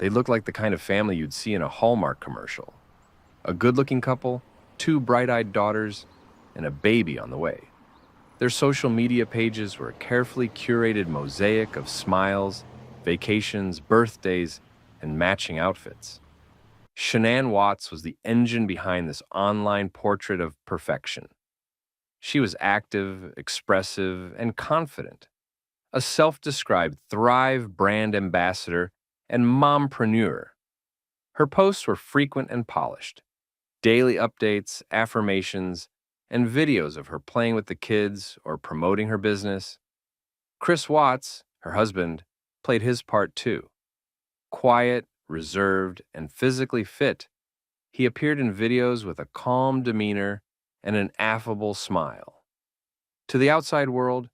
They looked like the kind of family you'd see in a Hallmark commercial. A good-looking couple, two bright-eyed daughters, and a baby on the way. Their social media pages were a carefully curated mosaic of smiles, vacations, birthdays, and matching outfits. Shanann Watts was the engine behind this online portrait of perfection. She was active, expressive, and confident, a self-described Thrive brand ambassador and mompreneur. Her posts were frequent and polished, daily updates, affirmations, and videos of her playing with the kids or promoting her business. ChrisWatts, her husband, played his part too. Quiet, reserved, and physically fit, he appeared in videos with a calm demeanor and an affable smile. To the outside world,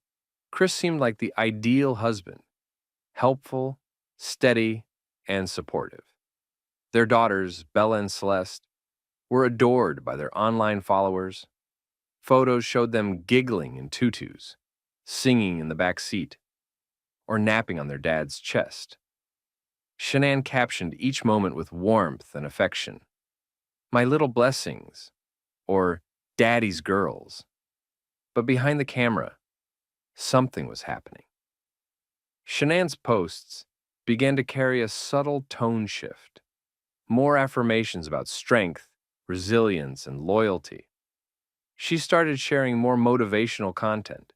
Chris seemed like the ideal husband, helpful, steady, and supportive. Their daughters, Bella and Celeste, were adored by their online followers. Photos showed them giggling in tutus, singing in the back seat, or napping on their dad's chest. Shanann captioned each moment with warmth and affection. "My little blessings," or "Daddy's girls." But behind the camera, something was happening. Shanann's posts began to carry a subtle tone shift, more affirmations about strength, resilience, and loyalty. She started sharing more motivational content,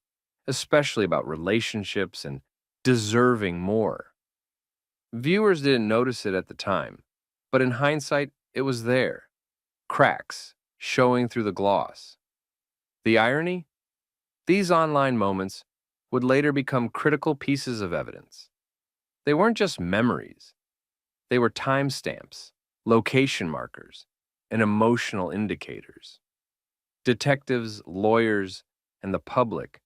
especially about relationships and deserving more. Viewers didn't notice it at the time, but in hindsight, it was there, cracks showing through the gloss. The irony? These online moments would later become critical pieces of evidence. They weren't just memories. They were timestamps, location markers, and emotional indicators. Detectives, lawyers, and the public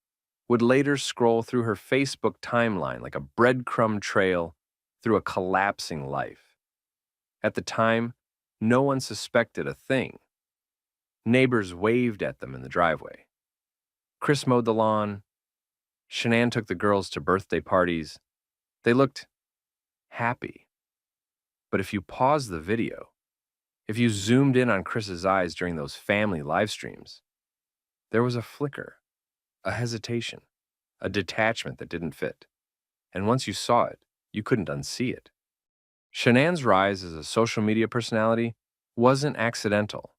would later scroll through her Facebook timeline like a breadcrumb trail through a collapsing life. At the time, no one suspected a thing. Neighbors waved at them in the driveway. Chris mowed the lawn. Shanann took the girls to birthday parties. They looked happy. But if you paused the video, if you zoomed in on Chris's eyes during those family live streams, there was a flicker, a hesitation, a detachment that didn't fit. And once you saw it, you couldn't unsee it. Shanann's rise as a social media personality wasn't accidental.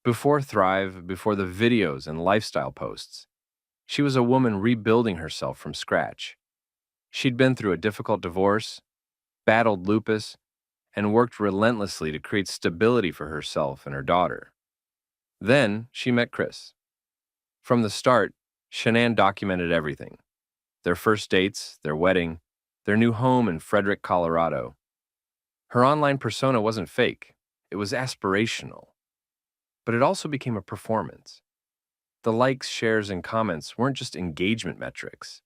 Before Thrive, before the videos and lifestyle posts, she was a woman rebuilding herself from scratch. She'd been through a difficult divorce, battled lupus, and worked relentlessly to create stability for herself and her daughter. Then she met Chris. From the start, Shanann documented everything: their first dates, their wedding, their new home in Frederick, Colorado. Her online persona wasn't fake, it was aspirational. But it also became a performance. The likes, shares, and comments weren't just engagement metrics.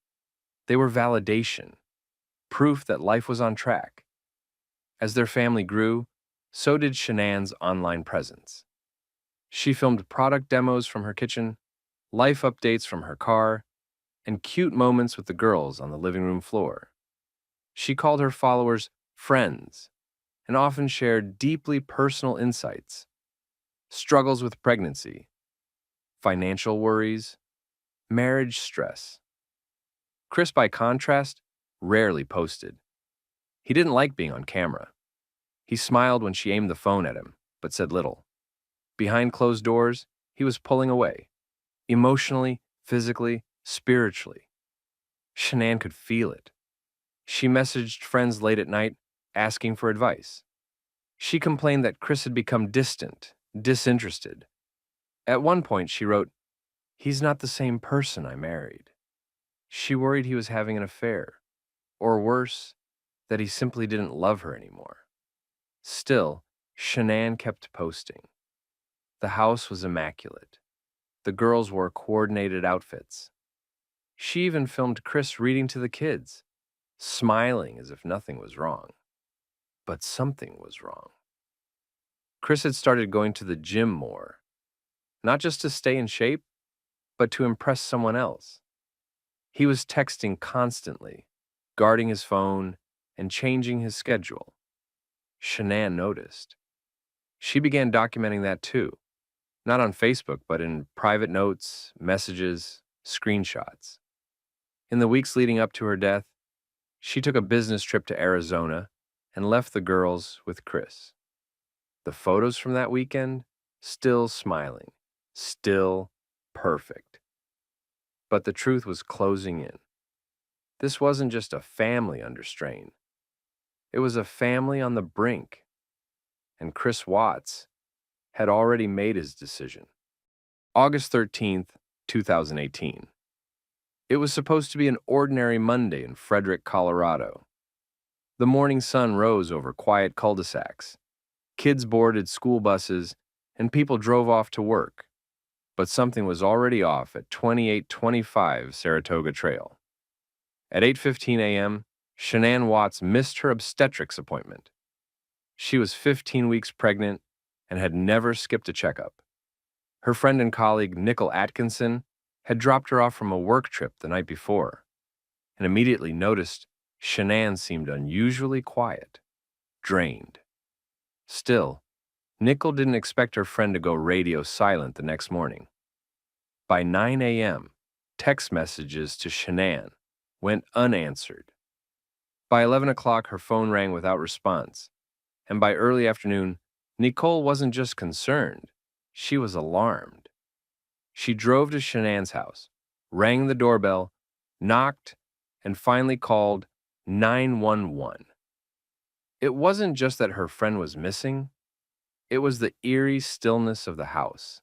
They were validation, proof that life was on track. As their family grew, so did Shanann's online presence. She filmed product demos from her kitchen, life updates from her car, and cute moments with the girls on the living room floor. She called her followers friends and often shared deeply personal insights, struggles with pregnancy, financial worries, marriage stress. Chris, by contrast, rarely posted. He didn't like being on camera. He smiled when she aimed the phone at him, but said little. Behind closed doors, he was pulling away, emotionally, physically, spiritually. Shanann could feel it. She messaged friends late at night, asking for advice. She complained that Chris had become distant, disinterested. At one point, she wrote, "He's not the same person I married." She worried he was having an affair, or worse, that he simply didn't love her anymore. Still, Shanann kept posting. The house was immaculate. The girls wore coordinated outfits. She even filmed Chris reading to the kids, smiling as if nothing was wrong. But something was wrong. Chris had started going to the gym more, not just to stay in shape, but to impress someone else. He was texting constantly, guarding his phone, and changing his schedule. Shanann noticed. She began documenting that too, not on Facebook, but in private notes, messages, screenshots. In the weeks leading up to her death, she took a business trip to Arizona and left the girls with Chris. The photos from that weekend, still smiling, still perfect. But the truth was closing in. This wasn't just a family under strain. It was a family on the brink. And ChrisWatts had already made his decision. August 13th, 2018. It was supposed to be an ordinary Monday in Frederick, Colorado. The morning sun rose over quiet cul-de-sacs. Kids boarded school buses, and people drove off to work. But something was already off at 2825 Saratoga Trail. At 8:15 a.m., Shanann Watts missed her obstetrics appointment. She was 15 weeks pregnant and had never skipped a checkup. Her friend and colleague, Nicole Atkinson, had dropped her off from a work trip the night before and immediately noticed Shanann seemed unusually quiet, drained. Still, Nicole didn't expect her friend to go radio silent the next morning. By 9 a.m., text messages to Shanann went unanswered. By 11 o'clock, her phone rang without response, and by early afternoon, Nicole wasn't just concerned, she was alarmed. She drove to Shanann's house, rang the doorbell, knocked, and finally called 911. It wasn't just that her friend was missing, it was the eerie stillness of the house.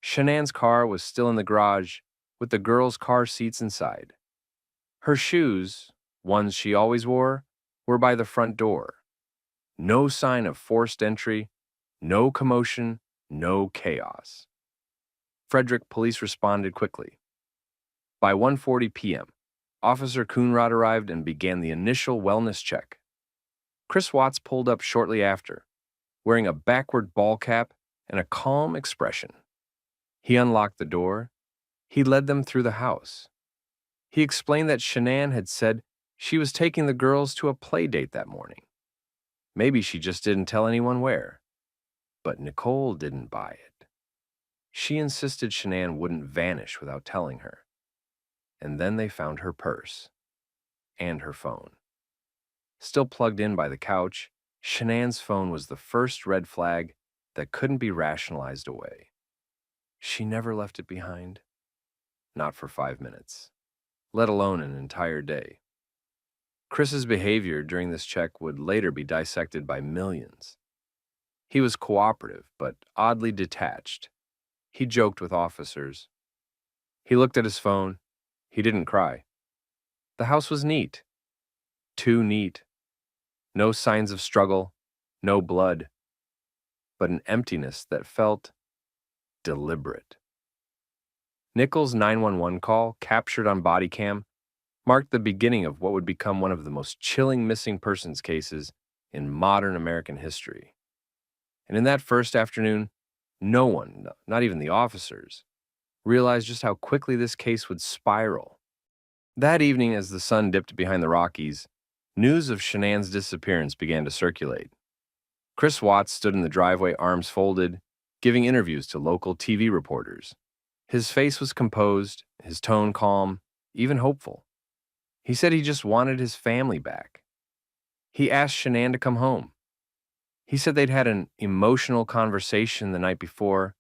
Shanann's car was still in the garage with the girls' car seats inside. Her shoes, ones she always wore, were by the front door. No sign of forced entry, no commotion, no chaos. Frederick police responded quickly. By 1:40 p.m., Officer Coonrod arrived and began the initial wellness check. ChrisWatts pulled up shortly after, wearing a backward ball cap and a calm expression. He unlocked the door. He led them through the house. He explained that Shanann had said she was taking the girls to a play date that morning. Maybe she just didn't tell anyone where. But Nicole didn't buy it. She insisted Shanann wouldn't vanish without telling her. And then they found her purse and her phone. Still plugged in by the couch, Shanann's phone was the first red flag that couldn't be rationalized away. She never left it behind. Not for 5 minutes, let alone an entire day. Chris's behavior during this check would later be dissected by millions. He was cooperative, but oddly detached. He joked with officers. He looked at his phone. He didn't cry. The house was neat. Too neat. No signs of struggle, no blood, but an emptiness that felt deliberate. Nichols' 911 call, captured on body cam, marked the beginning of what would become one of the most chilling missing persons cases in modern American history. And in that first afternoon, no one, not even the officers, realized just how quickly this case would spiral. That evening, as the sun dipped behind the Rockies, news of Shanann's disappearance began to circulate. ChrisWatts stood in the driveway, arms folded, giving interviews to local TV reporters. His face was composed, his tone calm, even hopeful. He said he just wanted his family back. He asked Shanann to come home. He said they'd had an emotional conversation the night before,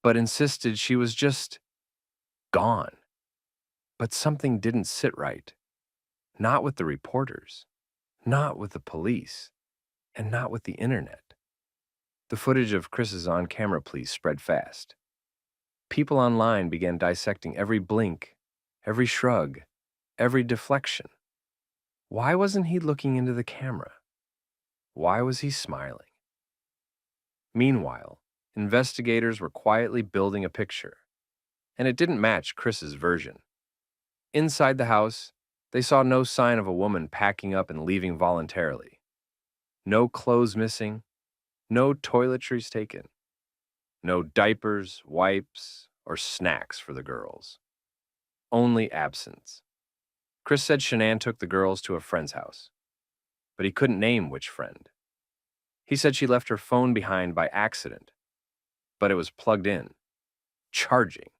but insisted she was just gone. But something didn't sit right. Not with the reporters, not with the police, and not with the internet. The footage of Chris's on-camera plea spread fast. People online began dissecting every blink, every shrug, every deflection. Why wasn't he looking into the camera? Why was he smiling? Meanwhile, investigators were quietly building a picture, and it didn't match Chris's version. Inside the house, they saw no sign of a woman packing up and leaving voluntarily. No clothes missing, no toiletries taken, no diapers, wipes, or snacks for the girls. Only absence. Chris said Shanann took the girls to a friend's house, but he couldn't name which friend. He said she left her phone behind by accident, but it was plugged in, charging,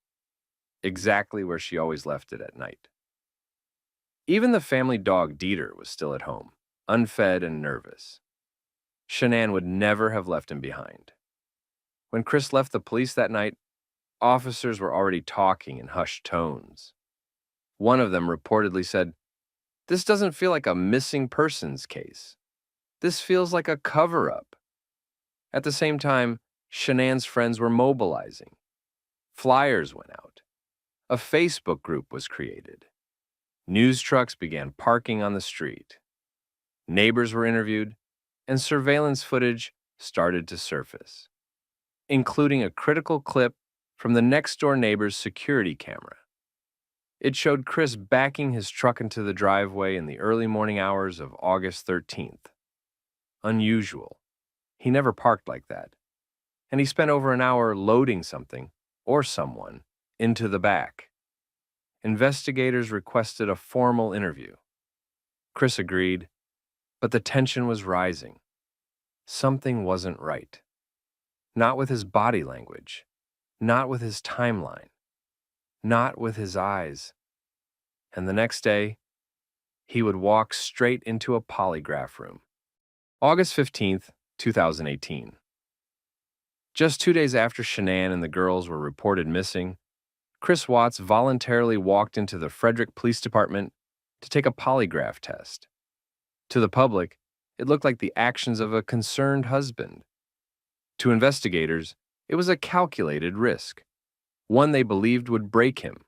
exactly where she always left it at night. Even the family dog Dieter was still at home, unfed and nervous. Shanann would never have left him behind. When Chris left the police that night, officers were already talking in hushed tones. One of them reportedly said, "This doesn't feel like a missing persons case. This feels like a cover-up." At the same time, Shanann's friends were mobilizing. Flyers went out. A Facebook group was created. News trucks began parking on the street. Neighbors were interviewed, and surveillance footage started to surface, including a critical clip from the next-door neighbor's security camera. It showed Chris backing his truck into the driveway in the early morning hours of August 13th. Unusual. He never parked like that. And he spent over an hour loading something, or someone, into the back. Investigators requested a formal interview. Chris agreed, but the tension was rising. Something wasn't right. Not with his body language, not with his timeline, not with his eyes. And the next day, he would walk straight into a polygraph room. August 15th, 2018. Just 2 days after Shanann and the girls were reported missing, ChrisWatts voluntarily walked into the Frederick Police Department to take a polygraph test. To the public, it looked like the actions of a concerned husband. To investigators, it was a calculated risk, one they believed would break him.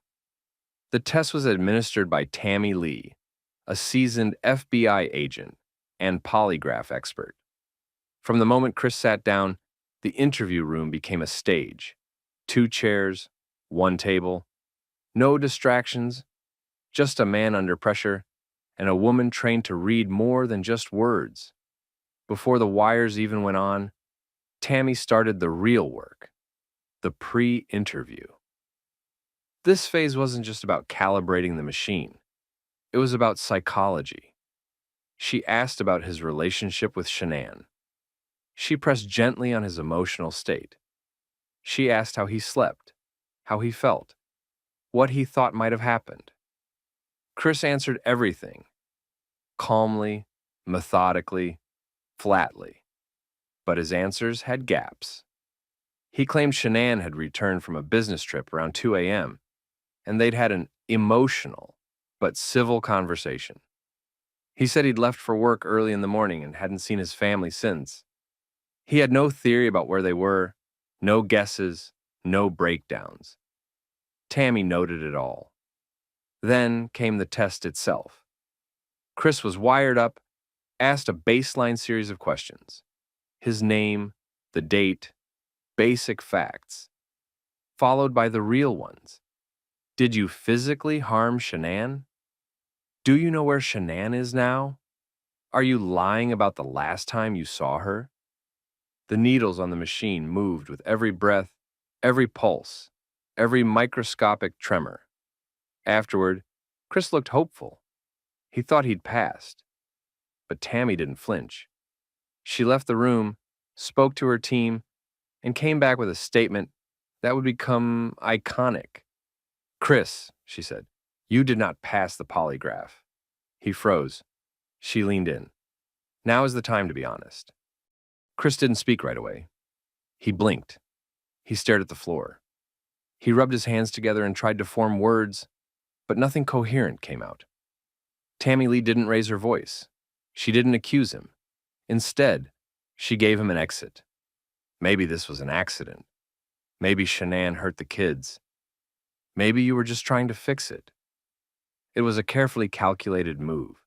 The test was administered by Tammy Lee, a seasoned FBI agent and polygraph expert. From the moment Chris sat down, the interview room became a stage. 2 chairs, 1 table, no distractions, just a man under pressure and a woman trained to read more than just words. Before the wires even went on, Tammy started the real work, the pre-interview. This phase wasn't just about calibrating the machine. It was about psychology. She asked about his relationship with Shanann. She pressed gently on his emotional state. She asked how he slept, how he felt, what he thought might have happened. Chris answered everything, calmly, methodically, flatly. But his answers had gaps. He claimed Shanann had returned from a business trip around 2 a.m., and they'd had an emotional but civil conversation. He said he'd left for work early in the morning and hadn't seen his family since. He had no theory about where they were, no guesses, no breakdowns. Tammy noted it all. Then came the test itself. Chris was wired up, asked a baseline series of questions. His name, the date, basic facts, followed by the real ones. Did you physically harm Shanann? Do you know where Shanann is now? Are you lying about the last time you saw her? The needles on the machine moved with every breath, every pulse, every microscopic tremor. Afterward, Chris looked hopeful. He thought he'd passed. But Tammy didn't flinch. She left the room, spoke to her team, and came back with a statement that would become iconic. "Chris," she said, "you did not pass the polygraph." He froze. She leaned in. "Now is the time to be honest." Chris didn't speak right away. He blinked. He stared at the floor. He rubbed his hands together and tried to form words, but nothing coherent came out. Tammy Lee didn't raise her voice. She didn't accuse him. Instead, she gave him an exit. Maybe this was an accident. Maybe Shanann hurt the kids. Maybe you were just trying to fix it. It was a carefully calculated move,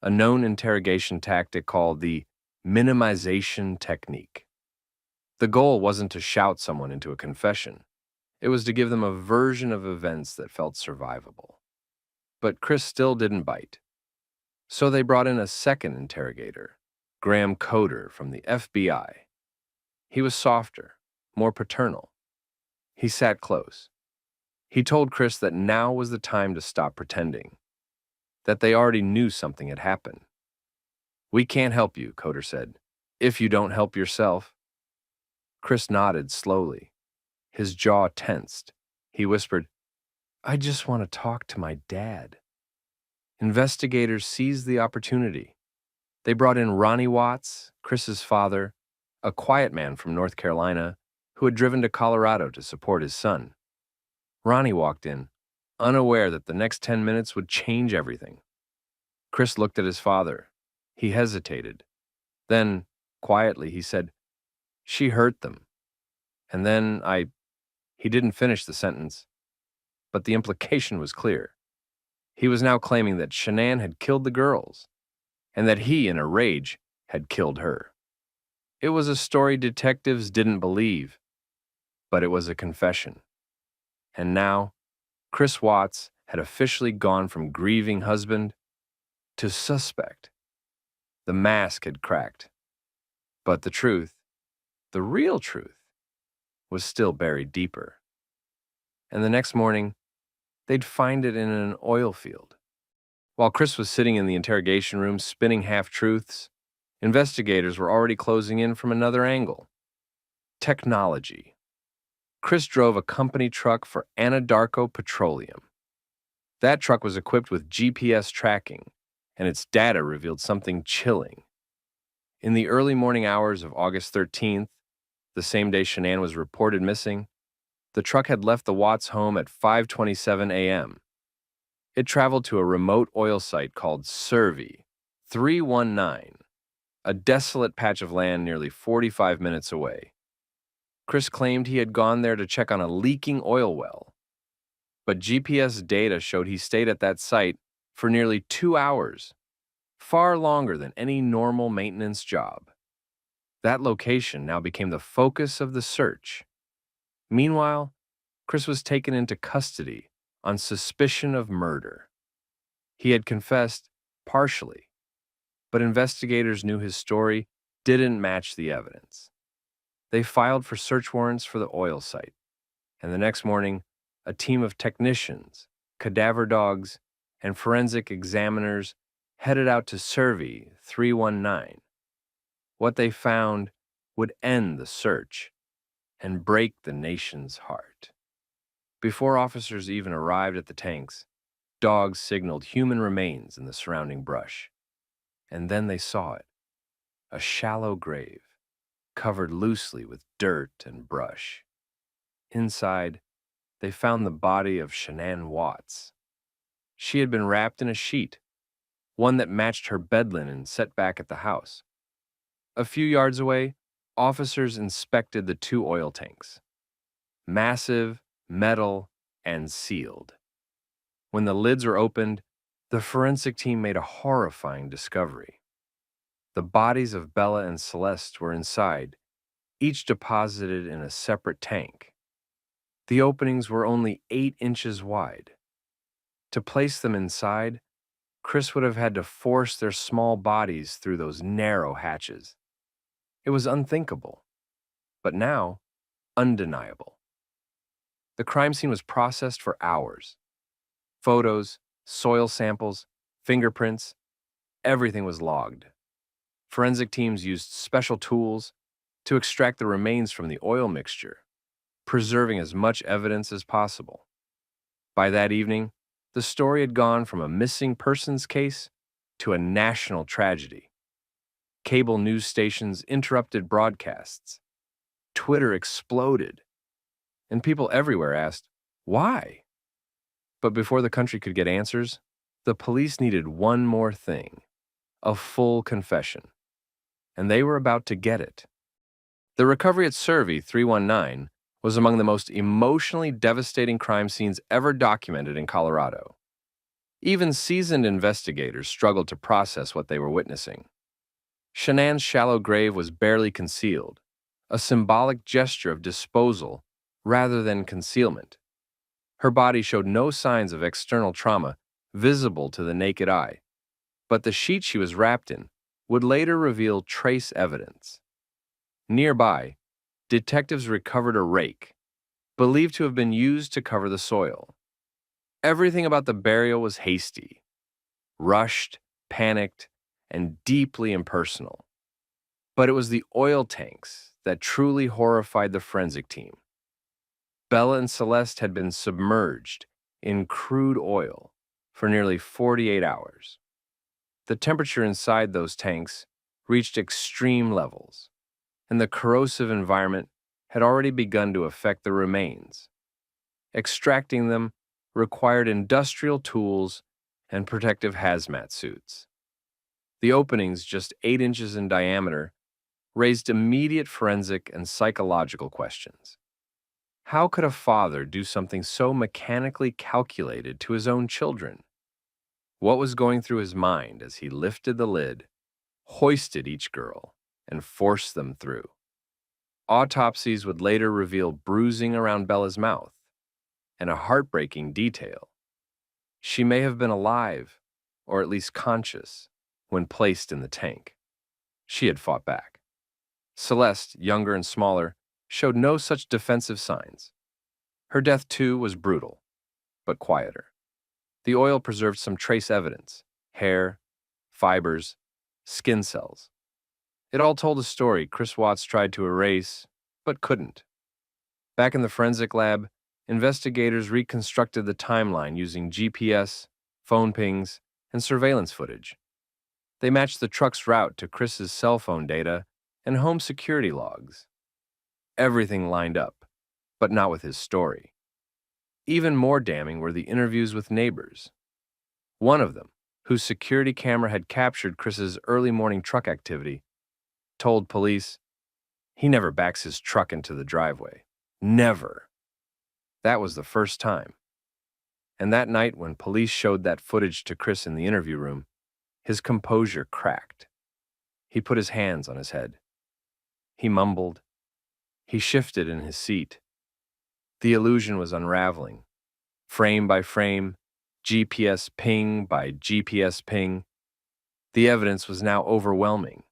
a known interrogation tactic called the minimization technique. The goal wasn't to shout someone into a confession. It was to give them a version of events that felt survivable. But Chris still didn't bite. So they brought in a second interrogator, Graham Coder from the FBI. He was softer, more paternal. He sat close. He told Chris that now was the time to stop pretending, that they already knew something had happened. "We can't help you," Coder said. if you don't help yourself. Chris nodded slowly. His jaw tensed. He whispered, I just want to talk to my dad. Investigators seized the opportunity. They brought in Ronnie Watts, Chris's father, a quiet man from North Carolina who had driven to Colorado to support his son. Ronnie walked in, unaware that the next 10 minutes would change everything. Chris looked at his father. He hesitated. Then, quietly, he said, She hurt them. And then He didn't finish the sentence, but the implication was clear. He was now claiming that Shanann had killed the girls, and that he, in a rage, had killed her. It was a story detectives didn't believe, but it was a confession. And now, Chris Watts had officially gone from grieving husband to suspect. The mask had cracked. But the truth, the real truth, was still buried deeper. And the next morning, they'd find it in an oil field. While Chris was sitting in the interrogation room spinning half-truths, investigators were already closing in from another angle. Technology. Chris drove a company truck for Anadarko Petroleum. That truck was equipped with GPS tracking, and its data revealed something chilling. In the early morning hours of August 13th, the same day Shanann was reported missing, the truck had left the Watts home at 5:27 a.m. It traveled to a remote oil site called Cervi, 319, a desolate patch of land nearly 45 minutes away. Chris claimed he had gone there to check on a leaking oil well, but GPS data showed he stayed at that site for nearly 2 hours, far longer than any normal maintenance job. That location now became the focus of the search. Meanwhile, Chris was taken into custody on suspicion of murder. He had confessed partially, but investigators knew his story didn't match the evidence. They filed for search warrants for the oil site, and the next morning, a team of technicians, cadaver dogs, and forensic examiners headed out to Cervi 319. What they found would end the search and break the nation's heart. Before officers even arrived at the tanks, dogs signaled human remains in the surrounding brush. And then they saw it, a shallow grave, covered loosely with dirt and brush. Inside, they found the body of Shanann Watts. She had been wrapped in a sheet, one that matched her bed linen set back at the house. A few yards away, officers inspected the 2 oil tanks. Massive, metal, and sealed. When the lids were opened, the forensic team made a horrifying discovery. The bodies of Bella and Celeste were inside, each deposited in a separate tank. The openings were only 8 inches wide. To place them inside, Chris would have had to force their small bodies through those narrow hatches. It was unthinkable, but now undeniable. The crime scene was processed for hours. Photos, soil samples, fingerprints, everything was logged. Forensic teams used special tools to extract the remains from the oil mixture, preserving as much evidence as possible. By that evening, the story had gone from a missing persons case to a national tragedy. Cable news stations interrupted broadcasts. Twitter exploded. And people everywhere asked, why? But before the country could get answers, the police needed one more thing, a full confession. And they were about to get it. The recovery at Cervi 319 was among the most emotionally devastating crime scenes ever documented in Colorado. Even seasoned investigators struggled to process what they were witnessing. Shanann's shallow grave was barely concealed, a symbolic gesture of disposal rather than concealment. Her body showed no signs of external trauma visible to the naked eye, but the sheet she was wrapped in would later reveal trace evidence. Nearby, detectives recovered a rake, believed to have been used to cover the soil. Everything about the burial was hasty, rushed, panicked, and deeply impersonal. But it was the oil tanks that truly horrified the forensic team. Bella and Celeste had been submerged in crude oil for nearly 48 hours. The temperature inside those tanks reached extreme levels, and the corrosive environment had already begun to affect the remains. Extracting them required industrial tools and protective hazmat suits. The openings, just 8 inches in diameter, raised immediate forensic and psychological questions. How could a father do something so mechanically calculated to his own children? What was going through his mind as he lifted the lid, hoisted each girl, and forced them through? Autopsies would later reveal bruising around Bella's mouth, and a heartbreaking detail. She may have been alive, or at least conscious, when placed in the tank. She had fought back. Celeste, younger and smaller, showed no such defensive signs. Her death, too, was brutal, but quieter. The oil preserved some trace evidence: hair, fibers, skin cells. It all told a story ChrisWatts tried to erase, but couldn't. Back in the forensic lab, investigators reconstructed the timeline using GPS, phone pings, and surveillance footage. They matched the truck's route to Chris's cell phone data and home security logs. Everything lined up, but not with his story. Even more damning were the interviews with neighbors. One of them, whose security camera had captured Chris's early morning truck activity, told police, "He never backs his truck into the driveway. Never." That was the first time. And that night, when police showed that footage to Chris in the interview room, his composure cracked. He put his hands on his head. He mumbled. He shifted in his seat. The illusion was unraveling. Frame by frame, GPS ping by GPS ping. The evidence was now overwhelming.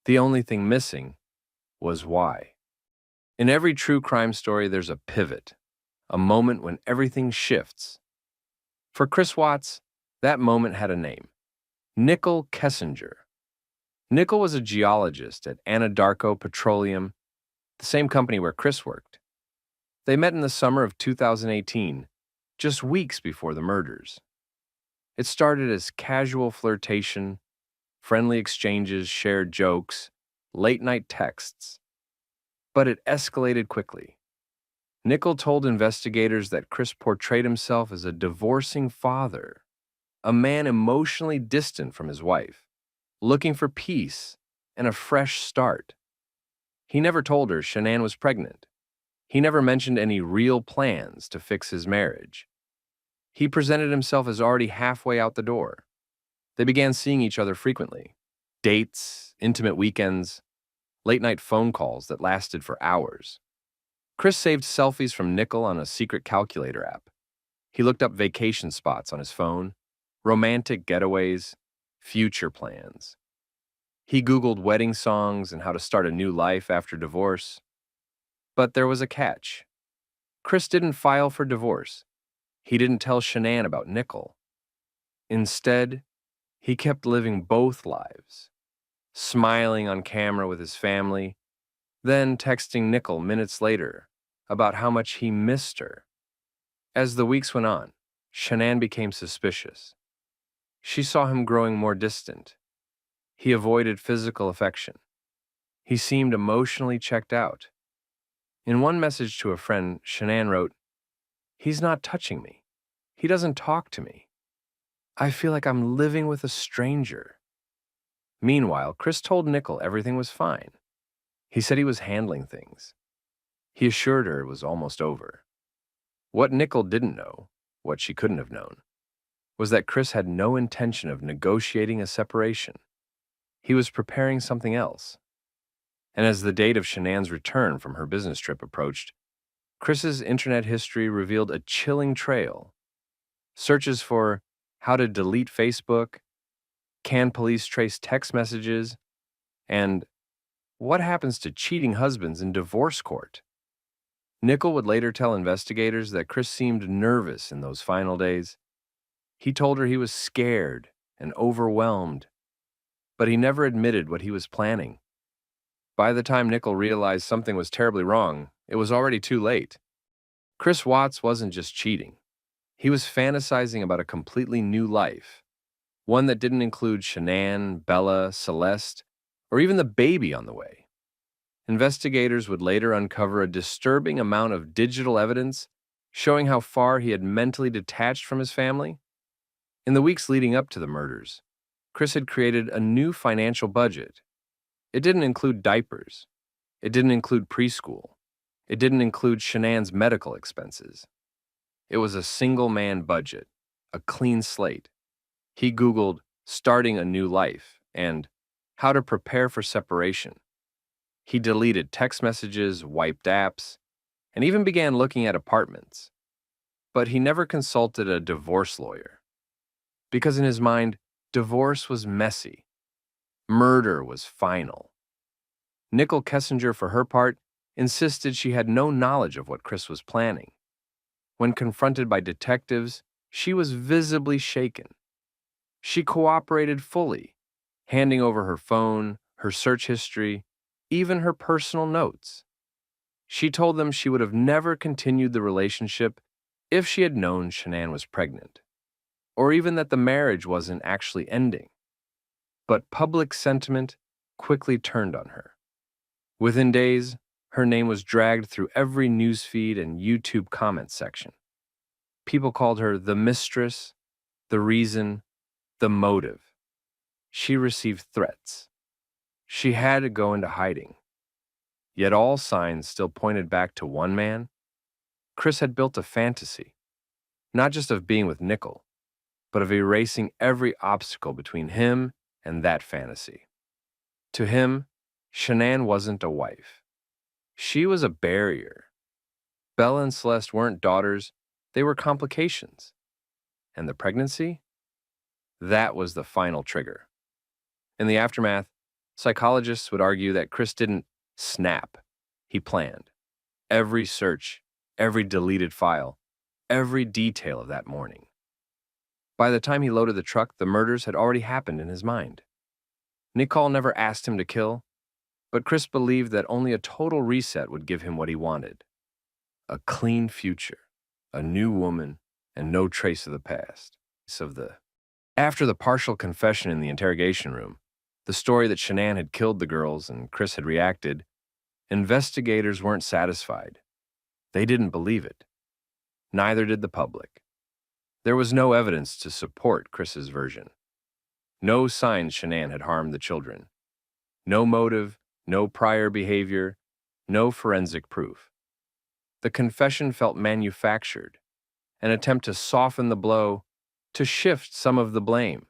The only thing missing was why. In every true crime story, there's a pivot, a moment when everything shifts. For ChrisWatts, that moment had a name: Nickel Kessinger. Nickel was a geologist at Anadarko Petroleum, the same company where Chris worked. They met in the summer of 2018, just weeks before the murders. It started as casual flirtation, friendly exchanges, shared jokes, late-night texts. But it escalated quickly. Nickel told investigators that Chris portrayed himself as a divorcing father, a man emotionally distant from his wife, looking for peace and a fresh start. He never told her Shanann was pregnant. He never mentioned any real plans to fix his marriage. He presented himself as already halfway out the door. They began seeing each other frequently. Dates, intimate weekends, late-night phone calls that lasted for hours. Chris saved selfies from Nickel on a secret calculator app. He looked up vacation spots on his phone, romantic getaways, future plans. He Googled wedding songs and how to start a new life after divorce. But there was a catch. Chris didn't file for divorce. He didn't tell Shanann about Nickel. Instead, he kept living both lives, smiling on camera with his family, then texting Nickel minutes later about how much he missed her. As the weeks went on, Shanann became suspicious. She saw him growing more distant. He avoided physical affection. He seemed emotionally checked out. In one message to a friend, Shanann wrote, "He's not touching me. He doesn't talk to me. I feel like I'm living with a stranger." Meanwhile, Chris told Nickel everything was fine. He said he was handling things. He assured her it was almost over. What Nickel didn't know, what she couldn't have known, was that Chris had no intention of negotiating a separation. He was preparing something else. And as the date of Shanann's return from her business trip approached, Chris's internet history revealed a chilling trail. Searches for how to delete Facebook, can police trace text messages, and what happens to cheating husbands in divorce court. Nickel would later tell investigators that Chris seemed nervous in those final days. He told her he was scared and overwhelmed, but he never admitted what he was planning. By the time Nickel realized something was terribly wrong, it was already too late. Chris Watts wasn't just cheating. He was fantasizing about a completely new life, one that didn't include Shanann, Bella, Celeste, or even the baby on the way. Investigators would later uncover a disturbing amount of digital evidence showing how far he had mentally detached from his family. In the weeks leading up to the murders, Chris had created a new financial budget. It didn't include diapers. It didn't include preschool. It didn't include Shanann's medical expenses. It was a single-man budget, a clean slate. He Googled starting a new life and how to prepare for separation. He deleted text messages, wiped apps, and even began looking at apartments. But he never consulted a divorce lawyer. Because in his mind, divorce was messy. Murder was final. Nicole Kessinger, for her part, insisted she had no knowledge of what Chris was planning. When confronted by detectives, she was visibly shaken. She cooperated fully, handing over her phone, her search history, even her personal notes. She told them she would have never continued the relationship if she had known Shanann was pregnant, or even that the marriage wasn't actually ending. But public sentiment quickly turned on her. Within days, her name was dragged through every newsfeed and YouTube comment section. People called her the mistress, the reason, the motive. She received threats. She had to go into hiding. Yet all signs still pointed back to one man. Chris had built a fantasy, not just of being with Nicole, but of erasing every obstacle between him and that fantasy. To him, Shanann wasn't a wife. She was a barrier. Bella and Celeste weren't daughters, they were complications. And the pregnancy? That was the final trigger. In the aftermath, psychologists would argue that Chris didn't snap. He planned. Every search, every deleted file, every detail of that morning. By the time he loaded the truck, the murders had already happened in his mind. Nicole never asked him to kill, but Chris believed that only a total reset would give him what he wanted. A clean future, a new woman, and no trace of the past. After the partial confession in the interrogation room, the story that Shanann had killed the girls and Chris had reacted, investigators weren't satisfied. They didn't believe it. Neither did the public. There was no evidence to support Chris's version. No signs Shanann had harmed the children. No motive, no prior behavior, no forensic proof. The confession felt manufactured, an attempt to soften the blow, to shift some of the blame.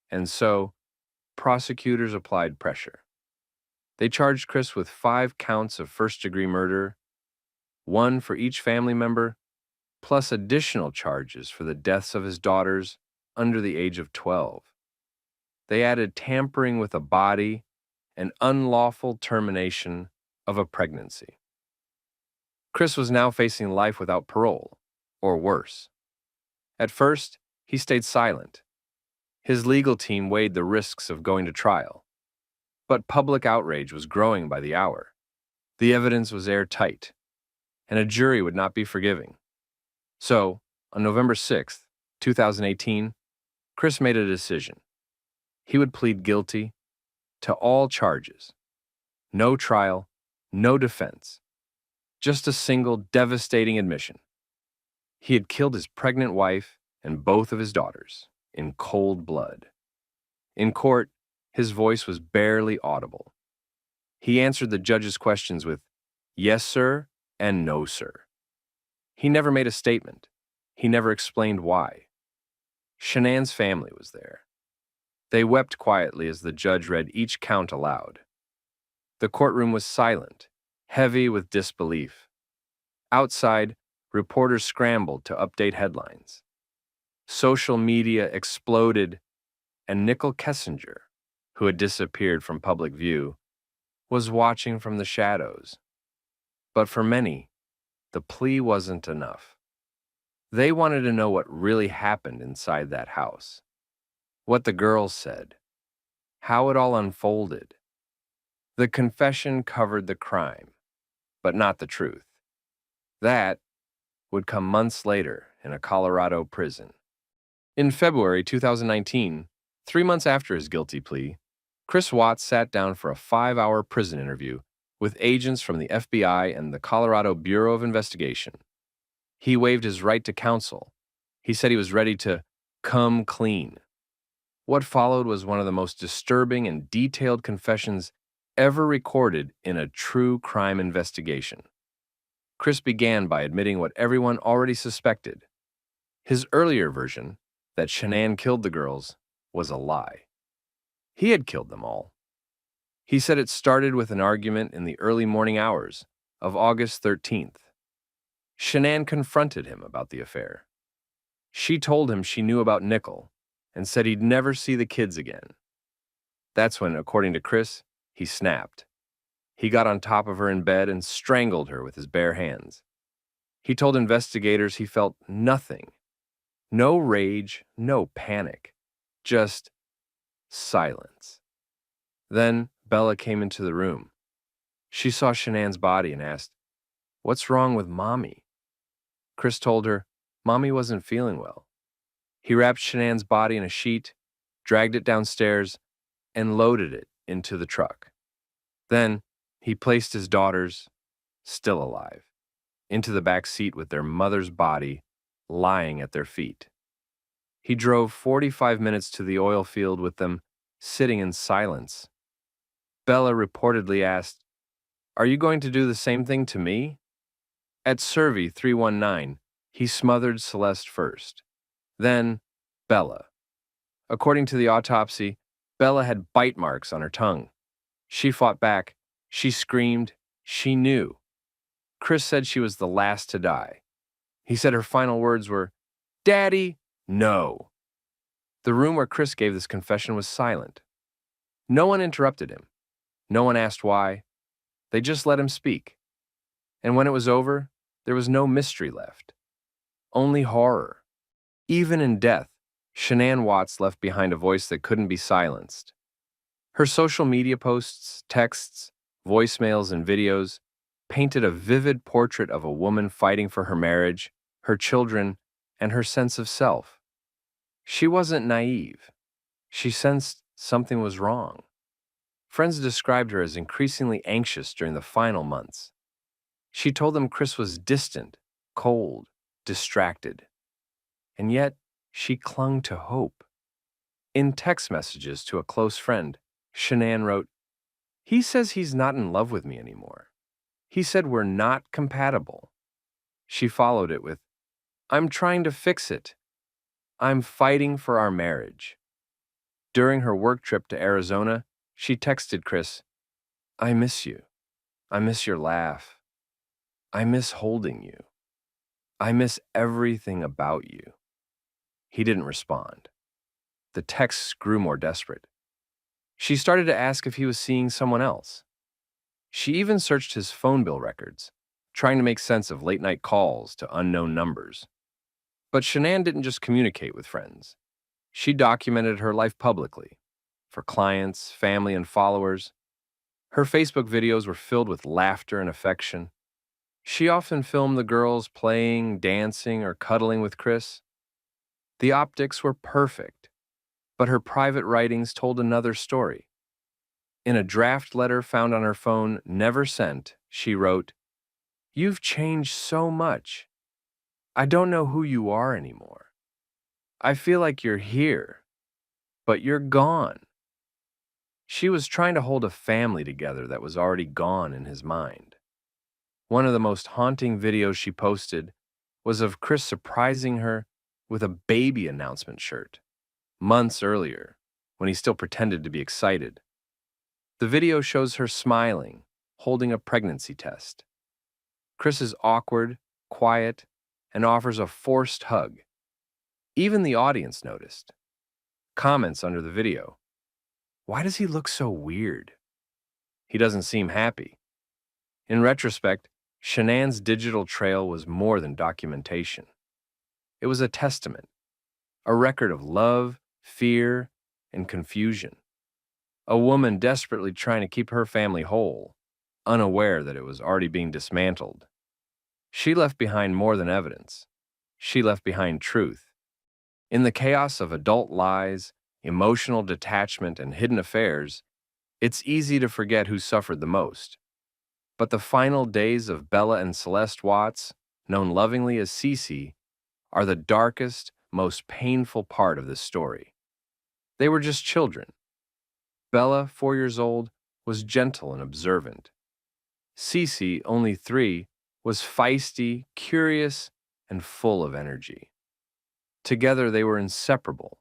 And so, prosecutors applied pressure. They charged Chris with 5 counts of first-degree murder, 1 for each family member, plus additional charges for the deaths of his daughters under the age of 12. They added tampering with a body and unlawful termination of a pregnancy. Chris was now facing life without parole, or worse. At first, he stayed silent. His legal team weighed the risks of going to trial. But public outrage was growing by the hour. The evidence was airtight, and a jury would not be forgiving. So, on November 6, 2018, Chris made a decision. He would plead guilty to all charges. No trial, no defense. Just a single devastating admission. He had killed his pregnant wife and both of his daughters in cold blood. In court, his voice was barely audible. He answered the judge's questions with, "Yes, sir," and "No, sir." He never made a statement. He never explained why. Shanann's family was there. They wept quietly as the judge read each count aloud. The courtroom was silent, heavy with disbelief. Outside, reporters scrambled to update headlines. Social media exploded, and Nicole Kessinger, who had disappeared from public view, was watching from the shadows. But for many, the plea wasn't enough. They wanted to know what really happened inside that house. What the girls said. How it all unfolded. The confession covered the crime, but not the truth. That would come months later in a Colorado prison. In February 2019, 3 months after his guilty plea, Chris Watts sat down for a 5-hour prison interview with agents from the FBI and the Colorado Bureau of Investigation. He waived his right to counsel. He said he was ready to come clean. What followed was one of the most disturbing and detailed confessions ever recorded in a true crime investigation. Chris began by admitting what everyone already suspected. His earlier version, that Shanann killed the girls, was a lie. He had killed them all. He said it started with an argument in the early morning hours of August 13th. Shanann confronted him about the affair. She told him she knew about Nickel and said he'd never see the kids again. That's when, according to Chris, he snapped. He got on top of her in bed and strangled her with his bare hands. He told investigators he felt nothing. No rage, no panic, just silence. Then Bella came into the room. She saw Shanann's body and asked, "What's wrong with Mommy?" Chris told her Mommy wasn't feeling well. He wrapped Shanann's body in a sheet, dragged it downstairs, and loaded it into the truck. Then he placed his daughters, still alive, into the back seat with their mother's body lying at their feet. He drove 45 minutes to the oil field with them, sitting in silence. Bella reportedly asked, "Are you going to do the same thing to me?" At Cervi 319, he smothered Celeste first, then Bella. According to the autopsy, Bella had bite marks on her tongue. She fought back. She screamed. She knew. Chris said she was the last to die. He said her final words were, "Daddy, no." The room where Chris gave this confession was silent. No one interrupted him. No one asked why. They just let him speak. And when it was over, there was no mystery left. Only horror. Even in death, Shanann Watts left behind a voice that couldn't be silenced. Her social media posts, texts, voicemails, and videos painted a vivid portrait of a woman fighting for her marriage, her children, and her sense of self. She wasn't naive. She sensed something was wrong. Friends described her as increasingly anxious during the final months. She told them Chris was distant, cold, distracted. And yet, she clung to hope. In text messages to a close friend, Shanann wrote, "He says he's not in love with me anymore. He said we're not compatible." She followed it with, "I'm trying to fix it. I'm fighting for our marriage." During her work trip to Arizona, she texted Chris, "I miss you. I miss your laugh. I miss holding you. I miss everything about you." He didn't respond. The texts grew more desperate. She started to ask if he was seeing someone else. She even searched his phone bill records, trying to make sense of late-night calls to unknown numbers. But Shanann didn't just communicate with friends. She documented her life publicly, for clients, family, and followers. Her Facebook videos were filled with laughter and affection. She often filmed the girls playing, dancing, or cuddling with Chris. The optics were perfect, but her private writings told another story. In a draft letter found on her phone, never sent, she wrote, "You've changed so much. I don't know who you are anymore. I feel like you're here, but you're gone." She was trying to hold a family together that was already gone in his mind. One of the most haunting videos she posted was of Chris surprising her with a baby announcement shirt, months earlier, when he still pretended to be excited. The video shows her smiling, holding a pregnancy test. Chris is awkward, quiet, and offers a forced hug. Even the audience noticed. Comments under the video. "Why does he look so weird? He doesn't seem happy." In retrospect, Shanann's digital trail was more than documentation. It was a testament, a record of love, fear, and confusion. a woman desperately trying to keep her family whole, unaware that it was already being dismantled. She left behind more than evidence. She left behind truth. In the chaos of adult lies, emotional detachment, and hidden affairs, it's easy to forget who suffered the most. But the final days of Bella and Celeste Watts, known lovingly as Cece, are the darkest, most painful part of this story. They were just children. Bella, 4 years old, was gentle and observant. Cece, only 3, was feisty, curious, and full of energy. Together they were inseparable.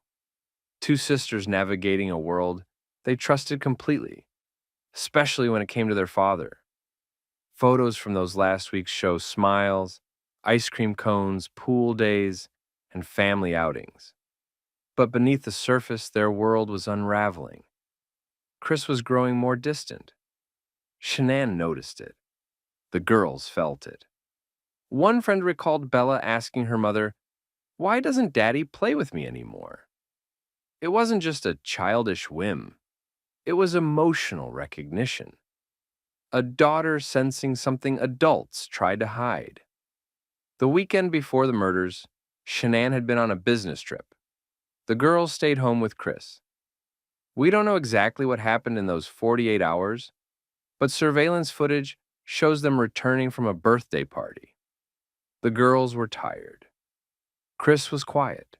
Two sisters navigating a world they trusted completely, especially when it came to their father. Photos from those last weeks show smiles, ice cream cones, pool days, and family outings. But beneath the surface, their world was unraveling. Chris was growing more distant. Shanann noticed it. The girls felt it. One friend recalled Bella asking her mother, "Why doesn't Daddy play with me anymore?" It wasn't just a childish whim. It was emotional recognition. A daughter sensing something adults tried to hide. The weekend before the murders, Shanann had been on a business trip. The girls stayed home with Chris. We don't know exactly what happened in those 48 hours, but surveillance footage shows them returning from a birthday party. The girls were tired. Chris was quiet.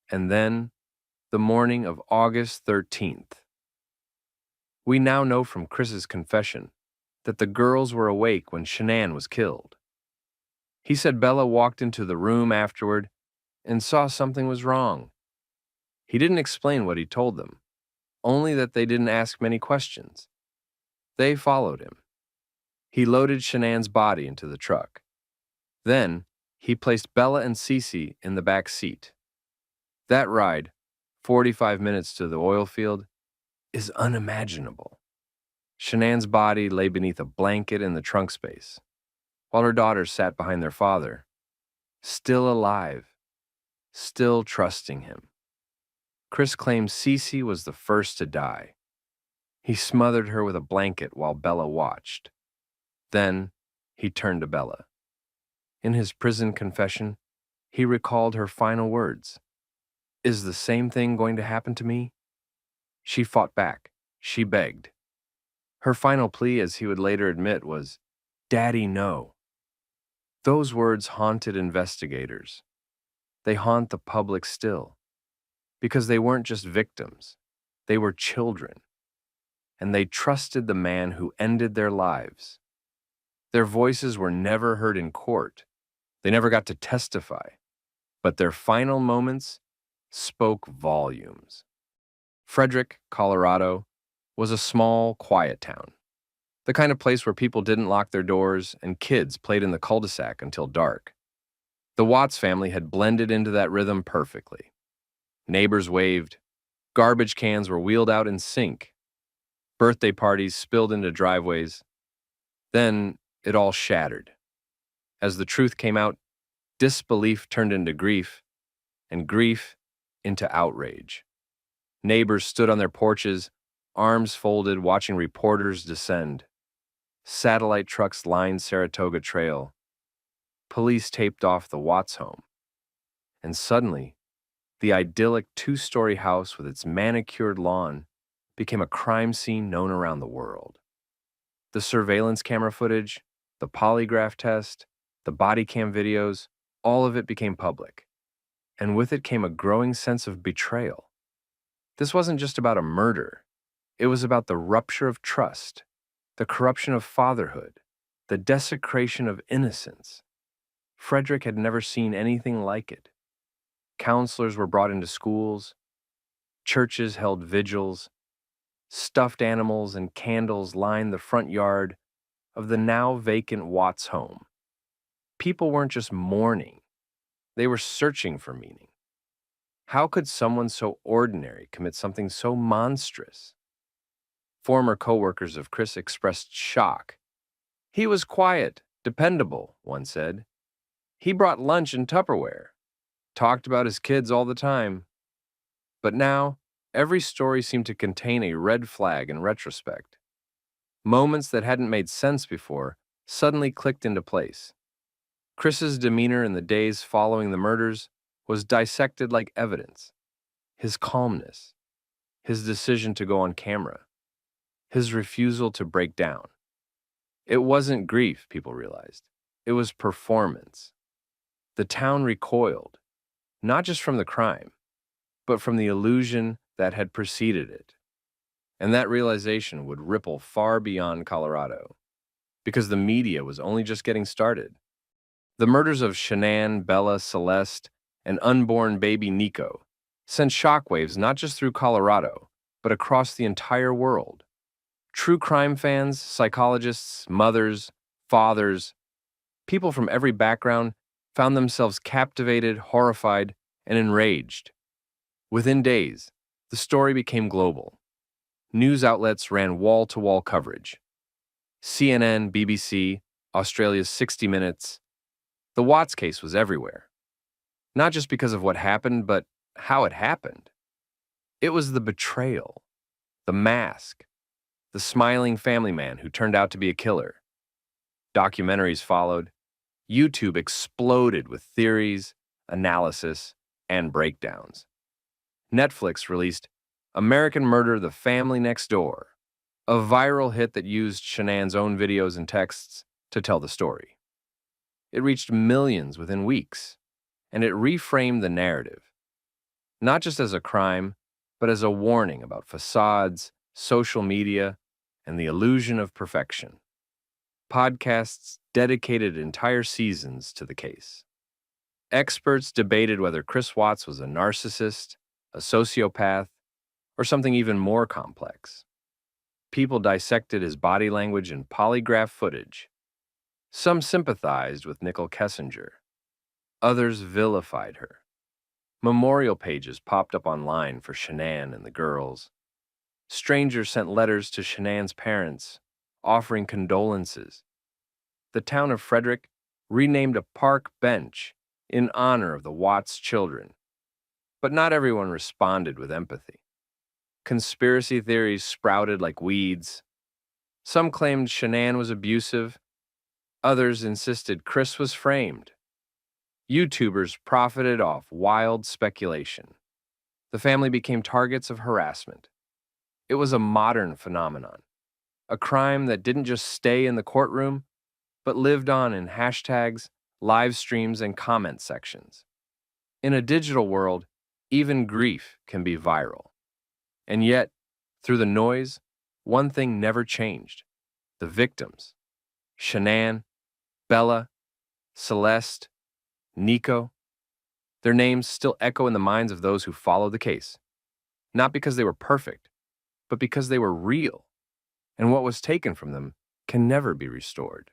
And then, the morning of August 13th. We now know from Chris's confession that the girls were awake when Shanann was killed. He said Bella walked into the room afterward and saw something was wrong. He didn't explain what he told them, only that they didn't ask many questions. They followed him. He loaded Shanann's body into the truck. Then, he placed Bella and Cece in the back seat. That ride, 45 minutes to the oil field, is unimaginable. Shanann's body lay beneath a blanket in the trunk space, while her daughters sat behind their father, still alive, still trusting him. Chris claims Cece was the first to die. He smothered her with a blanket while Bella watched. Then, he turned to Bella. In his prison confession, he recalled her final words. "Is the same thing going to happen to me?" She fought back. She begged. Her final plea, as he would later admit, was, "Daddy, no." Those words haunted investigators. They haunt the public still. Because they weren't just victims. They were children. And they trusted the man who ended their lives. Their voices were never heard in court. They never got to testify. But their final moments spoke volumes. Frederick, Colorado, was a small, quiet town. The kind of place where people didn't lock their doors and kids played in the cul-de-sac until dark. The Watts family had blended into that rhythm perfectly. Neighbors waved. Garbage cans were wheeled out in sync. Birthday parties spilled into driveways. Then it all shattered. As the truth came out, disbelief turned into grief, and grief into outrage. Neighbors stood on their porches, arms folded, watching reporters descend. Satellite trucks lined Saratoga Trail. Police taped off the Watts home. And suddenly, the idyllic two-story house with its manicured lawn became a crime scene known around the world. The surveillance camera footage, the polygraph test, the body cam videos, all of it became public. And with it came a growing sense of betrayal. This wasn't just about a murder. It was about the rupture of trust, the corruption of fatherhood, the desecration of innocence. Frederick had never seen anything like it. Counselors were brought into schools. Churches held vigils. Stuffed animals and candles lined the front yard of the now vacant Watts home. People weren't just mourning. They were searching for meaning. How could someone so ordinary commit something so monstrous? Former coworkers of Chris expressed shock. "He was quiet, dependable," one said. "He brought lunch in Tupperware. Talked about his kids all the time." But now, Every story seemed to contain a red flag in retrospect. Moments that hadn't made sense before suddenly clicked into place. Chris's demeanor in the days following the murders was dissected like evidence. His calmness, his decision to go on camera, his refusal to break down. It wasn't grief, people realized. It was performance. The town recoiled, not just from the crime, but from the illusion that had preceded it. And that realization would ripple far beyond Colorado, because the media was only just getting started. The murders of Shanann, Bella, Celeste, and unborn baby Nico sent shockwaves not just through Colorado, but across the entire world. True crime fans, psychologists, mothers, fathers, people from every background found themselves captivated, horrified, and enraged. Within days, the story became global. News outlets ran wall-to-wall coverage. CNN, BBC, Australia's 60 Minutes. The Watts case was everywhere. Not just because of what happened, but how it happened. It was the betrayal, the mask, the smiling family man who turned out to be a killer. Documentaries followed. YouTube exploded with theories, analysis, and breakdowns. Netflix released American Murder: The Family Next Door, a viral hit that used Shanann's own videos and texts to tell the story. It reached millions within weeks, and it reframed the narrative, not just as a crime, but as a warning about facades, social media, and the illusion of perfection. Podcasts dedicated entire seasons to the case. Experts debated whether Chris Watts was a narcissist, a sociopath, or something even more complex. People dissected his body language and polygraph footage. Some sympathized with Nicole Kessinger. Others vilified her. Memorial pages popped up online for Shanann and the girls. Strangers sent letters to Shanann's parents, offering condolences. The town of Frederick renamed a park bench in honor of the Watts children. But not everyone responded with empathy. Conspiracy theories sprouted like weeds. Some claimed Shanann was abusive. Others insisted Chris was framed. YouTubers profited off wild speculation. The family became targets of harassment. It was a modern phenomenon, a crime that didn't just stay in the courtroom, but lived on in hashtags, live streams, and comment sections. In a digital world, even grief can be viral. And yet, through the noise, one thing never changed: the victims. Shanann, Bella, Celeste, Nico. Their names still echo in the minds of those who follow the case. Not because they were perfect, but because they were real, and what was taken from them can never be restored.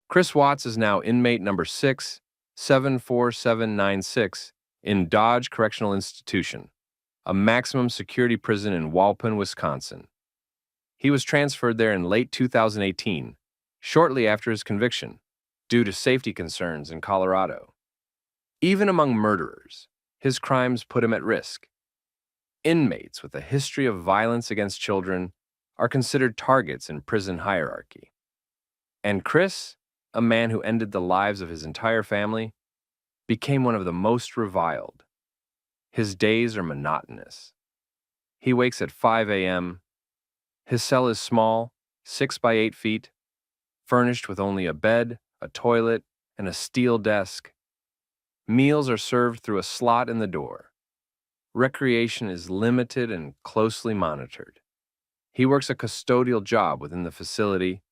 Chris Watts is now inmate number 674796 in Dodge Correctional Institution, a maximum security prison in Walpin, Wisconsin. He was transferred there in late 2018, shortly after his conviction, due to safety concerns in Colorado. Even among murderers, his crimes put him at risk. Inmates with a history of violence against children are considered targets in prison hierarchy. And Chris, a man who ended the lives of his entire family, became one of the most reviled. His days are monotonous. He wakes at 5 a.m. His cell is small, 6 by 8 feet, furnished with only a bed, a toilet, and a steel desk. Meals are served through a slot in the door. Recreation is limited and closely monitored. He works a custodial job within the facility,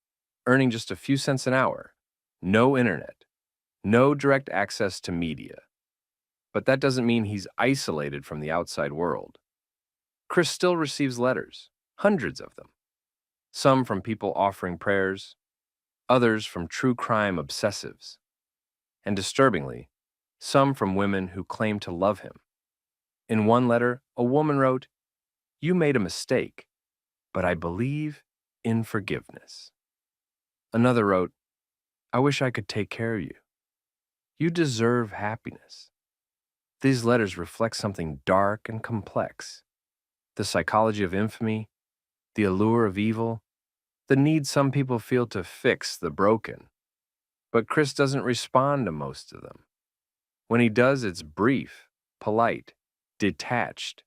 earning just a few cents an hour. No internet, no direct access to media. But that doesn't mean he's isolated from the outside world. Chris still receives letters, hundreds of them. Some from people offering prayers, others from true crime obsessives, and disturbingly, some from women who claim to love him. In one letter, a woman wrote, "You made a mistake, but I believe in forgiveness." Another wrote, "I wish I could take care of you. You deserve happiness." These letters reflect something dark and complex. The psychology of infamy, the allure of evil, the need some people feel to fix the broken. But Chris doesn't respond to most of them. When he does, it's brief, polite, detached.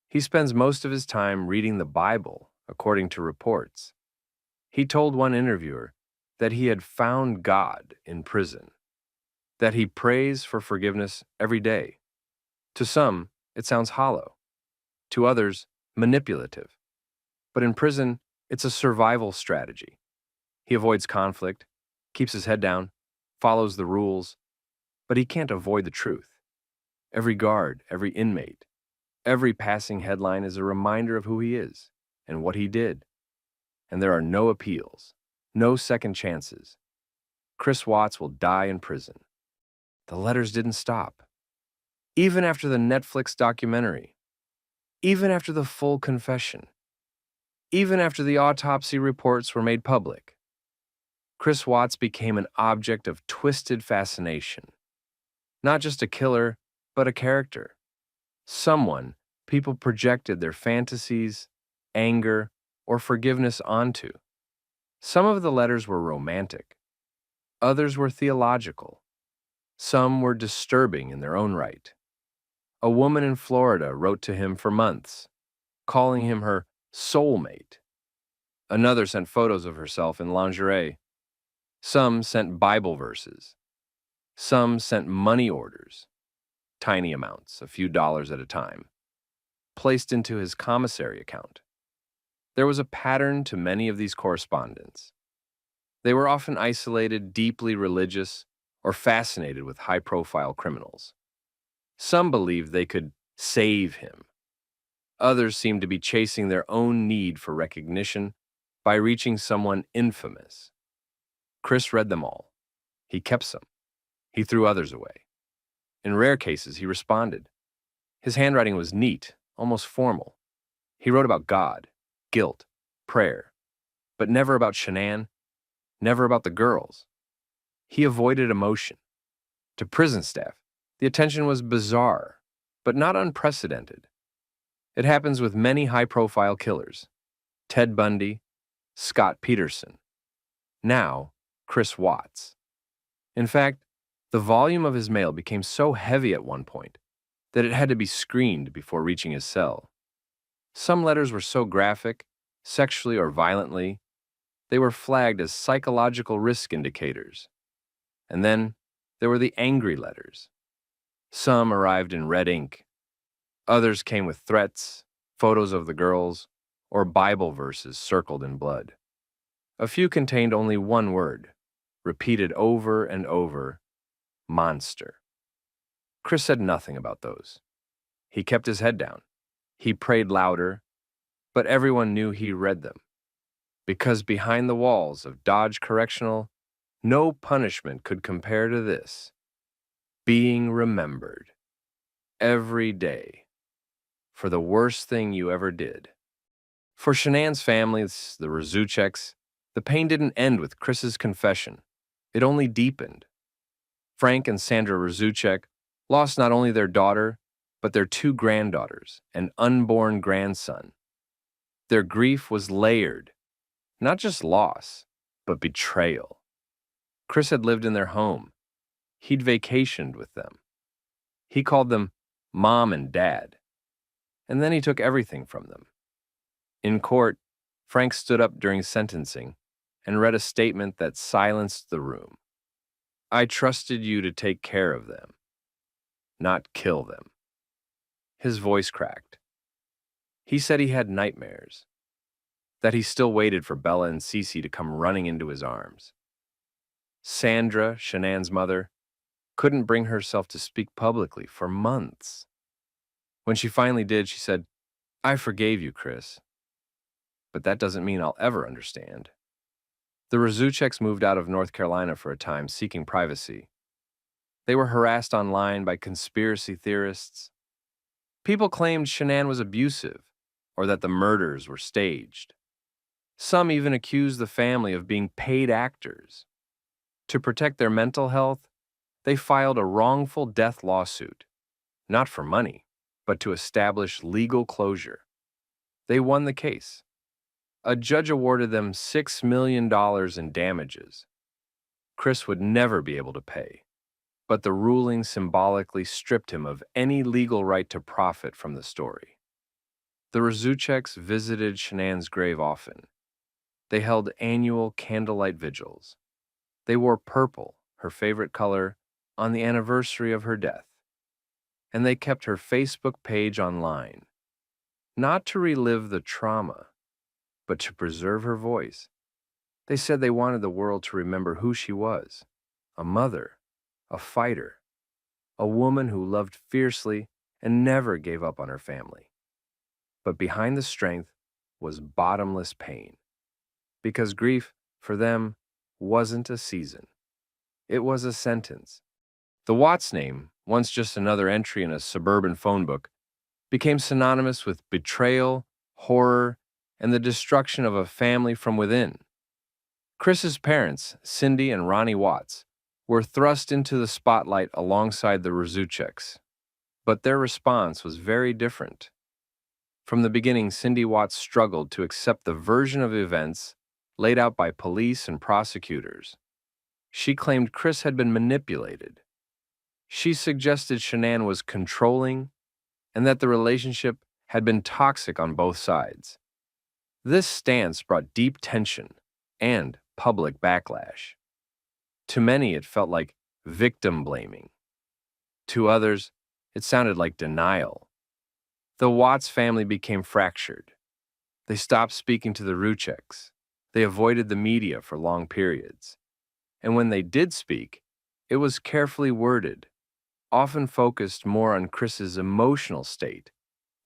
He spends most of his time reading the Bible, according to reports. He told one interviewer that he had found God in prison, that he prays for forgiveness every day. To some, it sounds hollow. To others, manipulative. But in prison, it's a survival strategy. He avoids conflict, keeps his head down, follows the rules, but he can't avoid the truth. Every guard, every inmate, every passing headline is a reminder of who he is and what he did. And there are no appeals, no second chances. Chris Watts will die in prison. The letters didn't stop. Even after the Netflix documentary, even after the full confession, even after the autopsy reports were made public, Chris Watts became an object of twisted fascination. Not just a killer, but a character. Someone people projected their fantasies, anger, or forgiveness onto. Some of the letters were romantic. Others were theological. Some were disturbing in their own right. A woman in Florida wrote to him for months, calling him her soulmate. Another sent photos of herself in lingerie. Some sent Bible verses. Some sent money orders, tiny amounts, a few dollars at a time, placed into his commissary account. There was a pattern to many of these correspondence. They were often isolated, deeply religious, or fascinated with high-profile criminals. Some believed they could save him. Others seemed to be chasing their own need for recognition by reaching someone infamous. Chris read them all. He kept some. He threw others away. In rare cases, he responded. His handwriting was neat, almost formal. He wrote about God, guilt, prayer, but never about Shanann, never about the girls. He avoided emotion. To prison staff, the attention was bizarre, but not unprecedented. It happens with many high-profile killers. Ted Bundy, Scott Peterson. Now, Chris Watts. In fact, the volume of his mail became so heavy at one point that it had to be screened before reaching his cell. Some letters were so graphic, sexually or violently, they were flagged as psychological risk indicators. And then there were the angry letters. Some arrived in red ink. Others came with threats, photos of the girls, or Bible verses circled in blood. A few contained only one word, repeated over and over, monster. Chris said nothing about those. He kept his head down. He prayed louder, but everyone knew he read them. Because behind the walls of Dodge Correctional, no punishment could compare to this. Being remembered. Every day. For the worst thing you ever did. For Shanann's family, the Razucheks, the pain didn't end with Chris's confession. It only deepened. Frank and Sandra Razuchek lost not only their daughter, but their two granddaughters and unborn grandson. Their grief was layered, not just loss, but betrayal. Chris had lived in their home. He'd vacationed with them. He called them Mom and Dad. And then he took everything from them. In court, Frank stood up during sentencing and read a statement that silenced the room. I trusted you to take care of them, not kill them. His voice cracked. He said he had nightmares, that he still waited for Bella and Cece to come running into his arms. Sandra, Shanann's mother, couldn't bring herself to speak publicly for months. When she finally did, she said, I forgave you, Chris. But that doesn't mean I'll ever understand. The Razucheks moved out of North Carolina for a time, seeking privacy. They were harassed online by conspiracy theorists. People claimed Shanann was abusive, or that the murders were staged. Some even accused the family of being paid actors. To protect their mental health, they filed a wrongful death lawsuit, not for money, but to establish legal closure. They won the case. A judge awarded them $6 million in damages. Chris would never be able to pay, but the ruling symbolically stripped him of any legal right to profit from the story. The Razucheks visited Shanann's grave often. They held annual candlelight vigils. They wore purple, her favorite color, on the anniversary of her death. And they kept her Facebook page online, not to relive the trauma, but to preserve her voice. They said they wanted the world to remember who she was: a mother, a fighter, a woman who loved fiercely and never gave up on her family. But behind the strength was bottomless pain, because grief, for them, wasn't a season. It was a sentence. The Watts name, once just another entry in a suburban phone book, became synonymous with betrayal, horror, and the destruction of a family from within. Chris's parents, Cindy and Ronnie Watts, were thrust into the spotlight alongside the Razucheks, but their response was very different. From the beginning, Cindy Watts struggled to accept the version of events laid out by police and prosecutors. She claimed Chris had been manipulated. She suggested Shanann was controlling and that the relationship had been toxic on both sides. This stance brought deep tension and public backlash. To many, it felt like victim blaming. To others, it sounded like denial. The Watts family became fractured. They stopped speaking to the Razucheks. They avoided the media for long periods. And when they did speak, it was carefully worded, often focused more on Chris's emotional state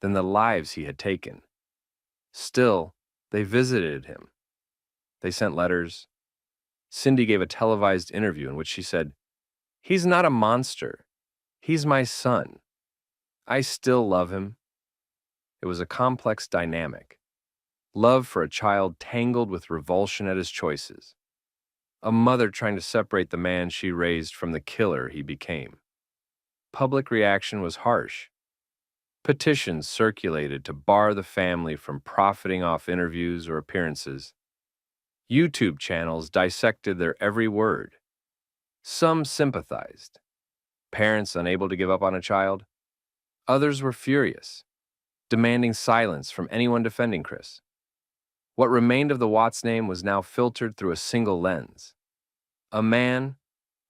than the lives he had taken. Still, they visited him. They sent letters. Cindy gave a televised interview in which she said, "He's not a monster. He's my son. I still love him." It was a complex dynamic. Love for a child tangled with revulsion at his choices. A mother trying to separate the man she raised from the killer he became. Public reaction was harsh. Petitions circulated to bar the family from profiting off interviews or appearances. YouTube channels dissected their every word. Some sympathized. Parents unable to give up on a child. Others were furious, demanding silence from anyone defending Chris. What remained of the Watts name was now filtered through a single lens. A man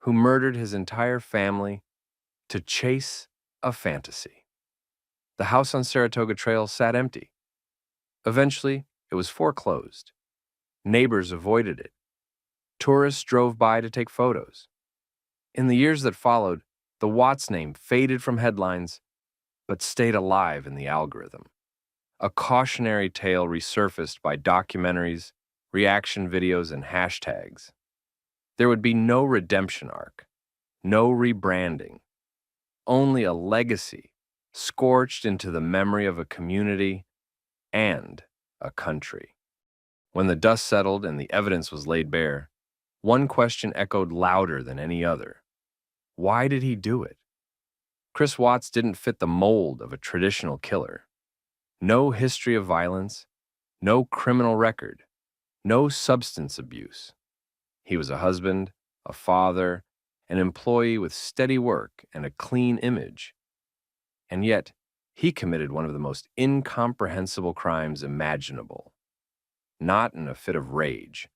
who murdered his entire family to chase a fantasy. The house on Saratoga Trail sat empty. Eventually, it was foreclosed. Neighbors avoided it. Tourists drove by to take photos. In the years that followed, the Watts name faded from headlines, but stayed alive in the algorithm. A cautionary tale resurfaced by documentaries, reaction videos, and hashtags. There would be no redemption arc, no rebranding, only a legacy scorched into the memory of a community and a country. When the dust settled and the evidence was laid bare, one question echoed louder than any other. Why did he do it? Chris Watts didn't fit the mold of a traditional killer. No history of violence, no criminal record, no substance abuse. He was a husband, a father, an employee with steady work and a clean image. And yet, he committed one of the most incomprehensible crimes imaginable. Not in a fit of rage,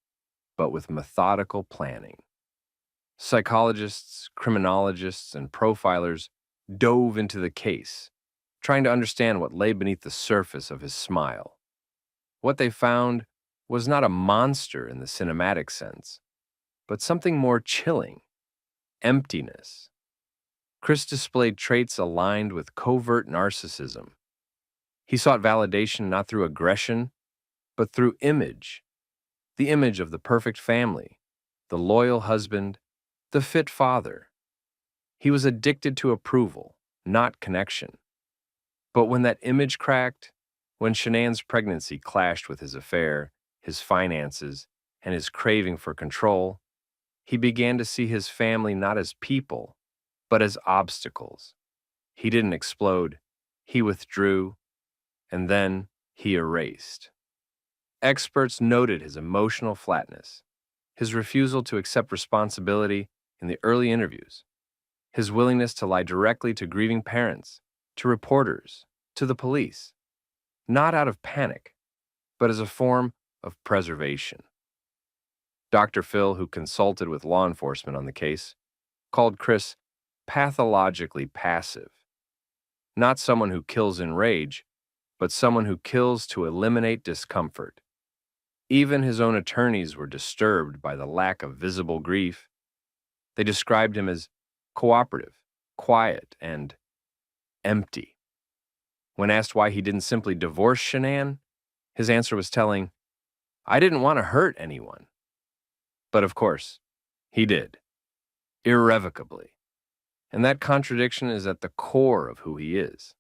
but with methodical planning. Psychologists, criminologists, and profilers dove into the case, trying to understand what lay beneath the surface of his smile. What they found was not a monster in the cinematic sense, but something more chilling: emptiness. Chris displayed traits aligned with covert narcissism. He sought validation not through aggression, but through image. The image of the perfect family, the loyal husband, the fit father. He was addicted to approval, not connection. But when that image cracked, when Shanann's pregnancy clashed with his affair, his finances, and his craving for control, he began to see his family not as people, but as obstacles. He didn't explode. He withdrew, and then he erased. Experts noted his emotional flatness, his refusal to accept responsibility in the early interviews, his willingness to lie directly to grieving parents, to reporters, to the police, not out of panic, but as a form of preservation. Dr. Phil, who consulted with law enforcement on the case, called Chris pathologically passive. Not someone who kills in rage, but someone who kills to eliminate discomfort. Even his own attorneys were disturbed by the lack of visible grief. They described him as cooperative, quiet, and empty. When asked why he didn't simply divorce Shanann, his answer was telling, "I didn't want to hurt anyone." But of course, he did, irrevocably. And that contradiction is at the core of who he is.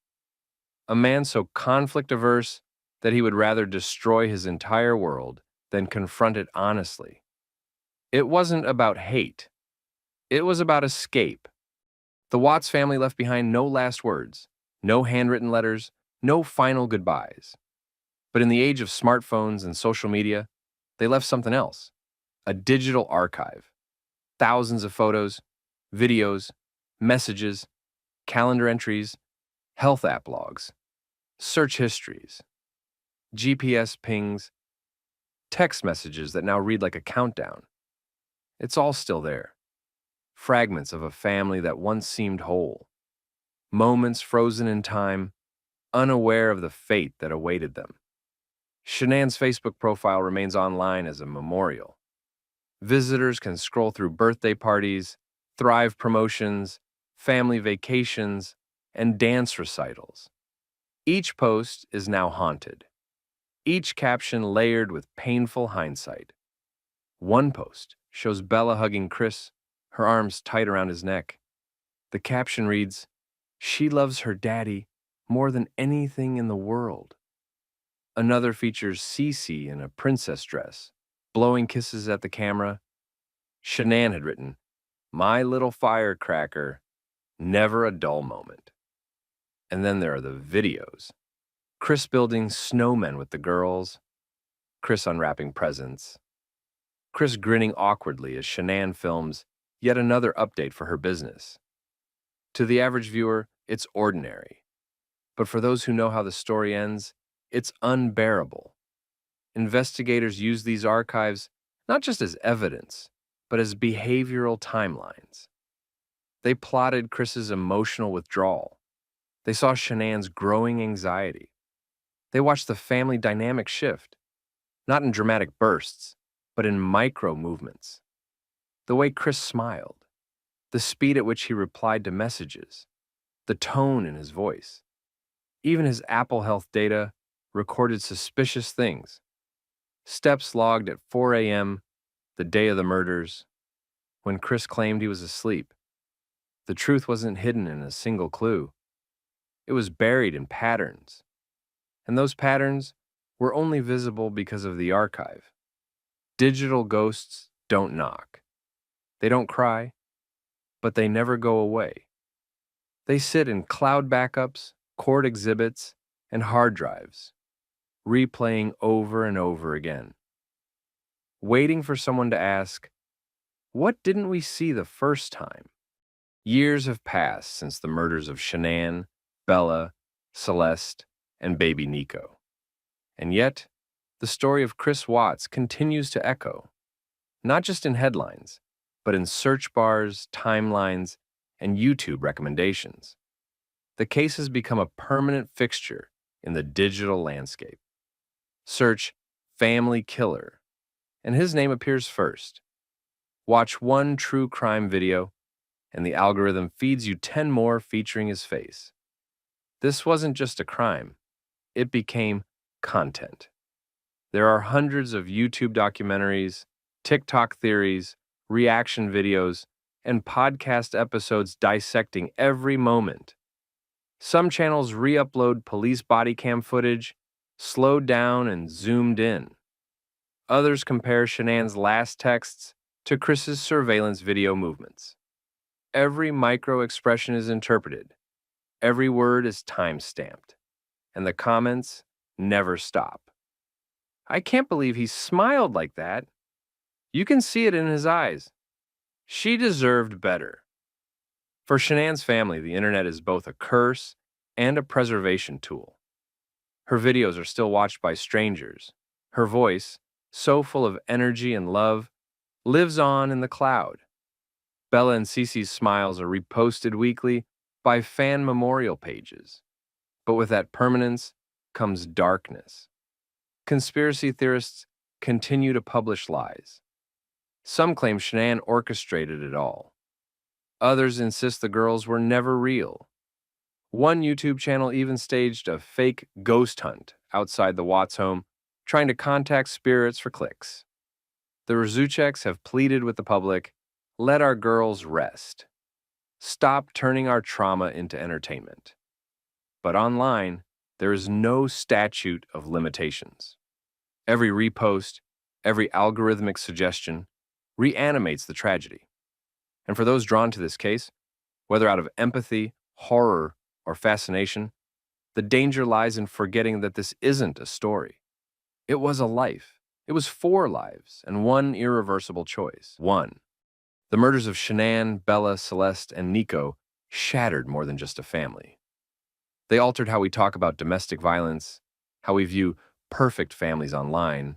A man so conflict-averse that he would rather destroy his entire world than confront it honestly. It wasn't about hate. It was about escape. The Watts family left behind no last words, no handwritten letters, no final goodbyes. But in the age of smartphones and social media, they left something else, a digital archive. Thousands of photos, videos, messages, calendar entries, health app logs, search histories, GPS pings, text messages that now read like a countdown. It's all still there. Fragments of a family that once seemed whole. Moments frozen in time, unaware of the fate that awaited them. Shanann's Facebook profile remains online as a memorial. Visitors can scroll through birthday parties, Thrive promotions, family vacations, and dance recitals. Each post is now haunted. Each caption layered with painful hindsight. One post shows Bella hugging Chris, her arms tight around his neck. The caption reads, "She loves her daddy more than anything in the world." Another features Cece in a princess dress, blowing kisses at the camera. Shanann had written, "My little firecracker, never a dull moment." And then there are the videos. Chris building snowmen with the girls, Chris unwrapping presents, Chris grinning awkwardly as Shanann films yet another update for her business. To the average viewer, it's ordinary. But for those who know how the story ends, it's unbearable. Investigators use these archives not just as evidence, but as behavioral timelines. They plotted Chris's emotional withdrawal. They saw Shanann's growing anxiety. They watched the family dynamic shift, not in dramatic bursts, but in micro movements. The way Chris smiled, the speed at which he replied to messages, the tone in his voice. Even his Apple Health data recorded suspicious things. Steps logged at 4 a.m., the day of the murders, when Chris claimed he was asleep. The truth wasn't hidden in a single clue. It was buried in patterns. And those patterns were only visible because of the archive. Digital ghosts don't knock. They don't cry, but they never go away. They sit in cloud backups, court exhibits, and hard drives, replaying over and over again, waiting for someone to ask, "What didn't we see the first time?" Years have passed since the murders of Shanann, Bella, Celeste, and baby Nico. And yet, the story of Chris Watts continues to echo, not just in headlines, but in search bars, timelines, and YouTube recommendations. The case has become a permanent fixture in the digital landscape. Search "family killer," and his name appears first. Watch one true crime video, and the algorithm feeds you 10 more featuring his face. This wasn't just a crime. It became content. There are hundreds of YouTube documentaries, TikTok theories, reaction videos, and podcast episodes dissecting every moment. Some channels re-upload police body cam footage, slowed down and zoomed in. Others compare Shanann's last texts to Chris's surveillance video movements. Every micro-expression is interpreted. Every word is time-stamped. And the comments, never stop. I can't believe he smiled like that. You can see it in his eyes. She deserved better. For Shanann's family, the internet is both a curse and a preservation tool. Her videos are still watched by strangers. Her voice, so full of energy and love, lives on in the cloud. Bella and Cece's smiles are reposted weekly by fan memorial pages. But with that permanence comes darkness. Conspiracy theorists continue to publish lies. Some claim Shanann orchestrated it all. Others insist the girls were never real. One YouTube channel even staged a fake ghost hunt outside the Watts home, trying to contact spirits for clicks. The Razucheks have pleaded with the public, let our girls rest. Stop turning our trauma into entertainment. But online, there is no statute of limitations. Every repost, every algorithmic suggestion reanimates the tragedy. And for those drawn to this case, whether out of empathy, horror, or fascination, the danger lies in forgetting that this isn't a story. It was a life. It was 4 lives and one irreversible choice. 1. The murders of Shanann, Bella, Celeste, and Nico shattered more than just a family. They altered how we talk about domestic violence, how we view perfect families online,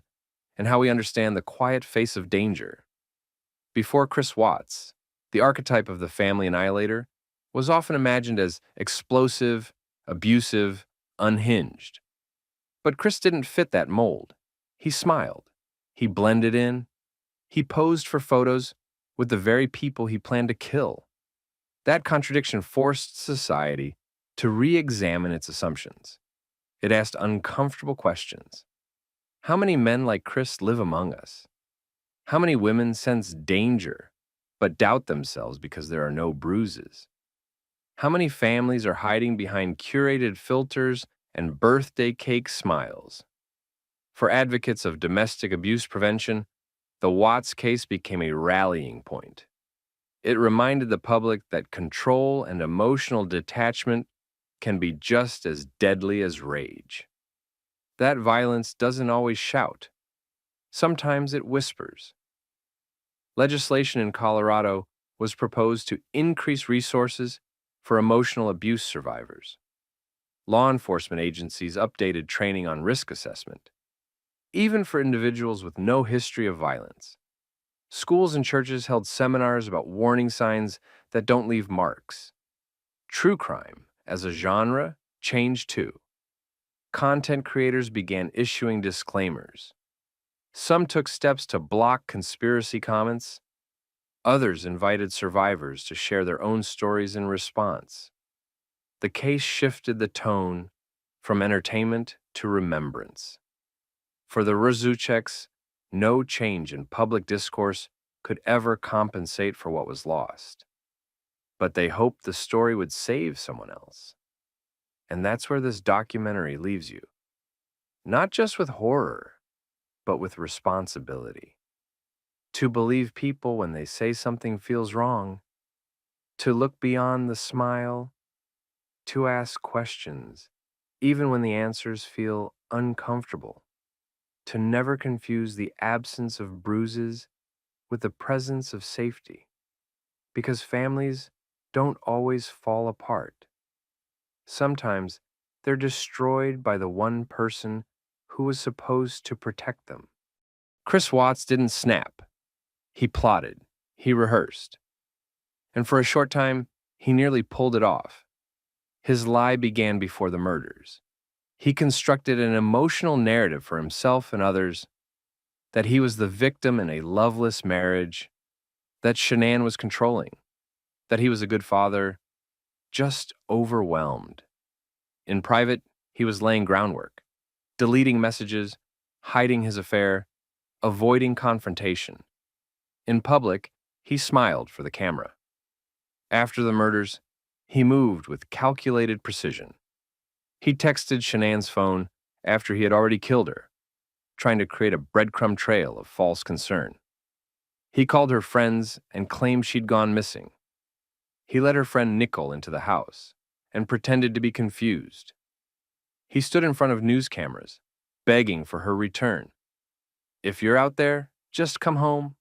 and how we understand the quiet face of danger. Before ChrisWatts, the archetype of the family annihilator was often imagined as explosive, abusive, unhinged. But Chris didn't fit that mold. He smiled. He blended in. He posed for photos with the very people he planned to kill. That contradiction forced society to re-examine its assumptions. It asked uncomfortable questions. How many men like Chris live among us? How many women sense danger but doubt themselves because there are no bruises? How many families are hiding behind curated filters and birthday cake smiles? For advocates of domestic abuse prevention, the Watts case became a rallying point. It reminded the public that control and emotional detachment can be just as deadly as rage. That violence doesn't always shout. Sometimes it whispers. Legislation in Colorado was proposed to increase resources for emotional abuse survivors. Law enforcement agencies updated training on risk assessment, even for individuals with no history of violence. Schools and churches held seminars about warning signs that don't leave marks. True crime, as a genre, changed too. Content creators began issuing disclaimers. Some took steps to block conspiracy comments. Others invited survivors to share their own stories in response. The case shifted the tone from entertainment to remembrance. For the Razucheks, no change in public discourse could ever compensate for what was lost. But they hoped the story would save someone else. And that's where this documentary leaves you. Not just with horror, but with responsibility. To believe people when they say something feels wrong, to look beyond the smile, to ask questions, even when the answers feel uncomfortable, to never confuse the absence of bruises with the presence of safety, because families don't always fall apart. Sometimes they're destroyed by the one person who was supposed to protect them. Chris Watts didn't snap. He plotted. He rehearsed. And for a short time, he nearly pulled it off. His lie began before the murders. He constructed an emotional narrative for himself and others that he was the victim in a loveless marriage, that Shanann was controlling, that he was a good father, just overwhelmed. In private, he was laying groundwork, deleting messages, hiding his affair, avoiding confrontation. In public, he smiled for the camera. After the murders, he moved with calculated precision. He texted Shanann's phone after he had already killed her, trying to create a breadcrumb trail of false concern. He called her friends and claimed she'd gone missing. He let her friend Nicole into the house and pretended to be confused. He stood in front of news cameras, begging for her return. "If you're out there, just come home."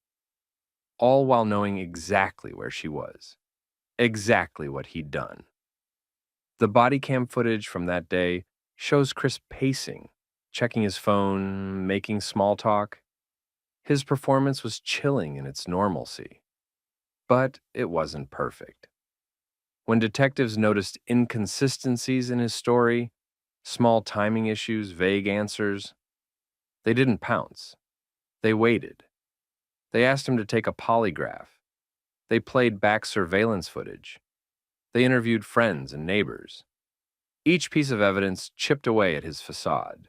All while knowing exactly where she was, exactly what he'd done. The body cam footage from that day shows Chris pacing, checking his phone, making small talk. His performance was chilling in its normalcy, but it wasn't perfect. When detectives noticed inconsistencies in his story, small timing issues, vague answers, they didn't pounce. They waited. They asked him to take a polygraph. They played back surveillance footage. They interviewed friends and neighbors. Each piece of evidence chipped away at his facade.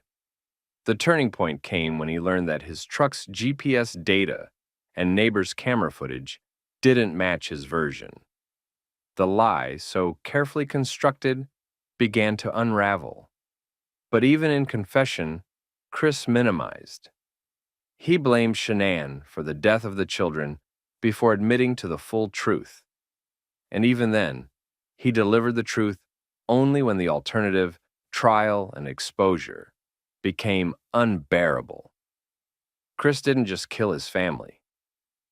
The turning point came when he learned that his truck's GPS data and neighbors' camera footage didn't match his version. The lie, so carefully constructed, began to unravel. But even in confession, Chris minimized. He blamed Shanann for the death of the children before admitting to the full truth. And even then, he delivered the truth only when the alternative, trial and exposure, became unbearable. Chris didn't just kill his family.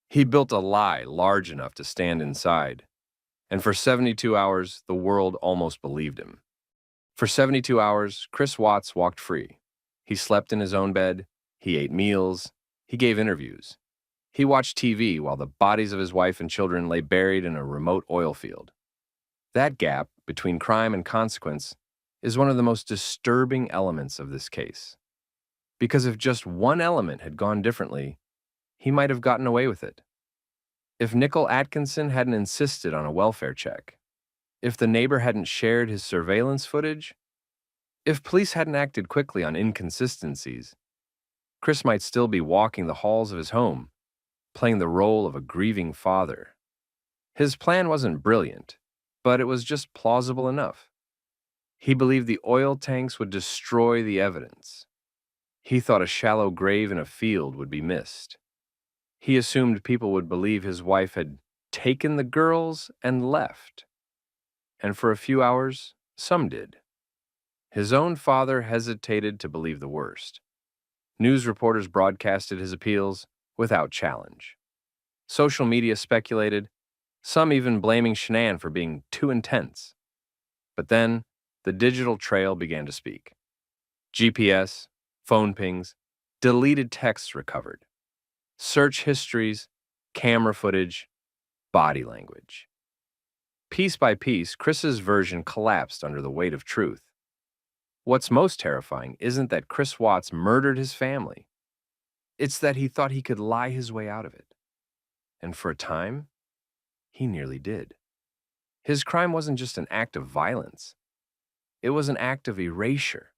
He built a lie large enough to stand inside. And for 72 hours, the world almost believed him. For 72 hours, Chris Watts walked free. He slept in his own bed. He ate meals. He gave interviews. He watched TV while the bodies of his wife and children lay buried in a remote oil field. That gap between crime and consequence is one of the most disturbing elements of this case. Because if just one element had gone differently, he might have gotten away with it. If Nicole Atkinson hadn't insisted on a welfare check, if the neighbor hadn't shared his surveillance footage, if police hadn't acted quickly on inconsistencies, Chris might still be walking the halls of his home, playing the role of a grieving father. His plan wasn't brilliant, but it was just plausible enough. He believed the oil tanks would destroy the evidence. He thought a shallow grave in a field would be missed. He assumed people would believe his wife had taken the girls and left. And for a few hours, some did. His own father hesitated to believe the worst. News reporters broadcasted his appeals without challenge. Social media speculated, some even blaming Shanann for being too intense. But then, the digital trail began to speak. GPS, phone pings, deleted texts recovered. Search histories, camera footage, body language. Piece by piece, Chris's version collapsed under the weight of truth. What's most terrifying isn't that Chris Watts murdered his family. It's that he thought he could lie his way out of it. And for a time, he nearly did. His crime wasn't just an act of violence. It was an act of erasure.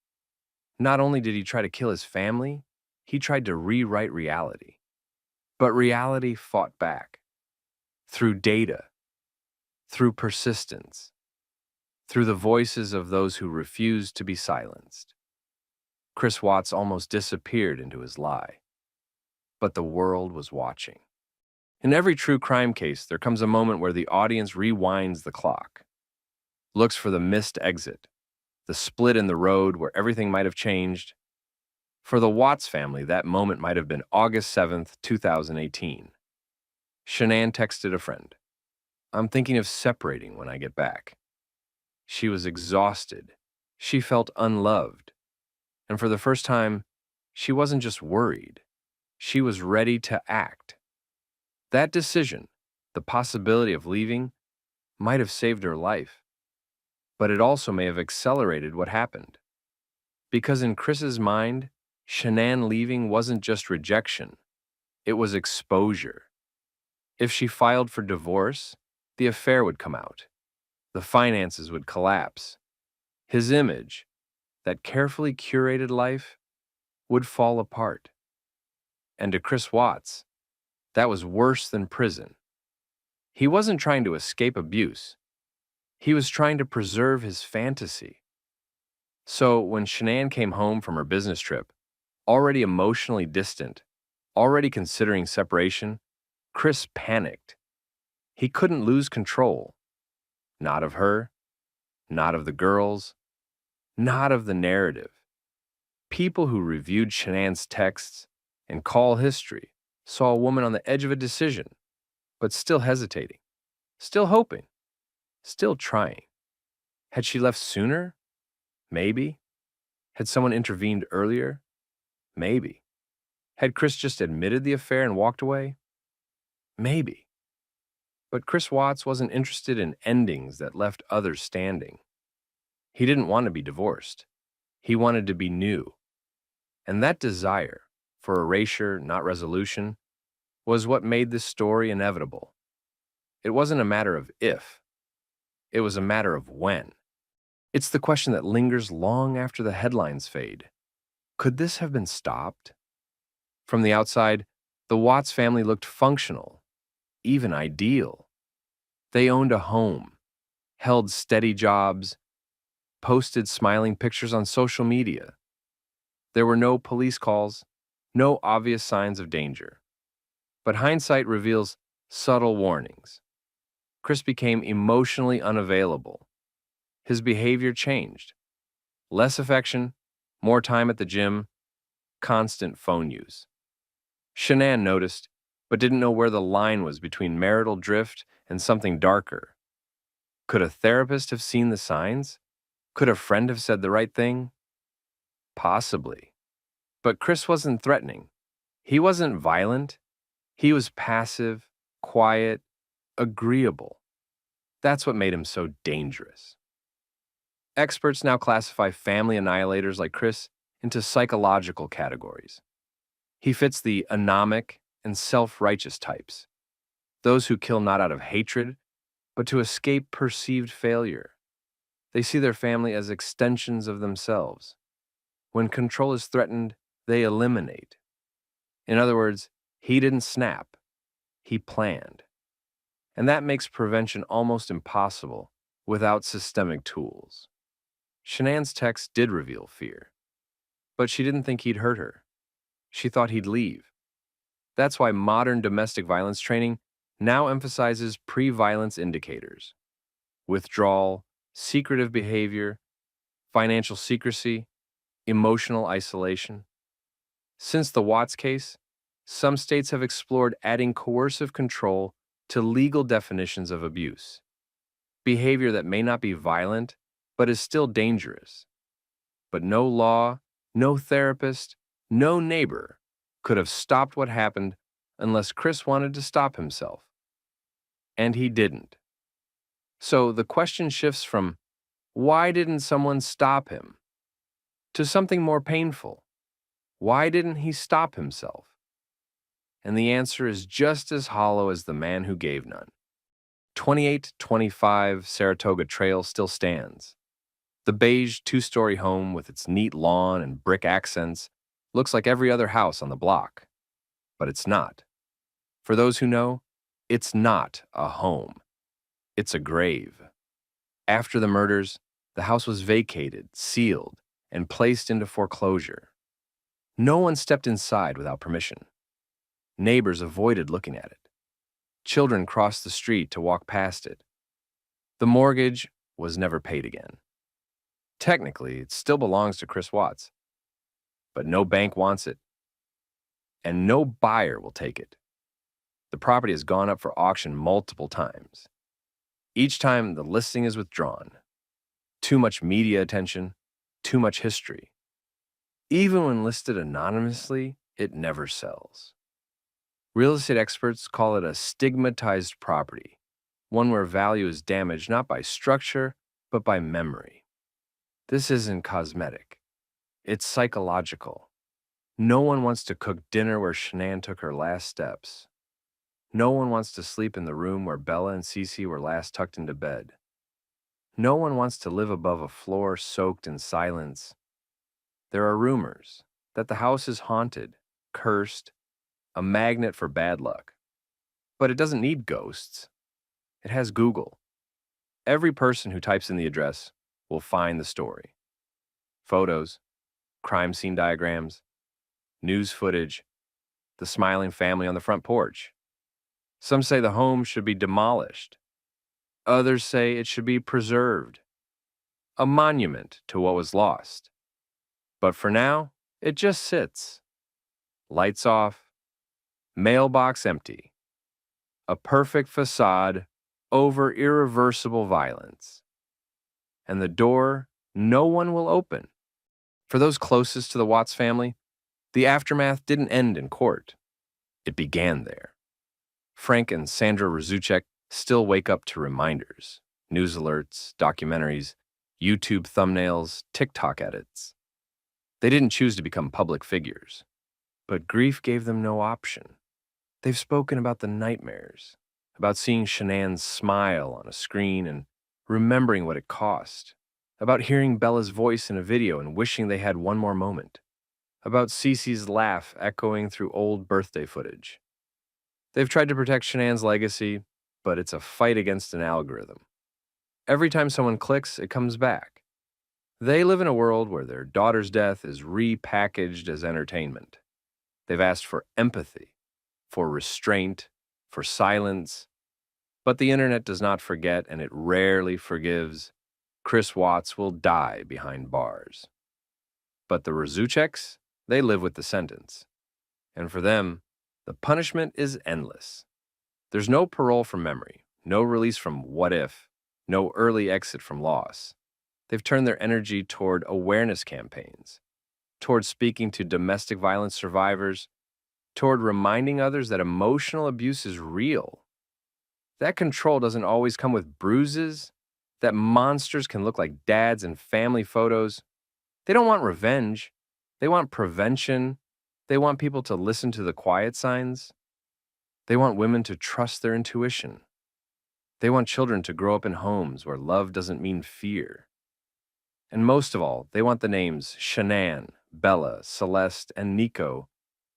Not only did he try to kill his family, he tried to rewrite reality. But reality fought back. Through data. Through persistence. Through the voices of those who refused to be silenced. Chris Watts almost disappeared into his lie. But the world was watching. In every true crime case, there comes a moment where the audience rewinds the clock, looks for the missed exit, the split in the road where everything might have changed. For the Watts family, that moment might have been August 7th, 2018. Shanann texted a friend, "I'm thinking of separating when I get back." She was exhausted. She felt unloved. And for the first time, she wasn't just worried. She was ready to act. That decision, the possibility of leaving, might have saved her life. But it also may have accelerated what happened. Because in Chris's mind, Shanann leaving wasn't just rejection. It was exposure. If she filed for divorce, the affair would come out. The finances would collapse. His image, that carefully curated life, would fall apart. And to Chris Watts, that was worse than prison. He wasn't trying to escape abuse. He was trying to preserve his fantasy. So when Shanann came home from her business trip, already emotionally distant, already considering separation, Chris panicked. He couldn't lose control. Not of her, not of the girls, not of the narrative. People who reviewed Shanann's texts and call history saw a woman on the edge of a decision, but still hesitating, still hoping, still trying. Had she left sooner? Maybe. Had someone intervened earlier? Maybe. Had Chris just admitted the affair and walked away? Maybe. But Chris Watts wasn't interested in endings that left others standing. He didn't want to be divorced. He wanted to be new. And that desire, for erasure, not resolution, was what made this story inevitable. It wasn't a matter of if, it was a matter of when. It's the question that lingers long after the headlines fade. Could this have been stopped? From the outside, the Watts family looked functional, even ideal. They owned a home, held steady jobs, posted smiling pictures on social media. There were no police calls, no obvious signs of danger. But hindsight reveals subtle warnings. Chris became emotionally unavailable. His behavior changed. Less affection, more time at the gym, constant phone use. Shanann noticed, but didn't know where the line was between marital drift and something darker. Could a therapist have seen the signs? Could a friend have said the right thing? Possibly. But Chris wasn't threatening. He wasn't violent. He was passive, quiet, agreeable. That's what made him so dangerous. Experts now classify family annihilators like Chris into psychological categories. He fits the anomic and self-righteous types, those who kill not out of hatred, but to escape perceived failure. They see their family as extensions of themselves. When control is threatened, they eliminate. In other words, he didn't snap, he planned. And that makes prevention almost impossible without systemic tools. Shanann's text did reveal fear, but she didn't think he'd hurt her. She thought he'd leave. That's why modern domestic violence training now emphasizes pre-violence indicators: withdrawal, secretive behavior, financial secrecy, emotional isolation. Since the Watts case, some states have explored adding coercive control to legal definitions of abuse, behavior that may not be violent, but is still dangerous. But no law, no therapist, no neighbor could have stopped what happened unless Chris wanted to stop himself. And he didn't. So the question shifts from, why didn't someone stop him, to something more painful. Why didn't he stop himself? And the answer is just as hollow as the man who gave none. 2825 Saratoga Trail still stands. The beige two-story home with its neat lawn and brick accents looks like every other house on the block. But it's not. For those who know, it's not a home. It's a grave. After the murders, the house was vacated, sealed, and placed into foreclosure. No one stepped inside without permission. Neighbors avoided looking at it. Children crossed the street to walk past it. The mortgage was never paid again. Technically, it still belongs to Chris Watts, but no bank wants it, and no buyer will take it. The property has gone up for auction multiple times. Each time, the listing is withdrawn. Too much media attention, too much history. Even when listed anonymously, it never sells. Real estate experts call it a stigmatized property, one where value is damaged not by structure, but by memory. This isn't cosmetic. It's psychological. No one wants to cook dinner where Shanann took her last steps. No one wants to sleep in the room where Bella and Cece were last tucked into bed. No one wants to live above a floor soaked in silence. There are rumors that the house is haunted, cursed, a magnet for bad luck. But it doesn't need ghosts. It has Google. Every person who types in the address will find the story. Photos, crime scene diagrams, news footage, the smiling family on the front porch. Some say the home should be demolished. Others say it should be preserved. a monument to what was lost. But for now, it just sits. Lights off, mailbox empty. A perfect facade over irreversible violence. And the door no one will open. For those closest to the Watts family, the aftermath didn't end in court. It began there. Frank and Sandra Rzucek still wake up to reminders, news alerts, documentaries, YouTube thumbnails, TikTok edits. They didn't choose to become public figures, but grief gave them no option. They've spoken about the nightmares, about seeing Shanann's smile on a screen and remembering what it cost, about hearing Bella's voice in a video and wishing they had one more moment, about Cece's laugh echoing through old birthday footage. They've tried to protect Shanann's legacy, but it's a fight against an algorithm. Every time someone clicks, it comes back. They live in a world where their daughter's death is repackaged as entertainment. They've asked for empathy, for restraint, for silence. But the internet does not forget, and it rarely forgives. Chris Watts will die behind bars. But the Rzuceks, they live with the sentence. And for them, the punishment is endless. There's no parole from memory, no release from what if, no early exit from loss. They've turned their energy toward awareness campaigns, toward speaking to domestic violence survivors, toward reminding others that emotional abuse is real. That control doesn't always come with bruises, that monsters can look like dads in family photos. They don't want revenge. They want prevention. They want people to listen to the quiet signs. They want women to trust their intuition. They want children to grow up in homes where love doesn't mean fear. And most of all, they want the names Shanann, Bella, Celeste, and Nico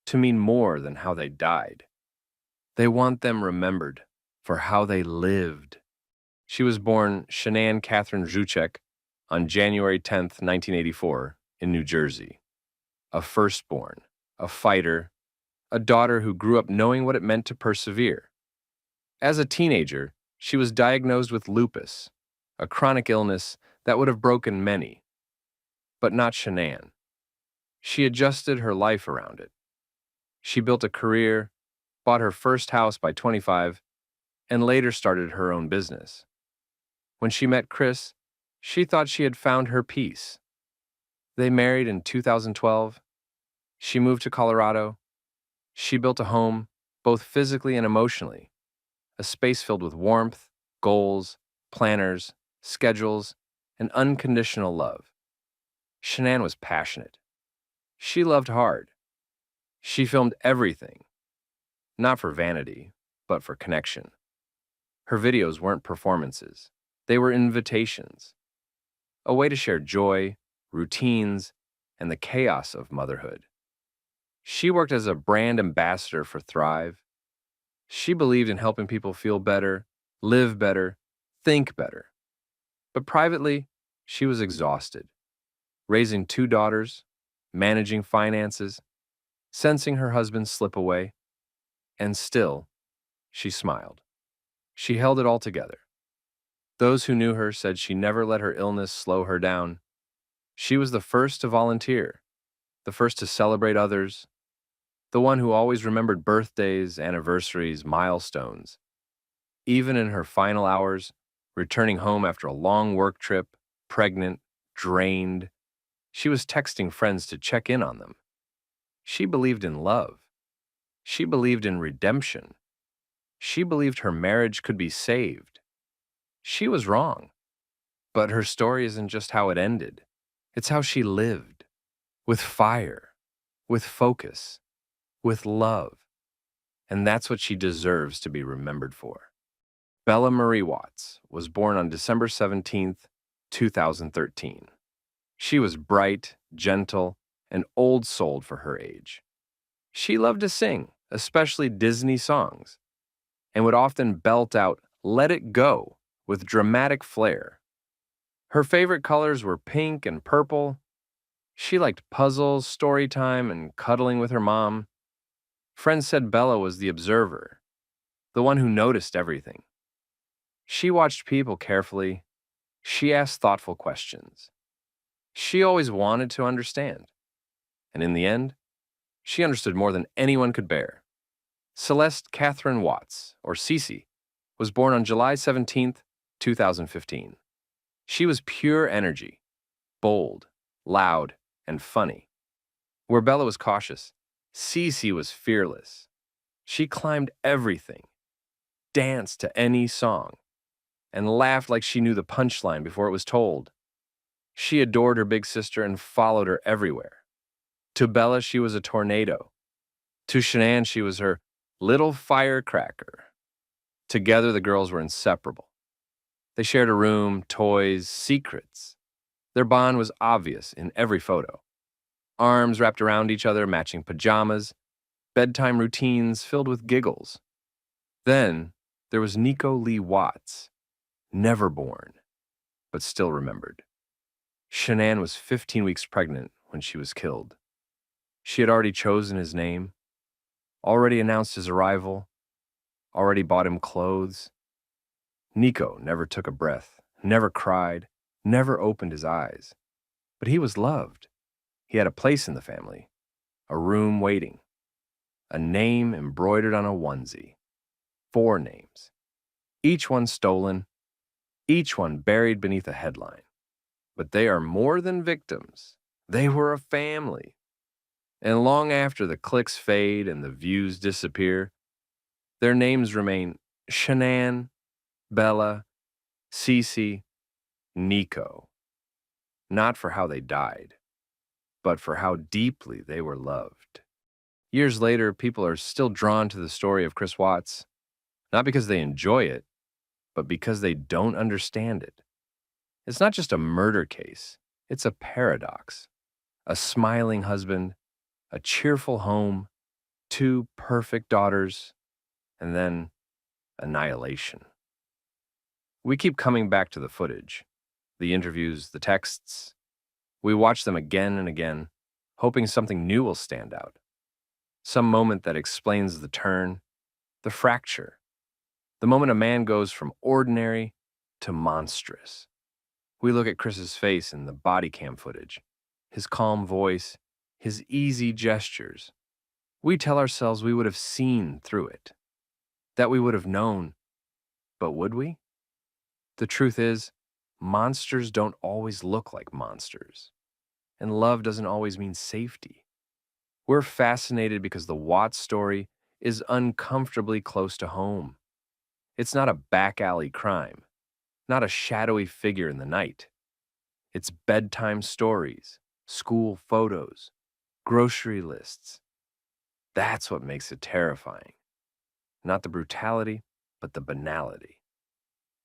to mean more than how they died. They want them remembered for how they lived. She was born Shanann Catherine Rzucek on January 10th, 1984, in New Jersey. A firstborn, a fighter, a daughter who grew up knowing what it meant to persevere. As a teenager, she was diagnosed with lupus, a chronic illness that would have broken many. But not Shanann. She adjusted her life around it. She built a career, bought her first house by 25, and later started her own business. When she met Chris, she thought she had found her peace. They married in 2012. She moved to Colorado. She built a home, both physically and emotionally, a space filled with warmth, goals, planners, schedules, and unconditional love. Shanann was passionate. She loved hard. She filmed everything, not for vanity, but for connection. Her videos weren't performances. They were invitations, a way to share joy, routines, and the chaos of motherhood. She worked as a brand ambassador for Thrive. She believed in helping people feel better, live better, think better. But privately, she was exhausted. Raising 2 daughters, managing finances, sensing her husband slip away. And still, she smiled. She held it all together. Those who knew her said she never let her illness slow her down. She was the first to volunteer, the first to celebrate others, the one who always remembered birthdays, anniversaries, milestones. Even in her final hours, returning home after a long work trip, pregnant, drained, she was texting friends to check in on them. She believed in love. She believed in redemption. She believed her marriage could be saved. She was wrong. But her story isn't just how it ended. It's how she lived. With fire. With focus. With love. And that's what she deserves to be remembered for. Bella Marie Watts was born on December 17th, 2013. She was bright, gentle, and old-souled for her age. She loved to sing, especially Disney songs, and would often belt out "Let It Go" with dramatic flair. Her favorite colors were pink and purple. She liked puzzles, story time, and cuddling with her mom. Friends said Bella was the observer, the one who noticed everything. She watched people carefully. She asked thoughtful questions. She always wanted to understand. And in the end, she understood more than anyone could bear. Celeste Catherine Watts, or Cece, was born on July 17th, 2015. She was pure energy, bold, loud, and funny. Where Bella was cautious, Cece was fearless. She climbed everything, danced to any song, and laughed like she knew the punchline before it was told. She adored her big sister and followed her everywhere. To Bella, she was a tornado. To Shanann, she was her little firecracker. Together, the girls were inseparable. They shared a room, toys, secrets. Their bond was obvious in every photo. Arms wrapped around each other, matching pajamas, bedtime routines filled with giggles. Then there was Nico Lee Watts, never born, but still remembered. Shanann was 15 weeks pregnant when she was killed. She had already chosen his name, already announced his arrival, already bought him clothes. Nico never took a breath, never cried, never opened his eyes. But he was loved. He had a place in the family, a room waiting, a name embroidered on a onesie. 4 names, each one stolen, each one buried beneath a headline. But they are more than victims. They were a family. And long after the clicks fade and the views disappear, their names remain Shanann, Bella, Cece, Nico. Not for how they died, but for how deeply they were loved. Years later, people are still drawn to the story of Chris Watts, not because they enjoy it, but because they don't understand it. It's not just a murder case, it's a paradox. A smiling husband, a cheerful home, 2 perfect daughters, and then annihilation. We keep coming back to the footage, the interviews, the texts. We watch them again and again, hoping something new will stand out. Some moment that explains the turn, the fracture, the moment a man goes from ordinary to monstrous. We look at Chris's face in the body cam footage, his calm voice, his easy gestures. We tell ourselves we would have seen through it, that we would have known. But would we? The truth is, monsters don't always look like monsters, and love doesn't always mean safety. We're fascinated because the Watts story is uncomfortably close to home. It's not a back alley crime, not a shadowy figure in the night. It's bedtime stories, school photos, grocery lists. That's what makes it terrifying. Not the brutality, but the banality.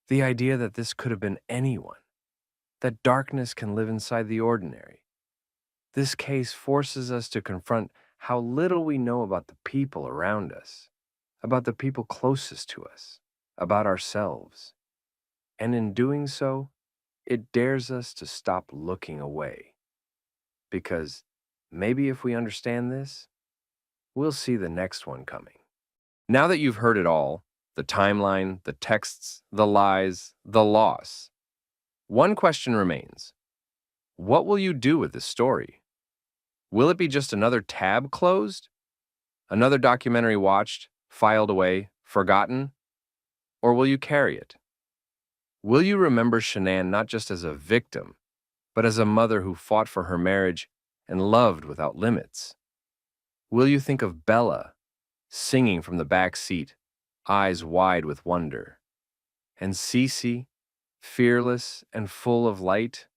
The idea that this could have been anyone, that darkness can live inside the ordinary. This case forces us to confront how little we know about the people around us, about the people closest to us, about ourselves. And in doing so, it dares us to stop looking away. Because maybe if we understand this, we'll see the next one coming. Now that you've heard it all, the timeline, the texts, the lies, the loss, one question remains. What will you do with this story? Will it be just another tab closed? Another documentary watched, filed away, forgotten? Or will you carry it? Will you remember Shanann not just as a victim, but as a mother who fought for her marriage and loved without limits? Will you think of Bella, singing from the back seat, eyes wide with wonder, and Cece, fearless and full of light?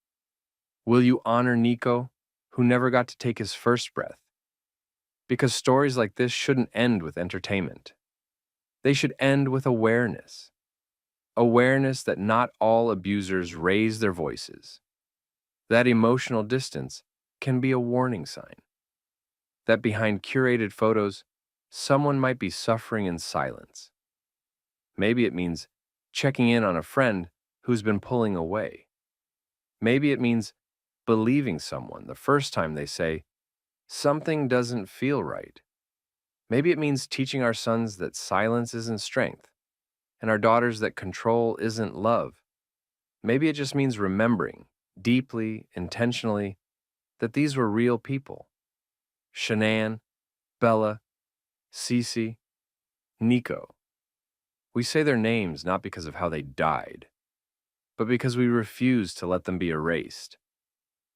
Will you honor Nico, who never got to take his first breath? Because stories like this shouldn't end with entertainment. They should end with awareness. Awareness that not all abusers raise their voices. That emotional distance can be a warning sign. That behind curated photos, someone might be suffering in silence. Maybe it means checking in on a friend who's been pulling away. Maybe it means believing someone the first time they say, "Something doesn't feel right." Maybe it means teaching our sons that silence isn't strength, and our daughters that control isn't love. Maybe it just means remembering, deeply, intentionally, that these were real people. Shanann, Bella, Cece, Nico. We say their names not because of how they died, but because we refuse to let them be erased.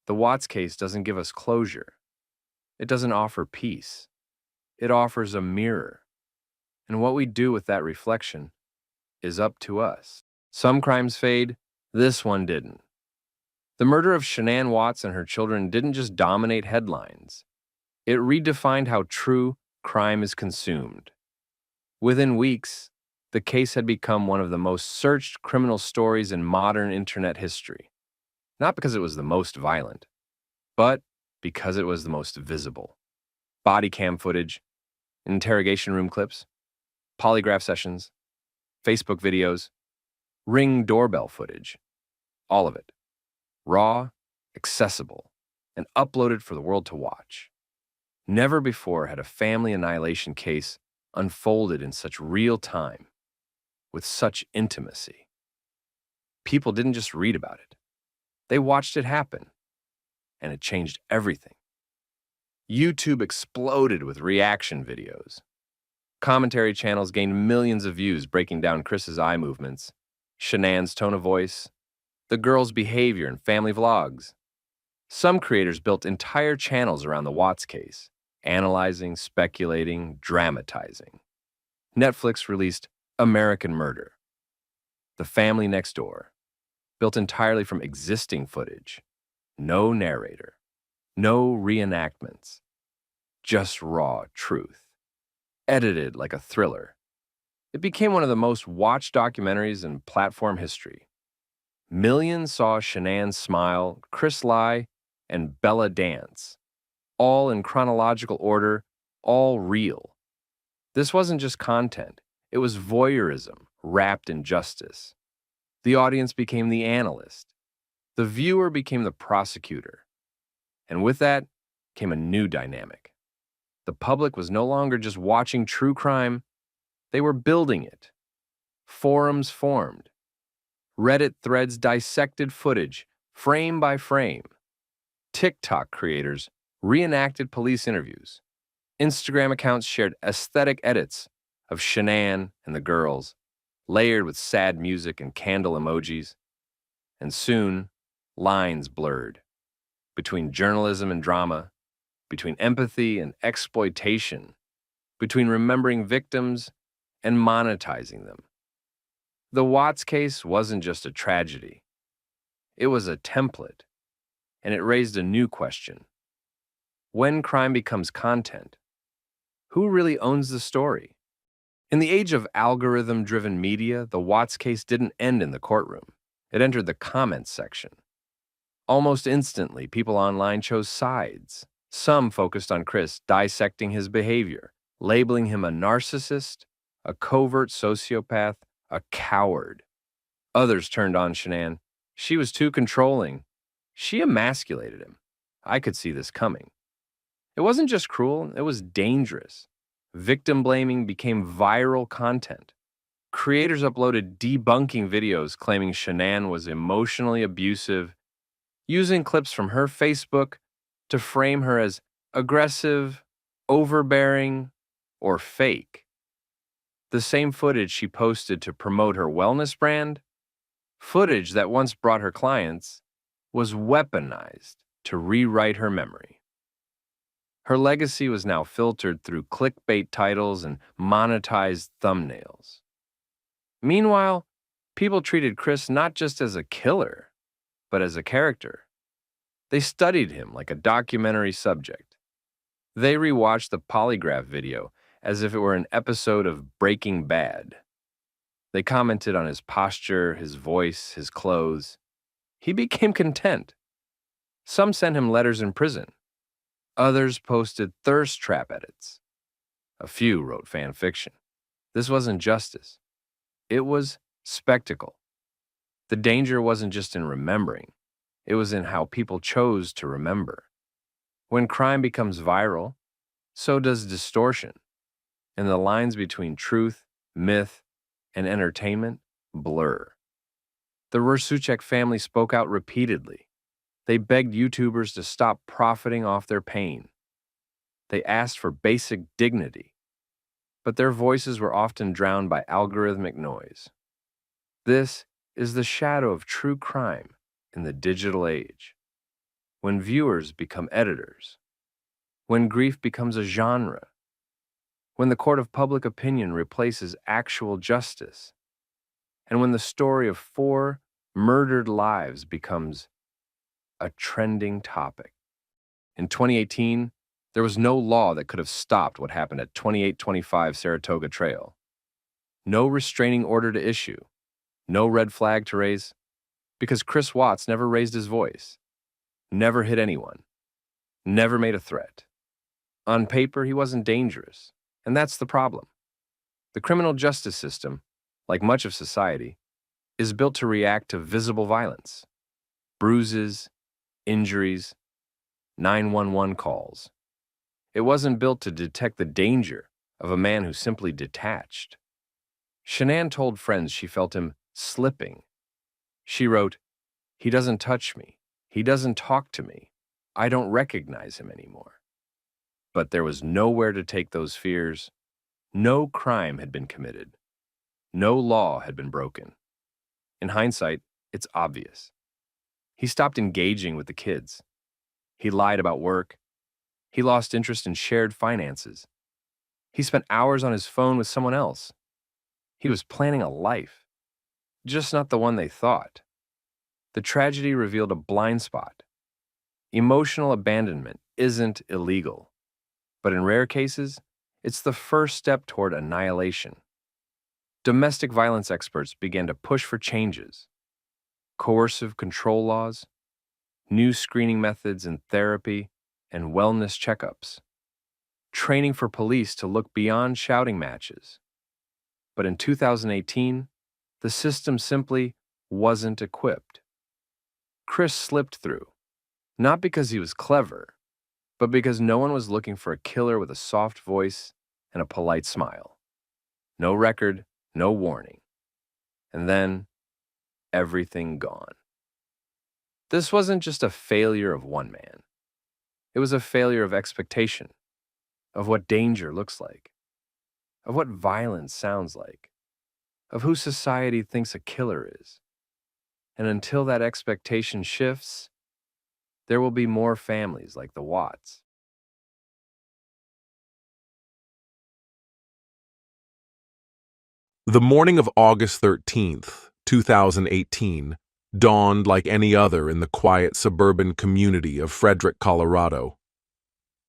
The Watts case doesn't give us closure. It doesn't offer peace. It offers a mirror. And what we do with that reflection is up to us. Some crimes fade, this one didn't. The murder of Shanann Watts and her children didn't just dominate headlines. It redefined how true crime is consumed. Within weeks, the case had become one of the most searched criminal stories in modern internet history. Not because it was the most violent, but because it was the most visible. Body cam footage, interrogation room clips, polygraph sessions, Facebook videos, Ring doorbell footage, all of it. Raw, accessible, and uploaded for the world to watch. Never before had a family annihilation case unfolded in such real time, with such intimacy. People didn't just read about it. They watched it happen, and it changed everything. YouTube exploded with reaction videos. Commentary channels gained millions of views breaking down Chris's eye movements, Shanann's tone of voice, the girl's behavior in family vlogs. Some creators built entire channels around the Watts case, analyzing, speculating, dramatizing. Netflix released American Murder, The Family Next Door, built entirely from existing footage. No narrator, no reenactments, just raw truth, edited like a thriller. It became one of the most watched documentaries in platform history. Millions saw Shanann smile, Chris lie, and Bella dance, all in chronological order, all real. This wasn't just content, it was voyeurism wrapped in justice. The audience became the analyst. The viewer became the prosecutor. And with that came a new dynamic. The public was no longer just watching true crime, they were building it. Forums formed. Reddit threads dissected footage, frame by frame. TikTok creators reenacted police interviews. Instagram accounts shared aesthetic edits of Shanann and the girls, layered with sad music and candle emojis. And soon, lines blurred between journalism and drama, between empathy and exploitation, between remembering victims and monetizing them. The Watts case wasn't just a tragedy. It was a template, and it raised a new question. When crime becomes content, who really owns the story? In the age of algorithm-driven media, the Watts case didn't end in the courtroom. It entered the comments section. Almost instantly, people online chose sides. Some focused on Chris, dissecting his behavior, labeling him a narcissist, a covert sociopath, a coward. Others turned on Shanann. She was too controlling. She emasculated him. I could see this coming. It wasn't just cruel, it was dangerous. Victim blaming became viral content. Creators uploaded debunking videos claiming Shanann was emotionally abusive, using clips from her Facebook to frame her as aggressive, overbearing, or fake. The same footage she posted to promote her wellness brand, footage that once brought her clients, was weaponized to rewrite her memory. Her legacy was now filtered through clickbait titles and monetized thumbnails. Meanwhile, people treated Chris not just as a killer, but as a character. They studied him like a documentary subject. They rewatched the polygraph video as if it were an episode of Breaking Bad. They commented on his posture, his voice, his clothes. He became content. Some sent him letters in prison. Others posted thirst trap edits. A few wrote fan fiction. This wasn't justice. It was spectacle. The danger wasn't just in remembering. It was in how people chose to remember. When crime becomes viral, so does distortion, and the lines between truth, myth, and entertainment blur. The Rursuchek family spoke out repeatedly. They begged YouTubers to stop profiting off their pain. They asked for basic dignity, but their voices were often drowned by algorithmic noise. This is the shadow of true crime in the digital age. When viewers become editors, when grief becomes a genre, when the court of public opinion replaces actual justice, and when the story of 4 murdered lives becomes a trending topic. In 2018, there was no law that could have stopped what happened at 2825 Saratoga Trail. No restraining order to issue, no red flag to raise, because Chris Watts never raised his voice, never hit anyone, never made a threat. On paper, he wasn't dangerous, and that's the problem. The criminal justice system, like much of society, is built to react to visible violence, bruises, injuries, 911 calls. It wasn't built to detect the danger of a man who simply detached. Shanann told friends she felt him slipping. She wrote, "He doesn't touch me. He doesn't talk to me. I don't recognize him anymore." But there was nowhere to take those fears. No crime had been committed. No law had been broken. In hindsight, it's obvious. He stopped engaging with the kids. He lied about work. He lost interest in shared finances. He spent hours on his phone with someone else. He was planning a life, just not the one they thought. The tragedy revealed a blind spot. Emotional abandonment isn't illegal, but in rare cases, it's the first step toward annihilation. Domestic violence experts began to push for changes. Coercive control laws, new screening methods in therapy and wellness checkups, training for police to look beyond shouting matches. But in 2018, the system simply wasn't equipped. Chris slipped through, not because he was clever, but because no one was looking for a killer with a soft voice and a polite smile. No record, no warning. And then, everything gone. This wasn't just a failure of one man. It was a failure of expectation, of what danger looks like, of what violence sounds like, of who society thinks a killer is. And until that expectation shifts, there will be more families like the Watts. The morning of August 13th, 2018, dawned like any other in the quiet suburban community of Frederick, Colorado.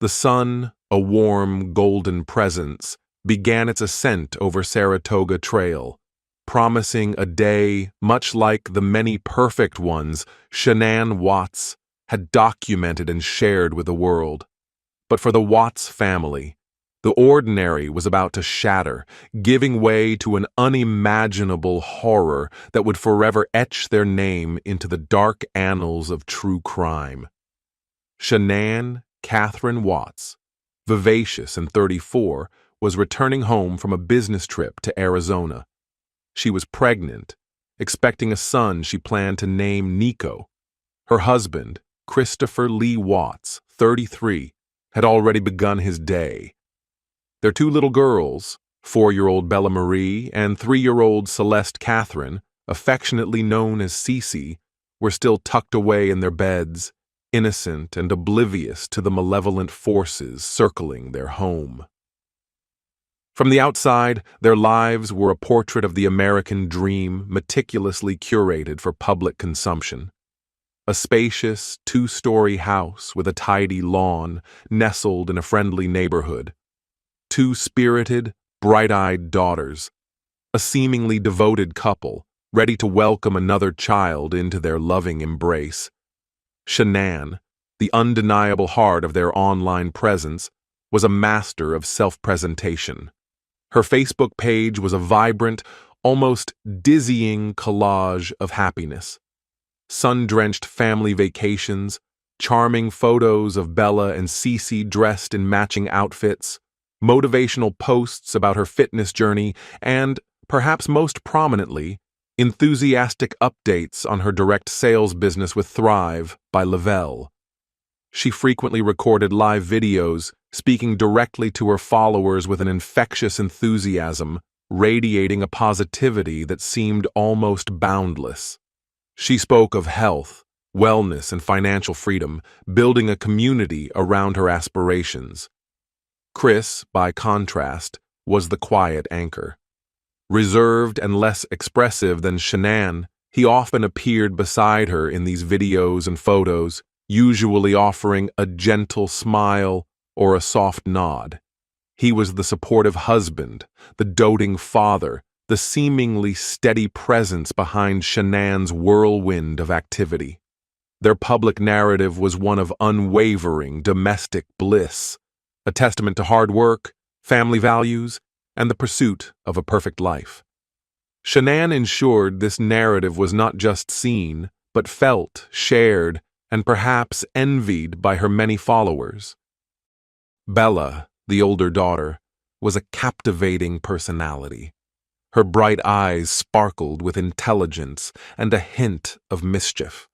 The sun, a warm, golden presence, began its ascent over Saratoga Trail, promising a day much like the many perfect ones Shanann Watts had documented and shared with the world. But for the Watts family, the ordinary was about to shatter, giving way to an unimaginable horror that would forever etch their name into the dark annals of true crime. Shanann Catherine Watts, vivacious and 34, was returning home from a business trip to Arizona. She was pregnant, expecting a son she planned to name Nico. Her husband, Christopher Lee Watts, 33, had already begun his day. Their 2 little girls, 4-year-old Bella Marie and 3-year-old Celeste Catherine, affectionately known as Cece, were still tucked away in their beds, innocent and oblivious to the malevolent forces circling their home. From the outside, their lives were a portrait of the American dream meticulously curated for public consumption. A spacious, 2-story house with a tidy lawn nestled in a friendly neighborhood. 2 spirited, bright-eyed daughters. A seemingly devoted couple, ready to welcome another child into their loving embrace. Shanann, the undeniable heart of their online presence, was a master of self-presentation. Her Facebook page was a vibrant, almost dizzying collage of happiness. Sun-drenched family vacations, charming photos of Bella and Cece dressed in matching outfits, motivational posts about her fitness journey, and, perhaps most prominently, enthusiastic updates on her direct sales business with Thrive by Lavelle. She frequently recorded live videos, speaking directly to her followers with an infectious enthusiasm, radiating a positivity that seemed almost boundless. She spoke of health, wellness, and financial freedom, building a community around her aspirations. Chris, by contrast, was the quiet anchor. Reserved and less expressive than Shanann, he often appeared beside her in these videos and photos, usually offering a gentle smile or a soft nod. He was the supportive husband, the doting father, the seemingly steady presence behind Shanann's whirlwind of activity. Their public narrative was one of unwavering domestic bliss, a testament to hard work, family values, and the pursuit of a perfect life. Shanann ensured this narrative was not just seen, but felt, shared, and perhaps envied by her many followers. Bella, the older daughter, was a captivating personality. Her bright eyes sparkled with intelligence and a hint of mischief.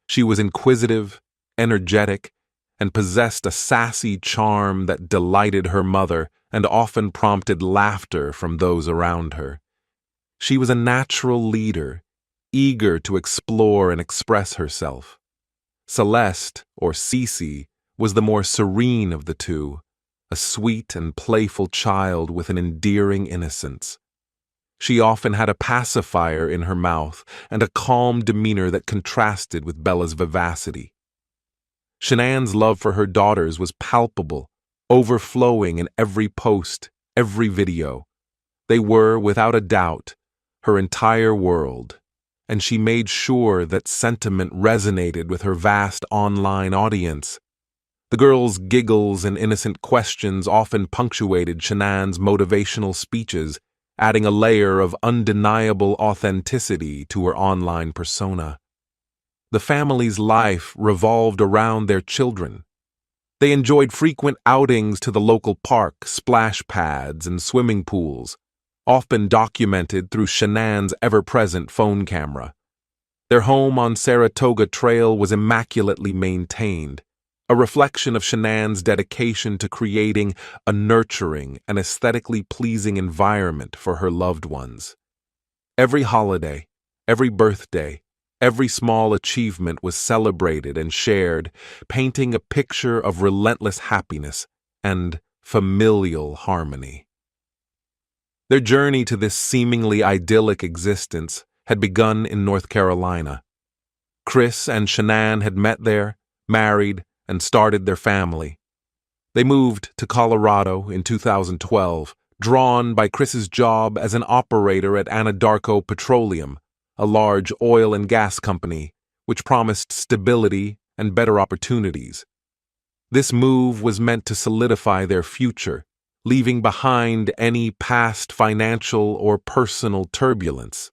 She was inquisitive, energetic, and possessed a sassy charm that delighted her mother and often prompted laughter from those around her. She was a natural leader, eager to explore and express herself. Celeste, or Cece, was the more serene of the two, a sweet and playful child with an endearing innocence. She often had a pacifier in her mouth and a calm demeanor that contrasted with Bella's vivacity. Shanann's love for her daughters was palpable, overflowing in every post, every video. They were, without a doubt, her entire world, and she made sure that sentiment resonated with her vast online audience. The girls' giggles and innocent questions often punctuated Shanann's motivational speeches, adding a layer of undeniable authenticity to her online persona. The family's life revolved around their children. They enjoyed frequent outings to the local park, splash pads, and swimming pools, often documented through Shanann's ever-present phone camera. Their home on Saratoga Trail was immaculately maintained, a reflection of Shanann's dedication to creating a nurturing and aesthetically pleasing environment for her loved ones. Every holiday, every birthday, every small achievement was celebrated and shared, painting a picture of relentless happiness and familial harmony. Their journey to this seemingly idyllic existence had begun in North Carolina. Chris and Shanann had met there, married, and started their family. They moved to Colorado in 2012, drawn by Chris's job as an operator at Anadarko Petroleum, a large oil and gas company, which promised stability and better opportunities. This move was meant to solidify their future, leaving behind any past financial or personal turbulence.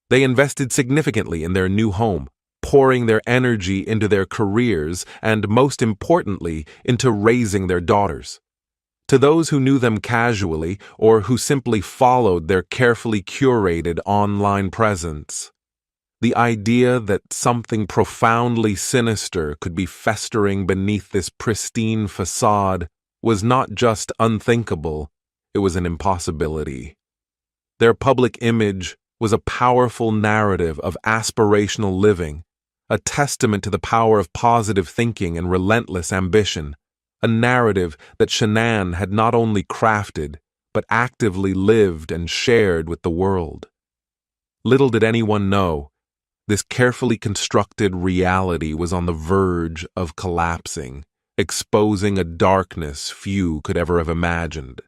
They invested significantly in their new home, pouring their energy into their careers and, most importantly, into raising their daughters. To those who knew them casually or who simply followed their carefully curated online presence, the idea that something profoundly sinister could be festering beneath this pristine facade was not just unthinkable, it was an impossibility. Their public image was a powerful narrative of aspirational living, a testament to the power of positive thinking and relentless ambition, a narrative that Shanann had not only crafted, but actively lived and shared with the world. Little did anyone know, this carefully constructed reality was on the verge of collapsing, exposing a darkness few could ever have imagined.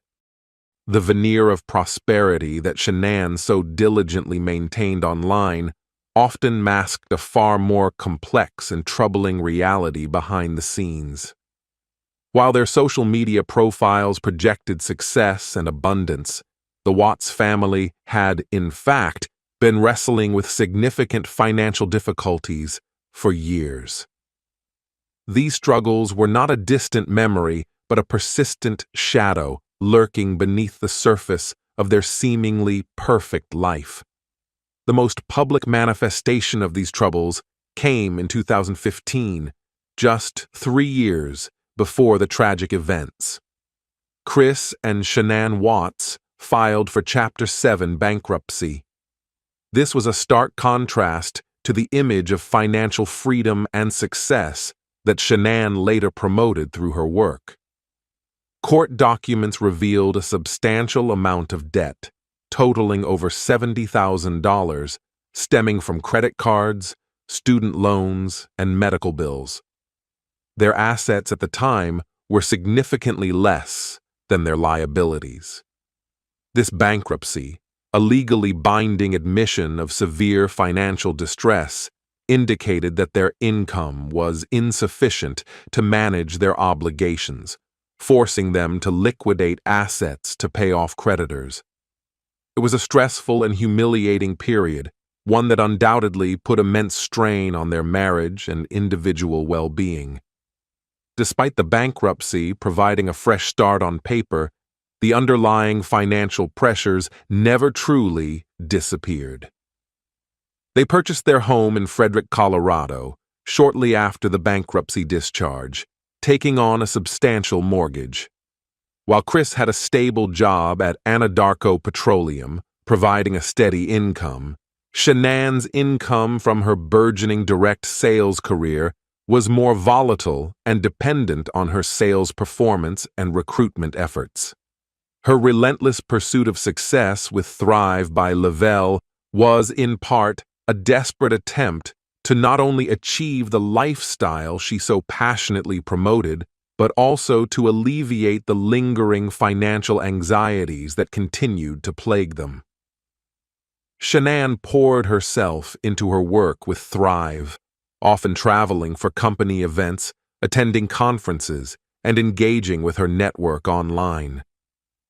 The veneer of prosperity that Shanann so diligently maintained online often masked a far more complex and troubling reality behind the scenes. While their social media profiles projected success and abundance, the Watts family had, in fact, been wrestling with significant financial difficulties for years. These struggles were not a distant memory, but a persistent shadow lurking beneath the surface of their seemingly perfect life. The most public manifestation of these troubles came in 2015, just 3 years before the tragic events. Chris and Shanann Watts filed for Chapter 7 bankruptcy. This was a stark contrast to the image of financial freedom and success that Shanann later promoted through her work. Court documents revealed a substantial amount of debt, totaling over $70,000, stemming from credit cards, student loans, and medical bills. Their assets at the time were significantly less than their liabilities. This bankruptcy, a legally binding admission of severe financial distress, indicated that their income was insufficient to manage their obligations, forcing them to liquidate assets to pay off creditors. It was a stressful and humiliating period, one that undoubtedly put immense strain on their marriage and individual well-being. Despite the bankruptcy providing a fresh start on paper, the underlying financial pressures never truly disappeared. They purchased their home in Frederick, Colorado, shortly after the bankruptcy discharge, taking on a substantial mortgage. While Chris had a stable job at Anadarko Petroleum, providing a steady income, Shanann's income from her burgeoning direct sales career was more volatile and dependent on her sales performance and recruitment efforts. Her relentless pursuit of success with Thrive by Lavelle was, in part, a desperate attempt to not only achieve the lifestyle she so passionately promoted, but also to alleviate the lingering financial anxieties that continued to plague them. Shanann poured herself into her work with Thrive, often traveling for company events, attending conferences, and engaging with her network online.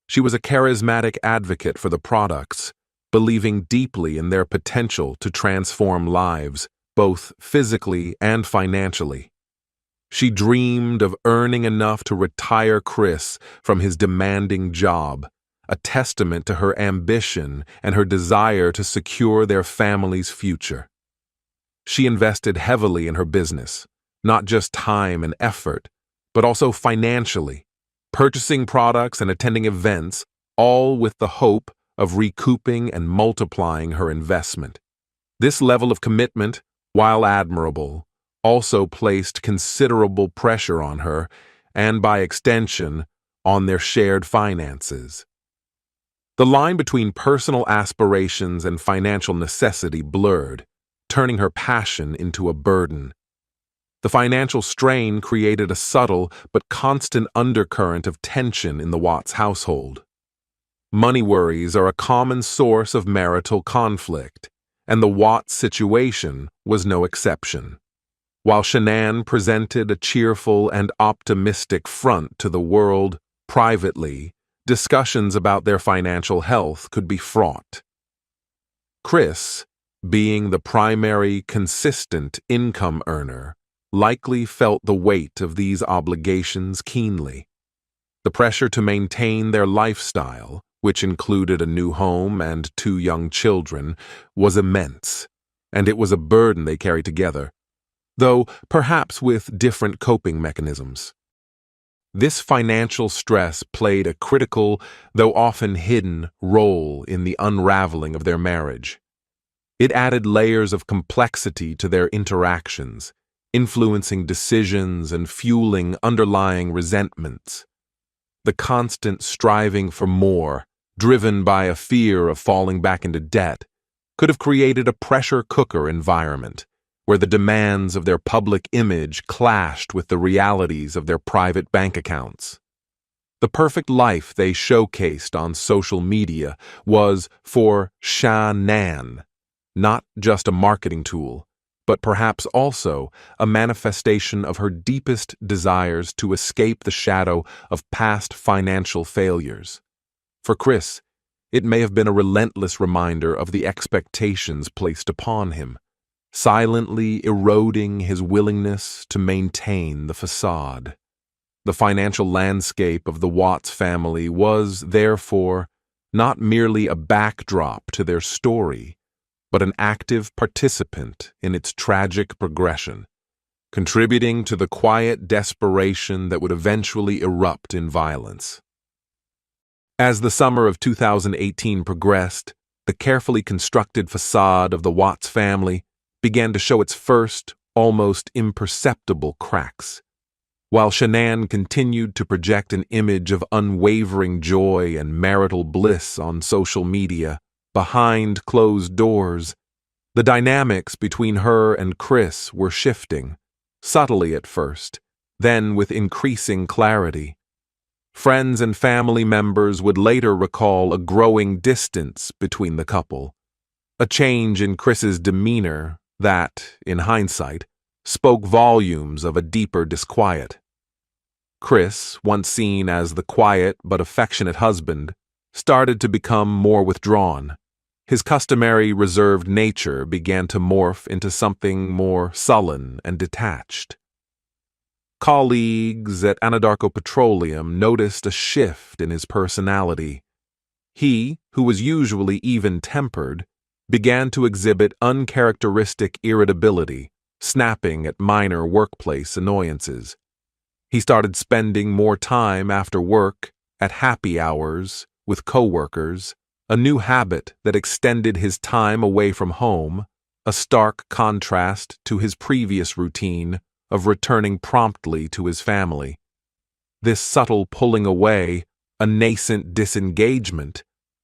She was a charismatic advocate for the products, believing deeply in their potential to transform lives, both physically and financially. She dreamed of earning enough to retire Chris from his demanding job, a testament to her ambition and her desire to secure their family's future. She invested heavily in her business, not just time and effort, but also financially, purchasing products and attending events, all with the hope of recouping and multiplying her investment. This level of commitment, while admirable, also placed considerable pressure on her, and by extension, on their shared finances. The line between personal aspirations and financial necessity blurred, turning her passion into a burden. The financial strain created a subtle but constant undercurrent of tension in the Watts household. Money worries are a common source of marital conflict, and the Watts situation was no exception. While Shanann presented a cheerful and optimistic front to the world, privately, discussions about their financial health could be fraught. Chris, being the primary consistent income earner, likely felt the weight of these obligations keenly. The pressure to maintain their lifestyle, which included a new home and 2 young children, was immense, and it was a burden they carried together, though perhaps with different coping mechanisms. This financial stress played a critical, though often hidden, role in the unraveling of their marriage. It added layers of complexity to their interactions, influencing decisions and fueling underlying resentments. The constant striving for more, driven by a fear of falling back into debt, could have created a pressure cooker environment, where the demands of their public image clashed with the realities of their private bank accounts. The perfect life they showcased on social media was, for Shanann, not just a marketing tool, but perhaps also a manifestation of her deepest desires to escape the shadow of past financial failures. For Chris, it may have been a relentless reminder of the expectations placed upon him, silently eroding his willingness to maintain the facade. The financial landscape of the Watts family was, therefore, not merely a backdrop to their story, but an active participant in its tragic progression, contributing to the quiet desperation that would eventually erupt in violence. As the summer of 2018 progressed, the carefully constructed facade of the Watts family began to show its first, almost imperceptible cracks. While Shanann continued to project an image of unwavering joy and marital bliss on social media, behind closed doors, the dynamics between her and Chris were shifting, subtly at first, then with increasing clarity. Friends and family members would later recall a growing distance between the couple, a change in Chris's demeanor that, in hindsight, spoke volumes of a deeper disquiet. Chris, once seen as the quiet but affectionate husband, started to become more withdrawn. His customary reserved nature began to morph into something more sullen and detached. Colleagues at Anadarko Petroleum noticed a shift in his personality. He, who was usually even-tempered, began to exhibit uncharacteristic irritability, snapping at minor workplace annoyances. He started spending more time after work, at happy hours, with coworkers, a new habit that extended his time away from home, a stark contrast to his previous routine of returning promptly to his family. This subtle pulling away, a nascent disengagement,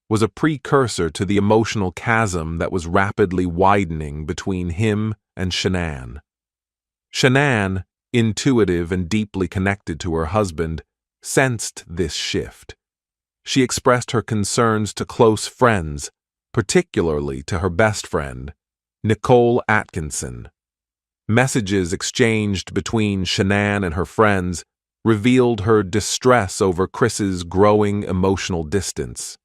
was a precursor to the emotional chasm that was rapidly widening between him and Shanann. Shanann, intuitive and deeply connected to her husband, sensed this shift. She expressed her concerns to close friends, particularly to her best friend, Nicole Atkinson. Messages exchanged between Shanann and her friends revealed her distress over Chris's growing emotional distance.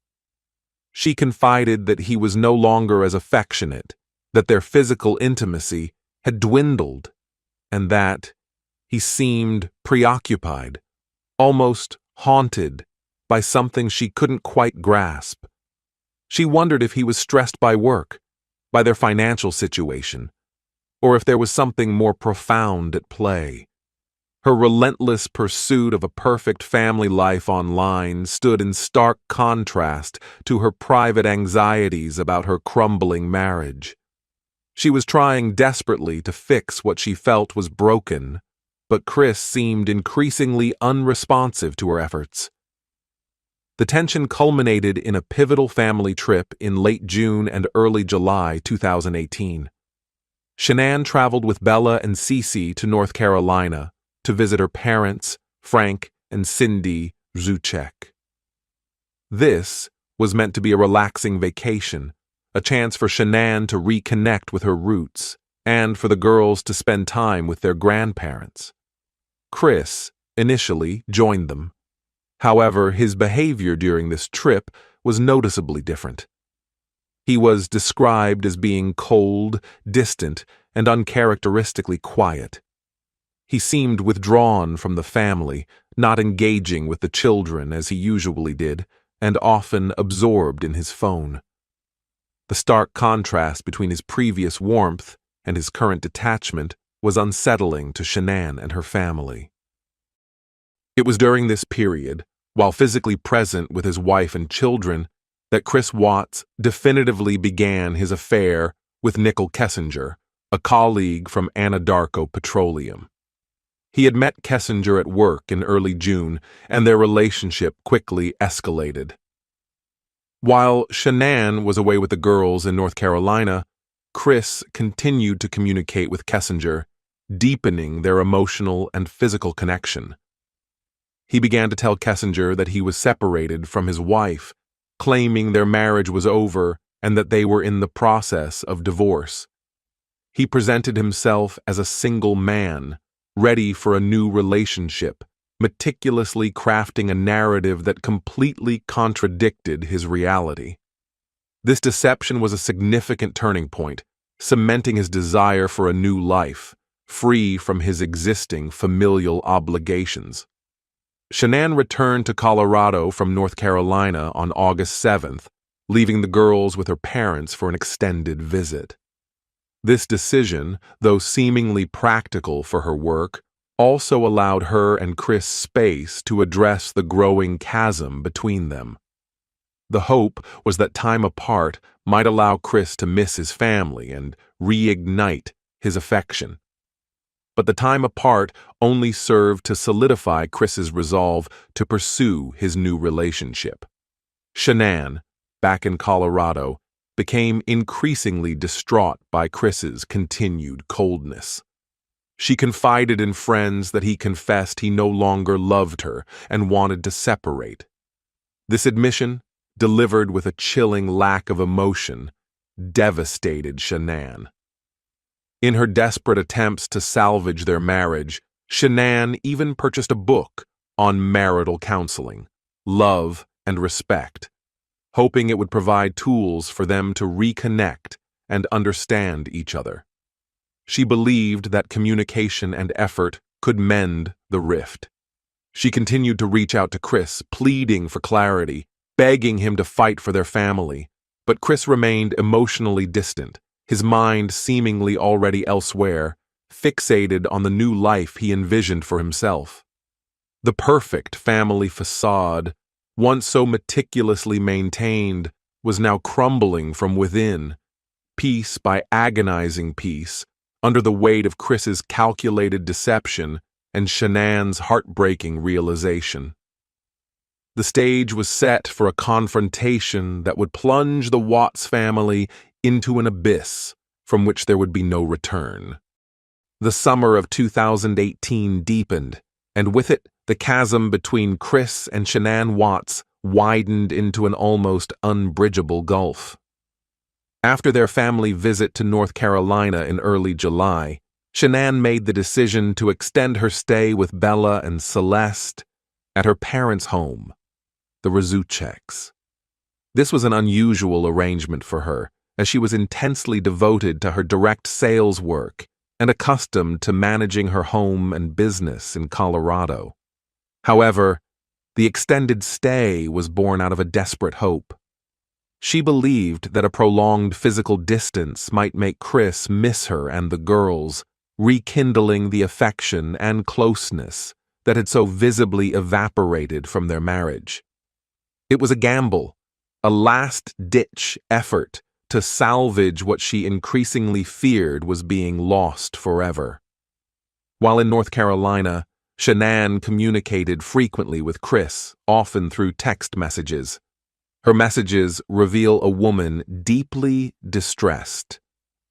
She confided that he was no longer as affectionate, that their physical intimacy had dwindled, and that he seemed preoccupied, almost haunted by something she couldn't quite grasp. She wondered if he was stressed by work, by their financial situation, or if there was something more profound at play. Her relentless pursuit of a perfect family life online stood in stark contrast to her private anxieties about her crumbling marriage. She was trying desperately to fix what she felt was broken, but Chris seemed increasingly unresponsive to her efforts. The tension culminated in a pivotal family trip in late June and early July 2018. Shanann traveled with Bella and Cece to North Carolina to visit her parents, Frank and Cindy Zuchek. This was meant to be a relaxing vacation, a chance for Shanann to reconnect with her roots, and for the girls to spend time with their grandparents. Chris, initially, joined them. However, his behavior during this trip was noticeably different. He was described as being cold, distant, and uncharacteristically quiet. He seemed withdrawn from the family, not engaging with the children as he usually did, and often absorbed in his phone. The stark contrast between his previous warmth and his current detachment was unsettling to Shanann and her family. It was during this period, while physically present with his wife and children, that ChrisWatts definitively began his affair with Nicole Kessinger, a colleague from Anadarko Petroleum. He had met Kessinger at work in early June, and their relationship quickly escalated. While Shanann was away with the girls in North Carolina, Chris continued to communicate with Kessinger, deepening their emotional and physical connection. He began to tell Kessinger that he was separated from his wife, claiming their marriage was over and that they were in the process of divorce. He presented himself as a single man, ready for a new relationship, meticulously crafting a narrative that completely contradicted his reality. This deception was a significant turning point, cementing his desire for a new life, free from his existing familial obligations. Shanann returned to Colorado from North Carolina on August 7th, leaving the girls with her parents for an extended visit. This decision, though seemingly practical for her work, also allowed her and Chris space to address the growing chasm between them. The hope was that time apart might allow Chris to miss his family and reignite his affection. But the time apart only served to solidify Chris's resolve to pursue his new relationship. Shanann, back in Colorado, became increasingly distraught by Chris's continued coldness. She confided in friends that he confessed he no longer loved her and wanted to separate. This admission, delivered with a chilling lack of emotion, devastated Shanann. In her desperate attempts to salvage their marriage, Shanann even purchased a book on marital counseling, love, and respect, hoping it would provide tools for them to reconnect and understand each other. She believed that communication and effort could mend the rift. She continued to reach out to Chris, pleading for clarity, begging him to fight for their family, but Chris remained emotionally distant, his mind seemingly already elsewhere, fixated on the new life he envisioned for himself. The perfect family facade, once so meticulously maintained, was now crumbling from within, piece by agonizing piece, under the weight of Chris's calculated deception and Shanann's heartbreaking realization. The stage was set for a confrontation that would plunge the Watts family into an abyss from which there would be no return. The summer of 2018 deepened, and with it, the chasm between Chris and Shanann Watts widened into an almost unbridgeable gulf. After their family visit to North Carolina in early July, Shanann made the decision to extend her stay with Bella and Celeste at her parents' home, the Razucheks. This was an unusual arrangement for her, as she was intensely devoted to her direct sales work and accustomed to managing her home and business in Colorado. However, the extended stay was born out of a desperate hope. She believed that a prolonged physical distance might make Chris miss her and the girls, rekindling the affection and closeness that had so visibly evaporated from their marriage. It was a gamble, a last-ditch effort to salvage what she increasingly feared was being lost forever. While in North Carolina, Shanann communicated frequently with Chris, often through text messages. Her messages reveal a woman deeply distressed,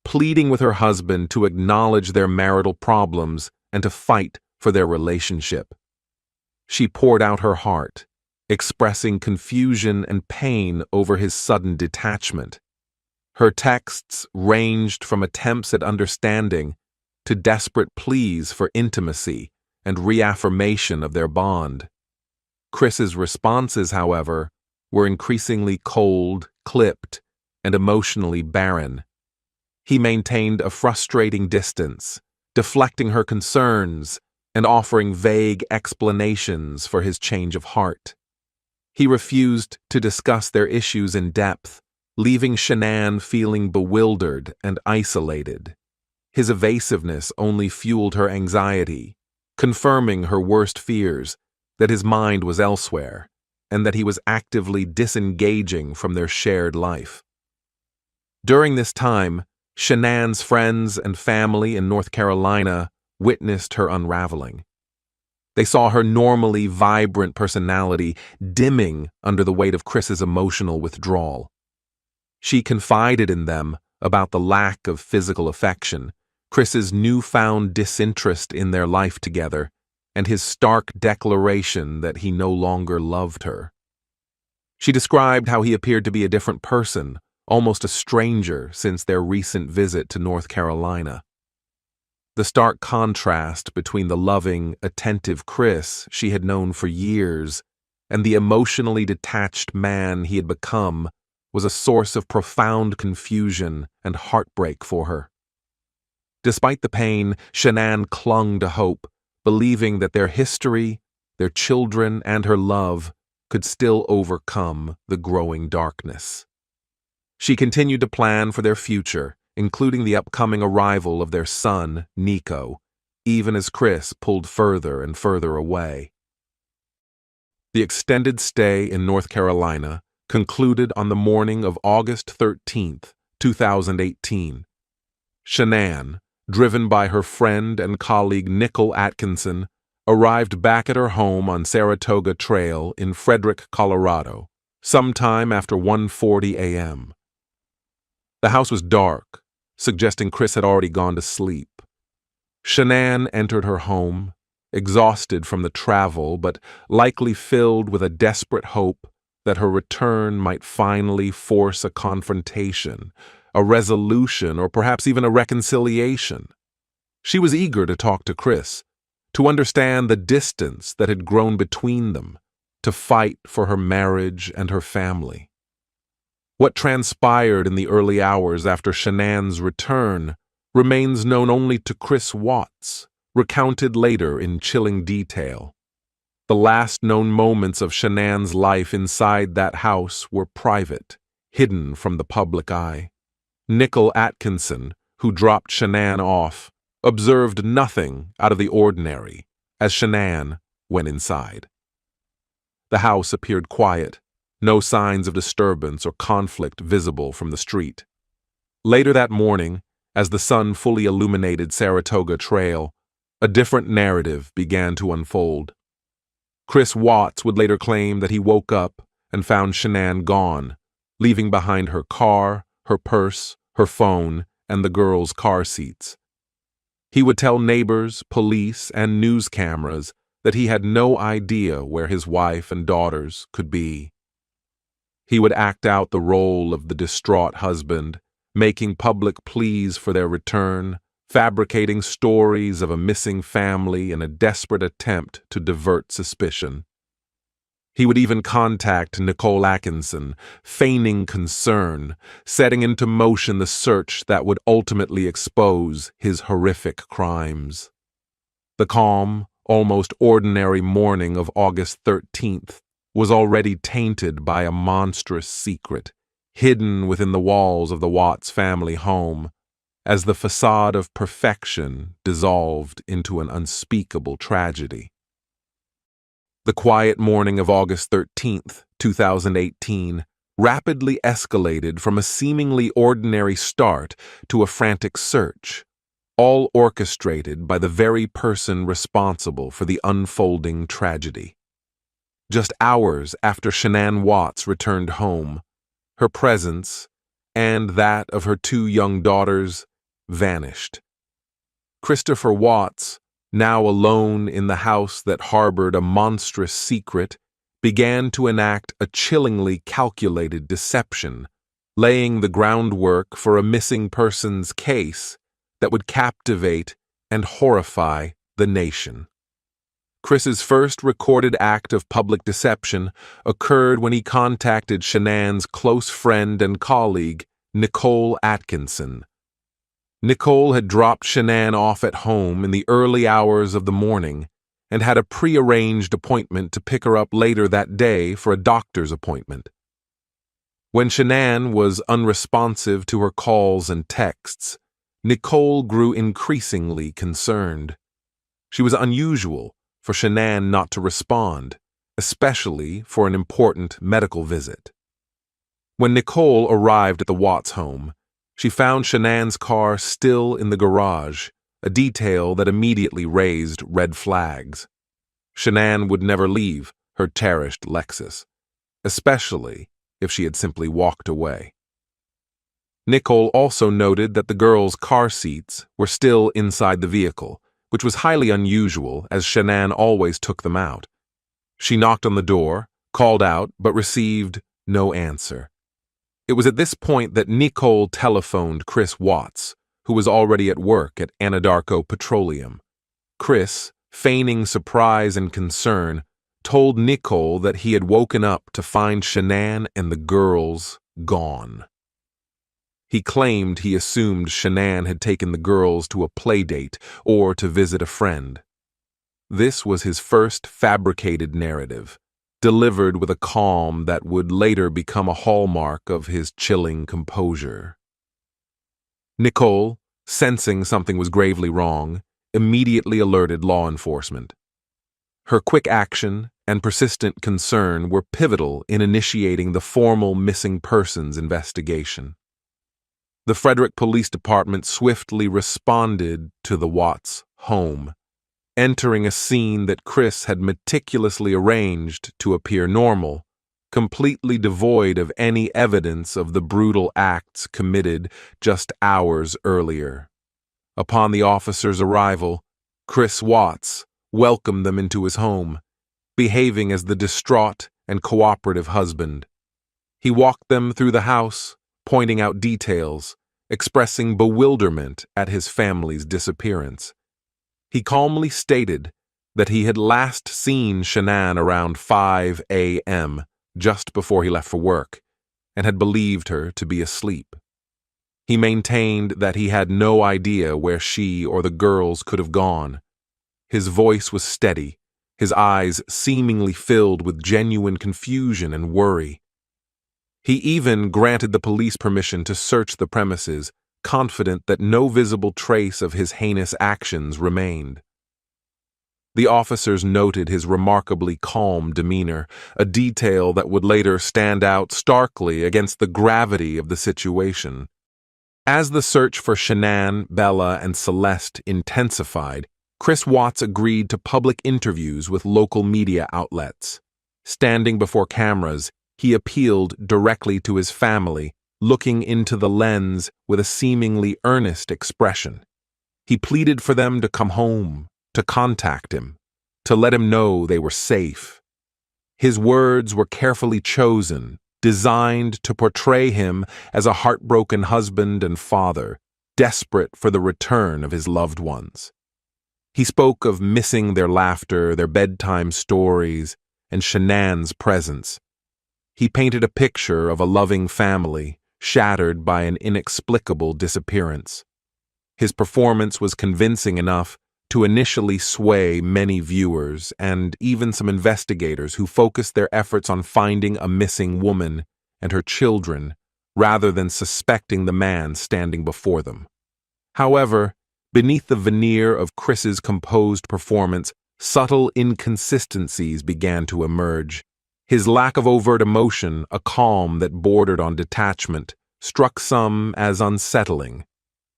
pleading with her husband to acknowledge their marital problems and to fight for their relationship. She poured out her heart, expressing confusion and pain over his sudden detachment. Her texts ranged from attempts at understanding to desperate pleas for intimacy and reaffirmation of their bond. Chris's responses, however, were increasingly cold, clipped, and emotionally barren. He maintained a frustrating distance, deflecting her concerns and offering vague explanations for his change of heart. He refused to discuss their issues in depth, leaving Shanann feeling bewildered and isolated. His evasiveness only fueled her anxiety, confirming her worst fears that his mind was elsewhere and that he was actively disengaging from their shared life. During this time, Shanann's friends and family in North Carolina witnessed her unraveling. They saw her normally vibrant personality dimming under the weight of Chris's emotional withdrawal. She confided in them about the lack of physical affection, Chris's newfound disinterest in their life together, and his stark declaration that he no longer loved her. She described how he appeared to be a different person, almost a stranger since their recent visit to North Carolina. The stark contrast between the loving, attentive Chris she had known for years and the emotionally detached man he had become was a source of profound confusion and heartbreak for her. Despite the pain, Shanann clung to hope, believing that their history, their children, and her love could still overcome the growing darkness. She continued to plan for their future, including the upcoming arrival of their son, Nico, even as Chris pulled further and further away. The extended stay in North Carolina concluded on the morning of August 13th, 2018. Shanann, driven by her friend and colleague Nicole Atkinson, arrived back at her home on Saratoga Trail in Frederick, Colorado, sometime after 1:40 a.m. The house was dark, suggesting Chris had already gone to sleep. Shanann entered her home, exhausted from the travel but likely filled with a desperate hope that her return might finally force a confrontation, a resolution, or perhaps even a reconciliation. She was eager to talk to Chris, to understand the distance that had grown between them, to fight for her marriage and her family. What transpired in the early hours after Shanann's return remains known only to ChrisWatts, recounted later in chilling detail. The last known moments of Shanann's life inside that house were private, hidden from the public eye. Nicole Atkinson, who dropped Shanann off, observed nothing out of the ordinary as Shanann went inside. The house appeared quiet, no signs of disturbance or conflict visible from the street. Later that morning, as the sun fully illuminated Saratoga Trail, a different narrative began to unfold. ChrisWatts would later claim that he woke up and found Shanann gone, leaving behind her car, her purse, her phone, and the girls' car seats. He would tell neighbors, police, and news cameras that he had no idea where his wife and daughters could be. He would act out the role of the distraught husband, making public pleas for their return, fabricating stories of a missing family in a desperate attempt to divert suspicion. He would even contact Nicole Atkinson, feigning concern, setting into motion the search that would ultimately expose his horrific crimes. The calm, almost ordinary morning of August 13th was already tainted by a monstrous secret, hidden within the walls of the Watts family home, as the facade of perfection dissolved into an unspeakable tragedy. The quiet morning of August 13th, 2018, rapidly escalated from a seemingly ordinary start to a frantic search, all orchestrated by the very person responsible for the unfolding tragedy. Just hours after Shanann Watts returned home, her presence, and that of her two young daughters, vanished. Christopher Watts, now alone in the house that harbored a monstrous secret, began to enact a chillingly calculated deception, laying the groundwork for a missing persons case that would captivate and horrify the nation. Chris's first recorded act of public deception occurred when he contacted Shanann's close friend and colleague, Nicole Atkinson. Nicole had dropped Shanann off at home in the early hours of the morning and had a prearranged appointment to pick her up later that day for a doctor's appointment. When Shanann was unresponsive to her calls and texts, Nicole grew increasingly concerned. She was unusual for Shanann not to respond, especially for an important medical visit. When Nicole arrived at the Watts home, she found Shanann's car still in the garage, a detail that immediately raised red flags. Shanann would never leave her cherished Lexus, especially if she had simply walked away. Nicole also noted that the girls' car seats were still inside the vehicle, which was highly unusual as Shanann always took them out. She knocked on the door, called out, but received no answer. It was at this point that Nicole telephoned Chris Watts, who was already at work at Anadarko Petroleum. Chris, feigning surprise and concern, told Nicole that he had woken up to find Shanann and the girls gone. He claimed he assumed Shanann had taken the girls to a play date or to visit a friend. This was his first fabricated narrative, delivered with a calm that would later become a hallmark of his chilling composure. Nicole, sensing something was gravely wrong, immediately alerted law enforcement. Her quick action and persistent concern were pivotal in initiating the formal missing persons investigation. The Frederick Police Department swiftly responded to the Watts' home, entering a scene that Chris had meticulously arranged to appear normal, completely devoid of any evidence of the brutal acts committed just hours earlier. Upon the officers' arrival, ChrisWatts welcomed them into his home, behaving as the distraught and cooperative husband. He walked them through the house, pointing out details, expressing bewilderment at his family's disappearance. He calmly stated that he had last seen Shanann around 5 a.m., just before he left for work, and had believed her to be asleep. He maintained that he had no idea where she or the girls could have gone. His voice was steady, his eyes seemingly filled with genuine confusion and worry. He even granted the police permission to search the premises, confident that no visible trace of his heinous actions remained. The officers noted his remarkably calm demeanor, a detail that would later stand out starkly against the gravity of the situation. As the search for Shanann, Bella, and Celeste intensified, ChrisWatts agreed to public interviews with local media outlets. Standing before cameras, he appealed directly to his family, looking into the lens with a seemingly earnest expression. He pleaded for them to come home, to contact him, to let him know they were safe. His words were carefully chosen, designed to portray him as a heartbroken husband and father, desperate for the return of his loved ones. He spoke of missing their laughter, their bedtime stories, and Shanann's presence. He painted a picture of a loving family, shattered by an inexplicable disappearance. His performance was convincing enough to initially sway many viewers and even some investigators who focused their efforts on finding a missing woman and her children rather than suspecting the man standing before them. However, beneath the veneer of Chris's composed performance, subtle inconsistencies began to emerge. His lack of overt emotion, a calm that bordered on detachment, struck some as unsettling.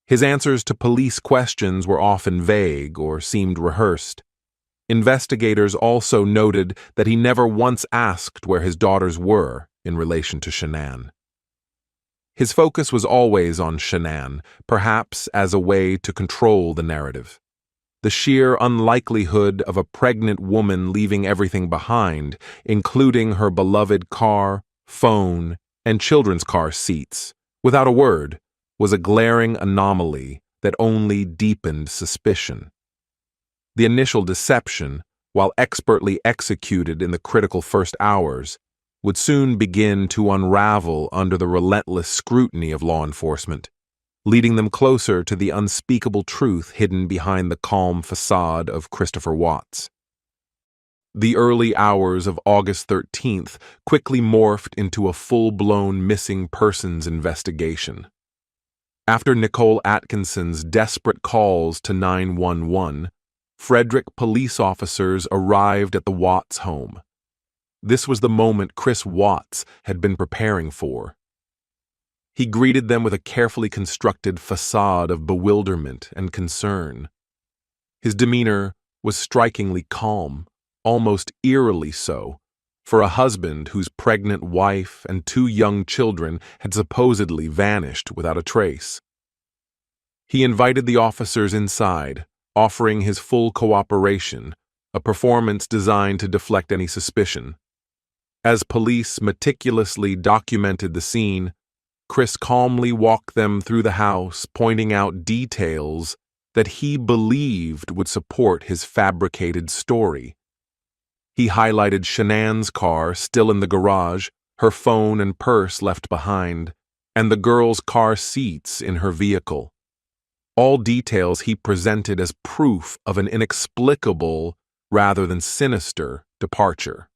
His answers to police questions were often vague or seemed rehearsed. Investigators also noted that he never once asked where his daughters were in relation to Shanann. His focus was always on Shanann, perhaps as a way to control the narrative. The sheer unlikelihood of a pregnant woman leaving everything behind, including her beloved car, phone, and children's car seats, without a word, was a glaring anomaly that only deepened suspicion. The initial deception, while expertly executed in the critical first hours, would soon begin to unravel under the relentless scrutiny of law enforcement, leading them closer to the unspeakable truth hidden behind the calm facade of Christopher Watts. The early hours of August 13th quickly morphed into a full-blown missing persons investigation. After Nicole Atkinson's desperate calls to 911, Frederick police officers arrived at the Watts home. This was the moment Chris Watts had been preparing for. He greeted them with a carefully constructed facade of bewilderment and concern. His demeanor was strikingly calm, almost eerily so, for a husband whose pregnant wife and 2 young children had supposedly vanished without a trace. He invited the officers inside, offering his full cooperation, a performance designed to deflect any suspicion. As police meticulously documented the scene, Chris calmly walked them through the house, pointing out details that he believed would support his fabricated story. He highlighted Shanann's car still in the garage, her phone and purse left behind, and the girl's car seats in her vehicle. All details he presented as proof of an inexplicable, rather than sinister, departure.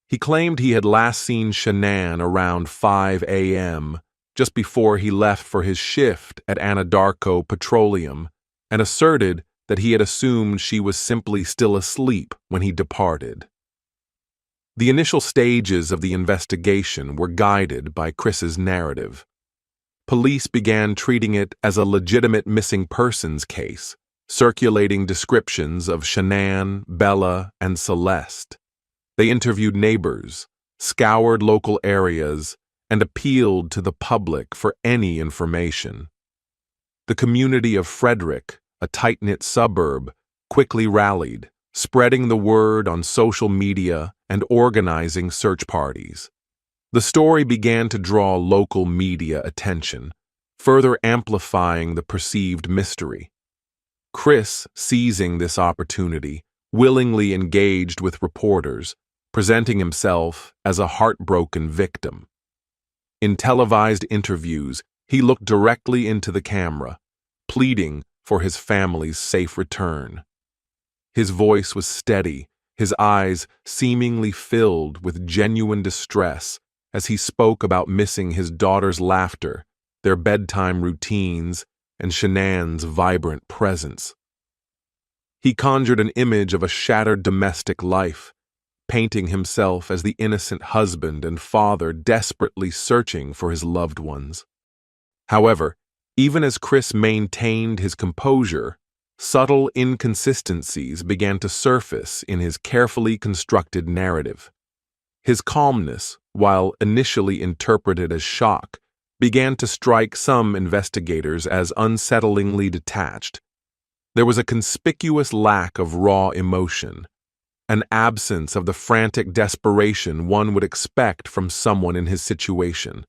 He claimed he had last seen Shanann around 5 a.m., just before he left for his shift at Anadarko Petroleum, and asserted that he had assumed she was simply still asleep when he departed. The initial stages of the investigation were guided by Chris's narrative. Police began treating it as a legitimate missing persons case, circulating descriptions of Shanann, Bella, and Celeste. They interviewed neighbors, scoured local areas, and appealed to the public for any information. The community of Frederick, a tight-knit suburb, quickly rallied, spreading the word on social media and organizing search parties. The story began to draw local media attention, further amplifying the perceived mystery. Chris, seizing this opportunity, willingly engaged with reporters, presenting himself as a heartbroken victim. In televised interviews, he looked directly into the camera, pleading for his family's safe return. His voice was steady, his eyes seemingly filled with genuine distress as he spoke about missing his daughter's laughter, their bedtime routines, and Shanann's vibrant presence. He conjured an image of a shattered domestic life, painting himself as the innocent husband and father desperately searching for his loved ones. However, even as Chris maintained his composure, subtle inconsistencies began to surface in his carefully constructed narrative. His calmness, while initially interpreted as shock, began to strike some investigators as unsettlingly detached. There was a conspicuous lack of raw emotion, an absence of the frantic desperation one would expect from someone in his situation.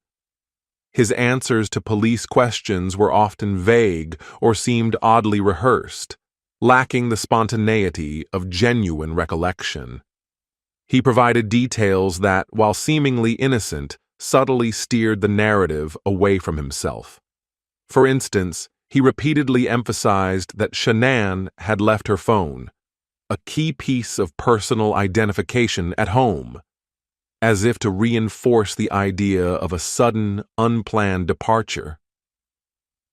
His answers to police questions were often vague or seemed oddly rehearsed, lacking the spontaneity of genuine recollection. He provided details that, while seemingly innocent, subtly steered the narrative away from himself. For instance, he repeatedly emphasized that Shanann had left her phone, a key piece of personal identification, at home, as if to reinforce the idea of a sudden, unplanned departure.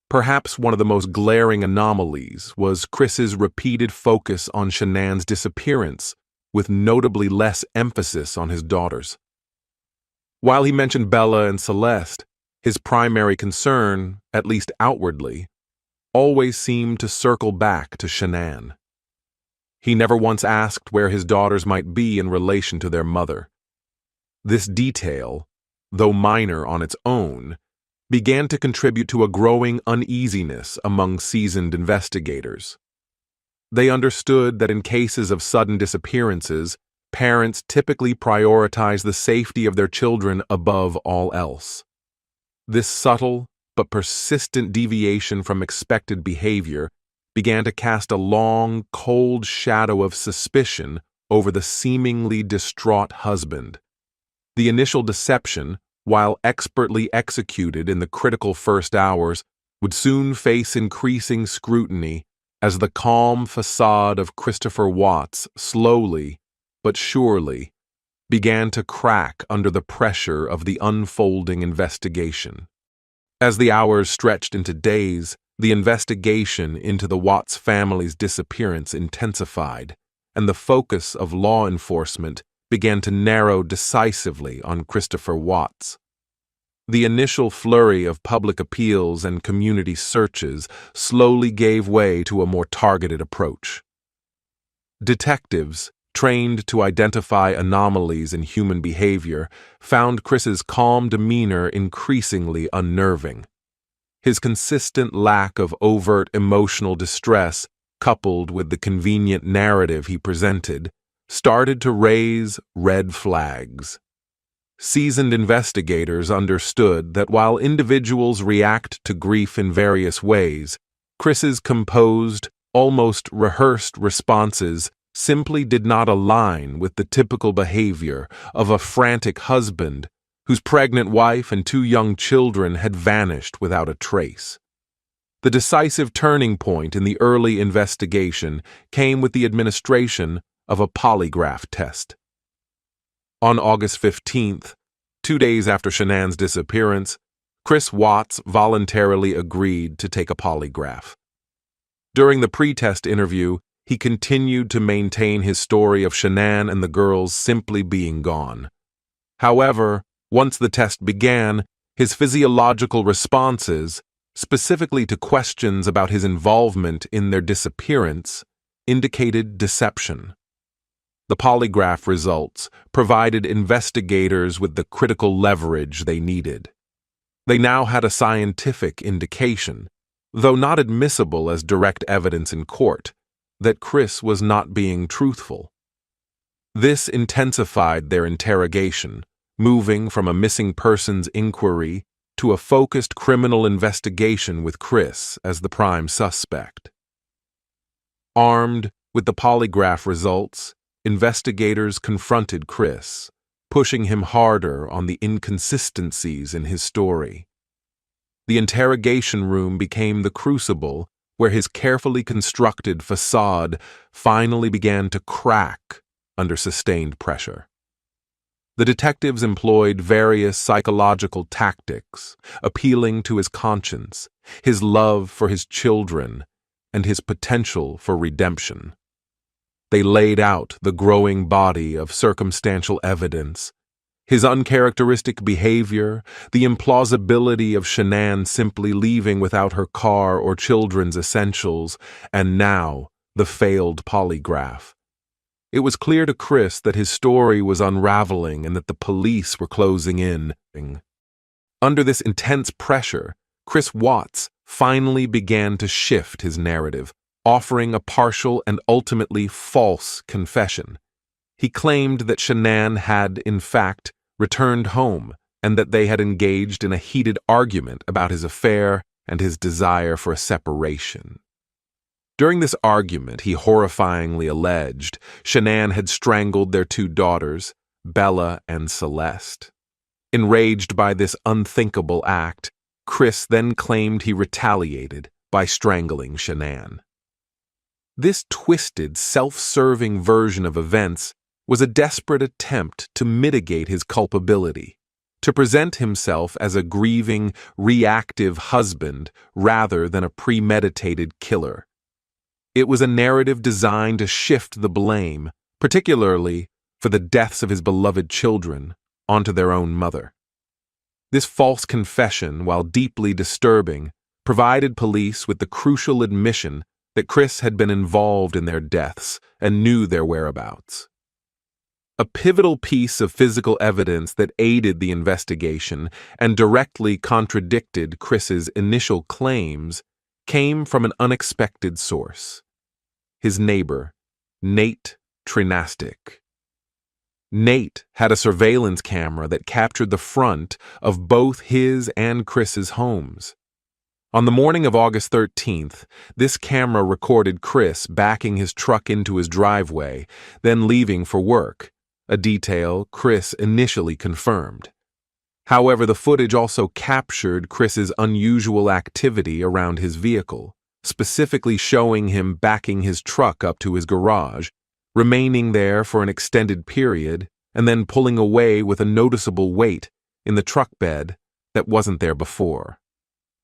Perhaps one of the most glaring anomalies was Chris's repeated focus on Shanann's disappearance, with notably less emphasis on his daughters. While he mentioned Bella and Celeste, his primary concern, at least outwardly, always seemed to circle back to Shanann. He never once asked where his daughters might be in relation to their mother. This detail, though minor on its own, began to contribute to a growing uneasiness among seasoned investigators. They understood that in cases of sudden disappearances, parents typically prioritize the safety of their children above all else. This subtle but persistent deviation from expected behavior began to cast a long, cold shadow of suspicion over the seemingly distraught husband. The initial deception, while expertly executed in the critical first hours, would soon face increasing scrutiny as the calm facade of Christopher Watts slowly, but surely, began to crack under the pressure of the unfolding investigation. As the hours stretched into days, the investigation into the Watts family's disappearance intensified, and the focus of law enforcement began to narrow decisively on Christopher Watts. The initial flurry of public appeals and community searches slowly gave way to a more targeted approach. Detectives, trained to identify anomalies in human behavior, found Chris's calm demeanor increasingly unnerving. His consistent lack of overt emotional distress, coupled with the convenient narrative he presented, started to raise red flags. Seasoned investigators understood that while individuals react to grief in various ways, Chris's composed, almost rehearsed responses simply did not align with the typical behavior of a frantic husband whose pregnant wife and 2 young children had vanished without a trace. The decisive turning point in the early investigation came with the administration of a polygraph test. On August 15th, 2 days after Shanann's disappearance, ChrisWatts voluntarily agreed to take a polygraph. During the pre-test interview, he continued to maintain his story of Shanann and the girls simply being gone. However, once the test began, his physiological responses, specifically to questions about his involvement in their disappearance, indicated deception. The polygraph results provided investigators with the critical leverage they needed. They now had a scientific indication, though not admissible as direct evidence in court, that Chris was not being truthful. This intensified their interrogation, moving from a missing persons inquiry to a focused criminal investigation with Chris as the prime suspect. Armed with the polygraph results, investigators confronted Chris, pushing him harder on the inconsistencies in his story. The interrogation room became the crucible where his carefully constructed facade finally began to crack under sustained pressure. The detectives employed various psychological tactics, appealing to his conscience, his love for his children, and his potential for redemption. They laid out the growing body of circumstantial evidence, his uncharacteristic behavior, the implausibility of Shanann simply leaving without her car or children's essentials, and now the failed polygraph. It was clear to Chris that his story was unraveling and that the police were closing in. Under this intense pressure, ChrisWatts finally began to shift his narrative, offering a partial and ultimately false confession. He claimed that Shanann had, in fact, returned home and that they had engaged in a heated argument about his affair and his desire for a separation. During this argument, he horrifyingly alleged Shanann had strangled their 2 daughters, Bella and Celeste. Enraged by this unthinkable act, Chris then claimed he retaliated by strangling Shanann. This twisted, self-serving version of events was a desperate attempt to mitigate his culpability, to present himself as a grieving, reactive husband rather than a premeditated killer. It was a narrative designed to shift the blame, particularly for the deaths of his beloved children, onto their own mother. This false confession, while deeply disturbing, provided police with the crucial admission that Chris had been involved in their deaths and knew their whereabouts. A pivotal piece of physical evidence that aided the investigation and directly contradicted Chris's initial claims came from an unexpected source: his neighbor, Nate Trinastic. Nate had a surveillance camera that captured the front of both his and Chris's homes. On the morning of August 13th, this camera recorded Chris backing his truck into his driveway, then leaving for work, a detail Chris initially confirmed. However, the footage also captured Chris's unusual activity around his vehicle, specifically showing him backing his truck up to his garage, remaining there for an extended period, and then pulling away with a noticeable weight in the truck bed that wasn't there before.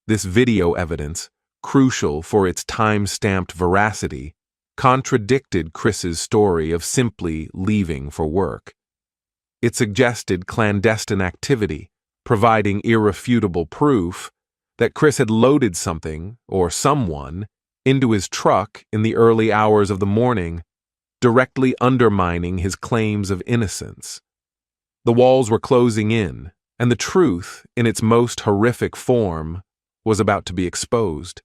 This video evidence, crucial for its time-stamped veracity, contradicted Chris's story of simply leaving for work. It suggested clandestine activity, providing irrefutable proof that Chris had loaded something, or someone, into his truck in the early hours of the morning, directly undermining his claims of innocence. The walls were closing in, and the truth, in its most horrific form, was about to be exposed.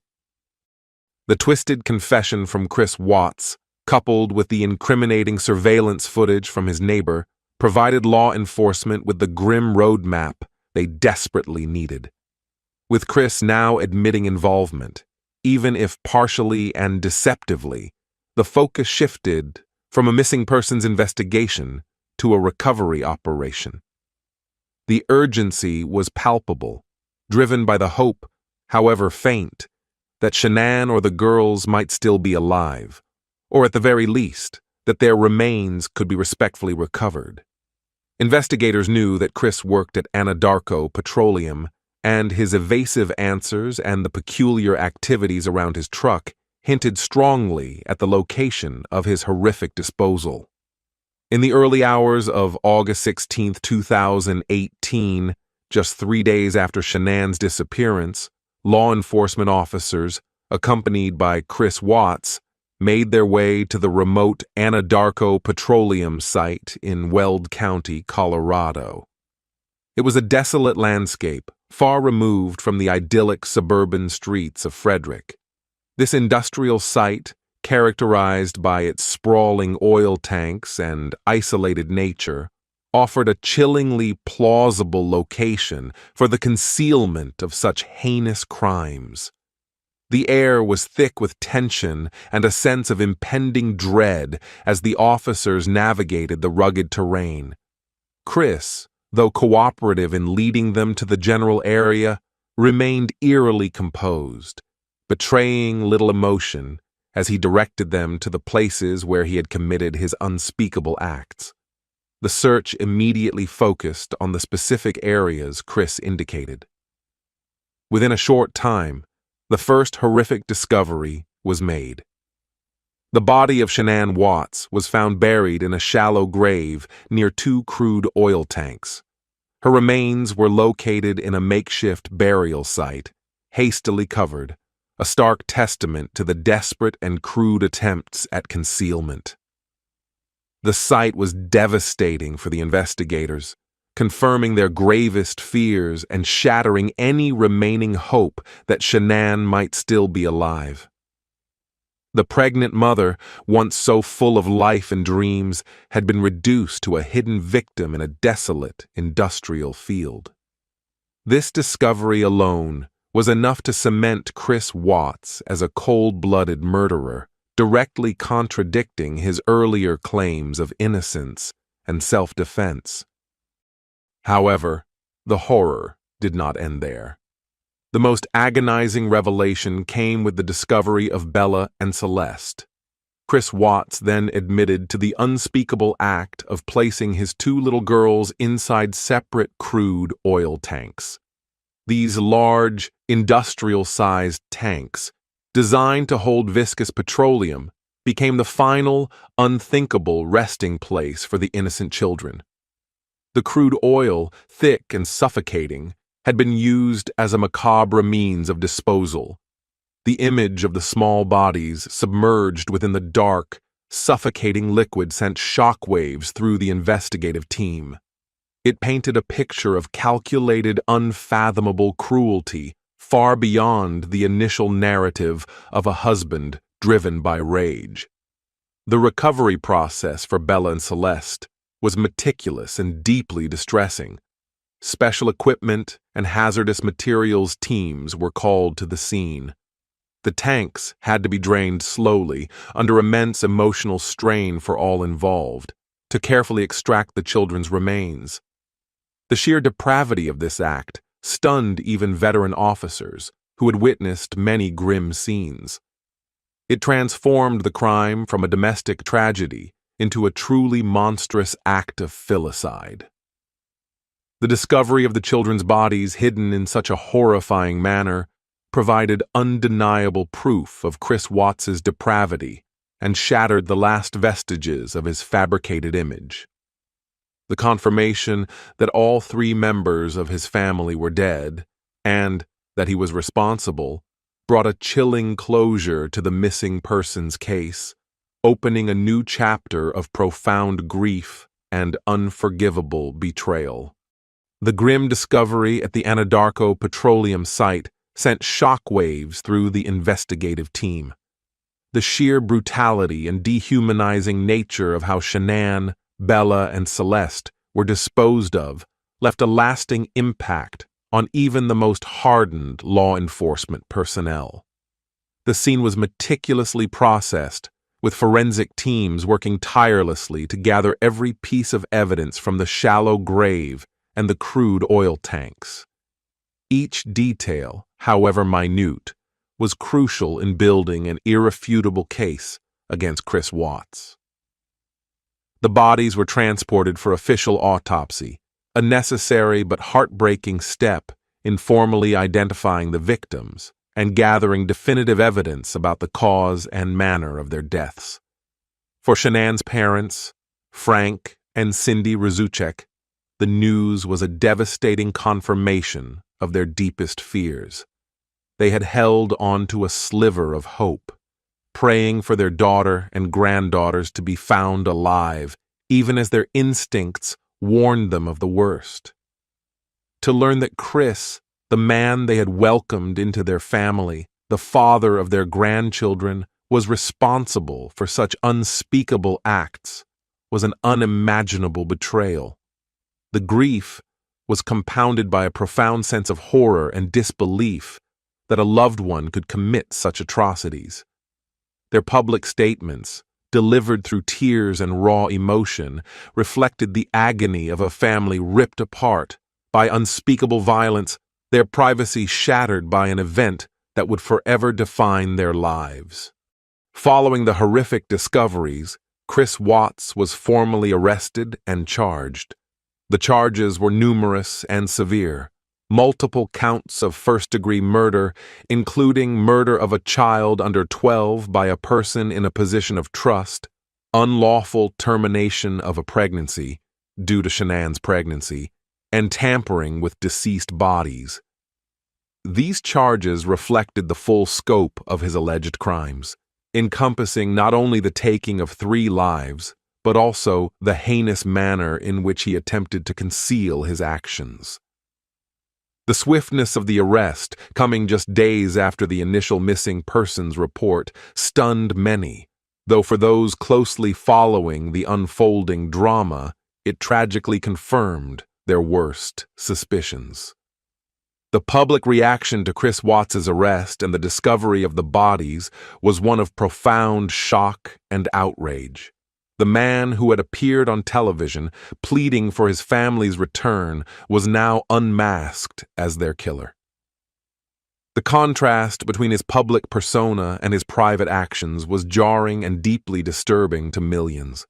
The twisted confession from ChrisWatts, coupled with the incriminating surveillance footage from his neighbor, provided law enforcement with the grim roadmap they desperately needed. With Chris now admitting involvement, even if partially and deceptively, the focus shifted from a missing persons investigation to a recovery operation. The urgency was palpable, driven by the hope, however faint, that Shanann or the girls might still be alive, or at the very least, that their remains could be respectfully recovered. Investigators knew that Chris worked at Anadarko Petroleum, and his evasive answers and the peculiar activities around his truck hinted strongly at the location of his horrific disposal. In the early hours of August 16, 2018, just 3 days after Shanann's disappearance, law enforcement officers, accompanied by ChrisWatts, made their way to the remote Anadarko Petroleum site in Weld County, Colorado. It was a desolate landscape, far removed from the idyllic suburban streets of Frederick. This industrial site, characterized by its sprawling oil tanks and isolated nature, offered a chillingly plausible location for the concealment of such heinous crimes. The air was thick with tension and a sense of impending dread as the officers navigated the rugged terrain. Chris, though cooperative in leading them to the general area, remained eerily composed, betraying little emotion as he directed them to the places where he had committed his unspeakable acts. The search immediately focused on the specific areas Chris indicated. Within a short time, the first horrific discovery was made. The body of Shanann Watts was found buried in a shallow grave near 2 crude oil tanks. Her remains were located in a makeshift burial site, hastily covered, a stark testament to the desperate and crude attempts at concealment. The sight was devastating for the investigators, confirming their gravest fears and shattering any remaining hope that Shanann might still be alive. The pregnant mother, once so full of life and dreams, had been reduced to a hidden victim in a desolate industrial field. This discovery alone was enough to cement Chris Watts as a cold-blooded murderer, directly contradicting his earlier claims of innocence and self-defense. However, the horror did not end there. The most agonizing revelation came with the discovery of Bella and Celeste. Chris Watts then admitted to the unspeakable act of placing his 2 little girls inside separate crude oil tanks. These large, industrial-sized tanks, designed to hold viscous petroleum, became the final, unthinkable resting place for the innocent children. The crude oil, thick and suffocating, had been used as a macabre means of disposal. The image of the small bodies submerged within the dark, suffocating liquid sent shockwaves through the investigative team. It painted a picture of calculated, unfathomable cruelty, far beyond the initial narrative of a husband driven by rage. The recovery process for Bella and Celeste was meticulous and deeply distressing. Special equipment and hazardous materials teams were called to the scene. The tanks had to be drained slowly, under immense emotional strain for all involved, to carefully extract the children's remains. The sheer depravity of this act stunned even veteran officers who had witnessed many grim scenes. It transformed the crime from a domestic tragedy into a truly monstrous act of filicide. The discovery of the children's bodies hidden in such a horrifying manner provided undeniable proof of Chris Watts's depravity and shattered the last vestiges of his fabricated image. The confirmation that all 3 members of his family were dead, and that he was responsible, brought a chilling closure to the missing persons case, opening a new chapter of profound grief and unforgivable betrayal. The grim discovery at the Anadarko Petroleum site sent shockwaves through the investigative team. The sheer brutality and dehumanizing nature of how Shanann, Bella, and Celeste were disposed of left a lasting impact on even the most hardened law enforcement personnel. The scene was meticulously processed, with forensic teams working tirelessly to gather every piece of evidence from the shallow grave and the crude oil tanks. Each detail, however minute, was crucial in building an irrefutable case against Chris Watts. The bodies were transported for official autopsy, a necessary but heartbreaking step in formally identifying the victims and gathering definitive evidence about the cause and manner of their deaths. For Shanann's parents, Frank and Cindy Razuchek, the news was a devastating confirmation of their deepest fears. They had held onto a sliver of hope, praying for their daughter and granddaughters to be found alive, even as their instincts warned them of the worst. To learn that Chris, the man they had welcomed into their family, the father of their grandchildren, was responsible for such unspeakable acts was an unimaginable betrayal. The grief was compounded by a profound sense of horror and disbelief that a loved one could commit such atrocities. Their public statements, delivered through tears and raw emotion, reflected the agony of a family ripped apart by unspeakable violence, their privacy shattered by an event that would forever define their lives. Following the horrific discoveries, ChrisWatts was formally arrested and charged. The charges were numerous and severe. Multiple counts of first-degree murder, including murder of a child under 12 by a person in a position of trust, unlawful termination of a pregnancy due to Shanann's pregnancy, and tampering with deceased bodies. These charges reflected the full scope of his alleged crimes, encompassing not only the taking of 3 lives, but also the heinous manner in which he attempted to conceal his actions. The swiftness of the arrest, coming just days after the initial missing persons report, stunned many, though for those closely following the unfolding drama, it tragically confirmed their worst suspicions. The public reaction to Chris Watts' arrest and the discovery of the bodies was one of profound shock and outrage. The man who had appeared on television pleading for his family's return was now unmasked as their killer. The contrast between his public persona and his private actions was jarring and deeply disturbing to millions.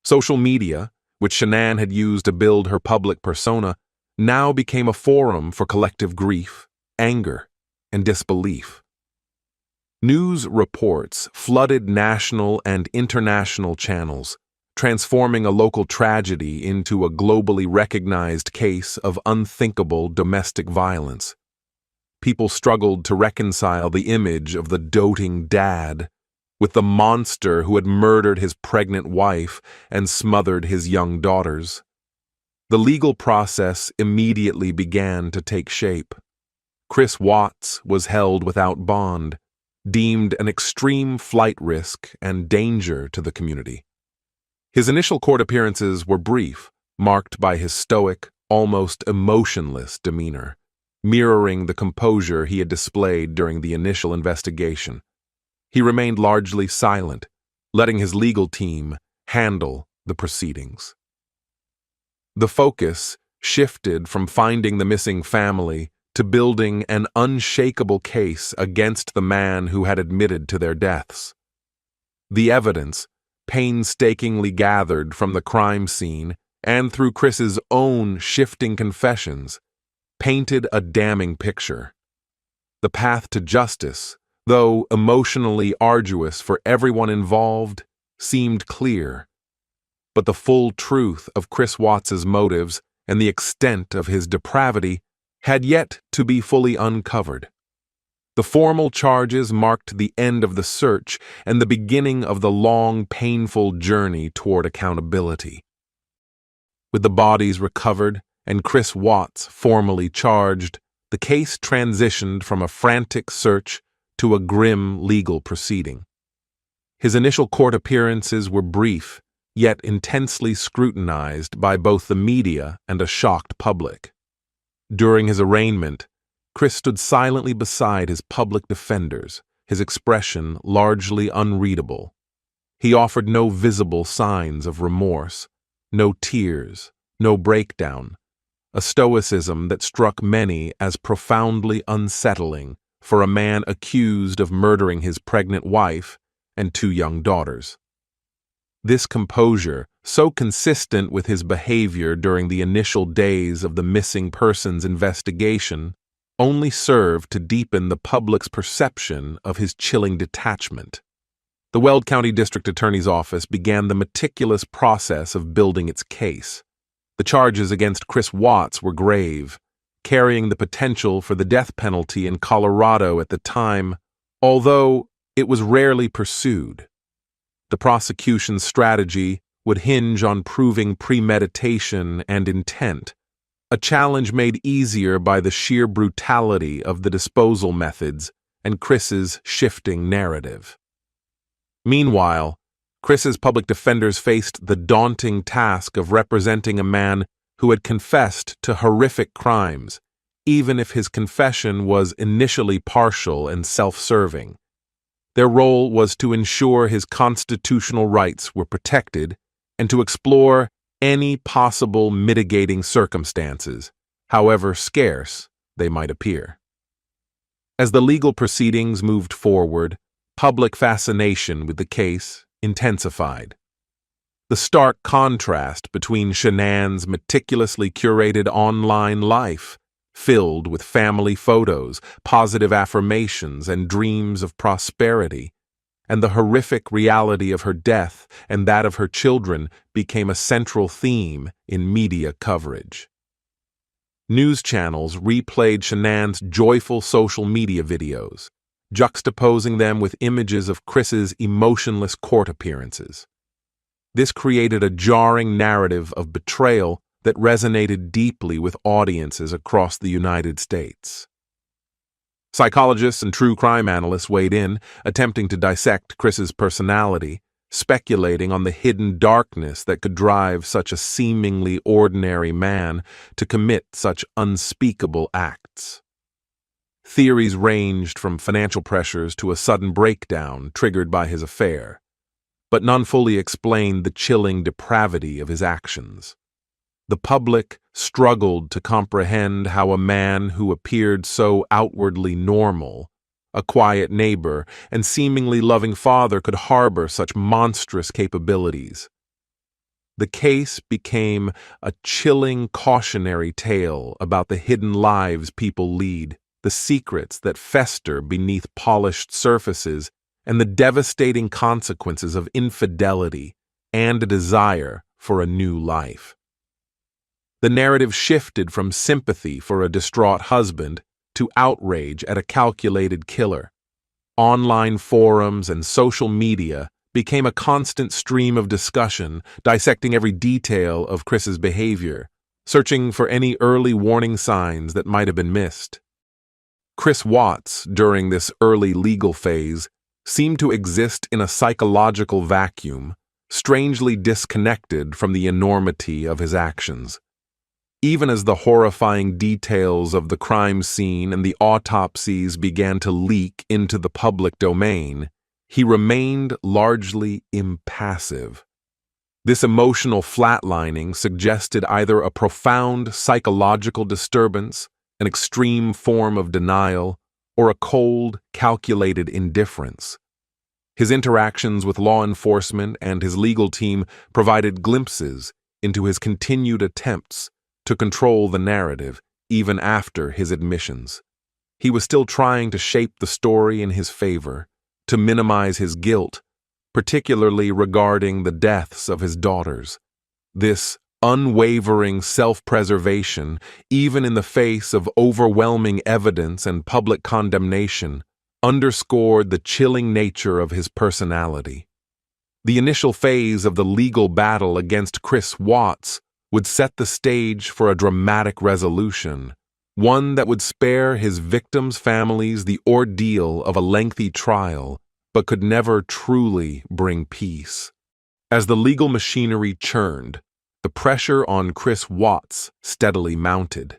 Social media, which Shanann had used to build her public persona, now became a forum for collective grief, anger, and disbelief. News reports flooded national and international channels, transforming a local tragedy into a globally recognized case of unthinkable domestic violence. People struggled to reconcile the image of the doting dad with the monster who had murdered his pregnant wife and smothered his young daughters. The legal process immediately began to take shape. Chris Watts was held without bond, deemed an extreme flight risk and danger to the community. His initial court appearances were brief, marked by his stoic, almost emotionless demeanor, mirroring the composure he had displayed during the initial investigation. He remained largely silent, letting his legal team handle the proceedings. The focus shifted from finding the missing family to building an unshakable case against the man who had admitted to their deaths. The evidence, painstakingly gathered from the crime scene and through Chris's own shifting confessions, painted a damning picture. The path to justice, though emotionally arduous for everyone involved, seemed clear. But the full truth of Chris Watts' motives and the extent of his depravity had yet to be fully uncovered. The formal charges marked the end of the search and the beginning of the long, painful journey toward accountability. With the bodies recovered and Chris Watts formally charged, the case transitioned from a frantic search to a grim legal proceeding. His initial court appearances were brief, yet intensely scrutinized by both the media and a shocked public. During his arraignment, Chris stood silently beside his public defenders, his expression largely unreadable. He offered no visible signs of remorse, no tears, no breakdown, a stoicism that struck many as profoundly unsettling for a man accused of murdering his pregnant wife and 2 young daughters. This composure so consistent with his behavior during the initial days of the missing persons investigation, only served to deepen the public's perception of his chilling detachment. The Weld County District Attorney's Office began the meticulous process of building its case. The charges against Chris Watts were grave, carrying the potential for the death penalty in Colorado at the time, although it was rarely pursued. The prosecution's strategy would hinge on proving premeditation and intent, a challenge made easier by the sheer brutality of the disposal methods and Chris's shifting narrative. Meanwhile, Chris's public defenders faced the daunting task of representing a man who had confessed to horrific crimes, even if his confession was initially partial and self-serving. Their role was to ensure his constitutional rights were protected and to explore any possible mitigating circumstances, however scarce they might appear. As the legal proceedings moved forward, public fascination with the case intensified. The stark contrast between Shanann's meticulously curated online life, filled with family photos, positive affirmations, and dreams of prosperity, and the horrific reality of her death and that of her children became a central theme in media coverage. News channels replayed Shanann's joyful social media videos, juxtaposing them with images of Chris's emotionless court appearances. This created a jarring narrative of betrayal that resonated deeply with audiences across the United States. Psychologists and true crime analysts weighed in, attempting to dissect Chris's personality, speculating on the hidden darkness that could drive such a seemingly ordinary man to commit such unspeakable acts. Theories ranged from financial pressures to a sudden breakdown triggered by his affair, but none fully explained the chilling depravity of his actions. The public struggled to comprehend how a man who appeared so outwardly normal, a quiet neighbor, and seemingly loving father could harbor such monstrous capabilities. The case became a chilling cautionary tale about the hidden lives people lead, the secrets that fester beneath polished surfaces, and the devastating consequences of infidelity and a desire for a new life. The narrative shifted from sympathy for a distraught husband to outrage at a calculated killer. Online forums and social media became a constant stream of discussion, dissecting every detail of Chris's behavior, searching for any early warning signs that might have been missed. Chris Watts, during this early legal phase, seemed to exist in a psychological vacuum, strangely disconnected from the enormity of his actions. Even as the horrifying details of the crime scene and the autopsies began to leak into the public domain, he remained largely impassive. This emotional flatlining suggested either a profound psychological disturbance, an extreme form of denial, or a cold, calculated indifference. His interactions with law enforcement and his legal team provided glimpses into his continued attempts to control the narrative even after his admissions. He was still trying to shape the story in his favor, to minimize his guilt, particularly regarding the deaths of his daughters. This unwavering self-preservation, even in the face of overwhelming evidence and public condemnation, underscored the chilling nature of his personality. The initial phase of the legal battle against Chris Watts would set the stage for a dramatic resolution, one that would spare his victims' families the ordeal of a lengthy trial, but could never truly bring peace. As the legal machinery churned, the pressure on Chris Watts steadily mounted.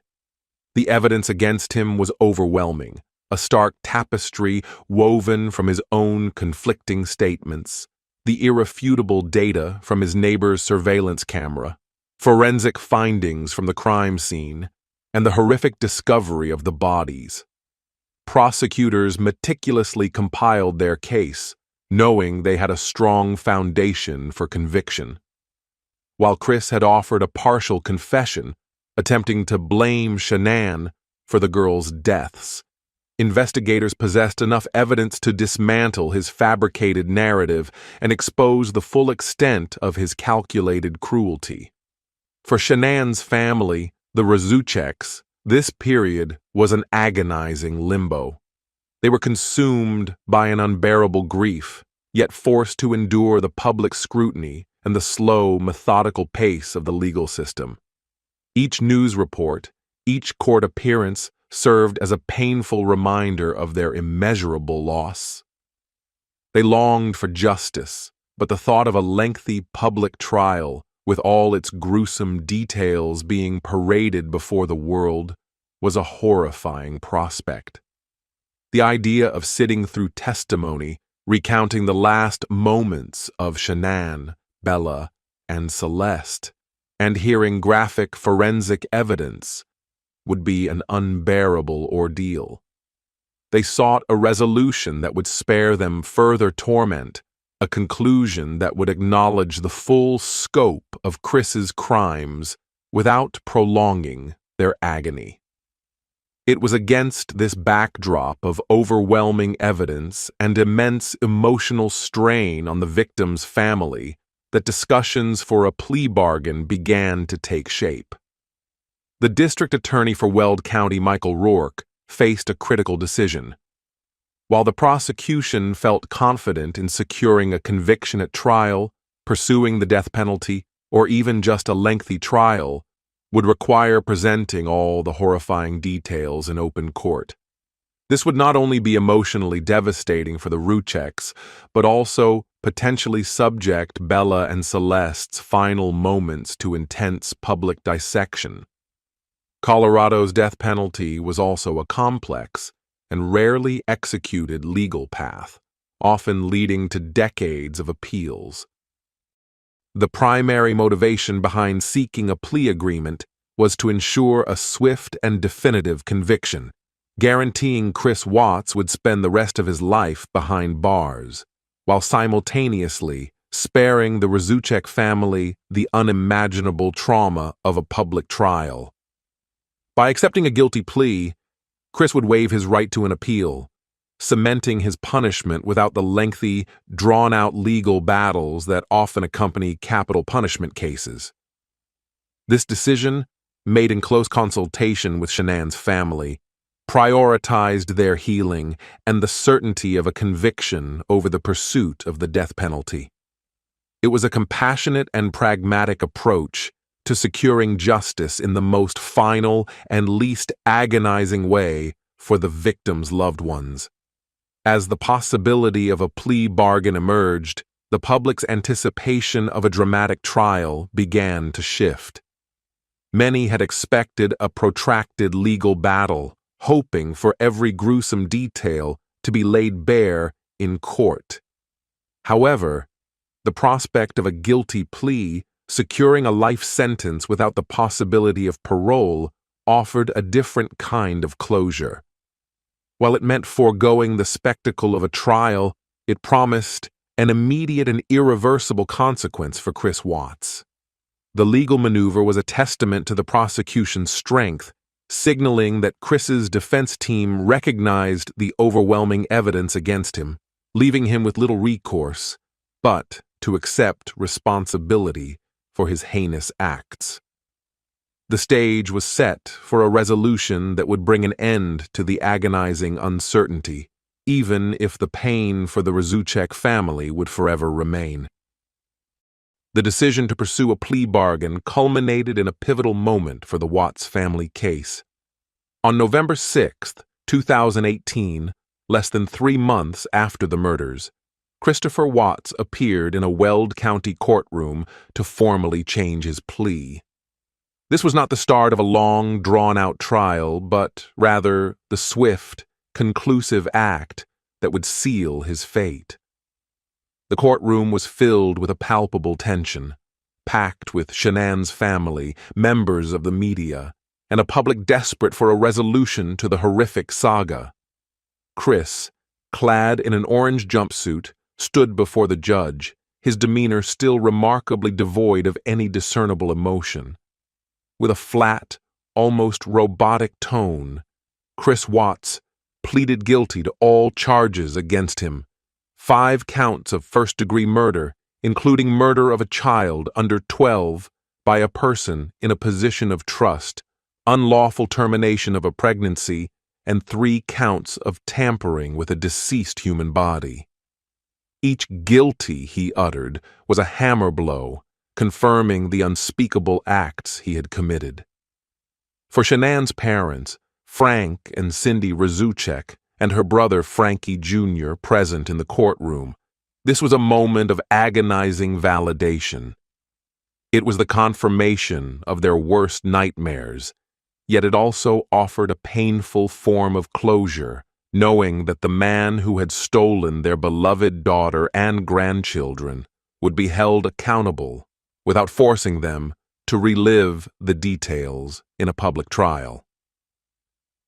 The evidence against him was overwhelming, a stark tapestry woven from his own conflicting statements, the irrefutable data from his neighbor's surveillance camera, forensic findings from the crime scene, and the horrific discovery of the bodies. Prosecutors meticulously compiled their case, knowing they had a strong foundation for conviction. while Chris had offered a partial confession, attempting to blame Shanann for the girls' deaths. Investigators possessed enough evidence to dismantle his fabricated narrative and expose the full extent of his calculated cruelty. For Shanann's family, the Razucheks, this period was an agonizing limbo. They were consumed by an unbearable grief, yet forced to endure the public scrutiny and the slow, methodical pace of the legal system. Each news report, each court appearance served as a painful reminder of their immeasurable loss. They longed for justice, but the thought of a lengthy public trial, with all its gruesome details being paraded before the world, was a horrifying prospect. The idea of sitting through testimony, recounting the last moments of Shanann, Bella, and Celeste, and hearing graphic forensic evidence would be an unbearable ordeal. They sought a resolution that would spare them further torment, a conclusion that would acknowledge the full scope of Chris's crimes without prolonging their agony. It was against this backdrop of overwhelming evidence and immense emotional strain on the victim's family that discussions for a plea bargain began to take shape. The district attorney for Weld County, Michael Rourke, faced a critical decision. While the prosecution felt confident in securing a conviction at trial, pursuing the death penalty, or even just a lengthy trial, would require presenting all the horrifying details in open court. This would not only be emotionally devastating for the Rucheks, but also potentially subject Bella and Celeste's final moments to intense public dissection. Colorado's death penalty was also a complex and rarely executed legal path, often leading to decades of appeals. The primary motivation behind seeking a plea agreement was to ensure a swift and definitive conviction, guaranteeing Chris Watts would spend the rest of his life behind bars, while simultaneously sparing the Razuchek family the unimaginable trauma of a public trial. By accepting a guilty plea, Chris would waive his right to an appeal, cementing his punishment without the lengthy, drawn-out legal battles that often accompany capital punishment cases. This decision, made in close consultation with Shanann's family, prioritized their healing and the certainty of a conviction over the pursuit of the death penalty. It was a compassionate and pragmatic approach to securing justice in the most final and least agonizing way for the victim's loved ones. As the possibility of a plea bargain emerged, the public's anticipation of a dramatic trial began to shift. Many had expected a protracted legal battle, hoping for every gruesome detail to be laid bare in court. However, the prospect of a guilty plea, securing a life sentence without the possibility of parole, offered a different kind of closure. While it meant foregoing the spectacle of a trial, it promised an immediate and irreversible consequence for Chris Watts. The legal maneuver was a testament to the prosecution's strength, signaling that Chris's defense team recognized the overwhelming evidence against him, leaving him with little recourse but to accept responsibility for his heinous acts. The stage was set for a resolution that would bring an end to the agonizing uncertainty, even if the pain for the Razuchek family would forever remain. The decision to pursue a plea bargain culminated in a pivotal moment for the Watts family case. On November 6, 2018, less than 3 months after the murders, Christopher Watts appeared in a Weld County courtroom to formally change his plea. This was not the start of a long, drawn-out trial, but rather the swift, conclusive act that would seal his fate. The courtroom was filled with a palpable tension, packed with Shanann's family, members of the media, and a public desperate for a resolution to the horrific saga. Chris, clad in an orange jumpsuit, stood before the judge, his demeanor still remarkably devoid of any discernible emotion. With a flat, almost robotic tone, ChrisWatts pleaded guilty to all charges against him. 5 counts of first-degree murder, including murder of a child under 12 by a person in a position of trust, unlawful termination of a pregnancy, and 3 counts of tampering with a deceased human body. Each guilty he uttered was a hammer blow, confirming the unspeakable acts he had committed. For Shanann's parents, Frank and Cindy Razuchek, and her brother Frankie Jr. present in the courtroom, this was a moment of agonizing validation. It was the confirmation of their worst nightmares, yet it also offered a painful form of closure, knowing that the man who had stolen their beloved daughter and grandchildren would be held accountable without forcing them to relive the details in a public trial.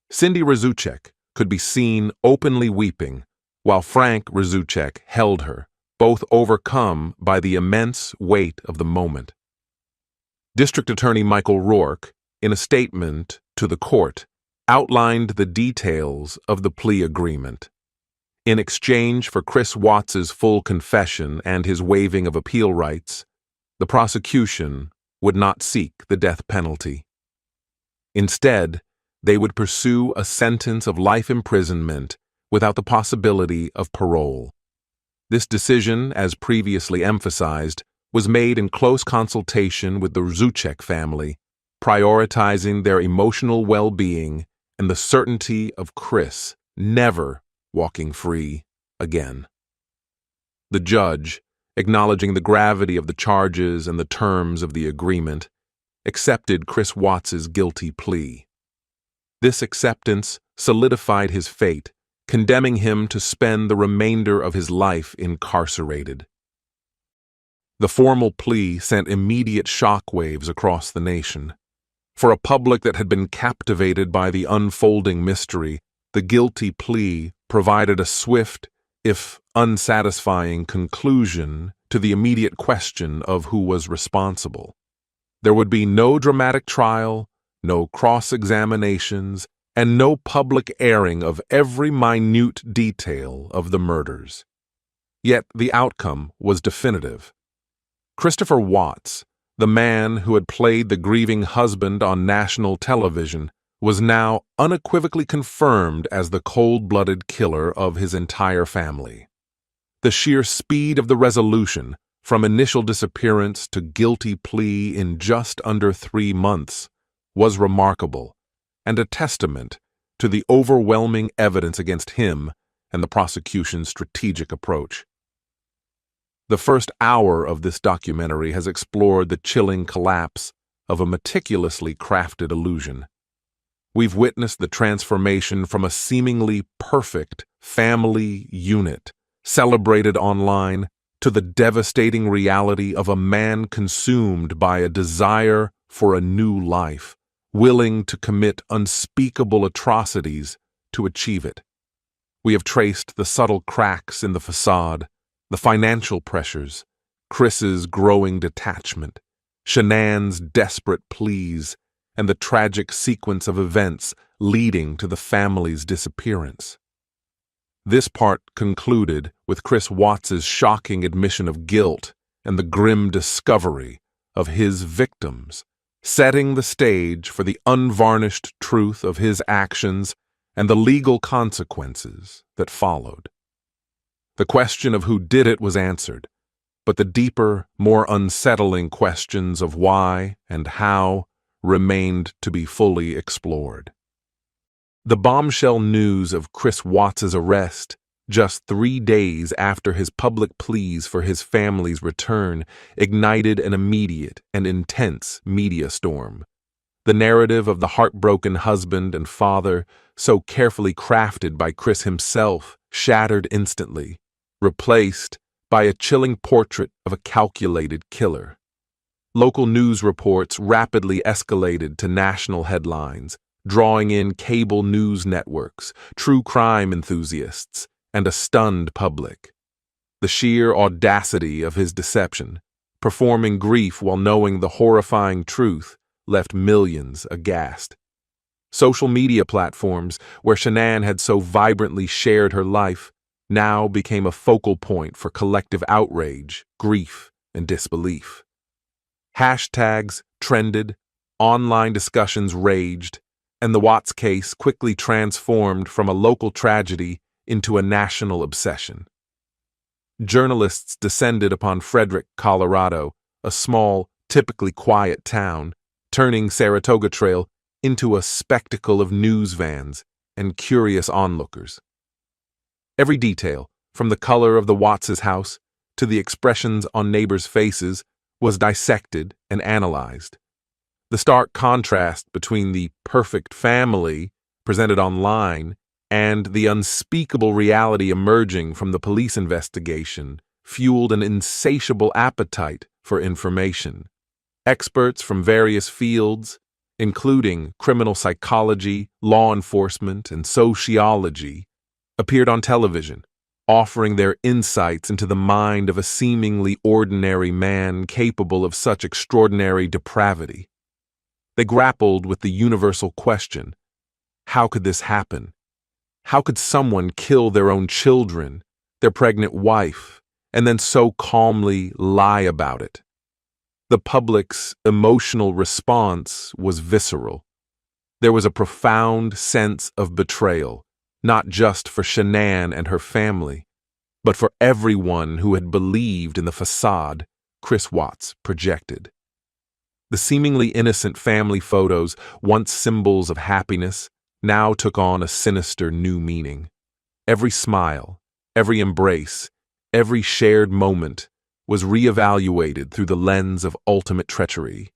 Cindy Razuchek could be seen openly weeping, while Frank Razuchek held her, both overcome by the immense weight of the moment. District Attorney Michael Rourke, in a statement to the court, outlined the details of the plea agreement. In exchange for Chris Watts's full confession and his waiving of appeal rights, the prosecution would not seek the death penalty. Instead, they would pursue a sentence of life imprisonment without the possibility of parole. This decision, as previously emphasized, was made in close consultation with the Razuchek family, prioritizing their emotional well-being and the certainty of Chris never walking free again. The judge, acknowledging the gravity of the charges and the terms of the agreement, accepted Chris Watts's guilty plea. This acceptance solidified his fate, condemning him to spend the remainder of his life incarcerated. The formal plea sent immediate shockwaves across the nation. For a public that had been captivated by the unfolding mystery, the guilty plea provided a swift, if unsatisfying, conclusion to the immediate question of who was responsible. There would be no dramatic trial, no cross-examinations, and no public airing of every minute detail of the murders. Yet the outcome was definitive. Christopher Watts, the man who had played the grieving husband on national television, was now unequivocally confirmed as the cold-blooded killer of his entire family. The sheer speed of the resolution, from initial disappearance to guilty plea in just under 3 months, was remarkable, and a testament to the overwhelming evidence against him and the prosecution's strategic approach. The first hour of this documentary has explored the chilling collapse of a meticulously crafted illusion. We've witnessed the transformation from a seemingly perfect family unit, celebrated online, to the devastating reality of a man consumed by a desire for a new life, willing to commit unspeakable atrocities to achieve it. We have traced the subtle cracks in the facade, the financial pressures, Chris's growing detachment, Shanann's desperate pleas, and the tragic sequence of events leading to the family's disappearance. This part concluded with Chris Watts's shocking admission of guilt and the grim discovery of his victims, setting the stage for the unvarnished truth of his actions and the legal consequences that followed. The question of who did it was answered, but the deeper, more unsettling questions of why and how remained to be fully explored. The bombshell news of Chris Watts's arrest, just 3 days after his public pleas for his family's return, ignited an immediate and intense media storm. The narrative of the heartbroken husband and father, so carefully crafted by Chris himself, shattered instantly, replaced by a chilling portrait of a calculated killer. Local news reports rapidly escalated to national headlines, drawing in cable news networks, true crime enthusiasts, and a stunned public. The sheer audacity of his deception, performing grief while knowing the horrifying truth, left millions aghast. Social media platforms, where Shanann had so vibrantly shared her life, now became a focal point for collective outrage, grief, and disbelief. Hashtags trended, online discussions raged, and the Watts case quickly transformed from a local tragedy into a national obsession. Journalists descended upon Frederick, Colorado, a small, typically quiet town, turning Saratoga Trail into a spectacle of news vans and curious onlookers. Every detail, from the color of the Watts' house to the expressions on neighbors' faces, was dissected and analyzed. The stark contrast between the perfect family presented online and the unspeakable reality emerging from the police investigation fueled an insatiable appetite for information. Experts from various fields, including criminal psychology, law enforcement, and sociology, appeared on television, offering their insights into the mind of a seemingly ordinary man capable of such extraordinary depravity. They grappled with the universal question: how could this happen? How could someone kill their own children, their pregnant wife, and then so calmly lie about it? The public's emotional response was visceral. There was a profound sense of betrayal, not just for Shanann and her family, but for everyone who had believed in the facade ChrisWatts projected. The seemingly innocent family photos, once symbols of happiness, now took on a sinister new meaning. Every smile, every embrace, every shared moment was reevaluated through the lens of ultimate treachery.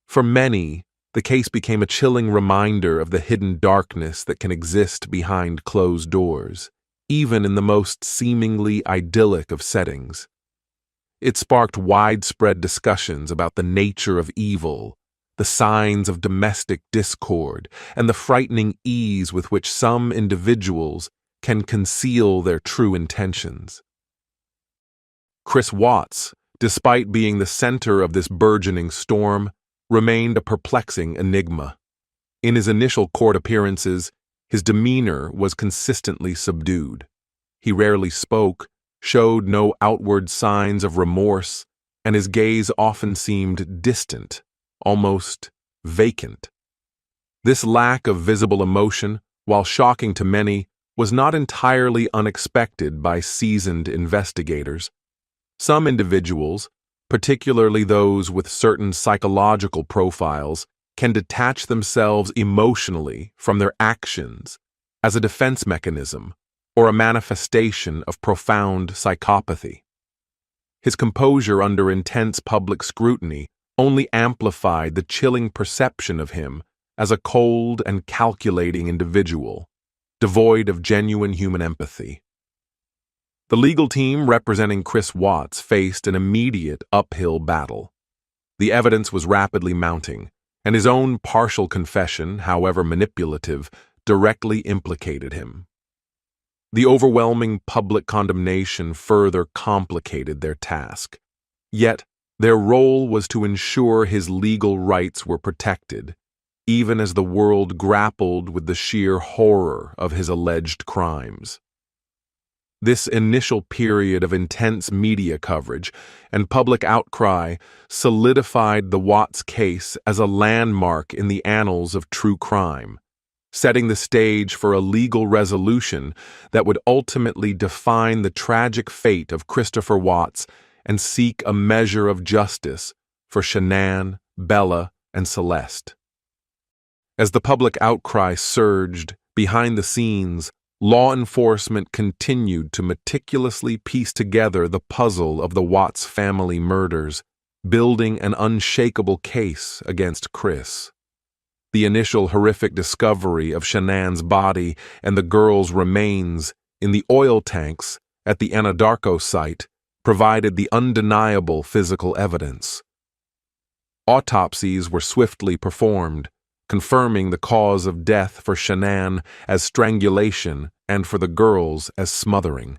For many, the case became a chilling reminder of the hidden darkness that can exist behind closed doors, even in the most seemingly idyllic of settings. It sparked widespread discussions about the nature of evil, the signs of domestic discord, and the frightening ease with which some individuals can conceal their true intentions. Chris Watts, despite being the center of this burgeoning storm, remained a perplexing enigma. In his initial court appearances, his demeanor was consistently subdued. He rarely spoke, showed no outward signs of remorse, and his gaze often seemed distant, almost vacant. This lack of visible emotion, while shocking to many, was not entirely unexpected by seasoned investigators. Some individuals, particularly those with certain psychological profiles, can detach themselves emotionally from their actions as a defense mechanism or a manifestation of profound psychopathy. His composure under intense public scrutiny only amplified the chilling perception of him as a cold and calculating individual, devoid of genuine human empathy. The legal team representing Chris Watts faced an immediate uphill battle. The evidence was rapidly mounting, and his own partial confession, however manipulative, directly implicated him. The overwhelming public condemnation further complicated their task. Yet, their role was to ensure his legal rights were protected, even as the world grappled with the sheer horror of his alleged crimes. This initial period of intense media coverage and public outcry solidified the Watts case as a landmark in the annals of true crime, setting the stage for a legal resolution that would ultimately define the tragic fate of Christopher Watts and seek a measure of justice for Shanann, Bella, and Celeste. As the public outcry surged, behind the scenes, law enforcement continued to meticulously piece together the puzzle of the Watts family murders, building an unshakable case against Chris. The initial horrific discovery of Shanann's body and the girl's remains in the oil tanks at the Anadarko site provided the undeniable physical evidence. Autopsies were swiftly performed, confirming the cause of death for Shanann as strangulation and for the girls as smothering.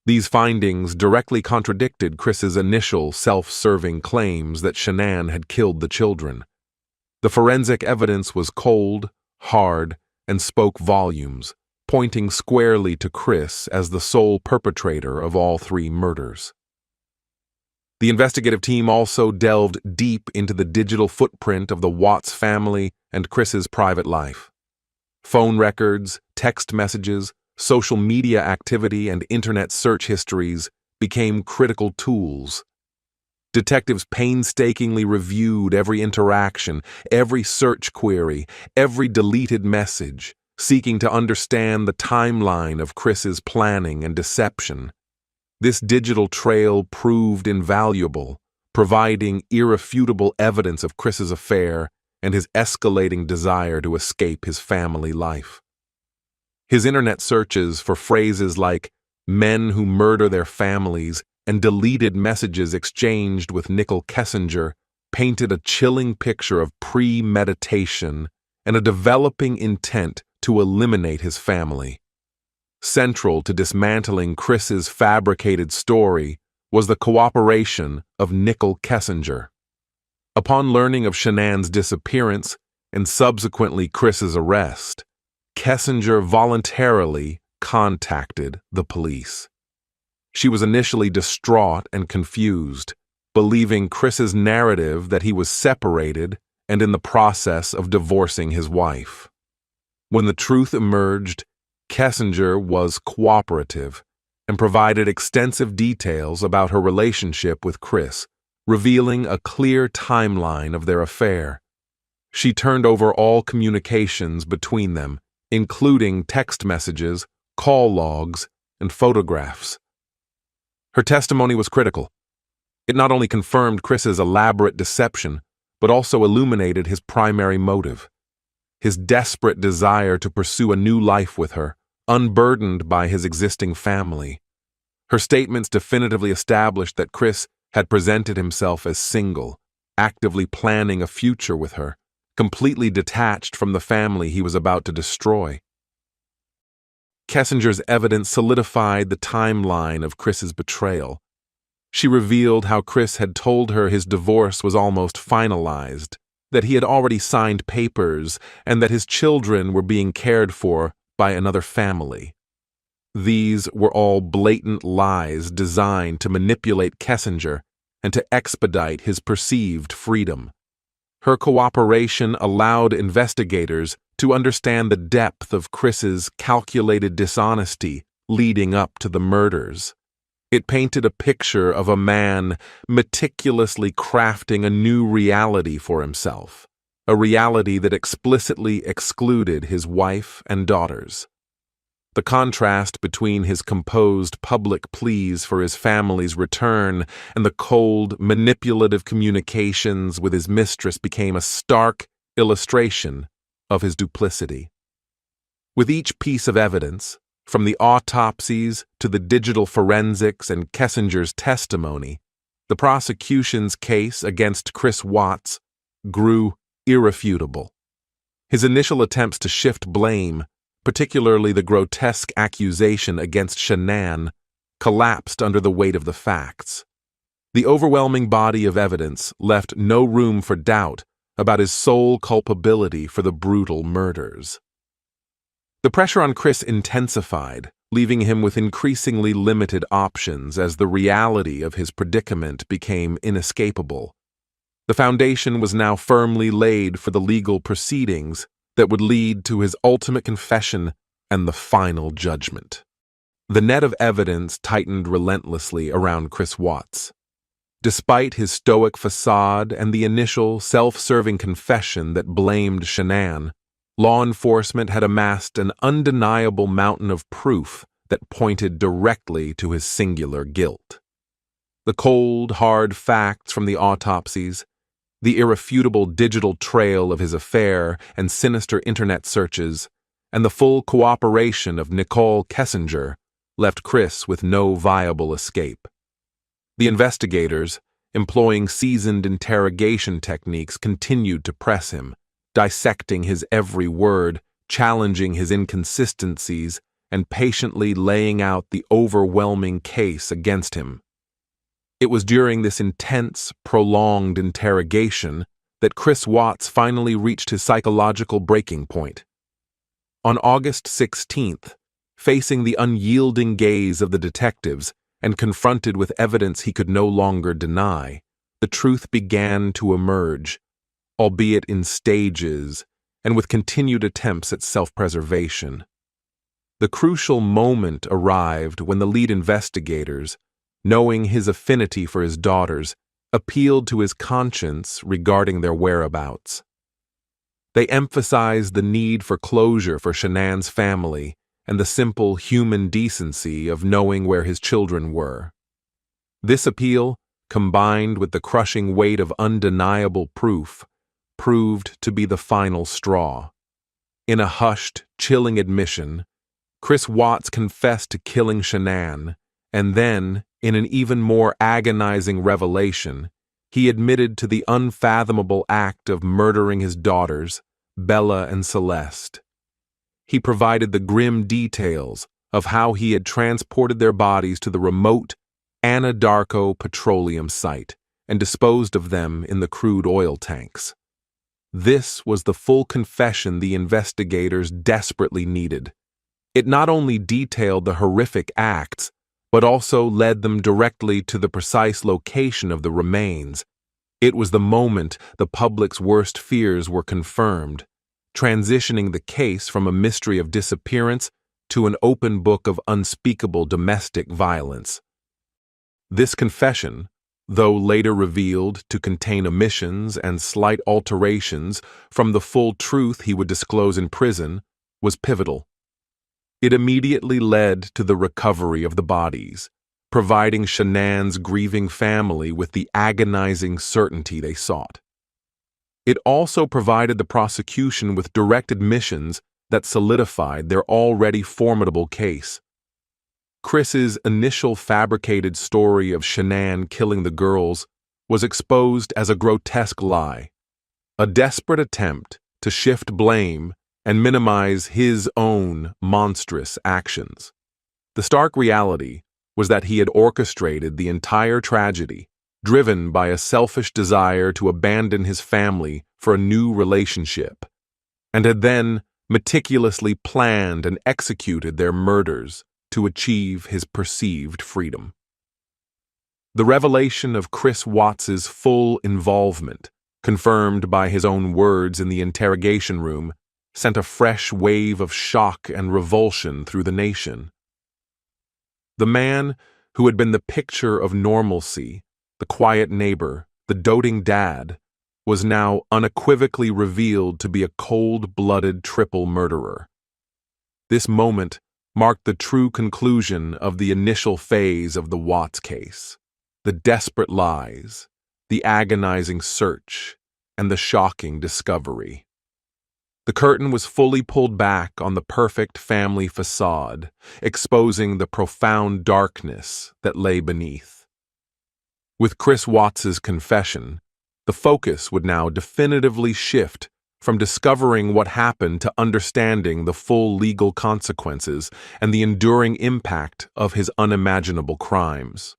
These findings directly contradicted Chris's initial self-serving claims that Shanann had killed the children. The forensic evidence was cold, hard, and spoke volumes, pointing squarely to Chris as the sole perpetrator of all three murders. The investigative team also delved deep into the digital footprint of the Watts family and Chris's private life. Phone records, text messages, social media activity, and internet search histories became critical tools. Detectives painstakingly reviewed every interaction, every search query, every deleted message, seeking to understand the timeline of Chris's planning and deception. This digital trail proved invaluable, providing irrefutable evidence of Chris's affair and his escalating desire to escape his family life. His internet searches for phrases like "men who murder their families" and deleted messages exchanged with Nicole Kessinger painted a chilling picture of premeditation and a developing intent to eliminate his family. Central to dismantling Chris's fabricated story was the cooperation of Nicole Kessinger. Upon learning of Shanann's disappearance and subsequently Chris's arrest, Kessinger voluntarily contacted the police. She was initially distraught and confused, believing Chris's narrative that he was separated and in the process of divorcing his wife. When the truth emerged, Kessinger was cooperative and provided extensive details about her relationship with Chris, revealing a clear timeline of their affair. She turned over all communications between them, including text messages, call logs, and photographs. Her testimony was critical. It not only confirmed Chris's elaborate deception, but also illuminated his primary motive: his desperate desire to pursue a new life with her, unburdened by his existing family. Her statements definitively established that Chris had presented himself as single, actively planning a future with her, completely detached from the family he was about to destroy. Kessinger's evidence solidified the timeline of Chris's betrayal. She revealed how Chris had told her his divorce was almost finalized, that he had already signed papers, and that his children were being cared for by another family. These were all blatant lies designed to manipulate Kessinger and to expedite his perceived freedom. Her cooperation allowed investigators to understand the depth of Chris's calculated dishonesty leading up to the murders. It painted a picture of a man meticulously crafting a new reality for himself, a reality that explicitly excluded his wife and daughters. The contrast between his composed public pleas for his family's return and the cold, manipulative communications with his mistress became a stark illustration of his duplicity. With each piece of evidence, from the autopsies to the digital forensics and Kessinger's testimony, the prosecution's case against Chris Watts grew irrefutable. His initial attempts to shift blame, particularly the grotesque accusation against Shanann, collapsed under the weight of the facts. The overwhelming body of evidence left no room for doubt about his sole culpability for the brutal murders. The pressure on Chris intensified, leaving him with increasingly limited options as the reality of his predicament became inescapable. The foundation was now firmly laid for the legal proceedings that would lead to his ultimate confession and the final judgment. The net of evidence tightened relentlessly around Chris Watts. Despite his stoic facade and the initial self-serving confession that blamed Shanann, law enforcement had amassed an undeniable mountain of proof that pointed directly to his singular guilt. The cold, hard facts from the autopsies, the irrefutable digital trail of his affair and sinister internet searches, and the full cooperation of Nicole Kessinger left Chris with no viable escape. The investigators, employing seasoned interrogation techniques, continued to press him, dissecting his every word, challenging his inconsistencies, and patiently laying out the overwhelming case against him. It was during this intense, prolonged interrogation that Chris Watts finally reached his psychological breaking point. On August 16th, facing the unyielding gaze of the detectives and confronted with evidence he could no longer deny, the truth began to emerge, albeit in stages and with continued attempts at self-preservation. The crucial moment arrived when the lead investigators, knowing his affinity for his daughters, appealed to his conscience regarding their whereabouts. They emphasized the need for closure for Shanann's family and the simple human decency of knowing where his children were. This appeal, combined with the crushing weight of undeniable proof, proved to be the final straw. In a hushed, chilling admission, Chris Watts confessed to killing Shanann, and then, in an even more agonizing revelation, he admitted to the unfathomable act of murdering his daughters, Bella and Celeste. He provided the grim details of how he had transported their bodies to the remote Anadarko petroleum site and disposed of them in the crude oil tanks. This was the full confession the investigators desperately needed. It not only detailed the horrific acts, but also led them directly to the precise location of the remains. It was the moment the public's worst fears were confirmed, transitioning the case from a mystery of disappearance to an open book of unspeakable domestic violence. This confession, though later revealed to contain omissions and slight alterations from the full truth he would disclose in prison, was pivotal. It immediately led to the recovery of the bodies, providing Shanann's grieving family with the agonizing certainty they sought. It also provided the prosecution with direct admissions that solidified their already formidable case. Chris's initial fabricated story of Shanann killing the girls was exposed as a grotesque lie, a desperate attempt to shift blame and minimize his own monstrous actions. The stark reality was that he had orchestrated the entire tragedy, driven by a selfish desire to abandon his family for a new relationship, and had then meticulously planned and executed their murders to achieve his perceived freedom. The revelation of Chris Watts's full involvement, confirmed by his own words in the interrogation room, sent a fresh wave of shock and revulsion through the nation. The man who had been the picture of normalcy, the quiet neighbor, the doting dad, was now unequivocally revealed to be a cold-blooded triple murderer. This moment marked the true conclusion of the initial phase of the Watts case: the desperate lies, the agonizing search, and the shocking discovery. The curtain was fully pulled back on the perfect family facade, exposing the profound darkness that lay beneath. With Chris Watts's confession, the focus would now definitively shift from discovering what happened to understanding the full legal consequences and the enduring impact of his unimaginable crimes.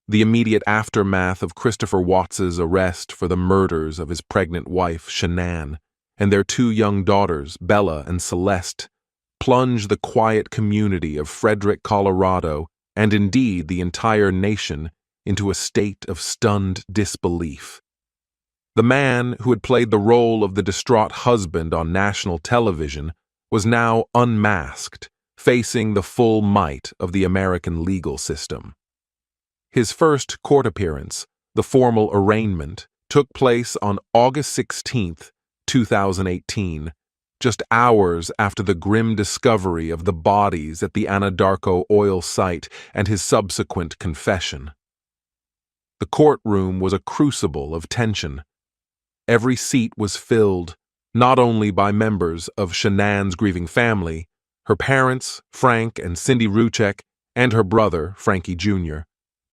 The immediate aftermath of Christopher Watts's arrest for the murders of his pregnant wife, Shanann, and their two young daughters, Bella and Celeste, plunged the quiet community of Frederick, Colorado, and indeed the entire nation, into a state of stunned disbelief. The man who had played the role of the distraught husband on national television was now unmasked, facing the full might of the American legal system. His first court appearance, the formal arraignment, took place on August 16, 2018, just hours after the grim discovery of the bodies at the Anadarko oil site and his subsequent confession. The courtroom was a crucible of tension. Every seat was filled, not only by members of Shanann's grieving family, her parents, Frank and Cindy Ruchek, and her brother, Frankie Jr.,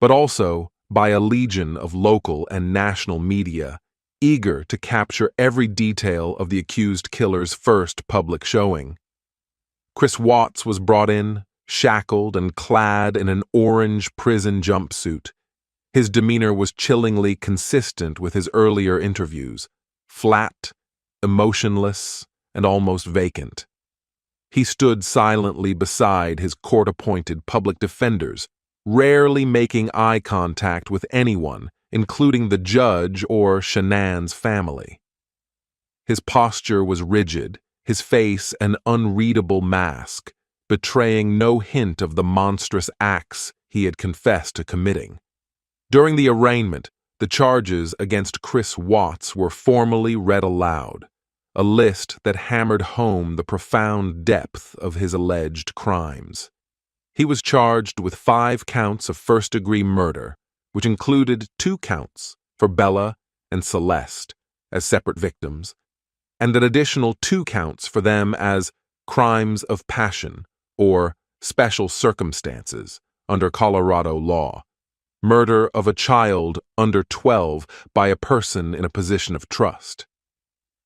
but also by a legion of local and national media, eager to capture every detail of the accused killer's first public showing. ChrisWatts was brought in, shackled and clad in an orange prison jumpsuit. His demeanor was chillingly consistent with his earlier interviews, flat, emotionless, and almost vacant. He stood silently beside his court-appointed public defenders, rarely making eye contact with anyone, including the judge or Shanann's family. His posture was rigid, his face an unreadable mask, betraying no hint of the monstrous acts he had confessed to committing. During the arraignment, the charges against ChrisWatts were formally read aloud, a list that hammered home the profound depth of his alleged crimes. He was charged with 5 counts of first-degree murder, which included 2 counts for Bella and Celeste as separate victims, and an additional 2 counts for them as crimes of passion or special circumstances under Colorado law, murder of a child under 12 by a person in a position of trust.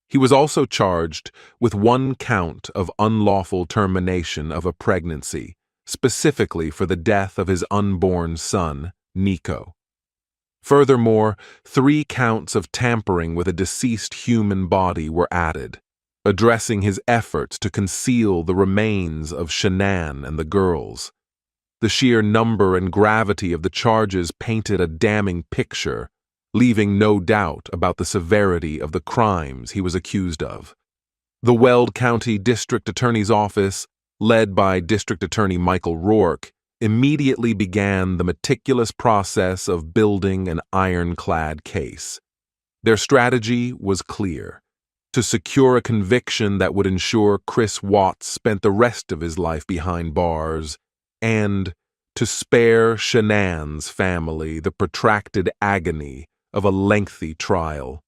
He was also charged with 1 count of unlawful termination of a pregnancy, specifically for the death of his unborn son, Nico. Furthermore, 3 counts of tampering with a deceased human body were added, addressing his efforts to conceal the remains of Shanann and the girls. The sheer number and gravity of the charges painted a damning picture, leaving no doubt about the severity of the crimes he was accused of. The Weld County District Attorney's Office, led by District Attorney Michael Rourke, immediately began the meticulous process of building an ironclad case. Their strategy was clear: to secure a conviction that would ensure ChrisWatts spent the rest of his life behind bars, and to spare Shanann's family the protracted agony of a lengthy trial.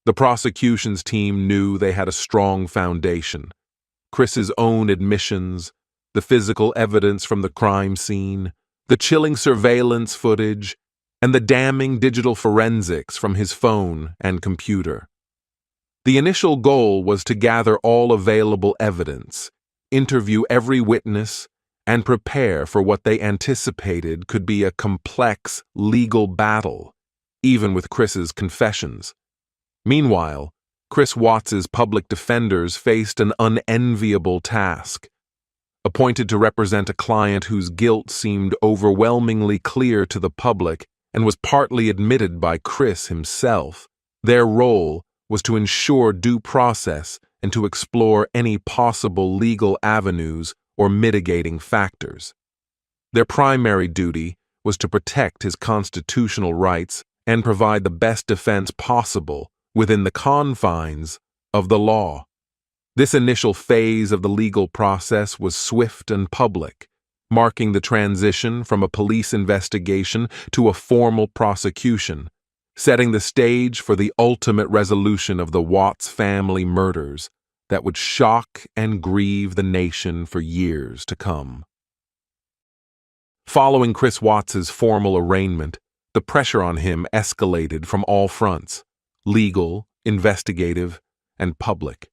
The prosecution's team knew they had a strong foundation: Chris's own admissions, the physical evidence from the crime scene, the chilling surveillance footage, and the damning digital forensics from his phone and computer. The initial goal was to gather all available evidence, interview every witness, and prepare for what they anticipated could be a complex legal battle, even with Chris's confessions. Meanwhile, ChrisWatts' public defenders faced an unenviable task. Appointed to represent a client whose guilt seemed overwhelmingly clear to the public and was partly admitted by Chris himself, their role was to ensure due process and to explore any possible legal avenues or mitigating factors. Their primary duty was to protect his constitutional rights and provide the best defense possible within the confines of the law. This initial phase of the legal process was swift and public, marking the transition from a police investigation to a formal prosecution, setting the stage for the ultimate resolution of the Watts family murders that would shock and grieve the nation for years to come. Following ChrisWatts' formal arraignment, the pressure on him escalated from all fronts: legal, investigative, and public.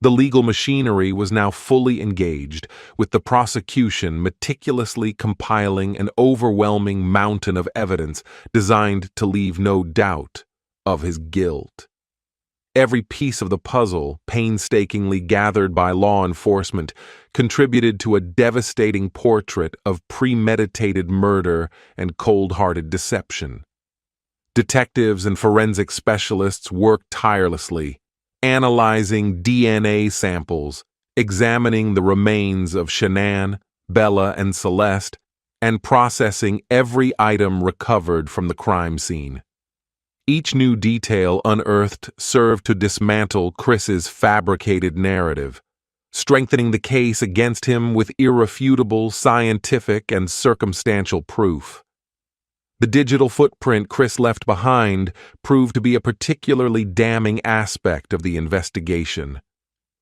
The legal machinery was now fully engaged, with the prosecution meticulously compiling an overwhelming mountain of evidence designed to leave no doubt of his guilt. Every piece of the puzzle, painstakingly gathered by law enforcement, contributed to a devastating portrait of premeditated murder and cold-hearted deception. Detectives and forensic specialists worked tirelessly, analyzing DNA samples, examining the remains of Shanann, Bella, and Celeste, and processing every item recovered from the crime scene. Each new detail unearthed served to dismantle Chris's fabricated narrative, strengthening the case against him with irrefutable scientific and circumstantial proof. The digital footprint Chris left behind proved to be a particularly damning aspect of the investigation.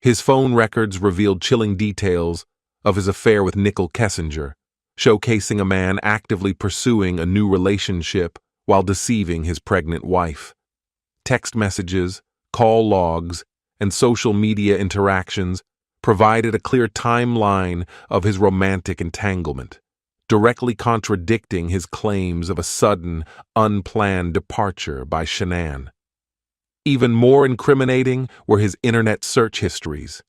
His phone records revealed chilling details of his affair with Nicole Kessinger, showcasing a man actively pursuing a new relationship while deceiving his pregnant wife. Text messages, call logs, and social media interactions provided a clear timeline of his romantic entanglement, directly contradicting his claims of a sudden, unplanned departure by Shanann. Even more incriminating were his internet search histories.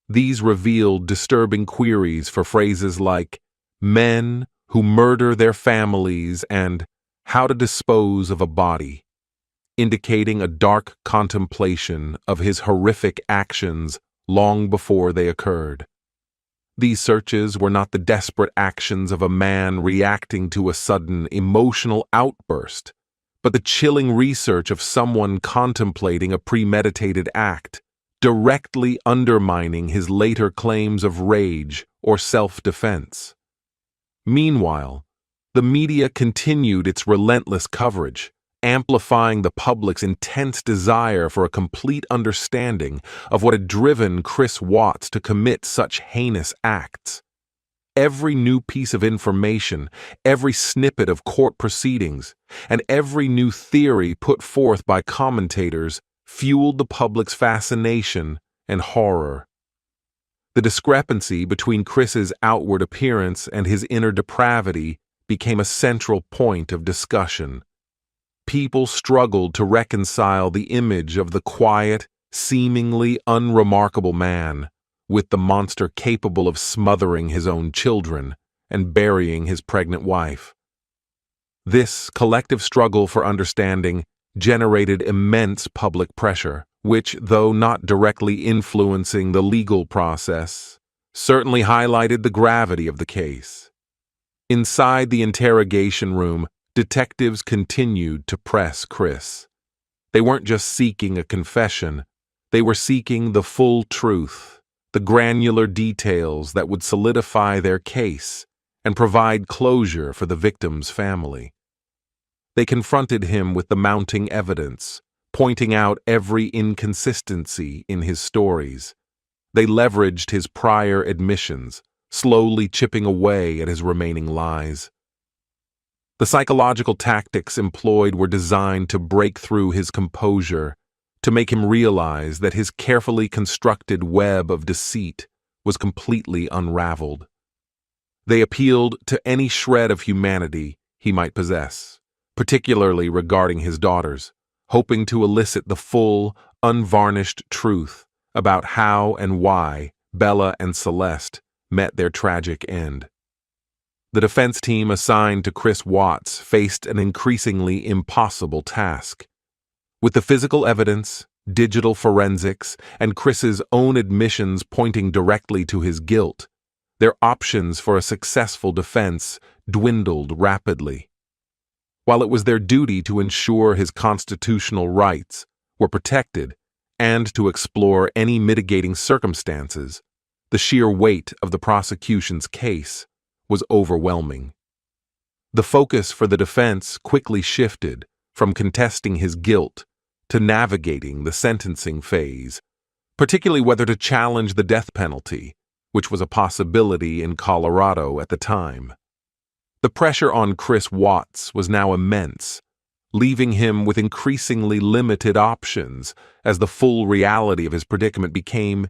These revealed disturbing queries for phrases like "men who murder their families" and "how to dispose of a body," indicating a dark contemplation of his horrific actions long before they occurred. These searches were not the desperate actions of a man reacting to a sudden emotional outburst, but the chilling research of someone contemplating a premeditated act, directly undermining his later claims of rage or self-defense. Meanwhile, the media continued its relentless coverage, amplifying the public's intense desire for a complete understanding of what had driven ChrisWatts to commit such heinous acts. Every new piece of information, every snippet of court proceedings, and every new theory put forth by commentators fueled the public's fascination and horror. The discrepancy between Chris's outward appearance and his inner depravity became a central point of discussion. People struggled to reconcile the image of the quiet, seemingly unremarkable man with the monster capable of smothering his own children and burying his pregnant wife. This collective struggle for understanding generated immense public pressure, which, though not directly influencing the legal process, certainly highlighted the gravity of the case. Inside the interrogation room, detectives continued to press Chris. They weren't just seeking a confession, they were seeking the full truth, the granular details that would solidify their case and provide closure for the victim's family. They confronted him with the mounting evidence, pointing out every inconsistency in his stories. They leveraged his prior admissions, slowly chipping away at his remaining lies. The psychological tactics employed were designed to break through his composure, to make him realize that his carefully constructed web of deceit was completely unraveled. They appealed to any shred of humanity he might possess, particularly regarding his daughters, hoping to elicit the full, unvarnished truth about how and why Bella and Celeste met their tragic end. The defense team assigned to ChrisWatts faced an increasingly impossible task. With the physical evidence, digital forensics, and Chris's own admissions pointing directly to his guilt, their options for a successful defense dwindled rapidly. While it was their duty to ensure his constitutional rights were protected and to explore any mitigating circumstances, the sheer weight of the prosecution's case was overwhelming. The focus for the defense quickly shifted from contesting his guilt to navigating the sentencing phase, particularly whether to challenge the death penalty, which was a possibility in Colorado at the time. The pressure on ChrisWatts was now immense, leaving him with increasingly limited options as the full reality of his predicament became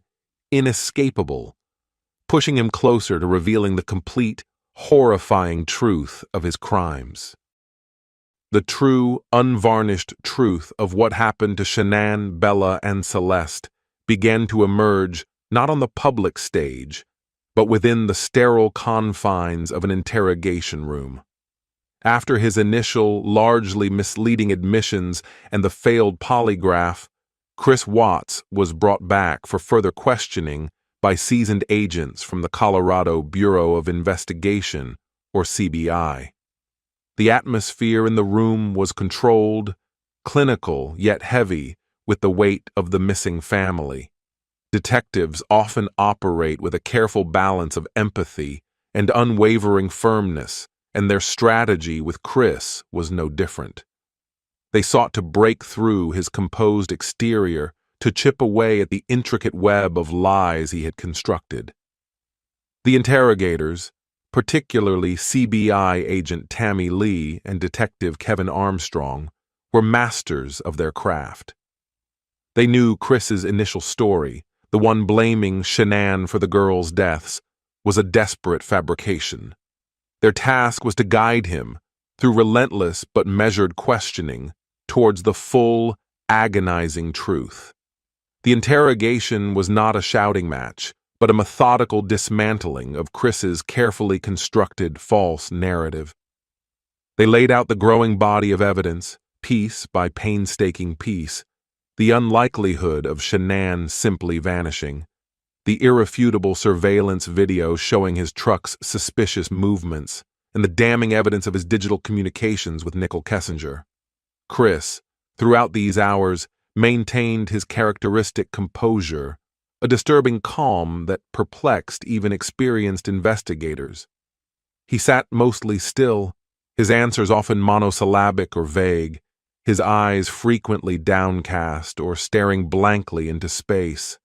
inescapable, pushing him closer to revealing the complete, horrifying truth of his crimes. The true, unvarnished truth of what happened to Shanann, Bella, and Celeste began to emerge not on the public stage, but within the sterile confines of an interrogation room. After his initial, largely misleading admissions and the failed polygraph, ChrisWatts was brought back for further questioning by seasoned agents from the Colorado Bureau of Investigation, or CBI. The atmosphere in the room was controlled, clinical yet heavy with the weight of the missing family. Detectives often operate with a careful balance of empathy and unwavering firmness, and their strategy with Chris was no different. They sought to break through his composed exterior to chip away at the intricate web of lies he had constructed. The interrogators, particularly CBI agent Tammy Lee and Detective Kevin Armstrong, were masters of their craft. They knew Chris's initial story, the one blaming Shanann for the girls' deaths, was a desperate fabrication. Their task was to guide him, through relentless but measured questioning, towards the full, agonizing truth. The interrogation was not a shouting match, but a methodical dismantling of Chris's carefully constructed false narrative. They laid out the growing body of evidence, piece by painstaking piece, the unlikelihood of Shanann simply vanishing, the irrefutable surveillance video showing his truck's suspicious movements, and the damning evidence of his digital communications with Nickel Kessinger. Chris, throughout these hours, maintained his characteristic composure, a disturbing calm that perplexed even experienced investigators. He sat mostly still, his answers often monosyllabic or vague, his eyes frequently downcast or staring blankly into space.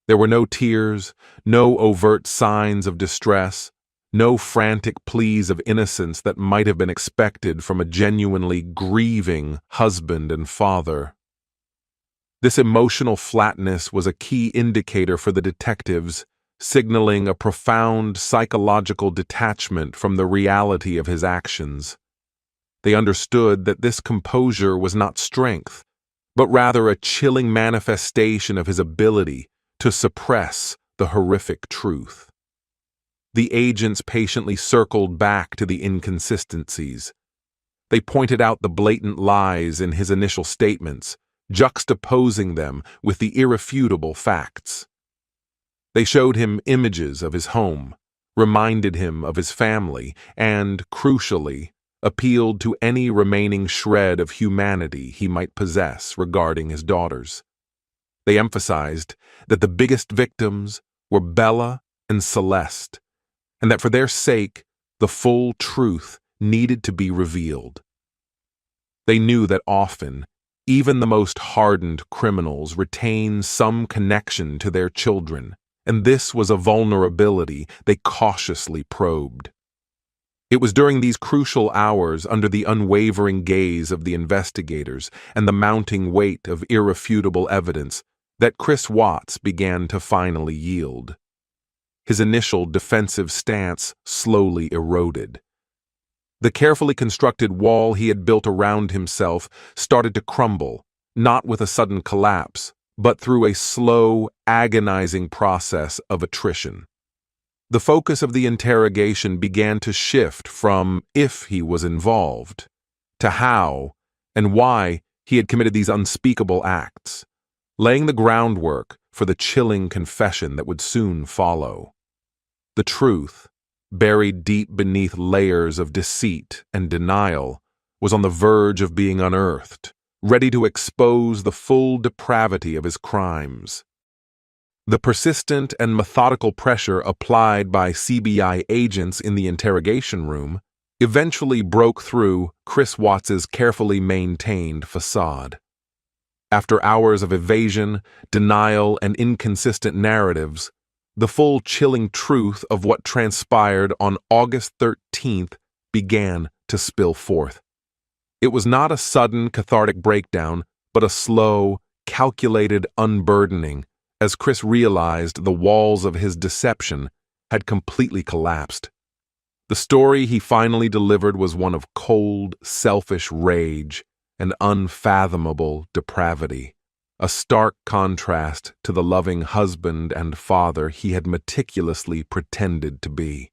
There were no tears, no overt signs of distress, no frantic pleas of innocence that might have been expected from a genuinely grieving husband and father. This emotional flatness was a key indicator for the detectives, signaling a profound psychological detachment from the reality of his actions. They understood that this composure was not strength, but rather a chilling manifestation of his ability to suppress the horrific truth. The agents patiently circled back to the inconsistencies. They pointed out the blatant lies in his initial statements, juxtaposing them with the irrefutable facts. They showed him images of his home, reminded him of his family, and, crucially, appealed to any remaining shred of humanity he might possess regarding his daughters. They emphasized that the biggest victims were Bella and Celeste, and that for their sake, the full truth needed to be revealed. They knew that often, even the most hardened criminals retain some connection to their children, and this was a vulnerability they cautiously probed. It was during these crucial hours, under the unwavering gaze of the investigators and the mounting weight of irrefutable evidence, that ChrisWatts began to finally yield. His initial defensive stance slowly eroded. The carefully constructed wall he had built around himself started to crumble, not with a sudden collapse, but through a slow, agonizing process of attrition. The focus of the interrogation began to shift from if he was involved to how and why he had committed these unspeakable acts, laying the groundwork for the chilling confession that would soon follow. The truth, buried deep beneath layers of deceit and denial, was on the verge of being unearthed, ready to expose the full depravity of his crimes. The persistent and methodical pressure applied by CBI agents in the interrogation room eventually broke through ChrisWatts' carefully maintained facade. After hours of evasion, denial, and inconsistent narratives, the full chilling truth of what transpired on August 13th began to spill forth. It was not a sudden, cathartic breakdown, but a slow, calculated unburdening, as Chris realized the walls of his deception had completely collapsed. The story he finally delivered was one of cold, selfish rage and unfathomable depravity, a stark contrast to the loving husband and father he had meticulously pretended to be.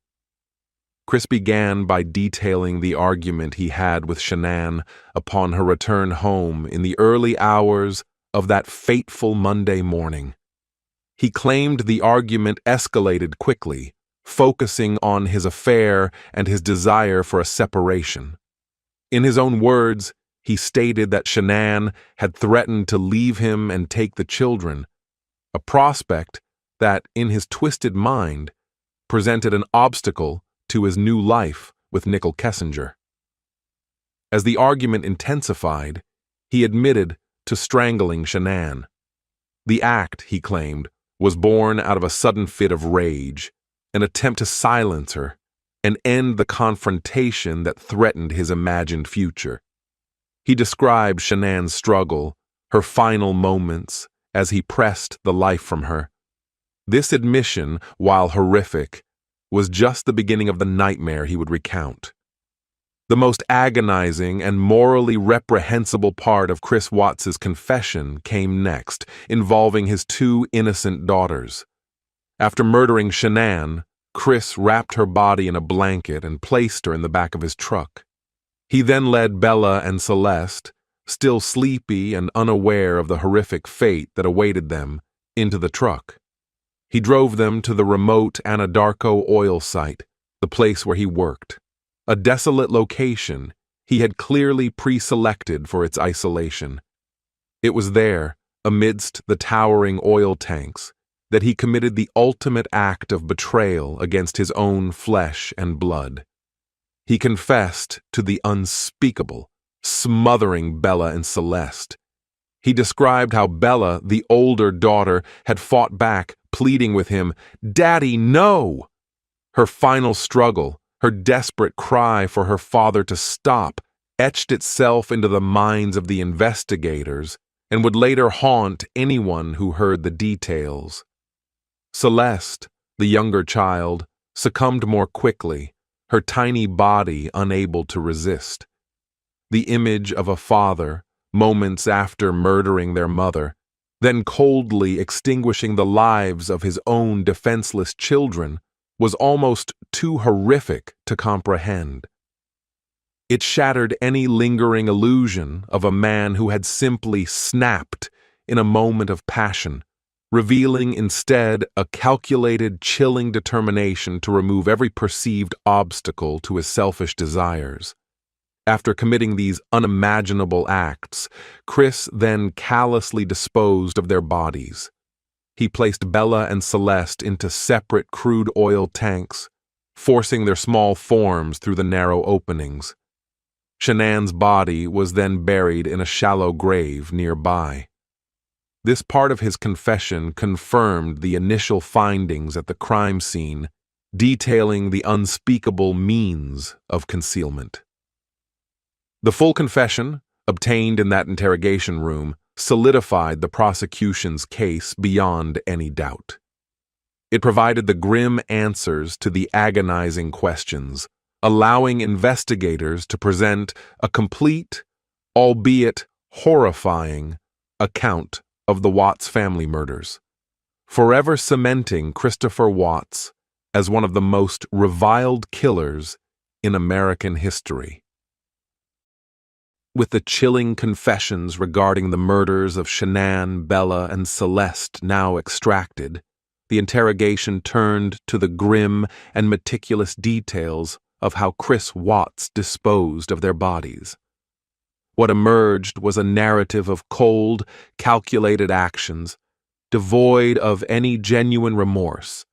Chris began by detailing the argument he had with Shanann upon her return home in the early hours of that fateful Monday morning. He claimed the argument escalated quickly, focusing on his affair and his desire for a separation. In his own words, he stated that Shanann had threatened to leave him and take the children, a prospect that, in his twisted mind, presented an obstacle to his new life with Nickel Kessinger. As the argument intensified, he admitted to strangling Shanann. The act, he claimed, was born out of a sudden fit of rage, an attempt to silence her, and end the confrontation that threatened his imagined future. He described Shanann's struggle, her final moments, as he pressed the life from her. This admission, while horrific, was just the beginning of the nightmare he would recount. The most agonizing and morally reprehensible part of ChrisWatts' confession came next, involving his two innocent daughters. After murdering Shanann, Chris wrapped her body in a blanket and placed her in the back of his truck. He then led Bella and Celeste, still sleepy and unaware of the horrific fate that awaited them, into the truck. He drove them to the remote Anadarko oil site, the place where he worked. A desolate location he had clearly pre-selected for its isolation. It was there, amidst the towering oil tanks, that he committed the ultimate act of betrayal against his own flesh and blood. He confessed to the unspeakable, smothering Bella and Celeste. He described how Bella, the older daughter, had fought back, pleading with him, "Daddy, no!" Her final struggle, her desperate cry for her father to stop, etched itself into the minds of the investigators and would later haunt anyone who heard the details. Celeste, the younger child, succumbed more quickly, her tiny body unable to resist. The image of a father, moments after murdering their mother, then coldly extinguishing the lives of his own defenseless children, was almost too horrific to comprehend. It shattered any lingering illusion of a man who had simply snapped in a moment of passion, revealing instead a calculated, chilling determination to remove every perceived obstacle to his selfish desires. After committing these unimaginable acts, Chris then callously disposed of their bodies. He placed Bella and Celeste into separate crude oil tanks, forcing their small forms through the narrow openings. Shanann's body was then buried in a shallow grave nearby. This part of his confession confirmed the initial findings at the crime scene, detailing the unspeakable means of concealment. The full confession, obtained in that interrogation room, solidified the prosecution's case beyond any doubt. It provided the grim answers to the agonizing questions, allowing investigators to present a complete, albeit horrifying, account of the Watts family murders, forever cementing Christopher Watts as one of the most reviled killers in American history. With the chilling confessions regarding the murders of Shanann, Bella, and Celeste now extracted, the interrogation turned to the grim and meticulous details of how Chris Watts disposed of their bodies. What emerged was a narrative of cold, calculated actions, devoid of any genuine remorse,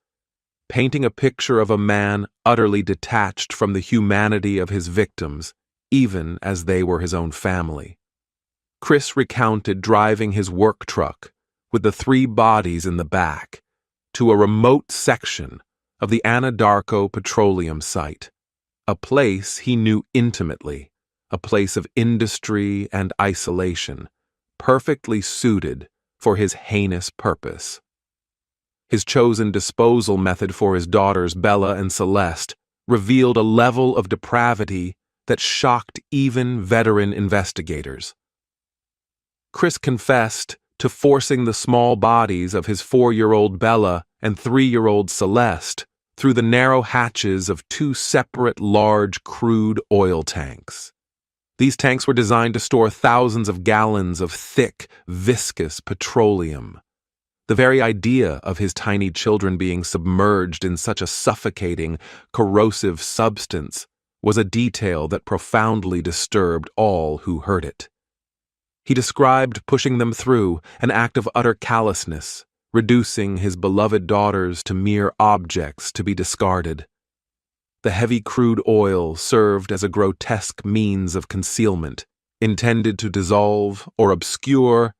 painting a picture of a man utterly detached from the humanity of his victims, even as they were his own family. Chris recounted driving his work truck with the 3 bodies in the back to a remote section of the Anadarko petroleum site, a place he knew intimately, a place of industry and isolation, perfectly suited for his heinous purpose. His chosen disposal method for his daughters Bella and Celeste revealed a level of depravity that shocked even veteran investigators. Chris confessed to forcing the small bodies of his 4-year-old Bella and 3-year-old Celeste through the narrow hatches of 2 separate large crude oil tanks. These tanks were designed to store thousands of gallons of thick, viscous petroleum. The very idea of his tiny children being submerged in such a suffocating, corrosive substance was a detail that profoundly disturbed all who heard it. He described pushing them through, an act of utter callousness, reducing his beloved daughters to mere objects to be discarded. The heavy crude oil served as a grotesque means of concealment, intended to dissolve or obscure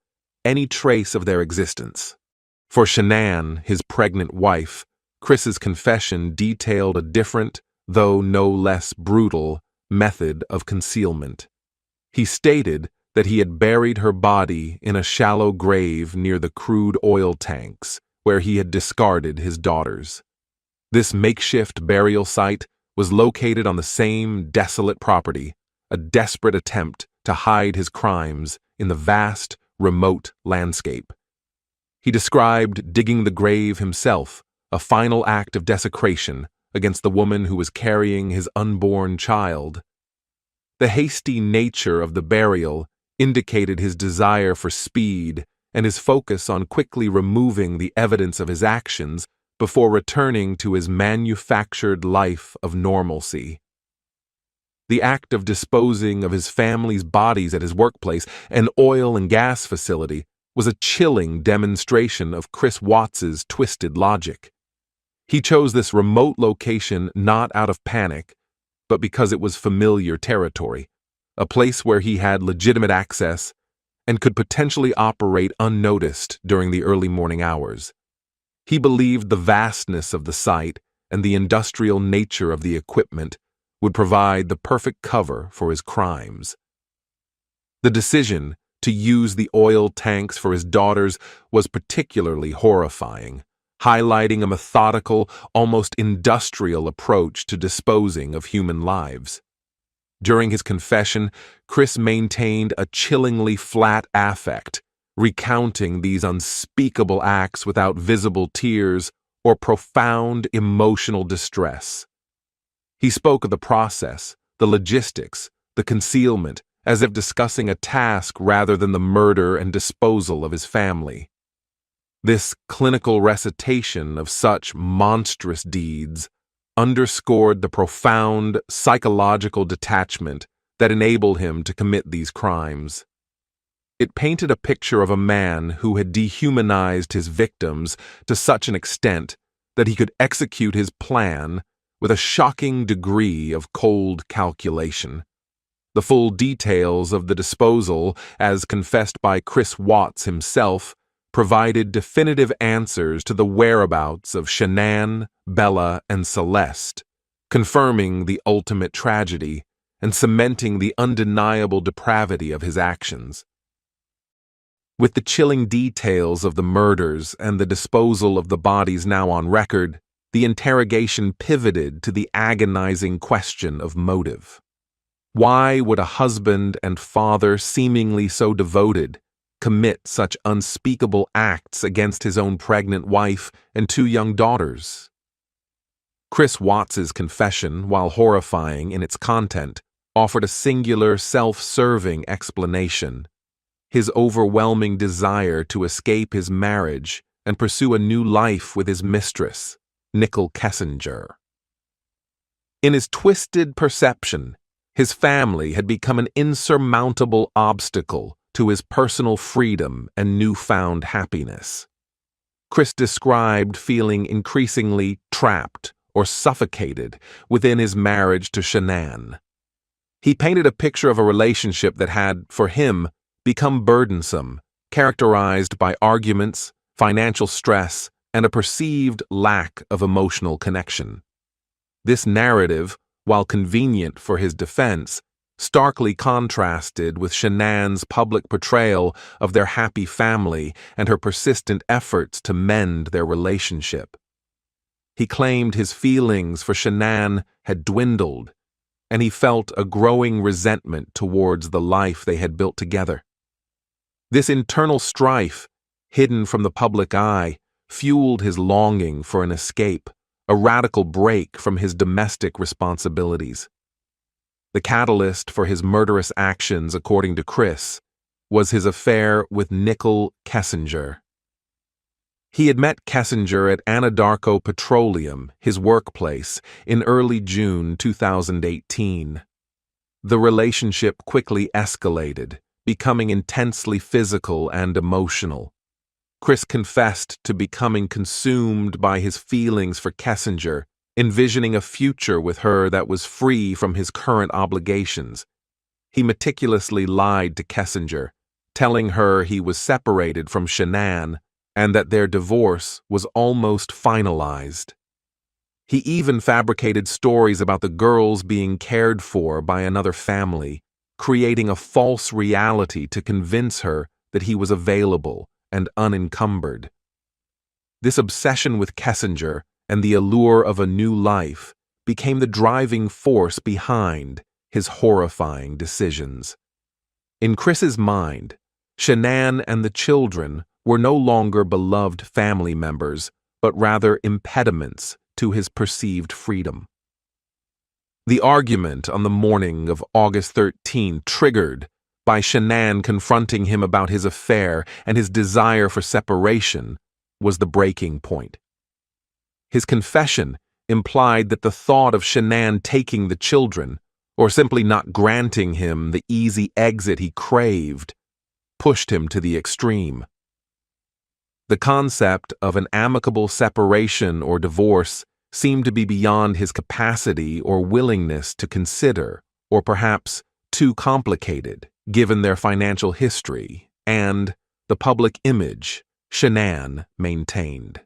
any trace of their existence. For Shanann, his pregnant wife, Chris's confession detailed a different, though no less brutal, method of concealment. He stated that he had buried her body in a shallow grave near the crude oil tanks, where he had discarded his daughters. This makeshift burial site was located on the same desolate property, a desperate attempt to hide his crimes in the vast, remote landscape. He described digging the grave himself, a final act of desecration against the woman who was carrying his unborn child. The hasty nature of the burial indicated his desire for speed and his focus on quickly removing the evidence of his actions before returning to his manufactured life of normalcy. The act of disposing of his family's bodies at his workplace, an oil and gas facility, was a chilling demonstration of ChrisWatts' twisted logic. He chose this remote location not out of panic, but because it was familiar territory, a place where he had legitimate access and could potentially operate unnoticed during the early morning hours. He believed the vastness of the site and the industrial nature of the equipment would provide the perfect cover for his crimes. The decision to use the oil tanks for his daughters was particularly horrifying, highlighting a methodical, almost industrial approach to disposing of human lives. During his confession, Chris maintained a chillingly flat affect, recounting these unspeakable acts without visible tears or profound emotional distress. He spoke of the process, the logistics, the concealment, as if discussing a task rather than the murder and disposal of his family. This clinical recitation of such monstrous deeds underscored the profound psychological detachment that enabled him to commit these crimes. It painted a picture of a man who had dehumanized his victims to such an extent that he could execute his plan with a shocking degree of cold calculation. The full details of the disposal, as confessed by ChrisWatts himself, provided definitive answers to the whereabouts of Shanann, Bella, and Celeste, confirming the ultimate tragedy and cementing the undeniable depravity of his actions. With the chilling details of the murders and the disposal of the bodies now on record, the interrogation pivoted to the agonizing question of motive. Why would a husband and father seemingly so devoted commit such unspeakable acts against his own pregnant wife and two young daughters? ChrisWatts' confession, while horrifying in its content, offered a singular, self-serving explanation: his overwhelming desire to escape his marriage and pursue a new life with his mistress, Nicole Kessinger. In his twisted perception, his family had become an insurmountable obstacle to his personal freedom and newfound happiness. Chris described feeling increasingly trapped or suffocated within his marriage to Shanann. He painted a picture of a relationship that had, for him, become burdensome, characterized by arguments, financial stress, and a perceived lack of emotional connection. This narrative, while convenient for his defense, starkly contrasted with Shanann's public portrayal of their happy family and her persistent efforts to mend their relationship. He claimed his feelings for Shanann had dwindled, and he felt a growing resentment towards the life they had built together. This internal strife, hidden from the public eye, fueled his longing for an escape, a radical break from his domestic responsibilities. The catalyst for his murderous actions, according to Chris, was his affair with Nicole Kessinger. He had met Kessinger at Anadarko Petroleum, his workplace, in early June 2018. The relationship quickly escalated, becoming intensely physical and emotional. Chris confessed to becoming consumed by his feelings for Kessinger, envisioning a future with her that was free from his current obligations. He meticulously lied to Kessinger, telling her he was separated from Shanann and that their divorce was almost finalized. He even fabricated stories about the girls being cared for by another family, creating a false reality to convince her that he was available and unencumbered. This obsession with Kessinger and the allure of a new life became the driving force behind his horrifying decisions. In Chris's mind, Shanann and the children were no longer beloved family members, but rather impediments to his perceived freedom. The argument on the morning of August 13, triggered by Shanann confronting him about his affair and his desire for separation, was the breaking point. His confession implied that the thought of Shanann taking the children, or simply not granting him the easy exit he craved, pushed him to the extreme. The concept of an amicable separation or divorce seemed to be beyond his capacity or willingness to consider, or perhaps too complicated, given their financial history and the public image Shanann maintained.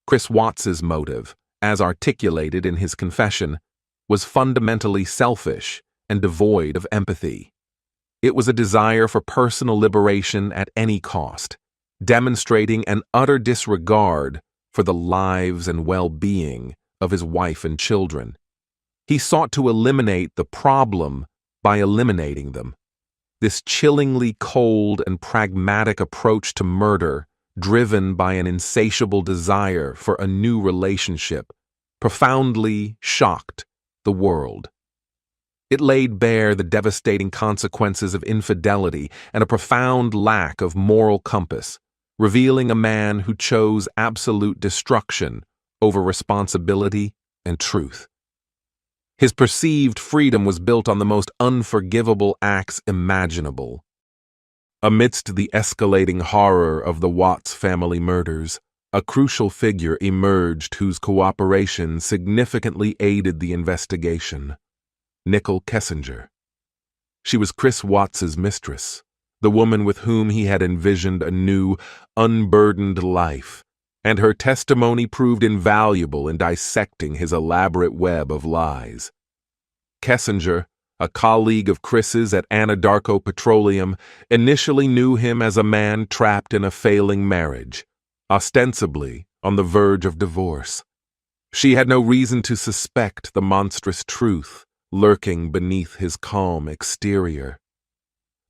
ChrisWatts' motive, as articulated in his confession, was fundamentally selfish and devoid of empathy. It was a desire for personal liberation at any cost, demonstrating an utter disregard for the lives and well-being of his wife and children. He sought to eliminate the problem by eliminating them. This chillingly cold and pragmatic approach to murder, driven by an insatiable desire for a new relationship, profoundly shocked the world. It laid bare the devastating consequences of infidelity and a profound lack of moral compass, revealing a man who chose absolute destruction over responsibility and truth. His perceived freedom was built on the most unforgivable acts imaginable. Amidst the escalating horror of the Watts family murders, a crucial figure emerged whose cooperation significantly aided the investigation: Nicole Kessinger. She was Chris Watts' mistress, the woman with whom he had envisioned a new, unburdened life, and her testimony proved invaluable in dissecting his elaborate web of lies. Kessinger, a colleague of Chris's at Anadarko Petroleum, initially knew him as a man trapped in a failing marriage, ostensibly on the verge of divorce. She had no reason to suspect the monstrous truth lurking beneath his calm exterior.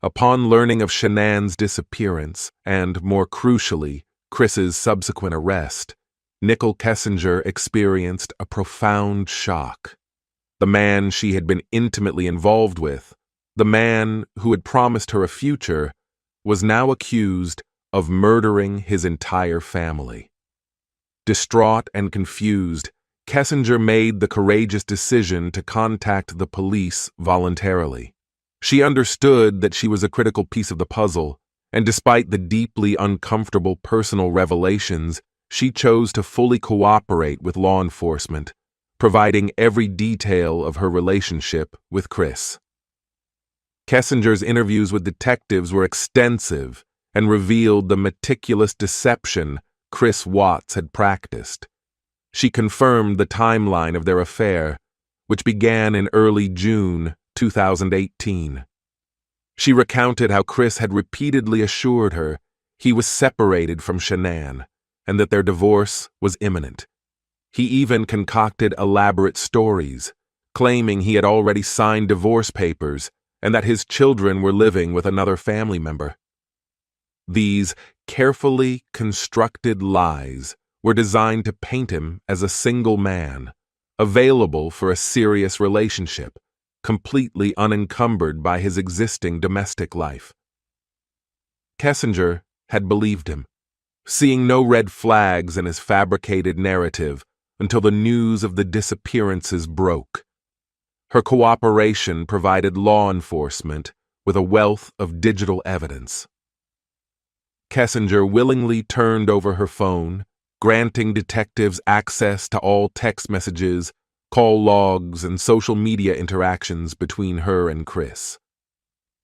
Upon learning of Shanann's disappearance, and more crucially, Chris's subsequent arrest, Nicole Kessinger experienced a profound shock. The man she had been intimately involved with, the man who had promised her a future, was now accused of murdering his entire family. Distraught and confused, Kessinger made the courageous decision to contact the police voluntarily. She understood that she was a critical piece of the puzzle, and despite the deeply uncomfortable personal revelations, she chose to fully cooperate with law enforcement, providing every detail of her relationship with Chris. Kessinger's interviews with detectives were extensive and revealed the meticulous deception Chris Watts had practiced. She confirmed the timeline of their affair, which began in early June 2018. She recounted how Chris had repeatedly assured her he was separated from Shanann and that their divorce was imminent. He even concocted elaborate stories, claiming he had already signed divorce papers and that his children were living with another family member. These carefully constructed lies were designed to paint him as a single man, available for a serious relationship, completely unencumbered by his existing domestic life. Kessinger had believed him, seeing no red flags in his fabricated narrative until the news of the disappearances broke. Her cooperation provided law enforcement with a wealth of digital evidence. Kessinger willingly turned over her phone, granting detectives access to all text messages, call logs, and social media interactions between her and Chris.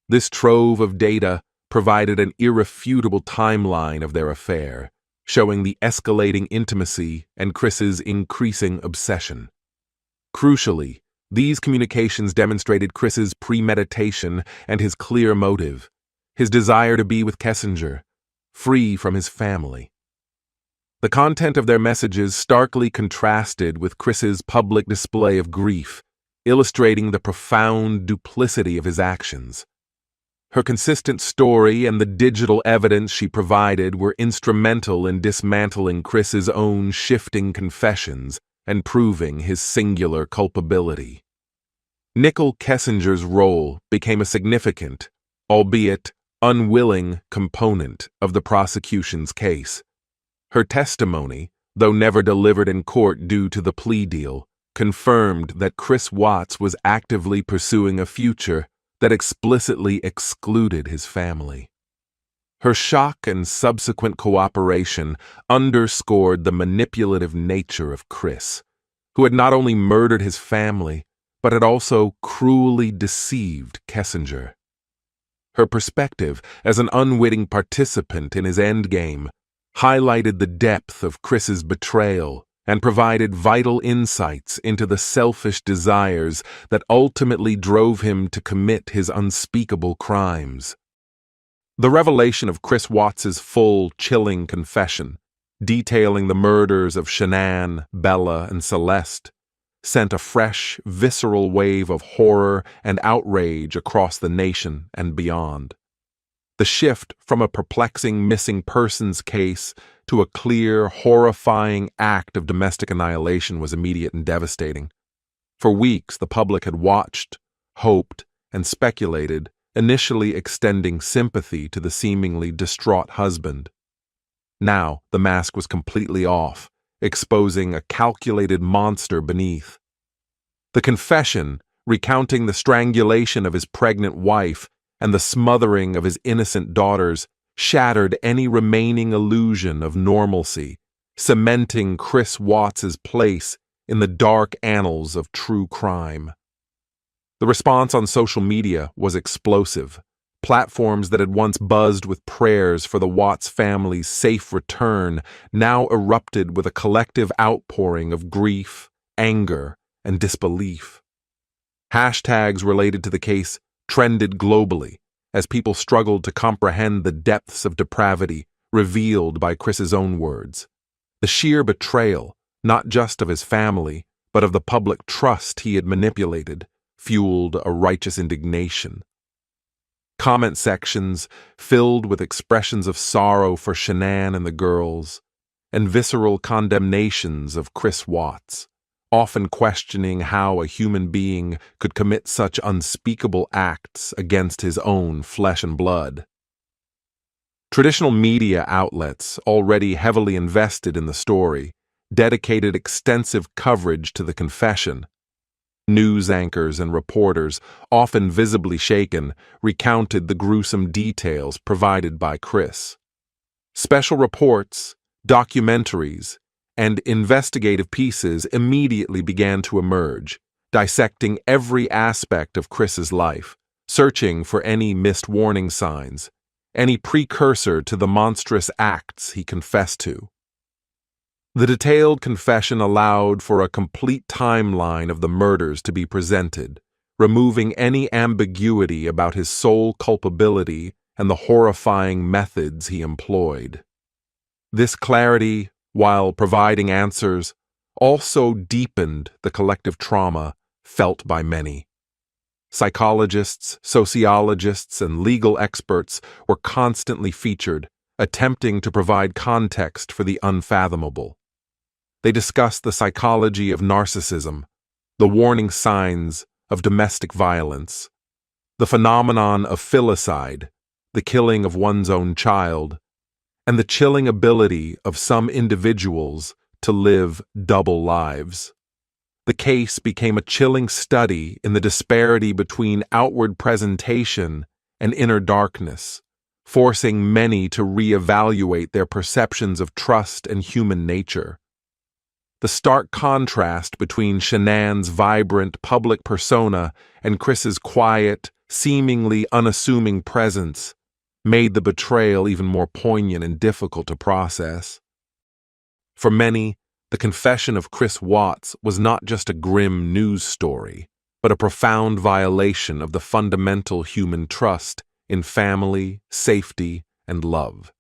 This trove of data provided an irrefutable timeline of their affair, showing the escalating intimacy and Chris's increasing obsession. Crucially, these communications demonstrated Chris's premeditation and his clear motive, his desire to be with Kessinger, free from his family. The content of their messages starkly contrasted with Chris's public display of grief, illustrating the profound duplicity of his actions. Her consistent story and the digital evidence she provided were instrumental in dismantling Chris's own shifting confessions and proving his singular culpability. Nicole Kessinger's role became a significant, albeit unwilling, component of the prosecution's case. Her testimony, though never delivered in court due to the plea deal, confirmed that ChrisWatts was actively pursuing a future that explicitly excluded his family. Her shock and subsequent cooperation underscored the manipulative nature of Chris, who had not only murdered his family, but had also cruelly deceived Kessinger. Her perspective as an unwitting participant in his endgame highlighted the depth of Chris's betrayal and provided vital insights into the selfish desires that ultimately drove him to commit his unspeakable crimes. The revelation of ChrisWatts's full, chilling confession, detailing the murders of Shanann, Bella, and Celeste, sent a fresh, visceral wave of horror and outrage across the nation and beyond. The shift from a perplexing missing persons case to a clear, horrifying act of domestic annihilation was immediate and devastating. For weeks, the public had watched, hoped, and speculated, initially extending sympathy to the seemingly distraught husband. Now, the mask was completely off, exposing a calculated monster beneath. The confession, recounting the strangulation of his pregnant wife and the smothering of his innocent daughters, shattered any remaining illusion of normalcy, cementing ChrisWatts's place in the dark annals of true crime. The response on social media was explosive. Platforms that had once buzzed with prayers for the Watts family's safe return now erupted with a collective outpouring of grief, anger, and disbelief. Hashtags related to the case trended globally as people struggled to comprehend the depths of depravity revealed by Chris's own words. The sheer betrayal, not just of his family, but of the public trust he had manipulated, fueled a righteous indignation. Comment sections filled with expressions of sorrow for Shanann and the girls, and visceral condemnations of ChrisWatts, often questioning how a human being could commit such unspeakable acts against his own flesh and blood. Traditional media outlets, already heavily invested in the story, dedicated extensive coverage to the confession. News anchors and reporters, often visibly shaken, recounted the gruesome details provided by Chris. Special reports, documentaries, and investigative pieces immediately began to emerge, dissecting every aspect of Chris's life, searching for any missed warning signs, any precursor to the monstrous acts he confessed to. The detailed confession allowed for a complete timeline of the murders to be presented, removing any ambiguity about his sole culpability and the horrifying methods he employed. This clarity, while providing answers, also deepened the collective trauma felt by many. Psychologists, sociologists, and legal experts were constantly featured, attempting to provide context for the unfathomable. They discussed the psychology of narcissism, the warning signs of domestic violence, the phenomenon of filicide, the killing of one's own child, and the chilling ability of some individuals to live double lives. The case became a chilling study in the disparity between outward presentation and inner darkness, forcing many to reevaluate their perceptions of trust and human nature. The stark contrast between Shanann's vibrant public persona and Chris's quiet, seemingly unassuming presence made the betrayal even more poignant and difficult to process. For many, the confession of Chris Watts was not just a grim news story, but a profound violation of the fundamental human trust in family, safety, and love.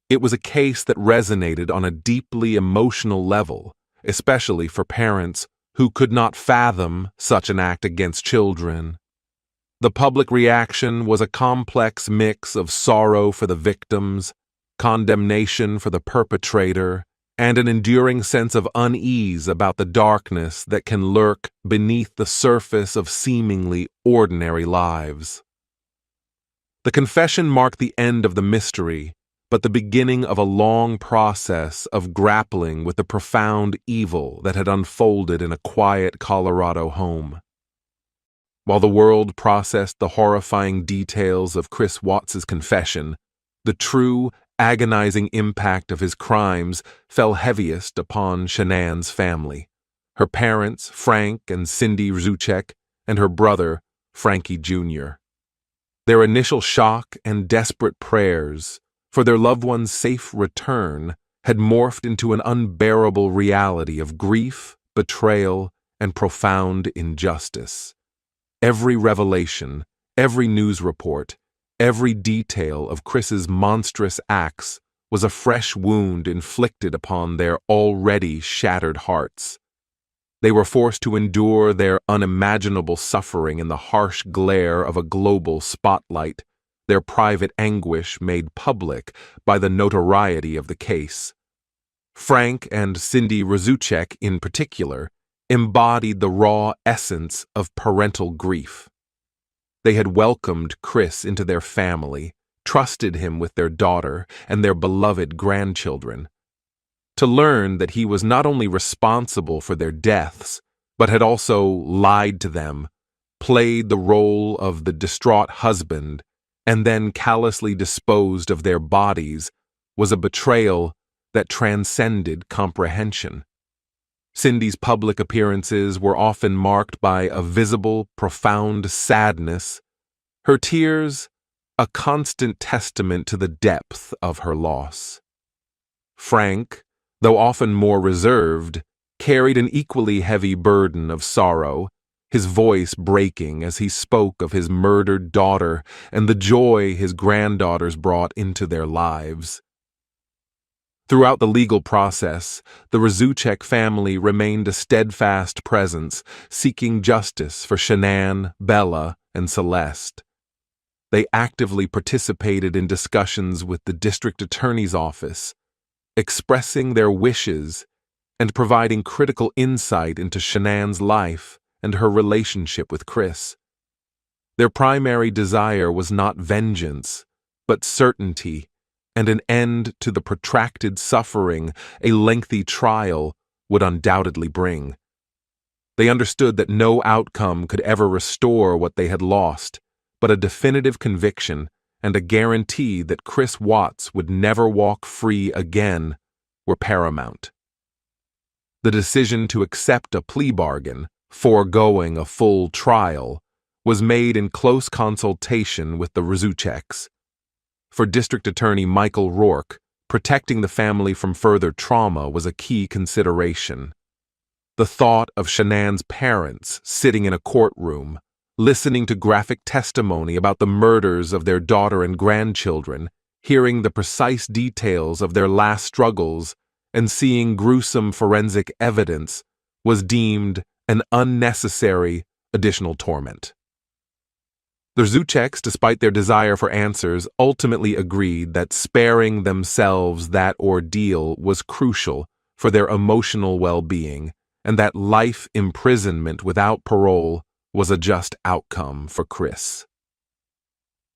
It was a case that resonated on a deeply emotional level, especially for parents who could not fathom such an act against children. The public reaction was a complex mix of sorrow for the victims, condemnation for the perpetrator, and an enduring sense of unease about the darkness that can lurk beneath the surface of seemingly ordinary lives. The confession marked the end of the mystery, but the beginning of a long process of grappling with the profound evil that had unfolded in a quiet Colorado home. While the world processed the horrifying details of Chris Watts's confession, the true, agonizing impact of his crimes fell heaviest upon Shanann's family, her parents, Frank and Cindy Rzucek, and her brother, Frankie Jr. Their initial shock and desperate prayers for their loved one's safe return had morphed into an unbearable reality of grief, betrayal, and profound injustice. Every revelation, every news report, every detail of Chris's monstrous acts was a fresh wound inflicted upon their already shattered hearts. They were forced to endure their unimaginable suffering in the harsh glare of a global spotlight, their private anguish made public by the notoriety of the case. Frank and Cindy Rzucek, in particular, embodied the raw essence of parental grief. They had welcomed Chris into their family, trusted him with their daughter and their beloved grandchildren. To learn that he was not only responsible for their deaths, but had also lied to them, played the role of the distraught husband, and then callously disposed of their bodies, was a betrayal that transcended comprehension. Cindy's public appearances were often marked by a visible, profound sadness, her tears a constant testament to the depth of her loss. Frank, though often more reserved, carried an equally heavy burden of sorrow, his voice breaking as he spoke of his murdered daughter and the joy his granddaughters brought into their lives. Throughout the legal process, the Rzucek family remained a steadfast presence, seeking justice for Shanann, Bella, and Celeste. They actively participated in discussions with the district attorney's office, expressing their wishes and providing critical insight into Shanann's life and her relationship with Chris. Their primary desire was not vengeance, but certainty and an end to the protracted suffering a lengthy trial would undoubtedly bring. They understood that no outcome could ever restore what they had lost, but a definitive conviction and a guarantee that Chris Watts would never walk free again were paramount. The decision to accept a plea bargain, foregoing a full trial, was made in close consultation with the Rzuceks. For District Attorney Michael Rourke, protecting the family from further trauma was a key consideration. The thought of Shanann's parents sitting in a courtroom, listening to graphic testimony about the murders of their daughter and grandchildren, hearing the precise details of their last struggles, and seeing gruesome forensic evidence was deemed an unnecessary additional torment. The Rzuceks, despite their desire for answers, ultimately agreed that sparing themselves that ordeal was crucial for their emotional well-being, and that life imprisonment without parole was a just outcome for Chris.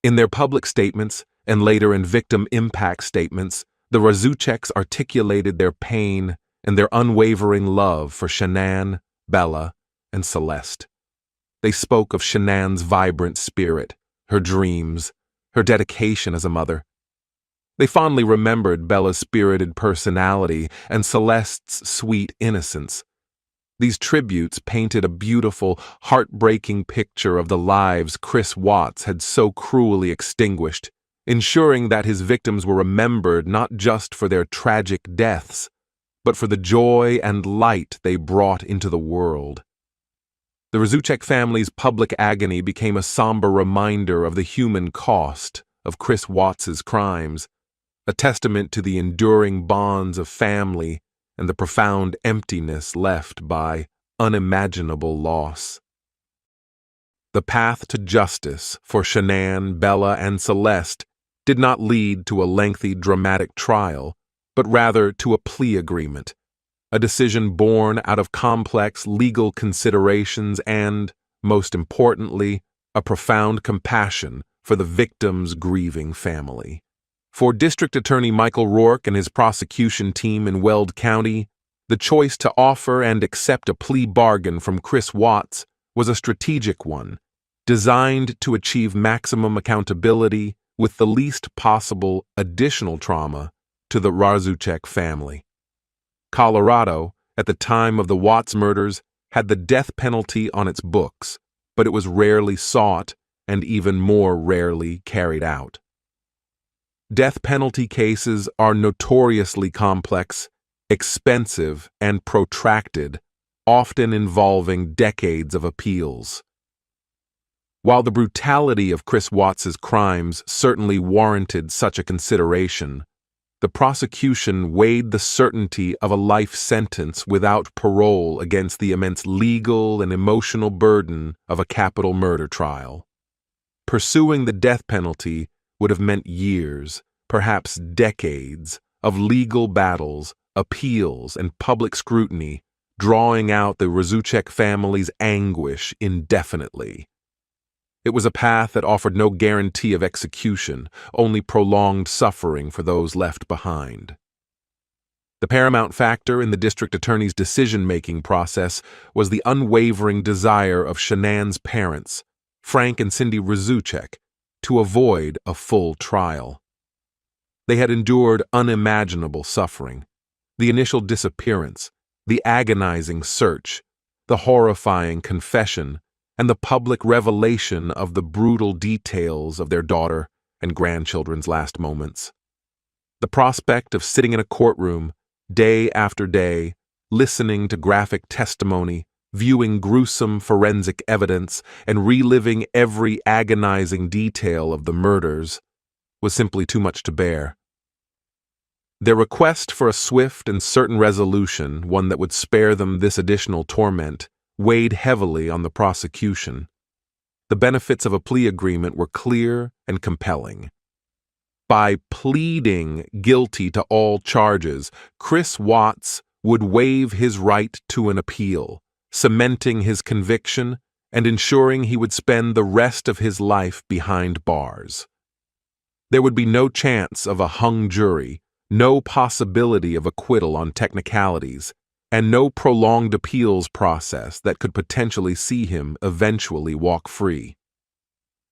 In their public statements, and later in victim impact statements, the Rzuceks articulated their pain and their unwavering love for Shanann, Bella, and Celeste. They spoke of Shanann's vibrant spirit, her dreams, her dedication as a mother. They fondly remembered Bella's spirited personality and Celeste's sweet innocence. These tributes painted a beautiful, heartbreaking picture of the lives Chris Watts had so cruelly extinguished, ensuring that his victims were remembered not just for their tragic deaths, but for the joy and light they brought into the world. The Rzucek family's public agony became a somber reminder of the human cost of Chris Watts's crimes, a testament to the enduring bonds of family and the profound emptiness left by unimaginable loss. The path to justice for Shanann, Bella, and Celeste did not lead to a lengthy, dramatic trial, but rather to a plea agreement, a decision born out of complex legal considerations and, most importantly, a profound compassion for the victim's grieving family. For District Attorney Michael Rourke and his prosecution team in Weld County, the choice to offer and accept a plea bargain from Chris Watts was a strategic one, designed to achieve maximum accountability with the least possible additional trauma to the Rzucek family. Colorado, at the time of the Watts murders, had the death penalty on its books, but it was rarely sought and even more rarely carried out. Death penalty cases are notoriously complex, expensive, and protracted, often involving decades of appeals. While the brutality of Chris Watts's crimes certainly warranted such a consideration, the prosecution weighed the certainty of a life sentence without parole against the immense legal and emotional burden of a capital murder trial. Pursuing the death penalty would have meant years, perhaps decades, of legal battles, appeals, and public scrutiny, drawing out the Rzucek family's anguish indefinitely. It was a path that offered no guarantee of execution, only prolonged suffering for those left behind. The paramount factor in the district attorney's decision-making process was the unwavering desire of Shanann's parents, Frank and Cindy Rzucek, to avoid a full trial. They had endured unimaginable suffering: the initial disappearance, the agonizing search, the horrifying confession, and the public revelation of the brutal details of their daughter and grandchildren's last moments. The prospect of sitting in a courtroom, day after day, listening to graphic testimony, viewing gruesome forensic evidence, and reliving every agonizing detail of the murders was simply too much to bear. Their request for a swift and certain resolution, one that would spare them this additional torment, weighed heavily on the prosecution. The benefits of a plea agreement were clear and compelling. By pleading guilty to all charges, Chris Watts would waive his right to an appeal, cementing his conviction and ensuring he would spend the rest of his life behind bars. There would be no chance of a hung jury, no possibility of acquittal on technicalities, and no prolonged appeals process that could potentially see him eventually walk free.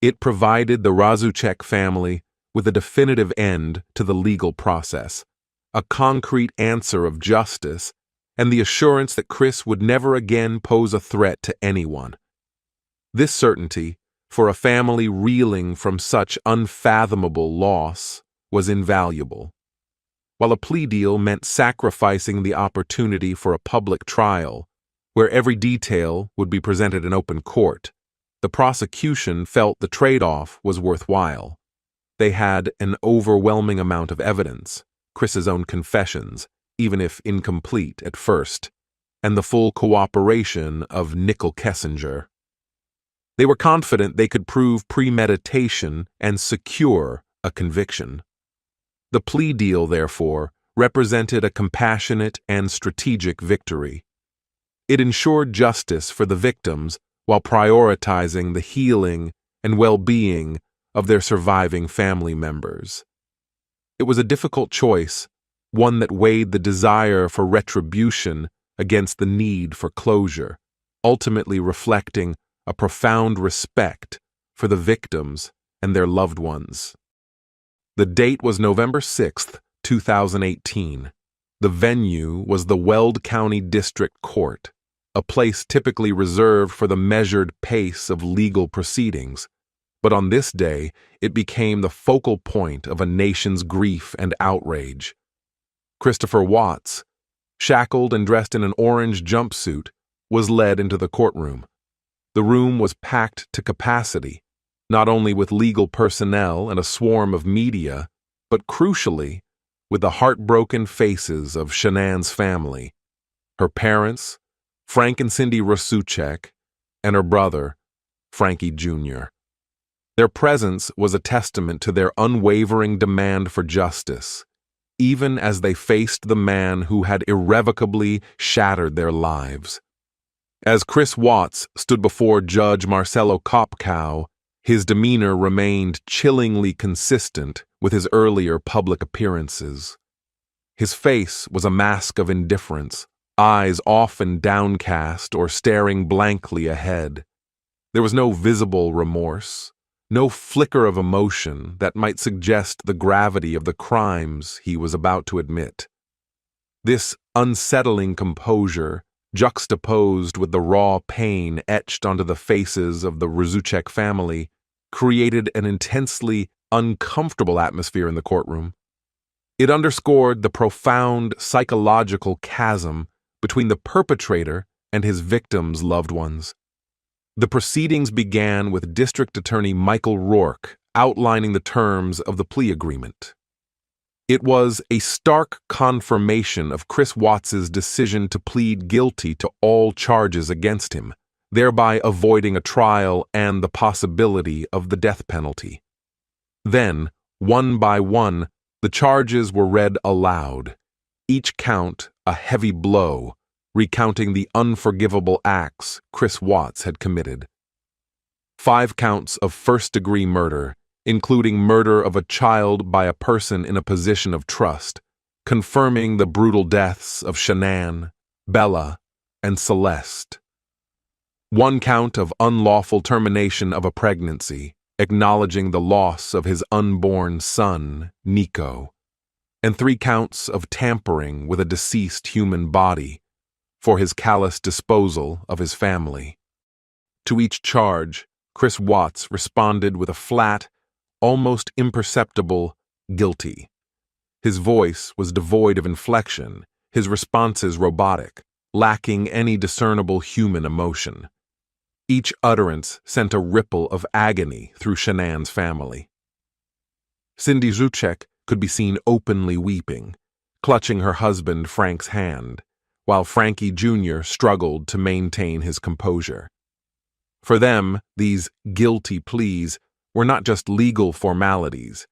It provided the Rzucek family with a definitive end to the legal process, a concrete answer of justice, and the assurance that Chris would never again pose a threat to anyone. This certainty, for a family reeling from such unfathomable loss, was invaluable. While a plea deal meant sacrificing the opportunity for a public trial, where every detail would be presented in open court, the prosecution felt the trade-off was worthwhile. They had an overwhelming amount of evidence, Chris's own confessions, even if incomplete at first, and the full cooperation of Nickel Kessinger. They were confident they could prove premeditation and secure a conviction. The plea deal, therefore, represented a compassionate and strategic victory. It ensured justice for the victims while prioritizing the healing and well-being of their surviving family members. It was a difficult choice, one that weighed the desire for retribution against the need for closure, ultimately reflecting a profound respect for the victims and their loved ones. The date was November 6, 2018. The venue was the Weld County District Court, a place typically reserved for the measured pace of legal proceedings. But on this day, it became the focal point of a nation's grief and outrage. Christopher Watts, shackled and dressed in an orange jumpsuit, was led into the courtroom. The room was packed to capacity, not only with legal personnel and a swarm of media, but crucially, with the heartbroken faces of Shanann's family, her parents, Frank and Cindy Rasuchek, and her brother, Frankie Jr. Their presence was a testament to their unwavering demand for justice, even as they faced the man who had irrevocably shattered their lives. As Chris Watts stood before Judge Marcelo Kopkow, his demeanor remained chillingly consistent with his earlier public appearances. His face was a mask of indifference, eyes often downcast or staring blankly ahead. There was no visible remorse, no flicker of emotion that might suggest the gravity of the crimes he was about to admit. This unsettling composure, juxtaposed with the raw pain etched onto the faces of the Rasuchek family, created an intensely uncomfortable atmosphere in the courtroom. It underscored the profound psychological chasm between the perpetrator and his victims' loved ones. The proceedings began with District Attorney Michael Rourke outlining the terms of the plea agreement. It was a stark confirmation of Chris Watts's decision to plead guilty to all charges against him, thereby avoiding a trial and the possibility of the death penalty. Then, one by one, the charges were read aloud, each count a heavy blow, recounting the unforgivable acts Chris Watts had committed. 5 counts of first-degree murder, including murder of a child by a person in a position of trust, confirming the brutal deaths of Shanann, Bella, and Celeste. 1 count of unlawful termination of a pregnancy, acknowledging the loss of his unborn son, Nico, and 3 counts of tampering with a deceased human body for his callous disposal of his family. To each charge, Chris Watts responded with a flat, almost imperceptible guilty. His voice was devoid of inflection, his responses robotic, lacking any discernible human emotion. Each utterance sent a ripple of agony through Shanann's family. Cindy Rasuchek could be seen openly weeping, clutching her husband Frank's hand, while Frankie Jr. struggled to maintain his composure. For them, these guilty pleas were not just legal formalities.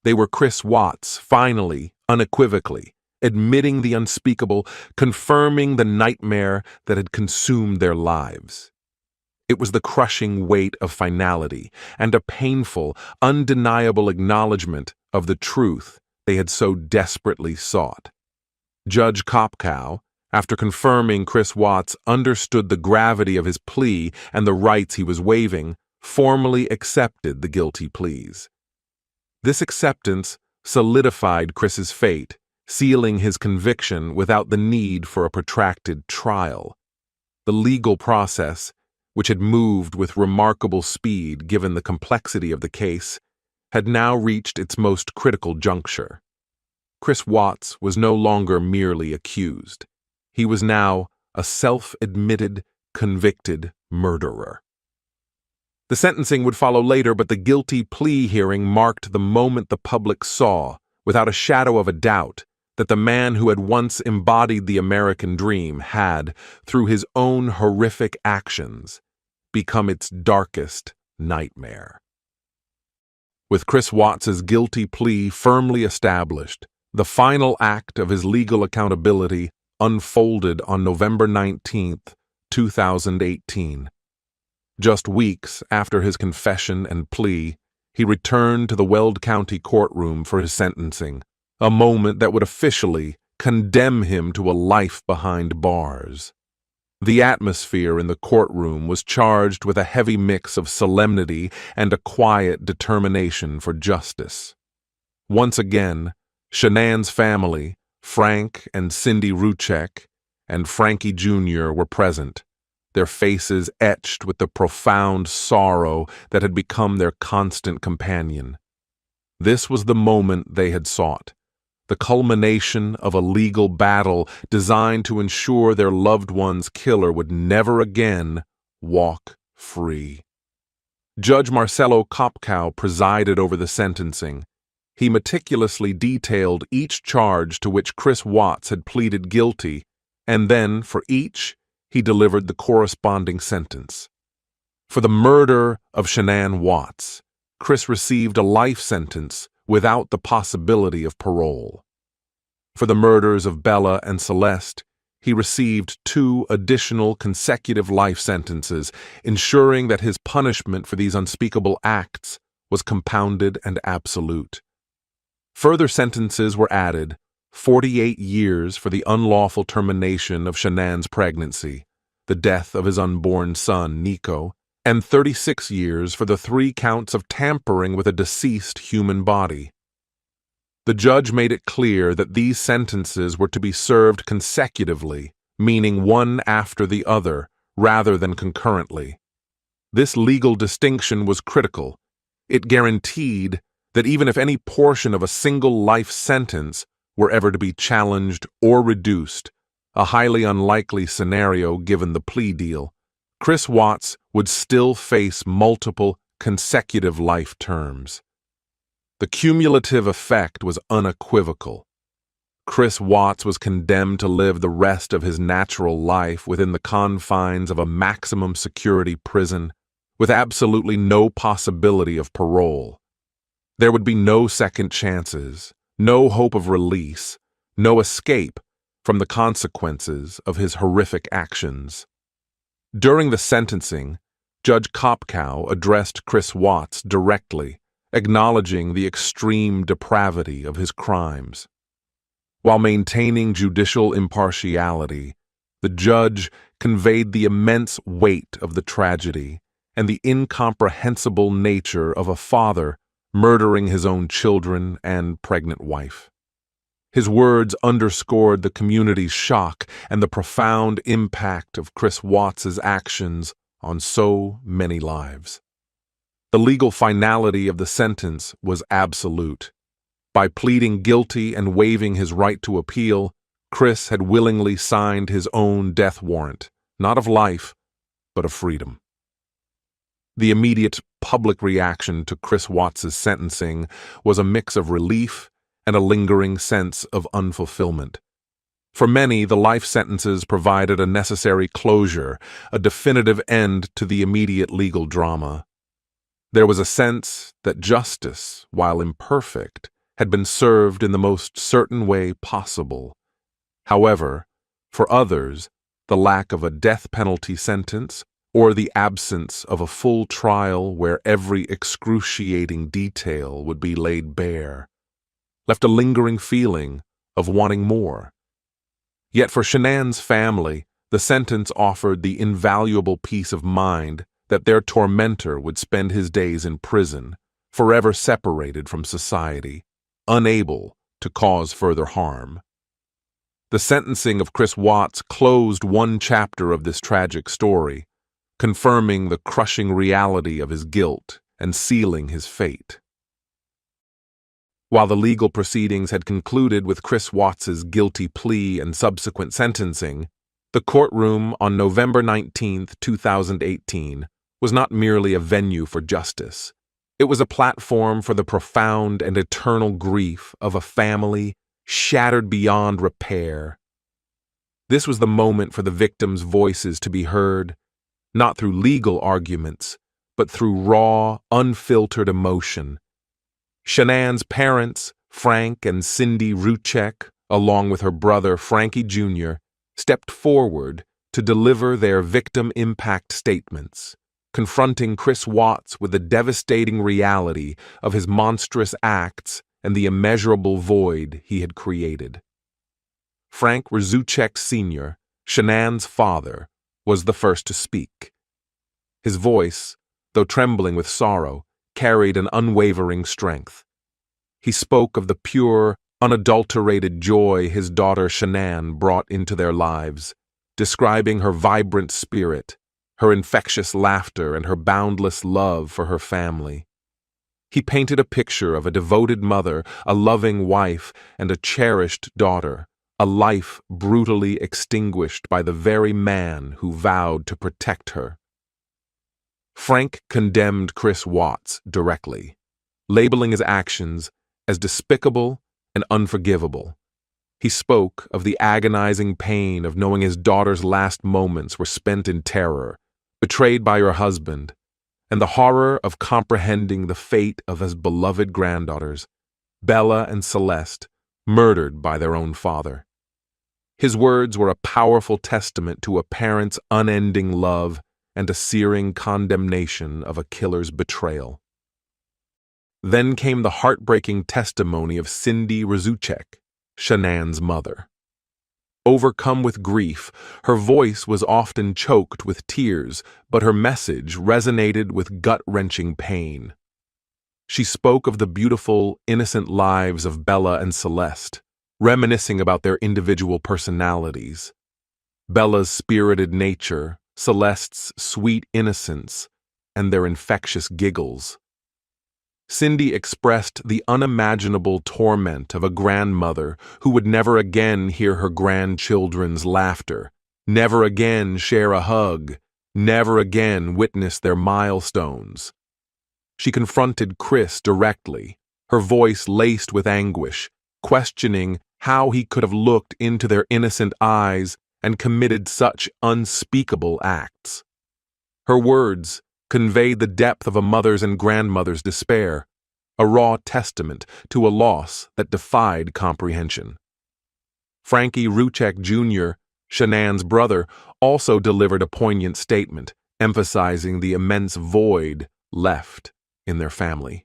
They were Chris Watts finally, unequivocally, admitting the unspeakable, confirming the nightmare that had consumed their lives. It was the crushing weight of finality and a painful, undeniable acknowledgement of the truth they had so desperately sought. Judge Kopkow, after confirming Chris Watts understood the gravity of his plea and the rights he was waiving, formally accepted the guilty pleas. This acceptance solidified Chris's fate, sealing his conviction without the need for a protracted trial. The legal process, which had moved with remarkable speed given the complexity of the case, had now reached its most critical juncture. Chris Watts was no longer merely accused. He was now a self-admitted, convicted murderer. The sentencing would follow later, but the guilty plea hearing marked the moment the public saw, without a shadow of a doubt, that the man who had once embodied the American dream had, through his own horrific actions, become its darkest nightmare. With Chris Watts's guilty plea firmly established, the final act of his legal accountability unfolded on November 19, 2018. Just weeks after his confession and plea, he returned to the Weld County courtroom for his sentencing, a moment that would officially condemn him to a life behind bars. The atmosphere in the courtroom was charged with a heavy mix of solemnity and a quiet determination for justice. Once again, Shanann's family, Frank and Cindy Rasuchek, and Frankie Jr. were present, their faces etched with the profound sorrow that had become their constant companion. This was the moment they had sought, the culmination of a legal battle designed to ensure their loved one's killer would never again walk free. Judge Marcelo Kopkow presided over the sentencing. He meticulously detailed each charge to which Chris Watts had pleaded guilty, and then, for each, he delivered the corresponding sentence. For the murder of Shanann Watts, Chris received a life sentence without the possibility of parole. For the murders of Bella and Celeste, he received 2 additional consecutive life sentences, ensuring that his punishment for these unspeakable acts was compounded and absolute. Further sentences were added: 48 years for the unlawful termination of Shanann's pregnancy, the death of his unborn son, Nico, and 36 years for the 3 counts of tampering with a deceased human body. The judge made it clear that these sentences were to be served consecutively, meaning one after the other, rather than concurrently. This legal distinction was critical. It guaranteed that even if any portion of a single life sentence were ever to be challenged or reduced, a highly unlikely scenario given the plea deal, Chris Watts would still face multiple consecutive life terms. The cumulative effect was unequivocal. Chris Watts was condemned to live the rest of his natural life within the confines of a maximum security prison, with absolutely no possibility of parole. There would be no second chances, no hope of release, no escape from the consequences of his horrific actions. During the sentencing, Judge Kopkow addressed Chris Watts directly, acknowledging the extreme depravity of his crimes. While maintaining judicial impartiality, the judge conveyed the immense weight of the tragedy and the incomprehensible nature of a father murdering his own children and pregnant wife. His words underscored the community's shock and the profound impact of Chris Watts's actions on so many lives. The legal finality of the sentence was absolute. By pleading guilty and waiving his right to appeal, Chris had willingly signed his own death warrant, not of life, but of freedom. The immediate public reaction to Chris Watts's sentencing was a mix of relief and a lingering sense of unfulfillment. For many, the life sentences provided a necessary closure, a definitive end to the immediate legal drama. There was a sense that justice, while imperfect, had been served in the most certain way possible. However, for others, the lack of a death penalty sentence or the absence of a full trial where every excruciating detail would be laid bare left a lingering feeling of wanting more. Yet for Shanann's family, the sentence offered the invaluable peace of mind that their tormentor would spend his days in prison, forever separated from society, unable to cause further harm. The sentencing of Chris Watts closed one chapter of this tragic story, confirming the crushing reality of his guilt and sealing his fate. While the legal proceedings had concluded with Chris Watts's guilty plea and subsequent sentencing, the courtroom on November 19, 2018, was not merely a venue for justice. It was a platform for the profound and eternal grief of a family shattered beyond repair. This was the moment for the victims' voices to be heard, not through legal arguments, but through raw, unfiltered emotion. Shanann's parents, Frank and Cindy Ruchek, along with her brother Frankie Jr., stepped forward to deliver their victim impact statements, confronting Chris Watts with the devastating reality of his monstrous acts and the immeasurable void he had created. Frank Rzucek Sr., Shanann's father, was the first to speak. His voice, though trembling with sorrow, carried an unwavering strength. He spoke of the pure, unadulterated joy his daughter Shanann brought into their lives, describing her vibrant spirit, her infectious laughter, and her boundless love for her family. He painted a picture of a devoted mother, a loving wife, and a cherished daughter, a life brutally extinguished by the very man who vowed to protect her. Frank condemned Chris Watts directly, labeling his actions as despicable and unforgivable. He spoke of the agonizing pain of knowing his daughter's last moments were spent in terror, betrayed by her husband, and the horror of comprehending the fate of his beloved granddaughters, Bella and Celeste, murdered by their own father. His words were a powerful testament to a parent's unending love and a searing condemnation of a killer's betrayal. Then came the heartbreaking testimony of Cindy Rzucek, Shanann's mother. Overcome with grief, her voice was often choked with tears, but her message resonated with gut-wrenching pain. She spoke of the beautiful, innocent lives of Bella and Celeste, reminiscing about their individual personalities. Bella's spirited nature, Celeste's sweet innocence, and their infectious giggles. Cindy expressed the unimaginable torment of a grandmother who would never again hear her grandchildren's laughter, never again share a hug, never again witness their milestones. She confronted Chris directly, her voice laced with anguish, questioning how he could have looked into their innocent eyes and committed such unspeakable acts. Her words conveyed the depth of a mother's and grandmother's despair, a raw testament to a loss that defied comprehension. Frankie Rzucek Jr., Shanann's brother, also delivered a poignant statement, emphasizing the immense void left in their family.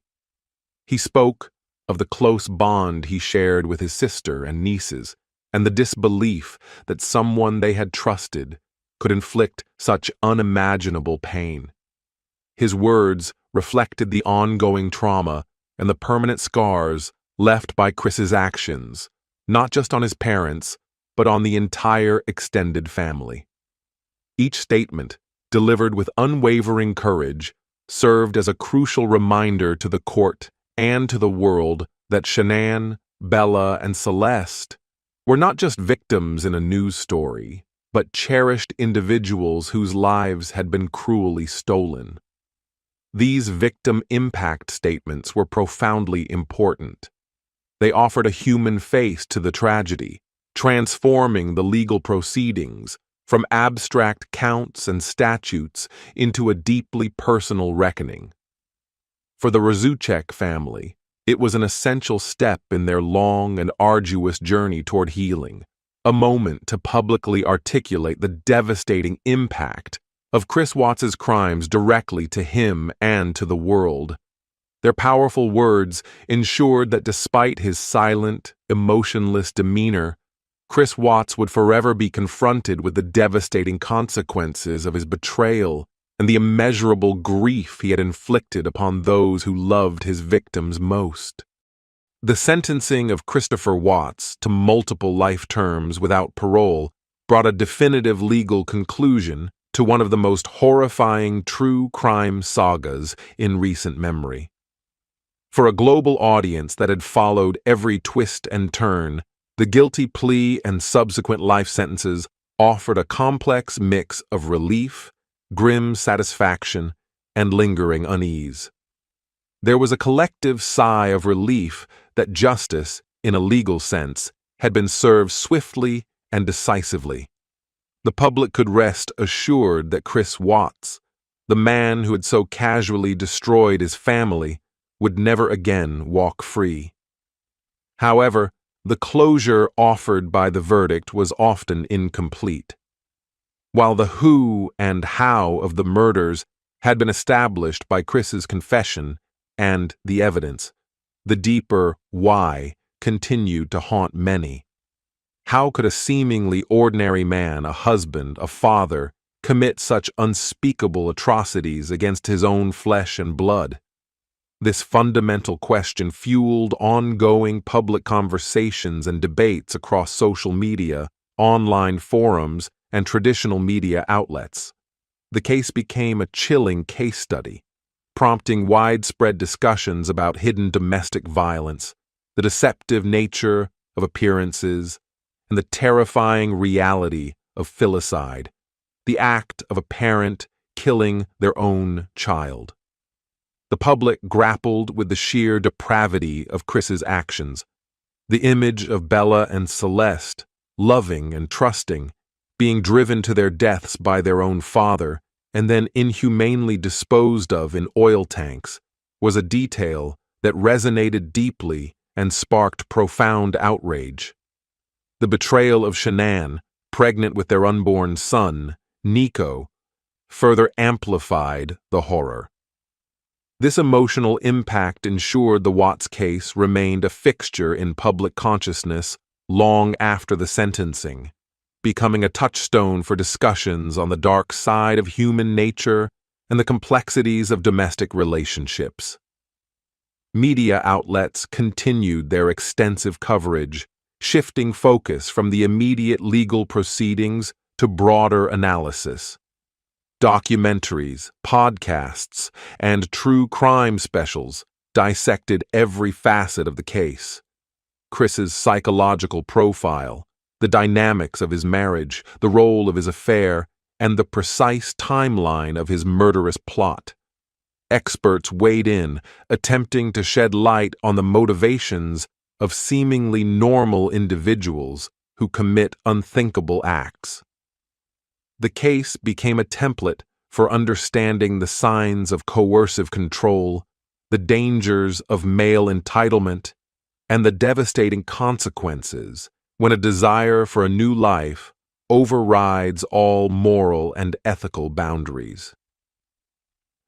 He spoke of the close bond he shared with his sister and nieces, and the disbelief that someone they had trusted could inflict such unimaginable pain. His words reflected the ongoing trauma and the permanent scars left by Chris's actions, not just on his parents, but on the entire extended family. Each statement, delivered with unwavering courage, served as a crucial reminder to the court and to the world that Shanann, Bella, and Celeste were not just victims in a news story, but cherished individuals whose lives had been cruelly stolen. These victim impact statements were profoundly important. They offered a human face to the tragedy, transforming the legal proceedings from abstract counts and statutes into a deeply personal reckoning. For the Rzucek family, it was an essential step in their long and arduous journey toward healing, a moment to publicly articulate the devastating impact of Chris Watts's crimes directly to him and to the world. Their powerful words ensured that despite his silent, emotionless demeanor, Chris Watts would forever be confronted with the devastating consequences of his betrayal and the immeasurable grief he had inflicted upon those who loved his victims most. The sentencing of Christopher Watts to multiple life terms without parole brought a definitive legal conclusion to one of the most horrifying true crime sagas in recent memory. For a global audience that had followed every twist and turn, the guilty plea and subsequent life sentences offered a complex mix of relief, grim satisfaction, and lingering unease. There was a collective sigh of relief that justice, in a legal sense, had been served swiftly and decisively. The public could rest assured that Chris Watts, the man who had so casually destroyed his family, would never again walk free. However, the closure offered by the verdict was often incomplete. While the who and how of the murders had been established by Chris's confession and the evidence, the deeper why continued to haunt many. How could a seemingly ordinary man, a husband, a father, commit such unspeakable atrocities against his own flesh and blood? This fundamental question fueled ongoing public conversations and debates across social media, online forums, and traditional media outlets. The case became a chilling case study, prompting widespread discussions about hidden domestic violence, the deceptive nature of appearances, and the terrifying reality of filicide, the act of a parent killing their own child. The public grappled with the sheer depravity of Chris's actions. The image of Bella and Celeste, loving and trusting, being driven to their deaths by their own father and then inhumanely disposed of in oil tanks, was a detail that resonated deeply and sparked profound outrage. The betrayal of Shanann, pregnant with their unborn son, Nico, further amplified the horror. This emotional impact ensured the Watts case remained a fixture in public consciousness long after the sentencing, becoming a touchstone for discussions on the dark side of human nature and the complexities of domestic relationships. Media outlets continued their extensive coverage, shifting focus from the immediate legal proceedings to broader analysis. Documentaries, podcasts, and true crime specials dissected every facet of the case. Chris's psychological profile, the dynamics of his marriage, the role of his affair, and the precise timeline of his murderous plot. Experts weighed in, attempting to shed light on the motivations of seemingly normal individuals who commit unthinkable acts. The case became a template for understanding the signs of coercive control, the dangers of male entitlement, and the devastating consequences when a desire for a new life overrides all moral and ethical boundaries.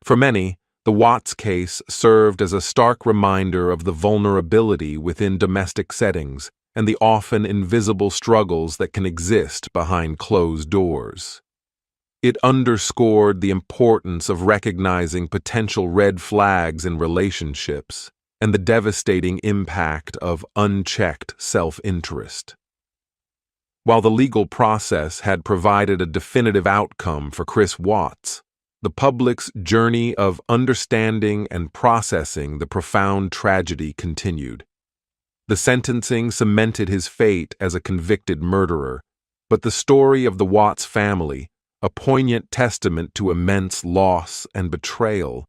For many, the Watts case served as a stark reminder of the vulnerability within domestic settings and the often invisible struggles that can exist behind closed doors. It underscored the importance of recognizing potential red flags in relationships and the devastating impact of unchecked self-interest. While the legal process had provided a definitive outcome for Chris Watts, the public's journey of understanding and processing the profound tragedy continued. The sentencing cemented his fate as a convicted murderer, but the story of the Watts family, a poignant testament to immense loss and betrayal,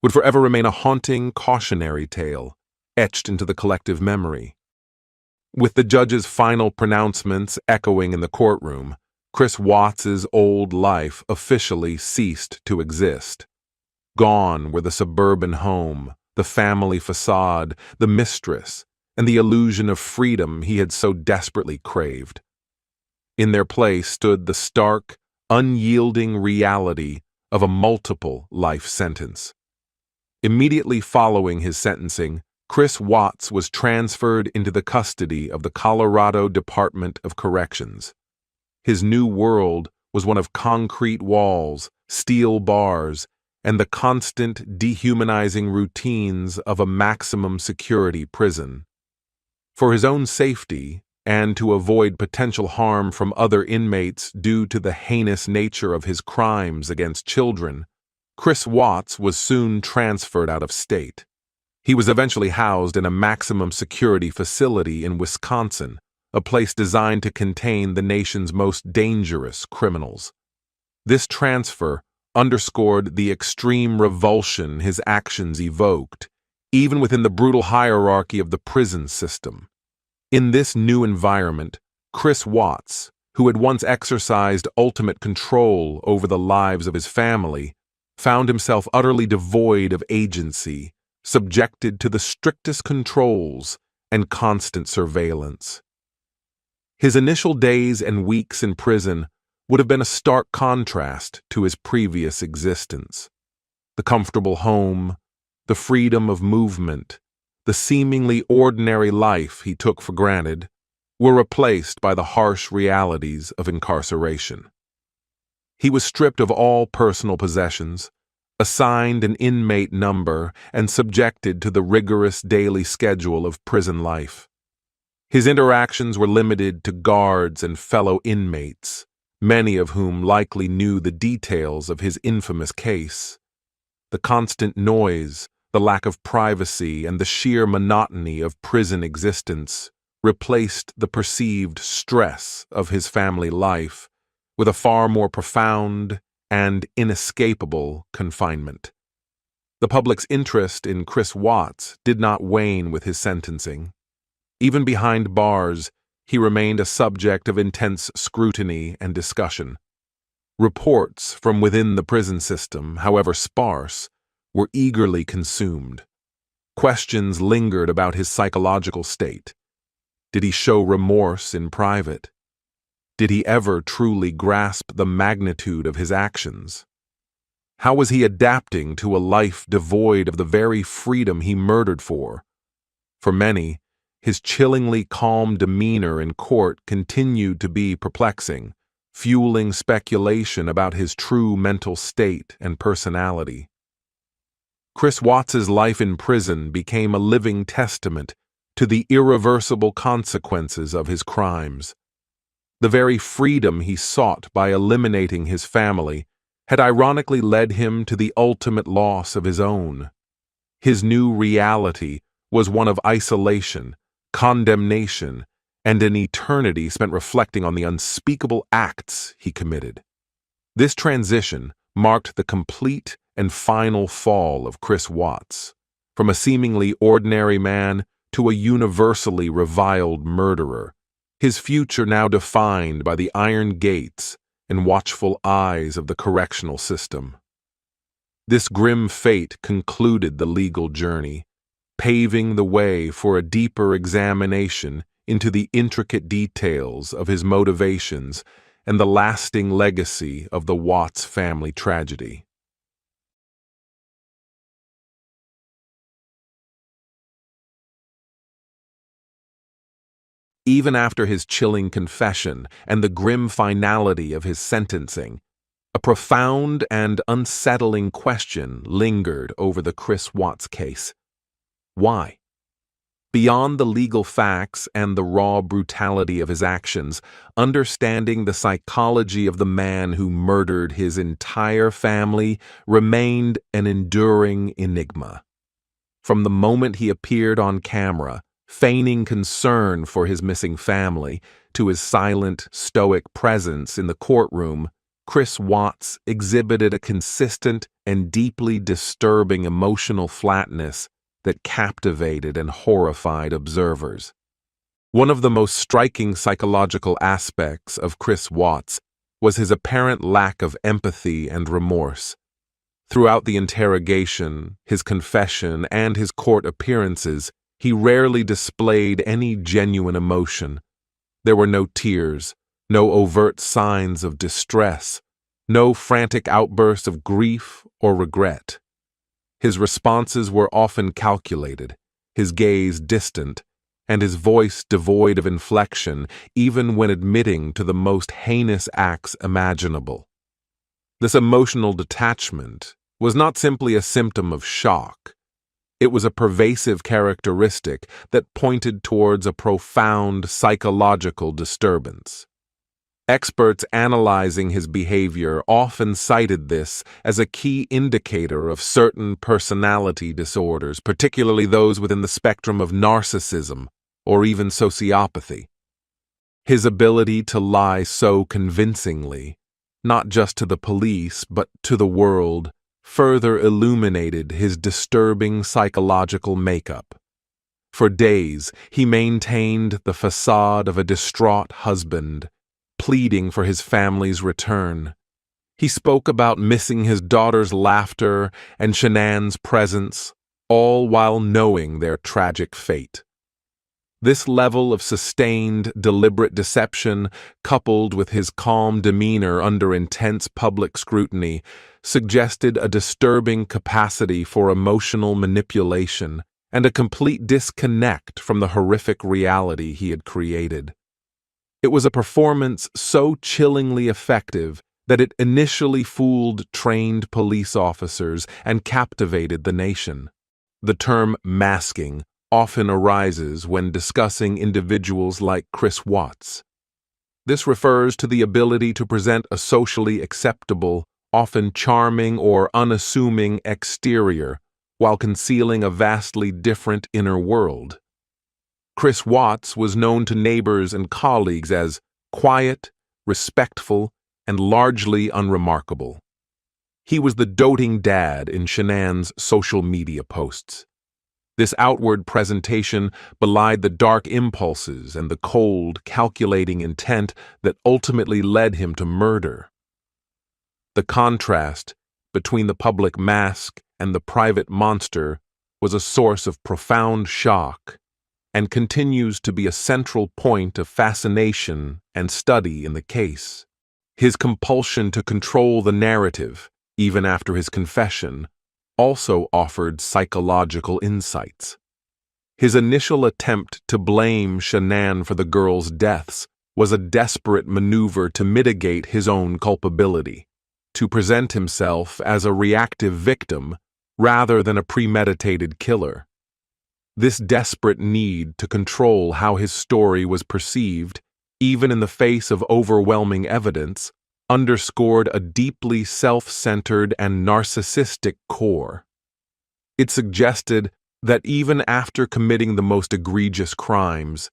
would forever remain a haunting, cautionary tale, etched into the collective memory. With the judge's final pronouncements echoing in the courtroom, Chris Watts's old life officially ceased to exist. Gone were the suburban home, the family facade, the mistress, and the illusion of freedom he had so desperately craved. In their place stood the stark, unyielding reality of a multiple life sentence. Immediately following his sentencing, Chris Watts was transferred into the custody of the Colorado Department of Corrections. His new world was one of concrete walls, steel bars, and the constant dehumanizing routines of a maximum security prison. For his own safety, and to avoid potential harm from other inmates due to the heinous nature of his crimes against children, Chris Watts was soon transferred out of state. He was eventually housed in a maximum security facility in Wisconsin, a place designed to contain the nation's most dangerous criminals. This transfer underscored the extreme revulsion his actions evoked, even within the brutal hierarchy of the prison system. In this new environment, Chris Watts, who had once exercised ultimate control over the lives of his family, found himself utterly devoid of agency, subjected to the strictest controls and constant surveillance. His initial days and weeks in prison would have been a stark contrast to his previous existence. The comfortable home, the freedom of movement, the seemingly ordinary life he took for granted were replaced by the harsh realities of incarceration. He was stripped of all personal possessions, assigned an inmate number, and subjected to the rigorous daily schedule of prison life. His interactions were limited to guards and fellow inmates, many of whom likely knew the details of his infamous case. The constant noise, the lack of privacy, and the sheer monotony of prison existence replaced the perceived stress of his family life with a far more profound and inescapable confinement. The public's interest in Chris Watts did not wane with his sentencing. Even behind bars, he remained a subject of intense scrutiny and discussion. Reports from within the prison system, however sparse, were eagerly consumed. Questions lingered about his psychological state. Did he show remorse in private? Did he ever truly grasp the magnitude of his actions? How was he adapting to a life devoid of the very freedom he murdered for? For many, his chillingly calm demeanor in court continued to be perplexing, fueling speculation about his true mental state and personality. Chris Watts's life in prison became a living testament to the irreversible consequences of his crimes. The very freedom he sought by eliminating his family had ironically led him to the ultimate loss of his own. His new reality was one of isolation, condemnation, and an eternity spent reflecting on the unspeakable acts he committed. This transition marked the complete and final fall of Chris Watts, from a seemingly ordinary man to a universally reviled murderer, his future now defined by the iron gates and watchful eyes of the correctional system. This grim fate concluded the legal journey, paving the way for a deeper examination into the intricate details of his motivations and the lasting legacy of the Watts family tragedy. Even after his chilling confession and the grim finality of his sentencing, a profound and unsettling question lingered over the Chris Watts case. Why? Beyond the legal facts and the raw brutality of his actions, understanding the psychology of the man who murdered his entire family remained an enduring enigma. From the moment he appeared on camera, feigning concern for his missing family, to his silent, stoic presence in the courtroom, Chris Watts exhibited a consistent and deeply disturbing emotional flatness that captivated and horrified observers. One of the most striking psychological aspects of Chris Watts was his apparent lack of empathy and remorse. Throughout the interrogation, his confession, and his court appearances, he rarely displayed any genuine emotion. There were no tears, no overt signs of distress, no frantic outbursts of grief or regret. His responses were often calculated, his gaze distant, and his voice devoid of inflection, even when admitting to the most heinous acts imaginable. This emotional detachment was not simply a symptom of shock. It was a pervasive characteristic that pointed towards a profound psychological disturbance. Experts analyzing his behavior often cited this as a key indicator of certain personality disorders, particularly those within the spectrum of narcissism or even sociopathy. His ability to lie so convincingly, not just to the police but to the world, further illuminated his disturbing psychological makeup. For days, he maintained the facade of a distraught husband, pleading for his family's return. He spoke about missing his daughter's laughter and Shanann's presence, all while knowing their tragic fate. This level of sustained, deliberate deception, coupled with his calm demeanor under intense public scrutiny, suggested a disturbing capacity for emotional manipulation and a complete disconnect from the horrific reality he had created. It was a performance so chillingly effective that it initially fooled trained police officers and captivated the nation. The term masking often arises when discussing individuals like Chris Watts. This refers to the ability to present a socially acceptable often charming or unassuming exterior, while concealing a vastly different inner world. Chris Watts was known to neighbors and colleagues as quiet, respectful, and largely unremarkable. He was the doting dad in Shanann's social media posts. This outward presentation belied the dark impulses and the cold, calculating intent that ultimately led him to murder. The contrast between the public mask and the private monster was a source of profound shock and continues to be a central point of fascination and study in the case. His compulsion to control the narrative, even after his confession, also offered psychological insights. His initial attempt to blame Shanann for the girls' deaths was a desperate maneuver to mitigate his own culpability, to present himself as a reactive victim rather than a premeditated killer. This desperate need to control how his story was perceived, even in the face of overwhelming evidence, underscored a deeply self-centered and narcissistic core. It suggested that even after committing the most egregious crimes,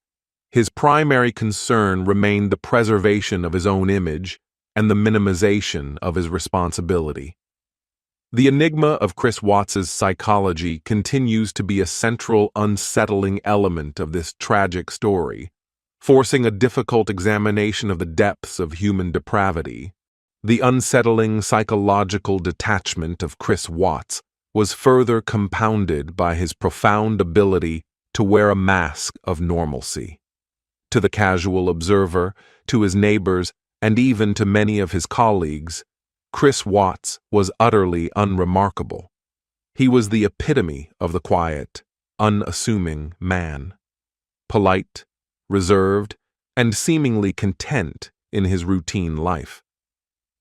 his primary concern remained the preservation of his own image and the minimization of his responsibility. The enigma of Chris Watts's psychology continues to be a central, unsettling element of this tragic story, forcing a difficult examination of the depths of human depravity. The unsettling psychological detachment of Chris Watts was further compounded by his profound ability to wear a mask of normalcy. To the casual observer, to his neighbors, and even to many of his colleagues, Chris Watts was utterly unremarkable. He was the epitome of the quiet, unassuming man. Polite, reserved, and seemingly content in his routine life.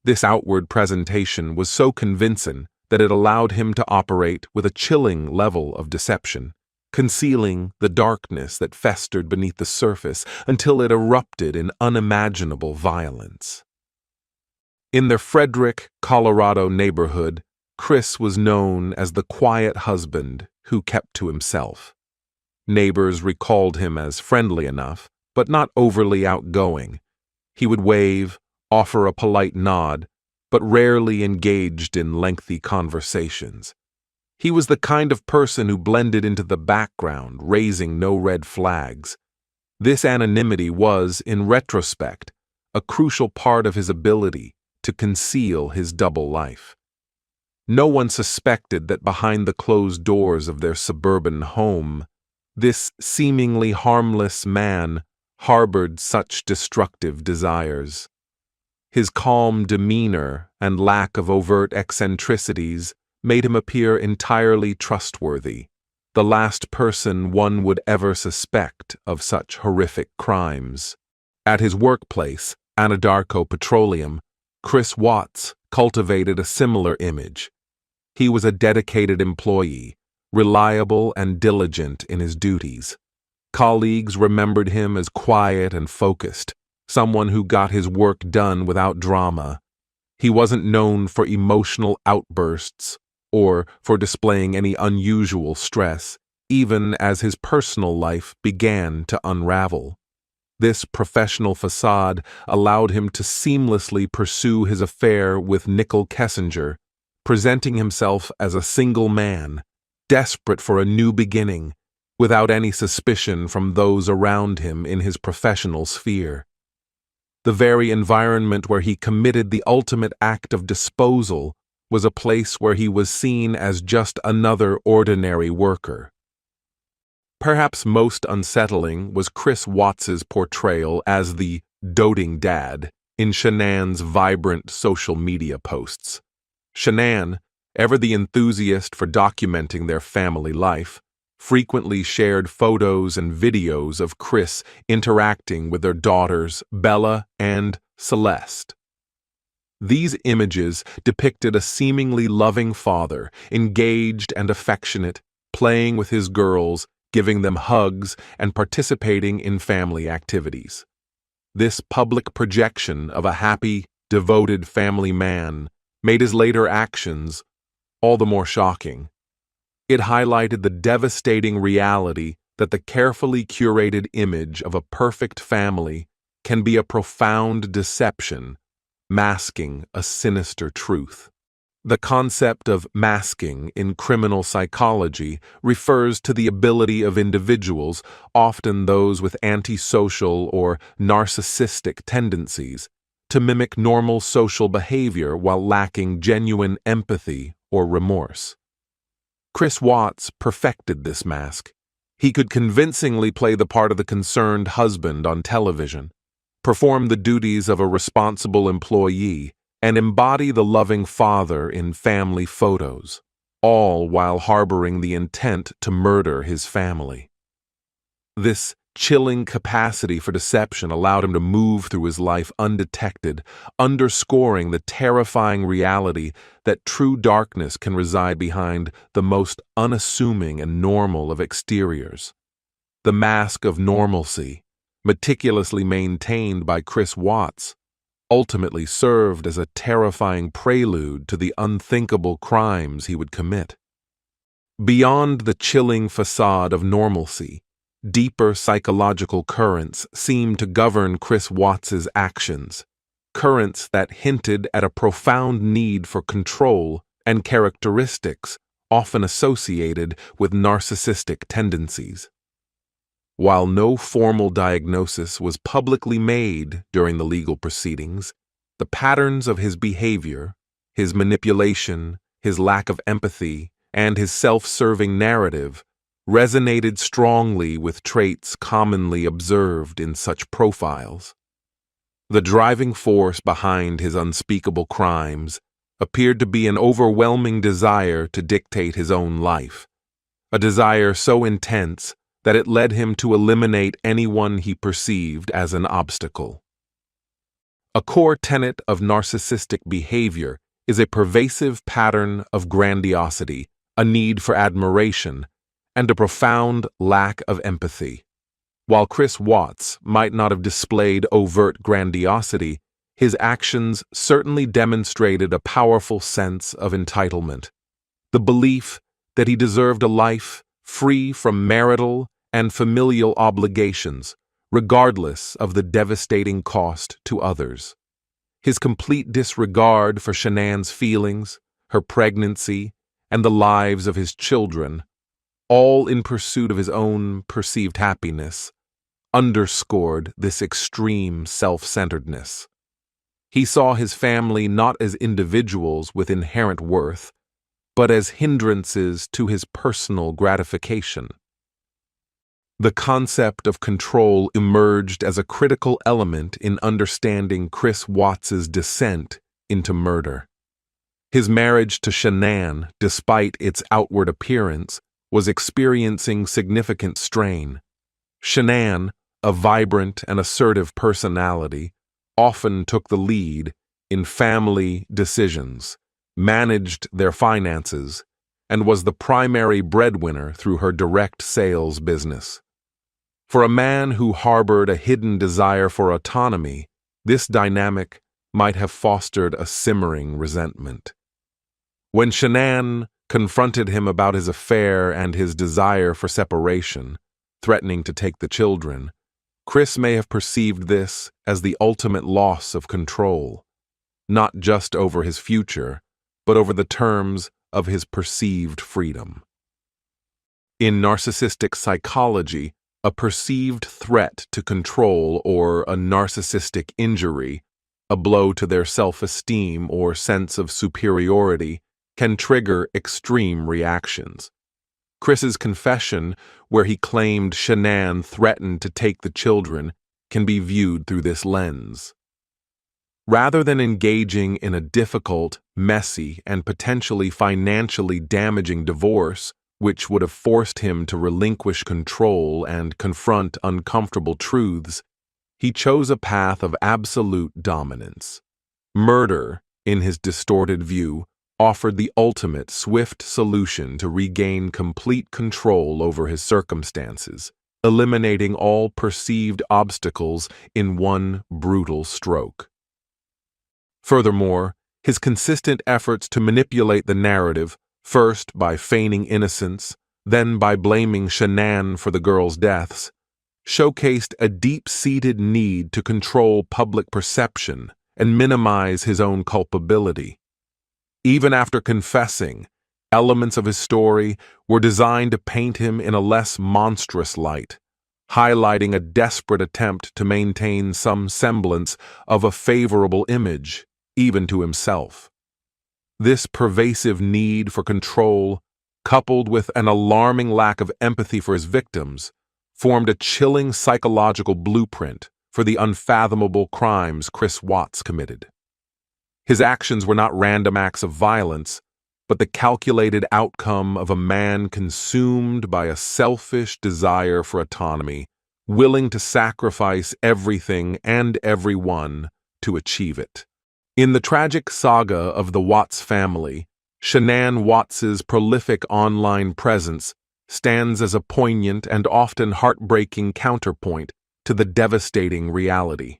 This outward presentation was so convincing that it allowed him to operate with a chilling level of deception, concealing the darkness that festered beneath the surface until it erupted in unimaginable violence. In their Frederick, Colorado neighborhood, Chris was known as the quiet husband who kept to himself. Neighbors recalled him as friendly enough, but not overly outgoing. He would wave, offer a polite nod, but rarely engaged in lengthy conversations. He was the kind of person who blended into the background, raising no red flags. This anonymity was, in retrospect, a crucial part of his ability to conceal his double life. No one suspected that behind the closed doors of their suburban home, this seemingly harmless man harbored such destructive desires. His calm demeanor and lack of overt eccentricities made him appear entirely trustworthy, the last person one would ever suspect of such horrific crimes. At his workplace, Anadarko Petroleum, Chris Watts cultivated a similar image. He was a dedicated employee, reliable and diligent in his duties. Colleagues remembered him as quiet and focused, someone who got his work done without drama. He wasn't known for emotional outbursts or for displaying any unusual stress, even as his personal life began to unravel. This professional facade allowed him to seamlessly pursue his affair with Nicole Kessinger, presenting himself as a single man, desperate for a new beginning, without any suspicion from those around him in his professional sphere. The very environment where he committed the ultimate act of disposal was a place where he was seen as just another ordinary worker. Perhaps most unsettling was Chris Watts's portrayal as the doting dad in Shanann's vibrant social media posts. Shanann, ever the enthusiast for documenting their family life, frequently shared photos and videos of Chris interacting with their daughters Bella and Celeste. These images depicted a seemingly loving father, engaged and affectionate, playing with his girls, giving them hugs, and participating in family activities. This public projection of a happy, devoted family man made his later actions all the more shocking. It highlighted the devastating reality that the carefully curated image of a perfect family can be a profound deception, masking a sinister truth. The concept of masking in criminal psychology refers to the ability of individuals, often those with antisocial or narcissistic tendencies, to mimic normal social behavior while lacking genuine empathy or remorse. ChrisWatts perfected this mask. He could convincingly play the part of the concerned husband on television, perform the duties of a responsible employee, and embody the loving father in family photos, all while harboring the intent to murder his family. This chilling capacity for deception allowed him to move through his life undetected, underscoring the terrifying reality that true darkness can reside behind the most unassuming and normal of exteriors. The mask of normalcy, meticulously maintained by ChrisWatts, ultimately served as a terrifying prelude to the unthinkable crimes he would commit. Beyond the chilling facade of normalcy, deeper psychological currents seemed to govern ChrisWatts's actions, currents that hinted at a profound need for control and characteristics often associated with narcissistic tendencies. While no formal diagnosis was publicly made during the legal proceedings, the patterns of his behavior, his manipulation, his lack of empathy, and his self-serving narrative resonated strongly with traits commonly observed in such profiles. The driving force behind his unspeakable crimes appeared to be an overwhelming desire to dictate his own life, a desire so intense that it led him to eliminate anyone he perceived as an obstacle. A core tenet of narcissistic behavior is a pervasive pattern of grandiosity, a need for admiration, and a profound lack of empathy. While ChrisWatts might not have displayed overt grandiosity, his actions certainly demonstrated a powerful sense of entitlement, the belief that he deserved a life free from marital and familial obligations, regardless of the devastating cost to others. His complete disregard for Shanann's feelings, her pregnancy, and the lives of his children, all in pursuit of his own perceived happiness, underscored this extreme self-centeredness. He saw his family not as individuals with inherent worth, but as hindrances to his personal gratification. The concept of control emerged as a critical element in understanding ChrisWatts's descent into murder. His marriage to Shanann, despite its outward appearance, was experiencing significant strain. Shanann, a vibrant and assertive personality, often took the lead in family decisions, managed their finances, and was the primary breadwinner through her direct sales business. For a man who harbored a hidden desire for autonomy, this dynamic might have fostered a simmering resentment. When Shanann confronted him about his affair and his desire for separation, threatening to take the children, Chris may have perceived this as the ultimate loss of control, not just over his future, but over the terms of his perceived freedom. In narcissistic psychology, a perceived threat to control or a narcissistic injury, a blow to their self-esteem or sense of superiority, can trigger extreme reactions. Chris's confession, where he claimed Shanann threatened to take the children, can be viewed through this lens. Rather than engaging in a difficult, messy, and potentially financially damaging divorce, which would have forced him to relinquish control and confront uncomfortable truths, he chose a path of absolute dominance. Murder, in his distorted view, offered the ultimate swift solution to regain complete control over his circumstances, eliminating all perceived obstacles in one brutal stroke. Furthermore, His consistent efforts to manipulate the narrative, first by feigning innocence, then by blaming Shanann for the girls' deaths, showcased a deep-seated need to control public perception and minimize his own culpability. Even after confessing, elements of his story were designed to paint him in a less monstrous light, highlighting a desperate attempt to maintain some semblance of a favorable image, even to himself. This pervasive need for control, coupled with an alarming lack of empathy for his victims, formed a chilling psychological blueprint for the unfathomable crimes ChrisWatts committed. His actions were not random acts of violence, but the calculated outcome of a man consumed by a selfish desire for autonomy, willing to sacrifice everything and everyone to achieve it. In the tragic saga of the Watts family, Shanann Watts's prolific online presence stands as a poignant and often heartbreaking counterpoint to the devastating reality.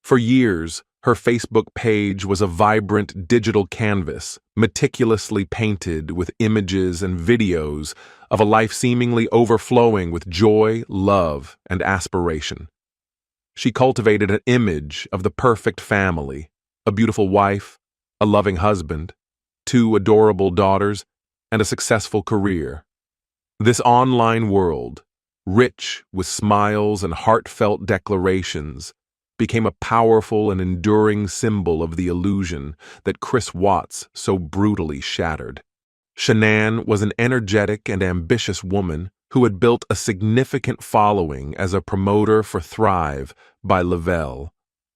For years, her Facebook page was a vibrant digital canvas, meticulously painted with images and videos of a life seemingly overflowing with joy, love, and aspiration. She cultivated an image of the perfect family, a beautiful wife, a loving husband, 2 adorable daughters, and a successful career. This online world, rich with smiles and heartfelt declarations, became a powerful and enduring symbol of the illusion that ChrisWatts so brutally shattered. Shanann was an energetic and ambitious woman who had built a significant following as a promoter for Thrive by Lavelle,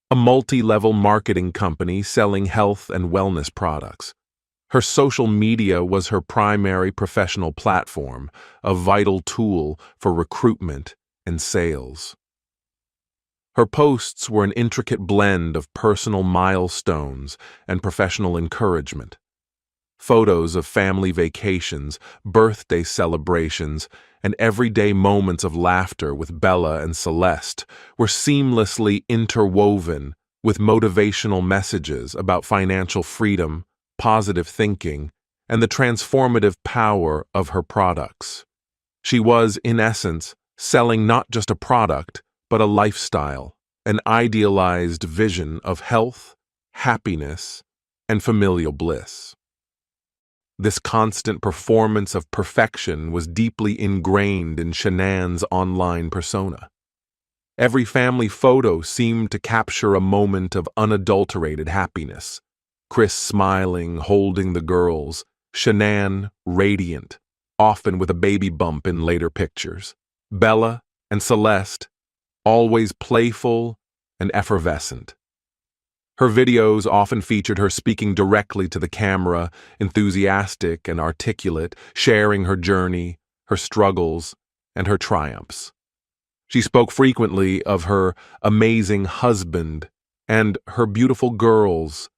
a multi-level marketing company selling health and wellness products. Her social media was her primary professional platform, a vital tool for recruitment and sales. Her posts were an intricate blend of personal milestones and professional encouragement. Photos of family vacations, birthday celebrations, and everyday moments of laughter with Bella and Celeste were seamlessly interwoven with motivational messages about financial freedom, positive thinking, and the transformative power of her products. She was, in essence, selling not just a product, but a lifestyle, an idealized vision of health, happiness, and familial bliss. This constant performance of perfection was deeply ingrained in Shanann's online persona. Every family photo seemed to capture a moment of unadulterated happiness. Chris smiling, holding the girls, Shanann radiant, often with a baby bump in later pictures. Bella and Celeste always playful and effervescent. Her videos often featured her speaking directly to the camera, enthusiastic and articulate, sharing her journey, her struggles, and her triumphs. She spoke frequently of her amazing husband and her beautiful girls,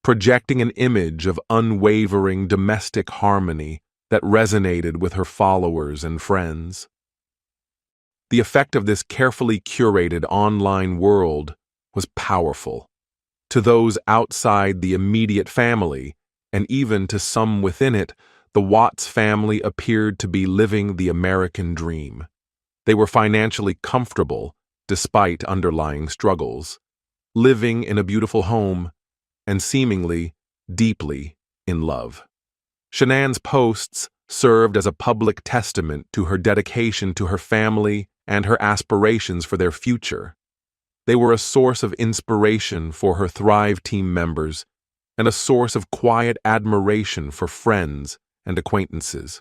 projecting an image of unwavering domestic harmony that resonated with her followers and friends. The effect of this carefully curated online world was powerful. To those outside the immediate family, and even to some within it, the Watts family appeared to be living the American dream. They were financially comfortable despite underlying struggles, living in a beautiful home, and seemingly deeply in love. Shanann's posts served as a public testament to her dedication to her family and her aspirations for their future. They were a source of inspiration for her Thrive team members and a source of quiet admiration for friends and acquaintances.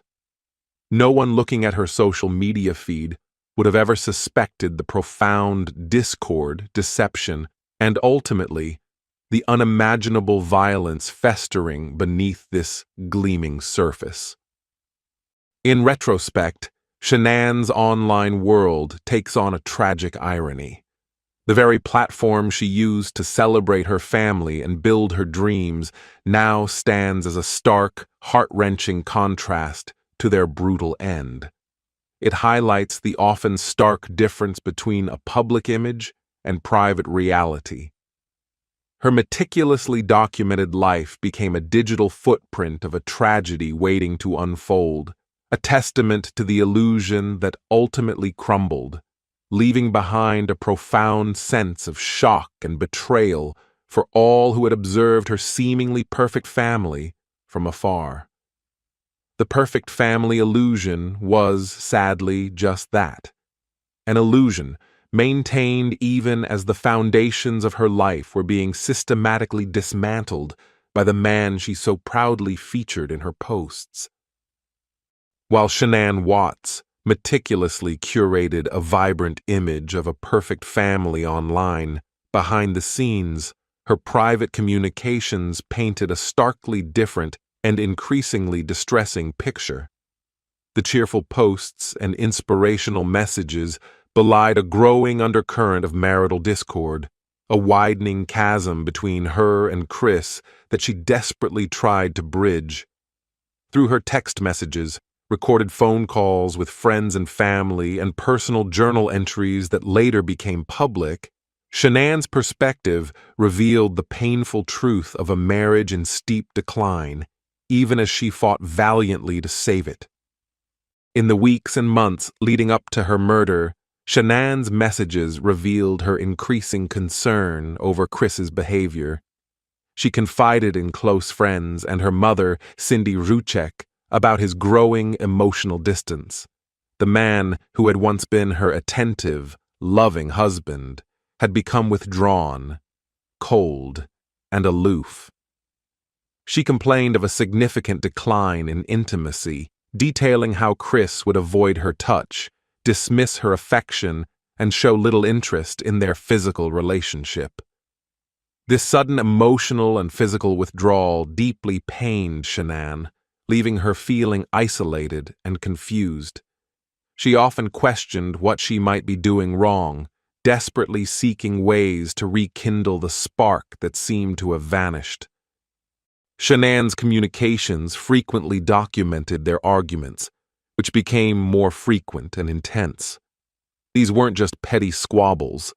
No one looking at her social media feed would have ever suspected the profound discord, deception, and ultimately the unimaginable violence festering beneath this gleaming surface. In retrospect, Shanann's online world takes on a tragic irony. The very platform she used to celebrate her family and build her dreams now stands as a stark, heart-wrenching contrast to their brutal end. It highlights the often stark difference between a public image and private reality. Her meticulously documented life became a digital footprint of a tragedy waiting to unfold, a testament to the illusion that ultimately crumbled, leaving behind a profound sense of shock and betrayal for all who had observed her seemingly perfect family from afar. The perfect family illusion was, sadly, just that, an illusion maintained even as the foundations of her life were being systematically dismantled by the man she so proudly featured in her posts. While Shanann Watts meticulously curated a vibrant image of a perfect family online, behind the scenes, her private communications painted a starkly different and increasingly distressing picture. The cheerful posts and inspirational messages belied a growing undercurrent of marital discord, a widening chasm between her and Chris that she desperately tried to bridge. Through her text messages, recorded phone calls with friends and family, and personal journal entries that later became public, Shanann's perspective revealed the painful truth of a marriage in steep decline, even as she fought valiantly to save it. In the weeks and months leading up to her murder, Shanann's messages revealed her increasing concern over Chris's behavior. She confided in close friends and her mother, Cindy Ruchek, about his growing emotional distance. The man who had once been her attentive, loving husband had become withdrawn, cold, and aloof. She complained of a significant decline in intimacy, detailing how Chris would avoid her touch, dismiss her affection, and show little interest in their physical relationship. This sudden emotional and physical withdrawal deeply pained Shanann, leaving her feeling isolated and confused. She often questioned what she might be doing wrong, desperately seeking ways to rekindle the spark that seemed to have vanished. Shanann's communications frequently documented their arguments, which became more frequent and intense. These weren't just petty squabbles.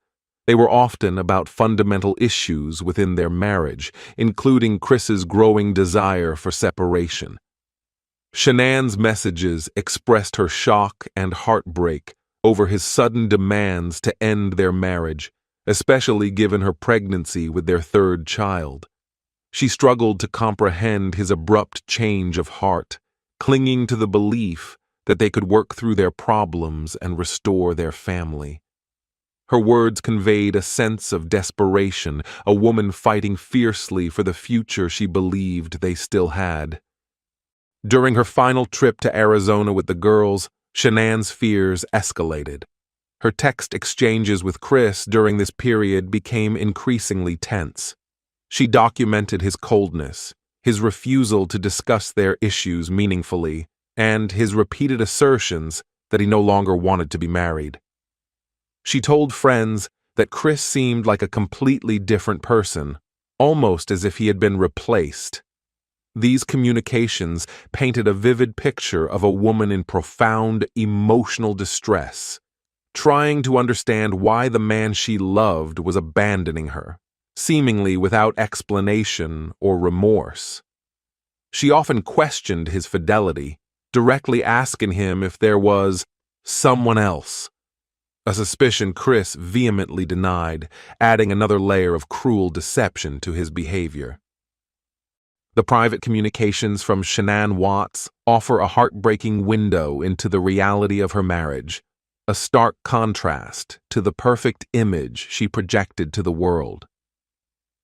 They were often about fundamental issues within their marriage, including Chris's growing desire for separation. Shanann's messages expressed her shock and heartbreak over his sudden demands to end their marriage, especially given her pregnancy with their third child. She struggled to comprehend his abrupt change of heart, clinging to the belief that they could work through their problems and restore their family. Her words conveyed a sense of desperation, a woman fighting fiercely for the future she believed they still had. During her final trip to Arizona with the girls, Shanann's fears escalated. Her text exchanges with Chris during this period became increasingly tense. She documented his coldness, his refusal to discuss their issues meaningfully, and his repeated assertions that he no longer wanted to be married. She told friends that Chris seemed like a completely different person, almost as if he had been replaced. These communications painted a vivid picture of a woman in profound emotional distress, trying to understand why the man she loved was abandoning her, seemingly without explanation or remorse. She often questioned his fidelity, directly asking him if there was someone else, a suspicion Chris vehemently denied, adding another layer of cruel deception to his behavior. The private communications from Shanann Watts offer a heartbreaking window into the reality of her marriage, a stark contrast to the perfect image she projected to the world.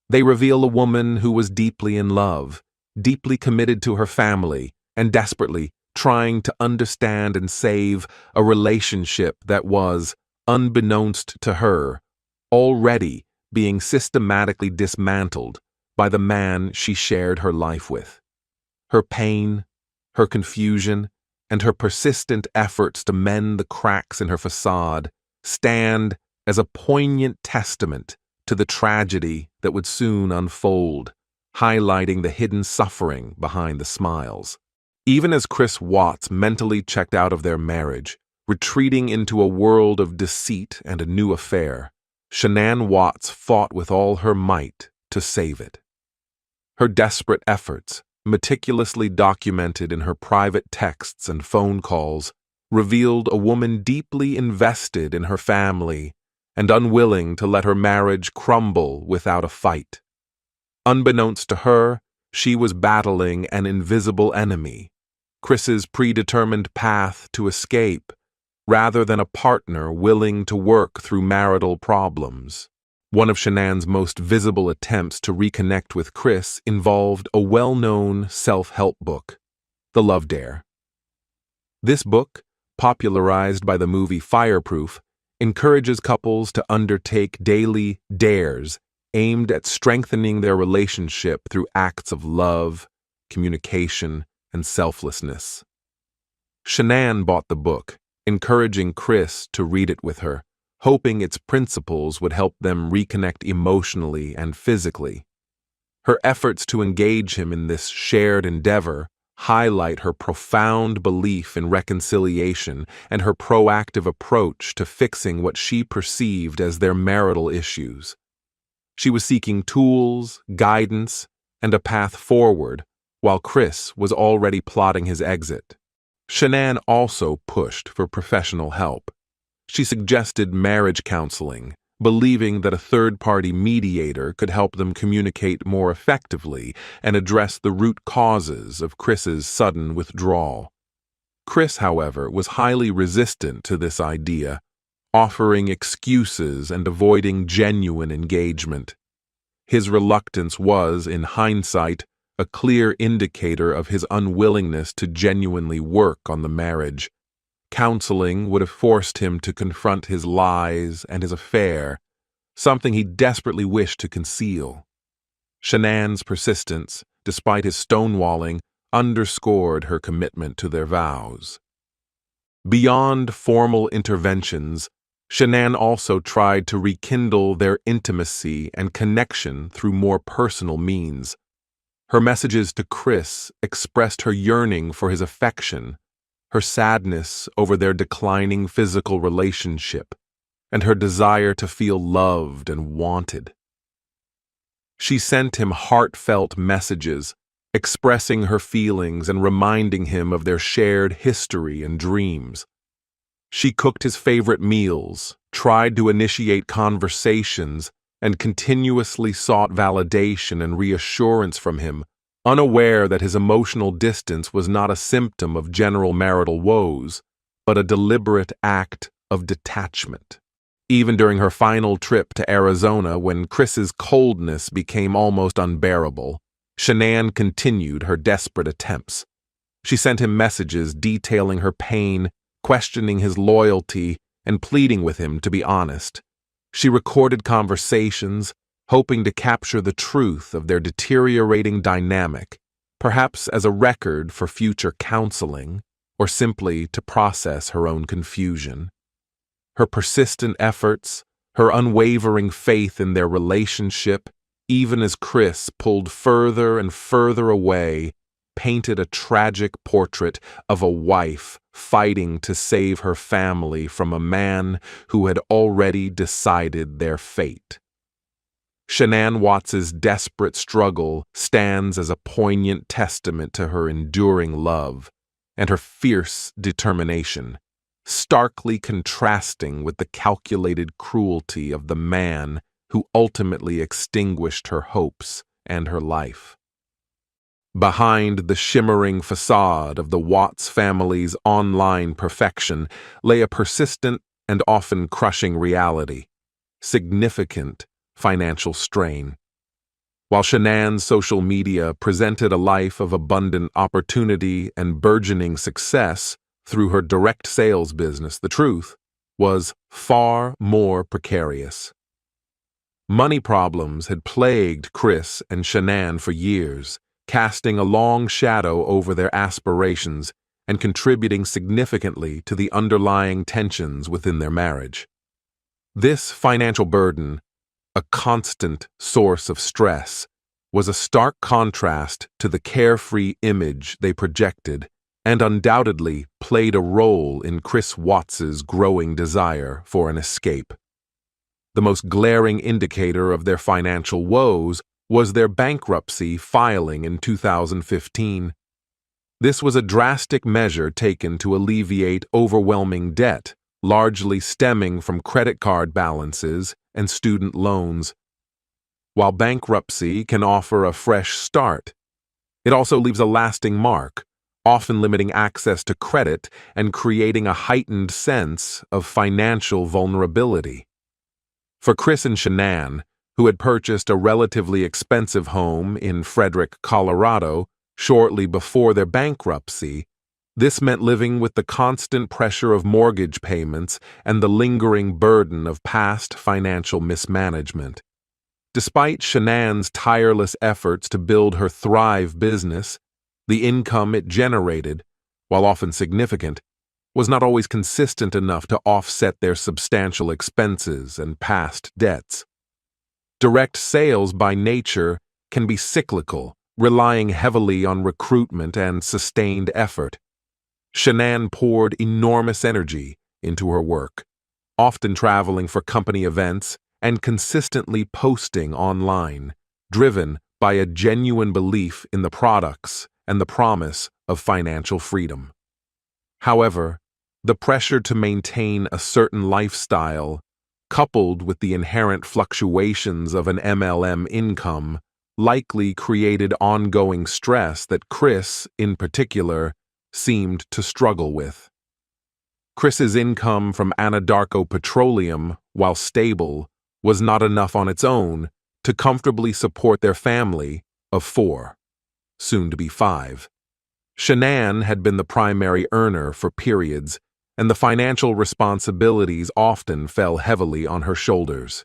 They reveal a woman who was deeply in love, deeply committed to her family, and desperately trying to understand and save a relationship that was, unbeknownst to her, already being systematically dismantled by the man she shared her life with. Her pain, her confusion, and her persistent efforts to mend the cracks in her facade stand as a poignant testament to the tragedy that would soon unfold, highlighting the hidden suffering behind the smiles. Even as ChrisWatts mentally checked out of their marriage, retreating into a world of deceit and a new affair, Shanann Watts fought with all her might to save it. Her desperate efforts, meticulously documented in her private texts and phone calls, revealed a woman deeply invested in her family and unwilling to let her marriage crumble without a fight. Unbeknownst to her, she was battling an invisible enemy, Chris's predetermined path to escape, rather than a partner willing to work through marital problems. One of Shanann's most visible attempts to reconnect with Chris involved a well-known self-help book, The Love Dare. This book, popularized by the movie Fireproof, encourages couples to undertake daily dares aimed at strengthening their relationship through acts of love, communication, and selflessness. Shanann bought the book, encouraging Chris to read it with her, hoping its principles would help them reconnect emotionally and physically. Her efforts to engage him in this shared endeavor highlight her profound belief in reconciliation and her proactive approach to fixing what she perceived as their marital issues. She was seeking tools, guidance, and a path forward, while Chris was already plotting his exit. Shanann also pushed for professional help. She suggested marriage counseling, believing that a third-party mediator could help them communicate more effectively and address the root causes of Chris's sudden withdrawal. Chris, however, was highly resistant to this idea, offering excuses and avoiding genuine engagement. His reluctance was, in hindsight, a clear indicator of his unwillingness to genuinely work on the marriage. Counseling would have forced him to confront his lies and his affair, something he desperately wished to conceal. Shanann's persistence, despite his stonewalling, underscored her commitment to their vows. Beyond formal interventions, Shanann also tried to rekindle their intimacy and connection through more personal means. Her messages to Chris expressed her yearning for his affection, her sadness over their declining physical relationship, and her desire to feel loved and wanted. She sent him heartfelt messages, expressing her feelings and reminding him of their shared history and dreams. She cooked his favorite meals, tried to initiate conversations, and continuously sought validation and reassurance from him, unaware that his emotional distance was not a symptom of general marital woes, but a deliberate act of detachment. Even during her final trip to Arizona, when Chris's coldness became almost unbearable, Shanann continued her desperate attempts. She sent him messages detailing her pain, questioning his loyalty, and pleading with him to be honest. She recorded conversations, hoping to capture the truth of their deteriorating dynamic, perhaps as a record for future counseling, or simply to process her own confusion. Her persistent efforts, her unwavering faith in their relationship, even as Chris pulled further and further away, painted a tragic portrait of a wife fighting to save her family from a man who had already decided their fate. Shanann Watts's desperate struggle stands as a poignant testament to her enduring love and her fierce determination, starkly contrasting with the calculated cruelty of the man who ultimately extinguished her hopes and her life. Behind the shimmering facade of the Watts family's online perfection lay a persistent and often crushing reality: significant financial strain. While Shanann's social media presented a life of abundant opportunity and burgeoning success through her direct sales business, the truth was far more precarious. Money problems had plagued Chris and Shanann for years, casting a long shadow over their aspirations and contributing significantly to the underlying tensions within their marriage. This financial burden, a constant source of stress, was a stark contrast to the carefree image they projected and undoubtedly played a role in ChrisWatts' growing desire for an escape. The most glaring indicator of their financial woes was their bankruptcy filing in 2015. This was a drastic measure taken to alleviate overwhelming debt, largely stemming from credit card balances and student loans. While bankruptcy can offer a fresh start, it also leaves a lasting mark, often limiting access to credit and creating a heightened sense of financial vulnerability. For Chris and Shanann, who had purchased a relatively expensive home in Frederick, Colorado, shortly before their bankruptcy, this meant living with the constant pressure of mortgage payments and the lingering burden of past financial mismanagement. Despite Shanann's tireless efforts to build her Thrive business, the income it generated, while often significant, was not always consistent enough to offset their substantial expenses and past debts. Direct sales by nature can be cyclical, relying heavily on recruitment and sustained effort. Shanann poured enormous energy into her work, often traveling for company events and consistently posting online, driven by a genuine belief in the products and the promise of financial freedom. However, the pressure to maintain a certain lifestyle, coupled with the inherent fluctuations of an MLM income, likely created ongoing stress that Chris, in particular, seemed to struggle with. Chris's income from Anadarko Petroleum, while stable, was not enough on its own to comfortably support their family of 4, soon to be 5. Shanann had been the primary earner for periods, and the financial responsibilities often fell heavily on her shoulders.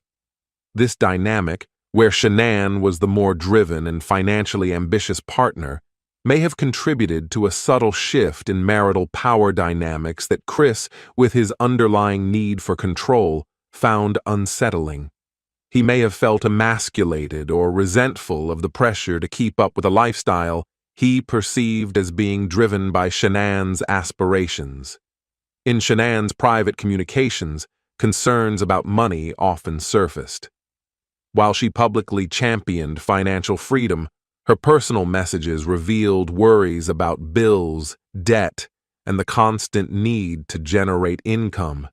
This dynamic, where Shanann was the more driven and financially ambitious partner, may have contributed to a subtle shift in marital power dynamics that Chris, with his underlying need for control, found unsettling. He may have felt emasculated or resentful of the pressure to keep up with a lifestyle he perceived as being driven by Shanann's aspirations. In Shanann's private communications, concerns about money often surfaced. While she publicly championed financial freedom, her personal messages revealed worries about bills, debt, and the constant need to generate income.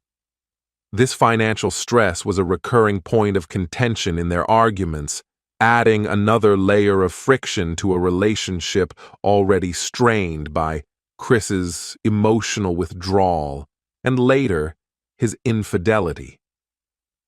This financial stress was a recurring point of contention in their arguments, adding another layer of friction to a relationship already strained by Chris's emotional withdrawal and later his infidelity.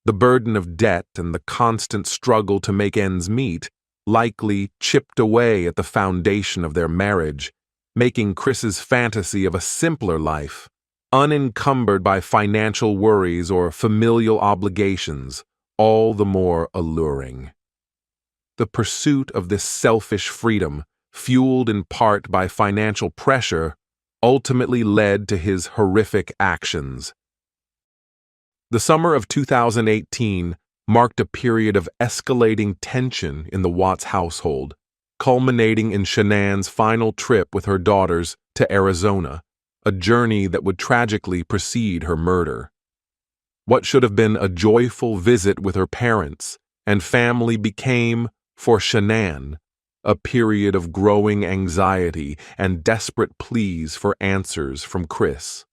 The burden of debt and the constant struggle to make ends meet likely chipped away at the foundation of their marriage, making Chris's fantasy of a simpler life, unencumbered by financial worries or familial obligations, all the more alluring. The pursuit of this selfish freedom, fueled in part by financial pressure, ultimately led to his horrific actions. The summer of 2018 marked a period of escalating tension in the Watts household, culminating in Shanann's final trip with her daughters to Arizona, a journey that would tragically precede her murder. What should have been a joyful visit with her parents and family became, for Shanann, a period of growing anxiety and desperate pleas for answers from Chris.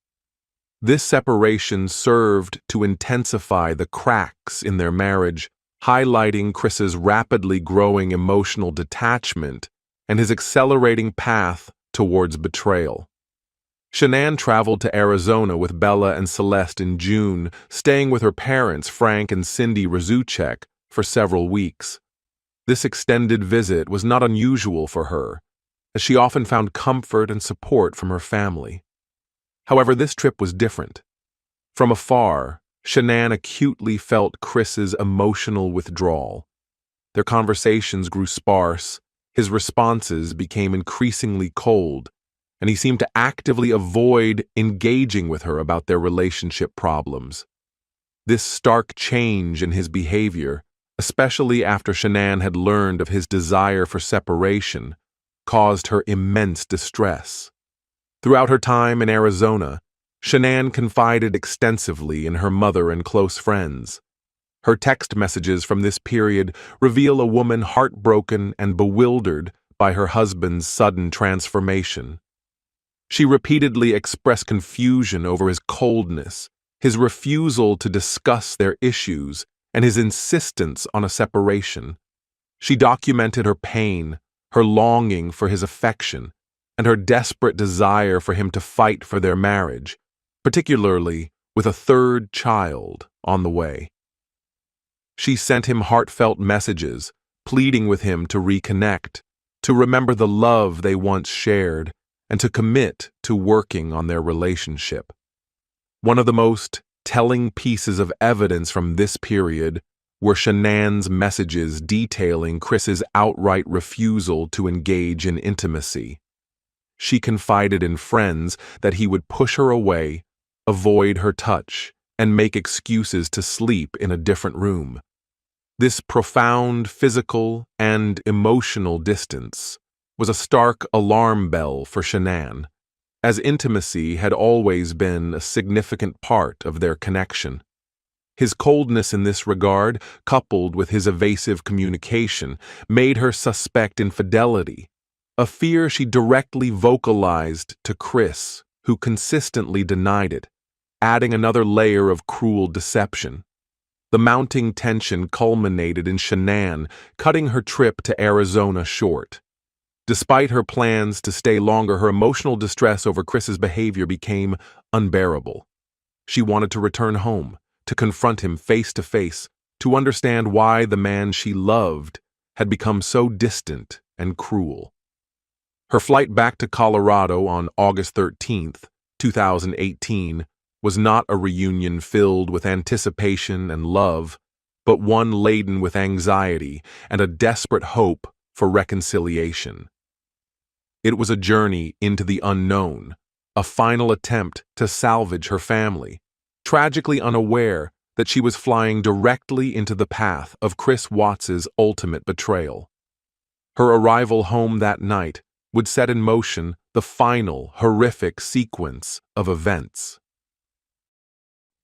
This separation served to intensify the cracks in their marriage, highlighting Chris's rapidly growing emotional detachment and his accelerating path towards betrayal. Shanann traveled to Arizona with Bella and Celeste in June, staying with her parents, Frank and Cindy Razuchek, for several weeks. This extended visit was not unusual for her, as she often found comfort and support from her family. However, this trip was different. From afar, Shanann acutely felt Chris's emotional withdrawal. Their conversations grew sparse, his responses became increasingly cold, and he seemed to actively avoid engaging with her about their relationship problems. This stark change in his behavior, especially after Shanann had learned of his desire for separation, caused her immense distress. Throughout her time in Arizona, Shanann confided extensively in her mother and close friends. Her text messages from this period reveal a woman heartbroken and bewildered by her husband's sudden transformation. She repeatedly expressed confusion over his coldness, his refusal to discuss their issues, and his insistence on a separation. She documented her pain, her longing for his affection, and her desperate desire for him to fight for their marriage, particularly with a third child on the way. She sent him heartfelt messages, pleading with him to reconnect, to remember the love they once shared, and to commit to working on their relationship. One of the most telling pieces of evidence from this period were Shanann's messages detailing Chris's outright refusal to engage in intimacy. She confided in friends that he would push her away, avoid her touch, and make excuses to sleep in a different room. This profound physical and emotional distance was a stark alarm bell for Shanann, as intimacy had always been a significant part of their connection. His coldness in this regard, coupled with his evasive communication, made her suspect infidelity, a fear she directly vocalized to Chris, who consistently denied it, adding another layer of cruel deception. The mounting tension culminated in Shanann cutting her trip to Arizona short. Despite her plans to stay longer, her emotional distress over Chris's behavior became unbearable. She wanted to return home, to confront him face to face, to understand why the man she loved had become so distant and cruel. Her flight back to Colorado on August 13th, 2018, was not a reunion filled with anticipation and love, but one laden with anxiety and a desperate hope for reconciliation. It was a journey into the unknown, a final attempt to salvage her family, tragically unaware that she was flying directly into the path of ChrisWatts' ultimate betrayal. Her arrival home that night would set in motion the final horrific sequence of events.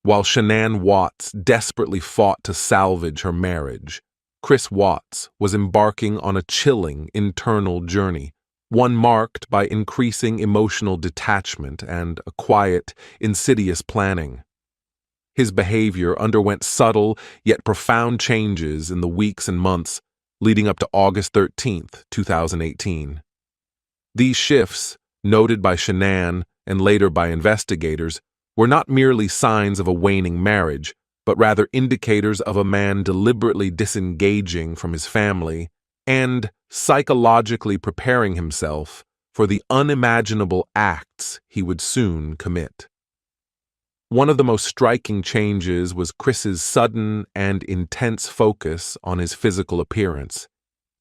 While Shanann Watts desperately fought to salvage her marriage, ChrisWatts was embarking on a chilling internal journey, one marked by increasing emotional detachment and a quiet, insidious planning. His behavior underwent subtle yet profound changes in the weeks and months leading up to August 13th, 2018. These shifts, noted by Shanann and later by investigators, were not merely signs of a waning marriage, but rather indicators of a man deliberately disengaging from his family and psychologically preparing himself for the unimaginable acts he would soon commit. One of the most striking changes was Chris's sudden and intense focus on his physical appearance.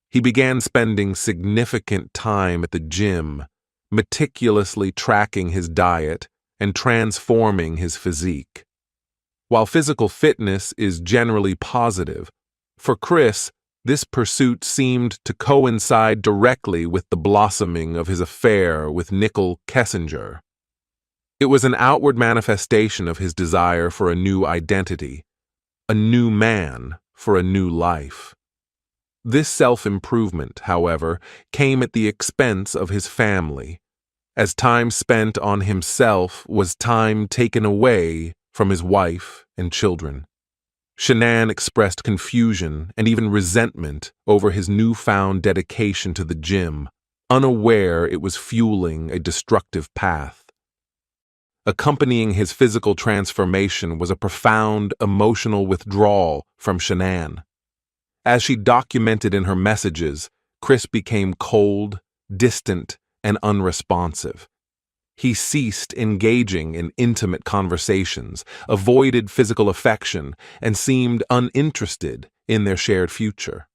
He began spending significant time at the gym, meticulously tracking his diet and transforming his physique. While physical fitness is generally positive, for Chris, this pursuit seemed to coincide directly with the blossoming of his affair with Nicole Kessinger. It was an outward manifestation of his desire for a new identity, a new man for a new life. This self-improvement, however, came at the expense of his family, as time spent on himself was time taken away from his wife and children. Shanann expressed confusion and even resentment over his newfound dedication to the gym, unaware it was fueling a destructive path. Accompanying his physical transformation was a profound emotional withdrawal from Shanann. As she documented in her messages, Chris became cold, distant, and unresponsive. He ceased engaging in intimate conversations, avoided physical affection, and seemed uninterested in their shared future.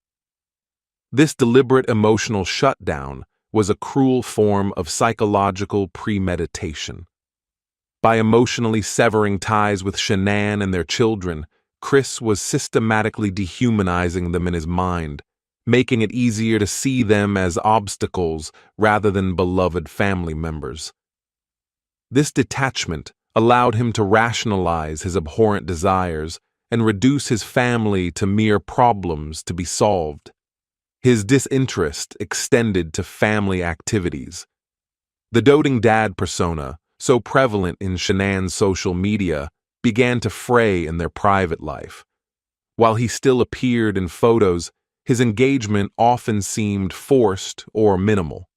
This deliberate emotional shutdown was a cruel form of psychological premeditation. By emotionally severing ties with Shanann and their children, Chris was systematically dehumanizing them in his mind, making it easier to see them as obstacles rather than beloved family members. This detachment allowed him to rationalize his abhorrent desires and reduce his family to mere problems to be solved. His disinterest extended to family activities. The doting dad persona, so prevalent in Shanann's social media, began to fray in their private life. While he still appeared in photos, his engagement often seemed forced or minimal.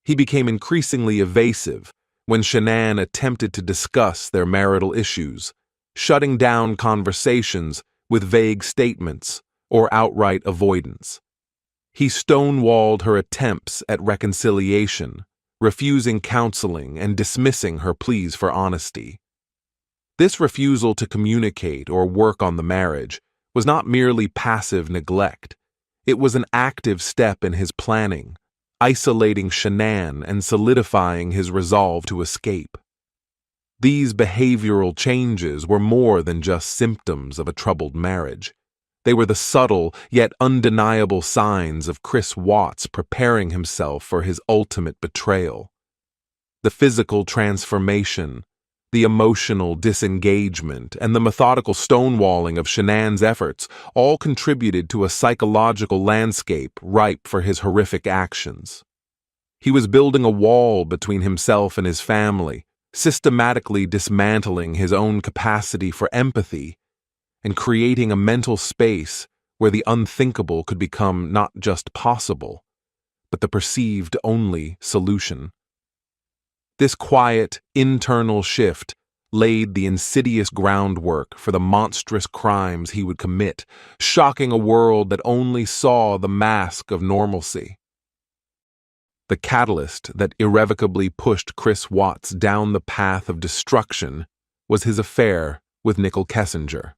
He became increasingly evasive when Shanann attempted to discuss their marital issues, shutting down conversations with vague statements or outright avoidance. He stonewalled her attempts at reconciliation, refusing counseling and dismissing her pleas for honesty. This refusal to communicate or work on the marriage was not merely passive neglect. It was an active step in his planning, isolating Shanann and solidifying his resolve to escape. These behavioral changes were more than just symptoms of a troubled marriage. They were the subtle yet undeniable signs of Chris Watts preparing himself for his ultimate betrayal. The physical transformation, the emotional disengagement, and the methodical stonewalling of Shanann's efforts all contributed to a psychological landscape ripe for his horrific actions. He was building a wall between himself and his family, systematically dismantling his own capacity for empathy and creating a mental space where the unthinkable could become not just possible, but the perceived only solution. This quiet, internal shift laid the insidious groundwork for the monstrous crimes he would commit, shocking a world that only saw the mask of normalcy. The catalyst that irrevocably pushed Chris Watts down the path of destruction was his affair with Nicole Kessinger.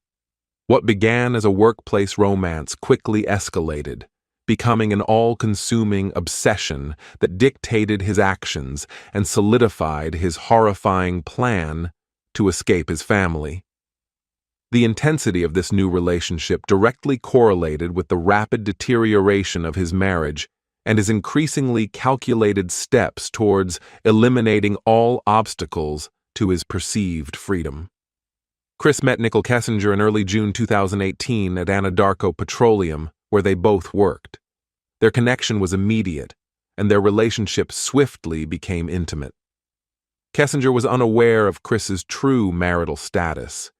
What began as a workplace romance quickly escalated, becoming an all-consuming obsession that dictated his actions and solidified his horrifying plan to escape his family. The intensity of this new relationship directly correlated with the rapid deterioration of his marriage and his increasingly calculated steps towards eliminating all obstacles to his perceived freedom. Chris met Nicole Kessinger in early June 2018 at Anadarko Petroleum, where they both worked. Their connection was immediate, and their relationship swiftly became intimate. Kessinger was unaware of Chris's true marital status.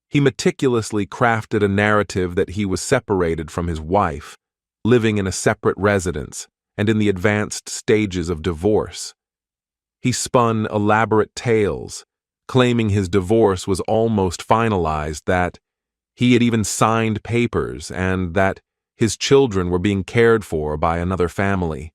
He meticulously crafted a narrative that he was separated from his wife, living in a separate residence, and in the advanced stages of divorce. He spun elaborate tales, claiming his divorce was almost finalized, that he had even signed papers, and that his children were being cared for by another family.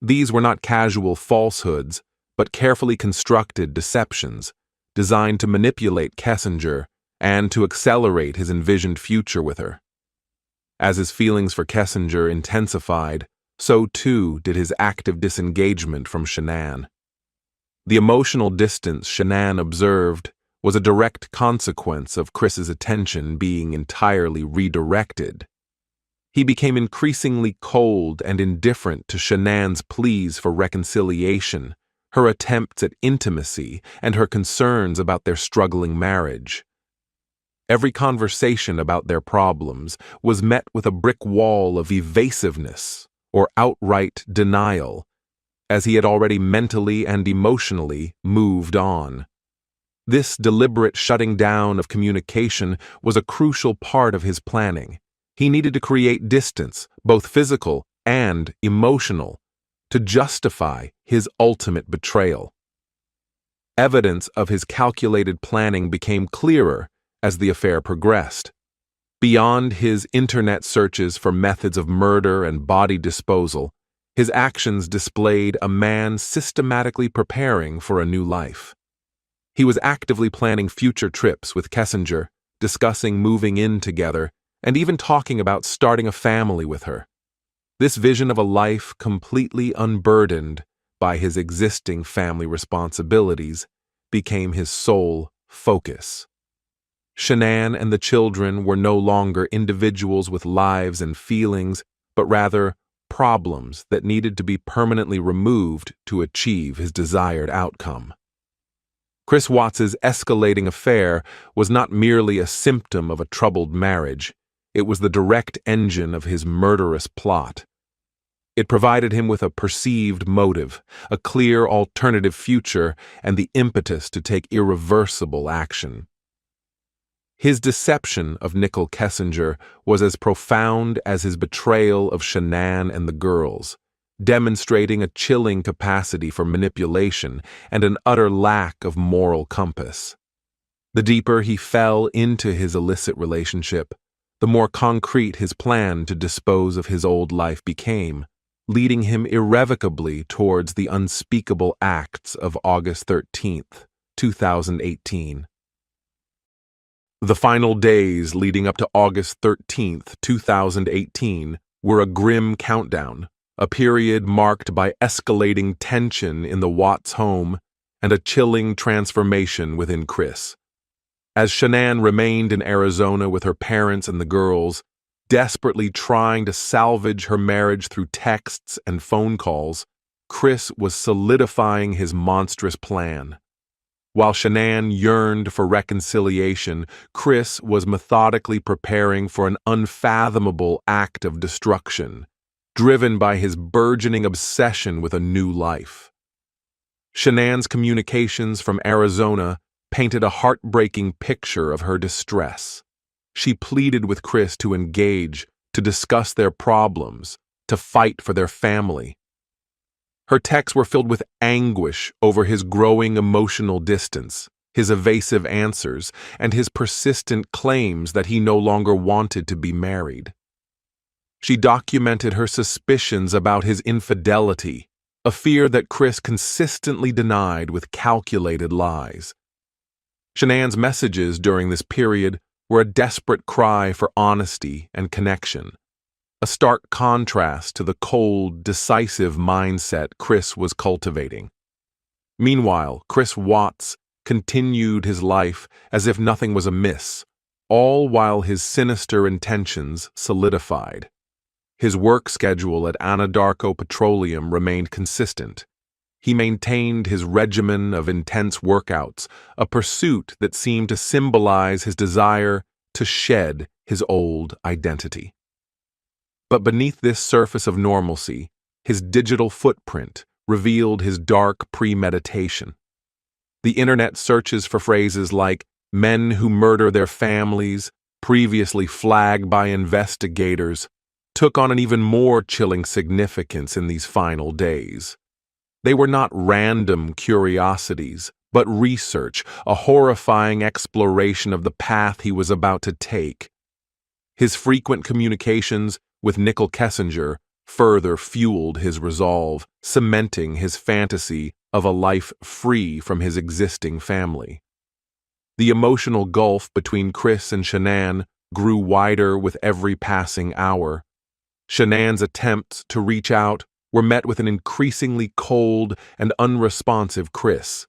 These were not casual falsehoods, but carefully constructed deceptions, designed to manipulate Kessinger and to accelerate his envisioned future with her. As his feelings for Kessinger intensified, so too did his active disengagement from Shanann. The emotional distance Shanann observed was a direct consequence of Chris's attention being entirely redirected. He became increasingly cold and indifferent to Shanann's pleas for reconciliation, her attempts at intimacy, and her concerns about their struggling marriage. Every conversation about their problems was met with a brick wall of evasiveness or outright denial, as he had already mentally and emotionally moved on. This deliberate shutting down of communication was a crucial part of his planning. He needed to create distance, both physical and emotional, to justify his ultimate betrayal. Evidence of his calculated planning became clearer as the affair progressed. Beyond his internet searches for methods of murder and body disposal, his actions displayed a man systematically preparing for a new life. He was actively planning future trips with Kessinger, discussing moving in together, and even talking about starting a family with her. This vision of a life completely unburdened by his existing family responsibilities became his sole focus. Shanann and the children were no longer individuals with lives and feelings, but rather problems that needed to be permanently removed to achieve his desired outcome. Chris Watts's escalating affair was not merely a symptom of a troubled marriage, it was the direct engine of his murderous plot. It provided him with a perceived motive, a clear alternative future, and the impetus to take irreversible action. His deception of Nicole Kessinger was as profound as his betrayal of Shanann and the girls, demonstrating a chilling capacity for manipulation and an utter lack of moral compass. The deeper he fell into his illicit relationship, the more concrete his plan to dispose of his old life became, leading him irrevocably towards the unspeakable acts of August 13th, 2018. The final days leading up to August 13th, 2018 were a grim countdown, a period marked by escalating tension in the Watts home and a chilling transformation within Chris. As Shanann remained in Arizona with her parents and the girls, desperately trying to salvage her marriage through texts and phone calls, Chris was solidifying his monstrous plan. While Shanann yearned for reconciliation, Chris was methodically preparing for an unfathomable act of destruction, driven by his burgeoning obsession with a new life. Shanann's communications from Arizona painted a heartbreaking picture of her distress. She pleaded with Chris to engage, to discuss their problems, to fight for their family. Her texts were filled with anguish over his growing emotional distance, his evasive answers, and his persistent claims that he no longer wanted to be married. She documented her suspicions about his infidelity, a fear that Chris consistently denied with calculated lies. Shanann's messages during this period were a desperate cry for honesty and connection, a stark contrast to the cold, decisive mindset Chris was cultivating. Meanwhile, Chris Watts continued his life as if nothing was amiss, all while his sinister intentions solidified. His work schedule at Anadarko Petroleum remained consistent. He maintained his regimen of intense workouts, a pursuit that seemed to symbolize his desire to shed his old identity. But beneath this surface of normalcy, his digital footprint revealed his dark premeditation. The internet searches for phrases like "men who murder their families," previously flagged by investigators, took on an even more chilling significance in these final days. They were not random curiosities, but research, a horrifying exploration of the path he was about to take. His frequent communications with Nicole Kessinger further fueled his resolve, cementing his fantasy of a life free from his existing family. The emotional gulf between Chris and Shanann grew wider with every passing hour. Shanann's attempts to reach out were met with an increasingly cold and unresponsive Chris.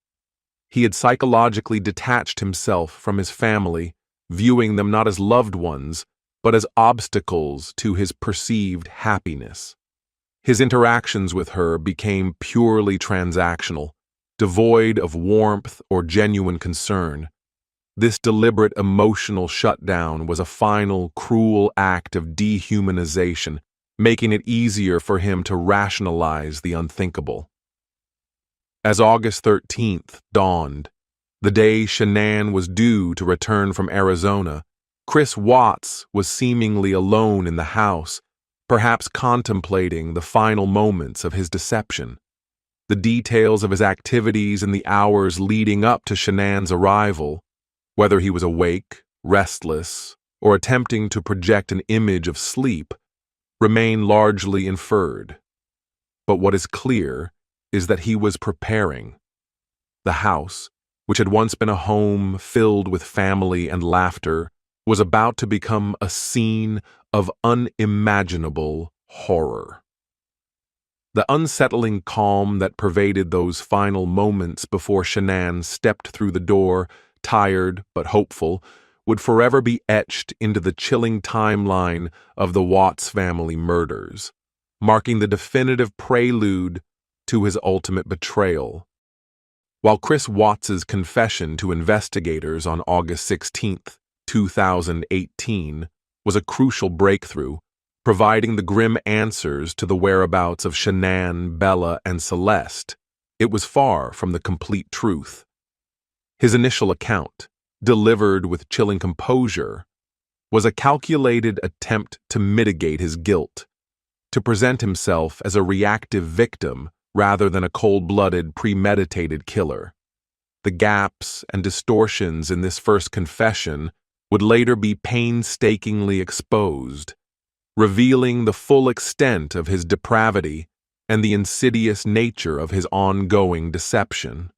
He had psychologically detached himself from his family, viewing them not as loved ones, but as obstacles to his perceived happiness. His interactions with her became purely transactional, devoid of warmth or genuine concern. This deliberate emotional shutdown was a final, cruel act of dehumanization, making it easier for him to rationalize the unthinkable. As August 13th dawned, the day Shanann was due to return from Arizona, Chris Watts was seemingly alone in the house, perhaps contemplating the final moments of his deception. The details of his activities in the hours leading up to Shanann's arrival, whether he was awake, restless, or attempting to project an image of sleep, remain largely inferred. But what is clear is that he was preparing. The house, which had once been a home filled with family and laughter, was about to become a scene of unimaginable horror. The unsettling calm that pervaded those final moments before Shanann stepped through the door, tired but hopeful, would forever be etched into the chilling timeline of the Watts family murders, marking the definitive prelude to his ultimate betrayal. While Chris Watts's confession to investigators on August 16, 2018, was a crucial breakthrough, providing the grim answers to the whereabouts of Shanann, Bella, and Celeste, it was far from the complete truth. His initial account, delivered with chilling composure, was a calculated attempt to mitigate his guilt, to present himself as a reactive victim rather than a cold-blooded, premeditated killer. The gaps and distortions in this first confession would later be painstakingly exposed, revealing the full extent of his depravity and the insidious nature of his ongoing deception.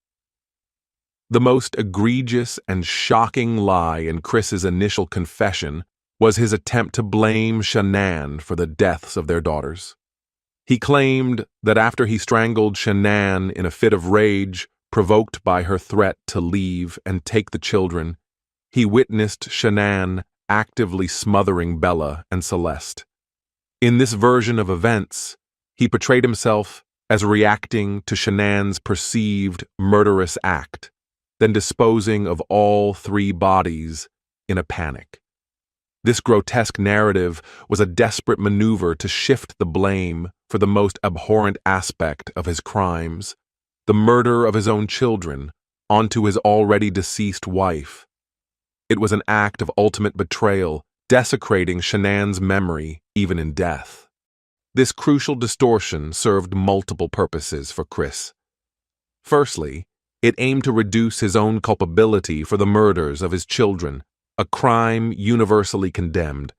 The most egregious and shocking lie in Chris's initial confession was his attempt to blame Shanann for the deaths of their daughters. He claimed that after he strangled Shanann in a fit of rage provoked by her threat to leave and take the children, he witnessed Shanann actively smothering Bella and Celeste. In this version of events, he portrayed himself as reacting to Shanann's perceived murderous act, then disposing of all three bodies in a panic. This grotesque narrative was a desperate maneuver to shift the blame for the most abhorrent aspect of his crimes, the murder of his own children, onto his already deceased wife. It was an act of ultimate betrayal, desecrating Shanann's memory even in death. This crucial distortion served multiple purposes for Chris. Firstly, it aimed to reduce his own culpability for the murders of his children, a crime universally condemned.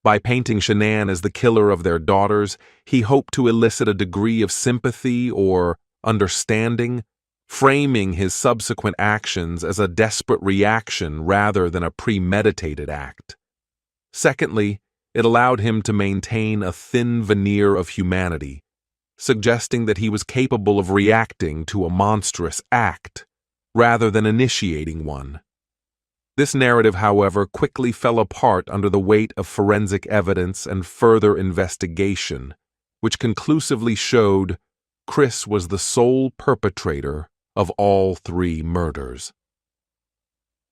By painting Shanann as the killer of their daughters, he hoped to elicit a degree of sympathy or understanding, framing his subsequent actions as a desperate reaction rather than a premeditated act. Secondly, it allowed him to maintain a thin veneer of humanity, suggesting that he was capable of reacting to a monstrous act rather than initiating one. This narrative, however, quickly fell apart under the weight of forensic evidence and further investigation, which conclusively showed Chris was the sole perpetrator of all three murders.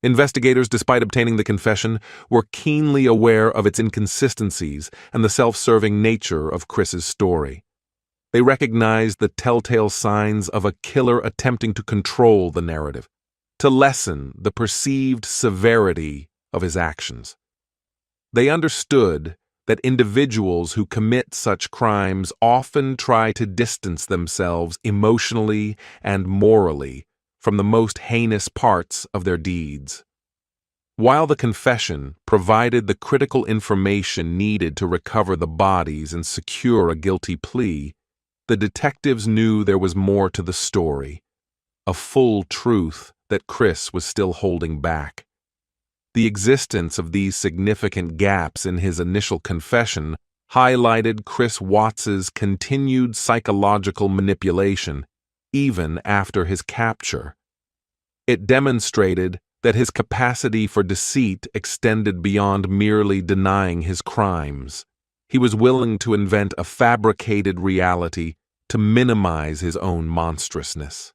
Investigators, despite obtaining the confession, were keenly aware of its inconsistencies and the self-serving nature of Chris's story. They recognized the telltale signs of a killer attempting to control the narrative, to lessen the perceived severity of his actions. They understood that individuals who commit such crimes often try to distance themselves emotionally and morally from the most heinous parts of their deeds. While the confession provided the critical information needed to recover the bodies and secure a guilty plea, the detectives knew there was more to the story, a full truth that Chris was still holding back. The existence of these significant gaps in his initial confession highlighted Chris Watts's continued psychological manipulation, even after his capture. It demonstrated that his capacity for deceit extended beyond merely denying his crimes. He was willing to invent a fabricated reality to minimize his own monstrousness.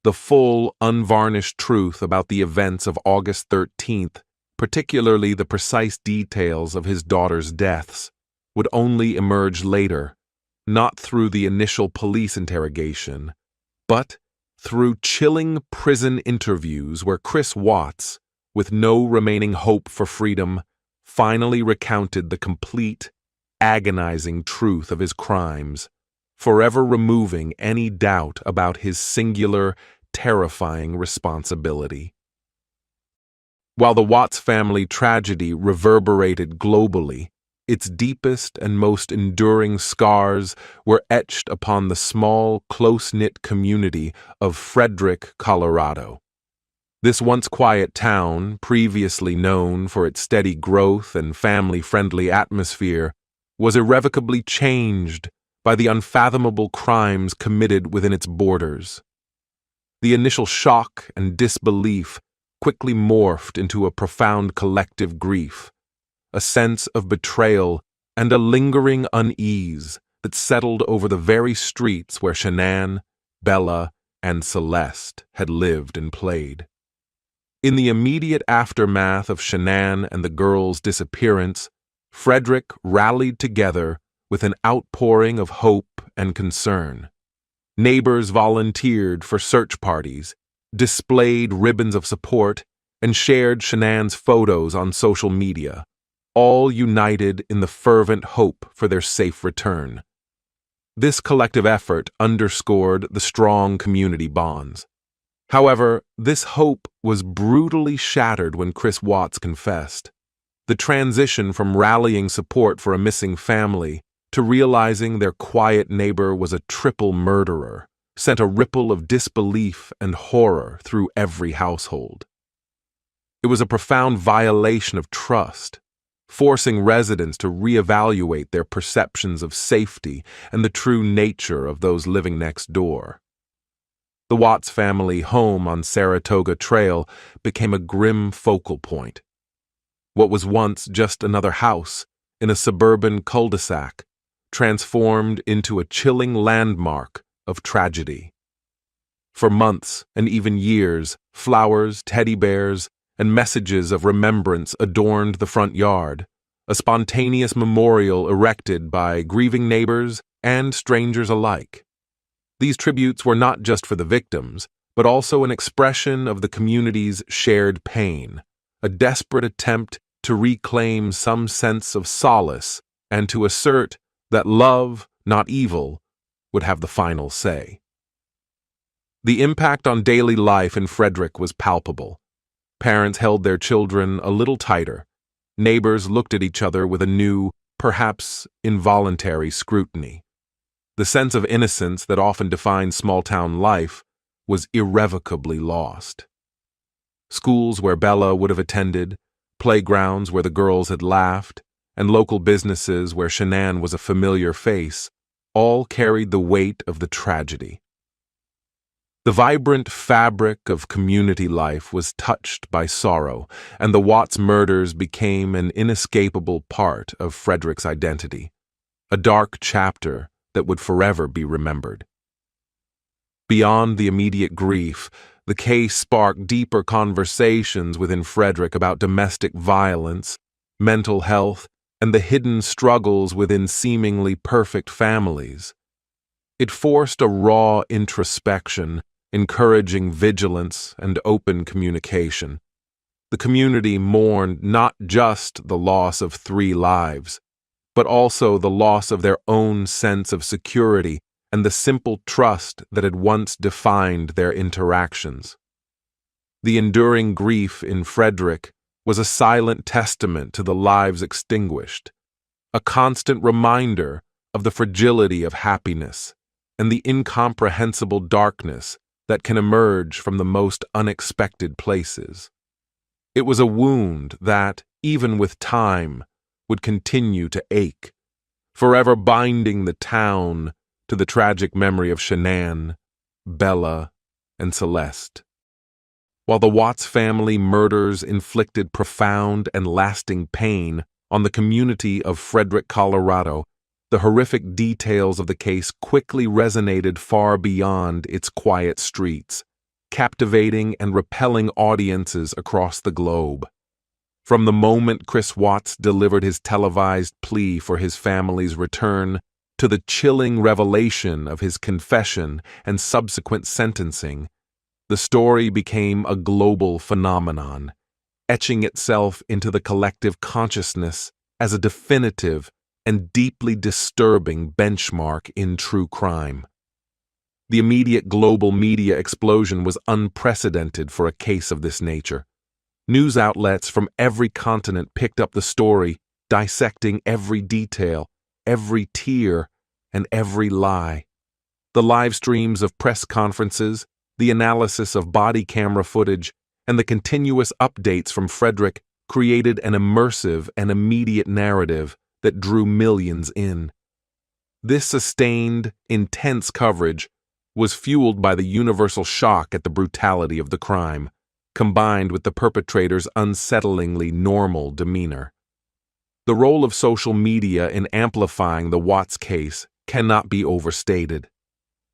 The full, unvarnished truth about the events of August 13th, particularly the precise details of his daughter's deaths, would only emerge later, not through the initial police interrogation, but through chilling prison interviews where Chris Watts, with no remaining hope for freedom, finally recounted the complete, agonizing truth of his crimes, forever removing any doubt about his singular, terrifying responsibility. While the Watts family tragedy reverberated globally, its deepest and most enduring scars were etched upon the small, close-knit community of Frederick, Colorado. This once quiet town, previously known for its steady growth and family-friendly atmosphere, was irrevocably changed by the unfathomable crimes committed within its borders. The initial shock and disbelief quickly morphed into a profound collective grief, a sense of betrayal and a lingering unease that settled over the very streets where Shanann, Bella, and Celeste had lived and played. In the immediate aftermath of Shanann and the girl's disappearance, Frederick rallied together with an outpouring of hope and concern. Neighbors volunteered for search parties, displayed ribbons of support, and shared Shanann's photos on social media, all united in the fervent hope for their safe return. This collective effort underscored the strong community bonds. However, this hope was brutally shattered when ChrisWatts confessed. The transition from rallying support for a missing family to realizing their quiet neighbor was a triple murderer sent a ripple of disbelief and horror through every household. It was a profound violation of trust, forcing residents to reevaluate their perceptions of safety and the true nature of those living next door. The Watts family home on Saratoga Trail became a grim focal point. What was once just another house in a suburban cul-de-sac transformed into a chilling landmark of tragedy. For months and even years, flowers, teddy bears, and messages of remembrance adorned the front yard, a spontaneous memorial erected by grieving neighbors and strangers alike. These tributes were not just for the victims, but also an expression of the community's shared pain, a desperate attempt to reclaim some sense of solace and to assert that love, not evil, would have the final say. The impact on daily life in Frederick was palpable. Parents held their children a little tighter. Neighbors looked at each other with a new, perhaps involuntary scrutiny. The sense of innocence that often defines small-town life was irrevocably lost. Schools where Bella would have attended, playgrounds where the girls had laughed, and local businesses where Shanann was a familiar face, all carried the weight of the tragedy. The vibrant fabric of community life was touched by sorrow, and the Watts murders became an inescapable part of Frederick's identity, a dark chapter that would forever be remembered. Beyond the immediate grief, the case sparked deeper conversations within Frederick about domestic violence, mental health, and the hidden struggles within seemingly perfect families. It forced a raw introspection, encouraging vigilance and open communication. The community mourned not just the loss of 3 lives, but also the loss of their own sense of security and the simple trust that had once defined their interactions. The enduring grief in Frederick was a silent testament to the lives extinguished, a constant reminder of the fragility of happiness and the incomprehensible darkness that can emerge from the most unexpected places. It was a wound that, even with time, would continue to ache, forever binding the town to the tragic memory of Shanann, Bella, and Celeste. While the Watts family murders inflicted profound and lasting pain on the community of Frederick, Colorado, the horrific details of the case quickly resonated far beyond its quiet streets, captivating and repelling audiences across the globe. From the moment ChrisWatts delivered his televised plea for his family's return to the chilling revelation of his confession and subsequent sentencing, the story became a global phenomenon, etching itself into the collective consciousness as a definitive and deeply disturbing benchmark in true crime. The immediate global media explosion was unprecedented for a case of this nature. News outlets from every continent picked up the story, dissecting every detail, every tear, and every lie. The live streams of press conferences, the analysis of body camera footage, and the continuous updates from Frederick created an immersive and immediate narrative that drew millions in. This sustained, intense coverage was fueled by the universal shock at the brutality of the crime, combined with the perpetrator's unsettlingly normal demeanor. The role of social media in amplifying the Watts case cannot be overstated.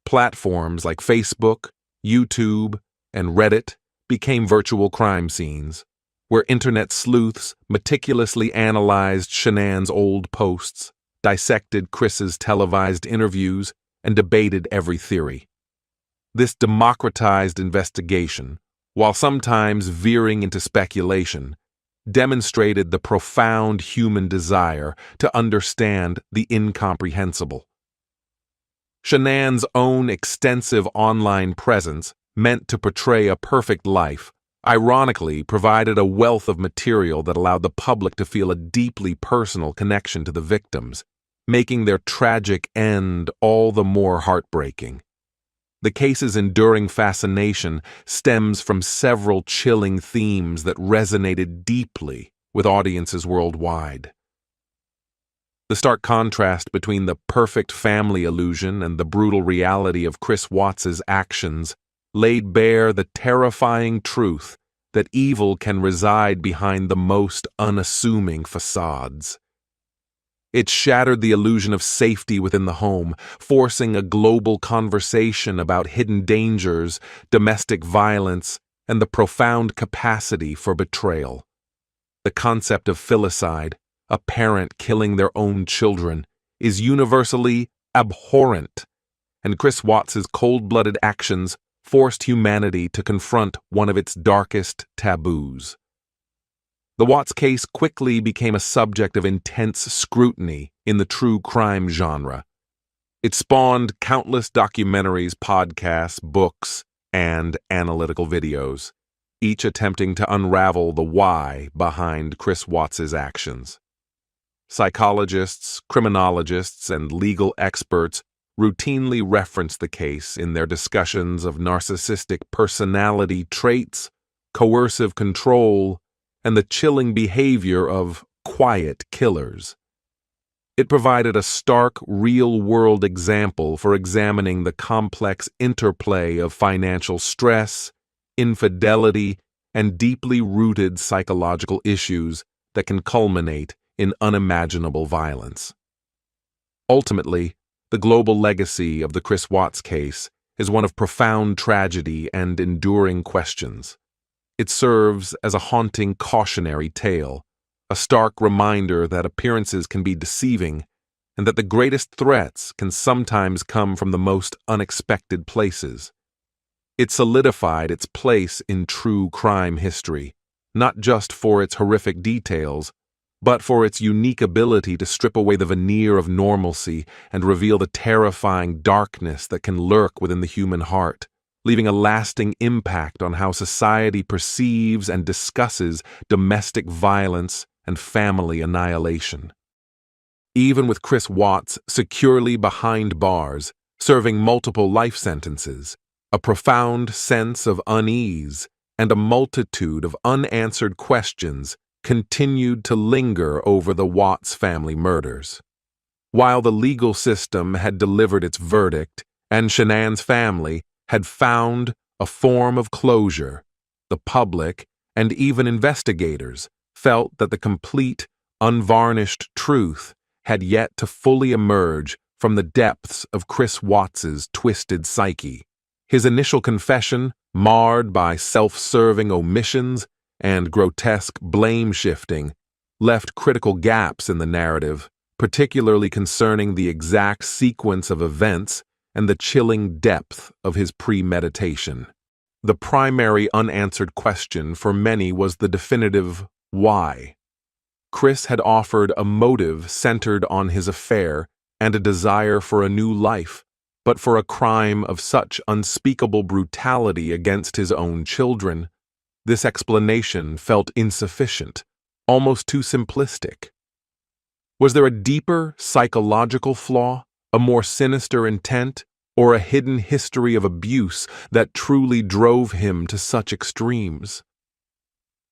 Platforms like Facebook, YouTube, and Reddit became virtual crime scenes, where internet sleuths meticulously analyzed Shanann's old posts, dissected Chris's televised interviews, and debated every theory. This democratized investigation, while sometimes veering into speculation, demonstrated the profound human desire to understand the incomprehensible. Shanann's own extensive online presence, meant to portray a perfect life, ironically provided a wealth of material that allowed the public to feel a deeply personal connection to the victims, making their tragic end all the more heartbreaking. The case's enduring fascination stems from several chilling themes that resonated deeply with audiences worldwide. The stark contrast between the perfect family illusion and the brutal reality of ChrisWatts' actions laid bare the terrifying truth that evil can reside behind the most unassuming facades. It shattered the illusion of safety within the home, forcing a global conversation about hidden dangers, domestic violence, and the profound capacity for betrayal. The concept of filicide, a parent killing their own children, is universally abhorrent, and ChrisWatts' cold-blooded actions forced humanity to confront one of its darkest taboos. The Watts case quickly became a subject of intense scrutiny in the true crime genre. It spawned countless documentaries, podcasts, books, and analytical videos, each attempting to unravel the why behind ChrisWatts' actions. Psychologists, criminologists, and legal experts routinely reference the case in their discussions of narcissistic personality traits, coercive control, and the chilling behavior of quiet killers. It provided a stark, real-world example for examining the complex interplay of financial stress, infidelity, and deeply rooted psychological issues that can culminate in unimaginable violence. Ultimately, the global legacy of the ChrisWatts case is one of profound tragedy and enduring questions. It serves as a haunting cautionary tale, a stark reminder that appearances can be deceiving and that the greatest threats can sometimes come from the most unexpected places. It solidified its place in true crime history, not just for its horrific details, but for its unique ability to strip away the veneer of normalcy and reveal the terrifying darkness that can lurk within the human heart, leaving a lasting impact on how society perceives and discusses domestic violence and family annihilation. Even with ChrisWatts securely behind bars, serving multiple life sentences, a profound sense of unease and a multitude of unanswered questions continued to linger over the Watts family murders. While the legal system had delivered its verdict and Shanann's family had found a form of closure, the public and even investigators felt that the complete, unvarnished truth had yet to fully emerge from the depths of ChrisWatts' twisted psyche. His initial confession, marred by self-serving omissions and grotesque blame-shifting, left critical gaps in the narrative, particularly concerning the exact sequence of events and the chilling depth of his premeditation. The primary unanswered question for many was the definitive why. Chris had offered a motive centered on his affair and a desire for a new life, but for a crime of such unspeakable brutality against his own children, this explanation felt insufficient, almost too simplistic. Was there a deeper psychological flaw, a more sinister intent, or a hidden history of abuse that truly drove him to such extremes?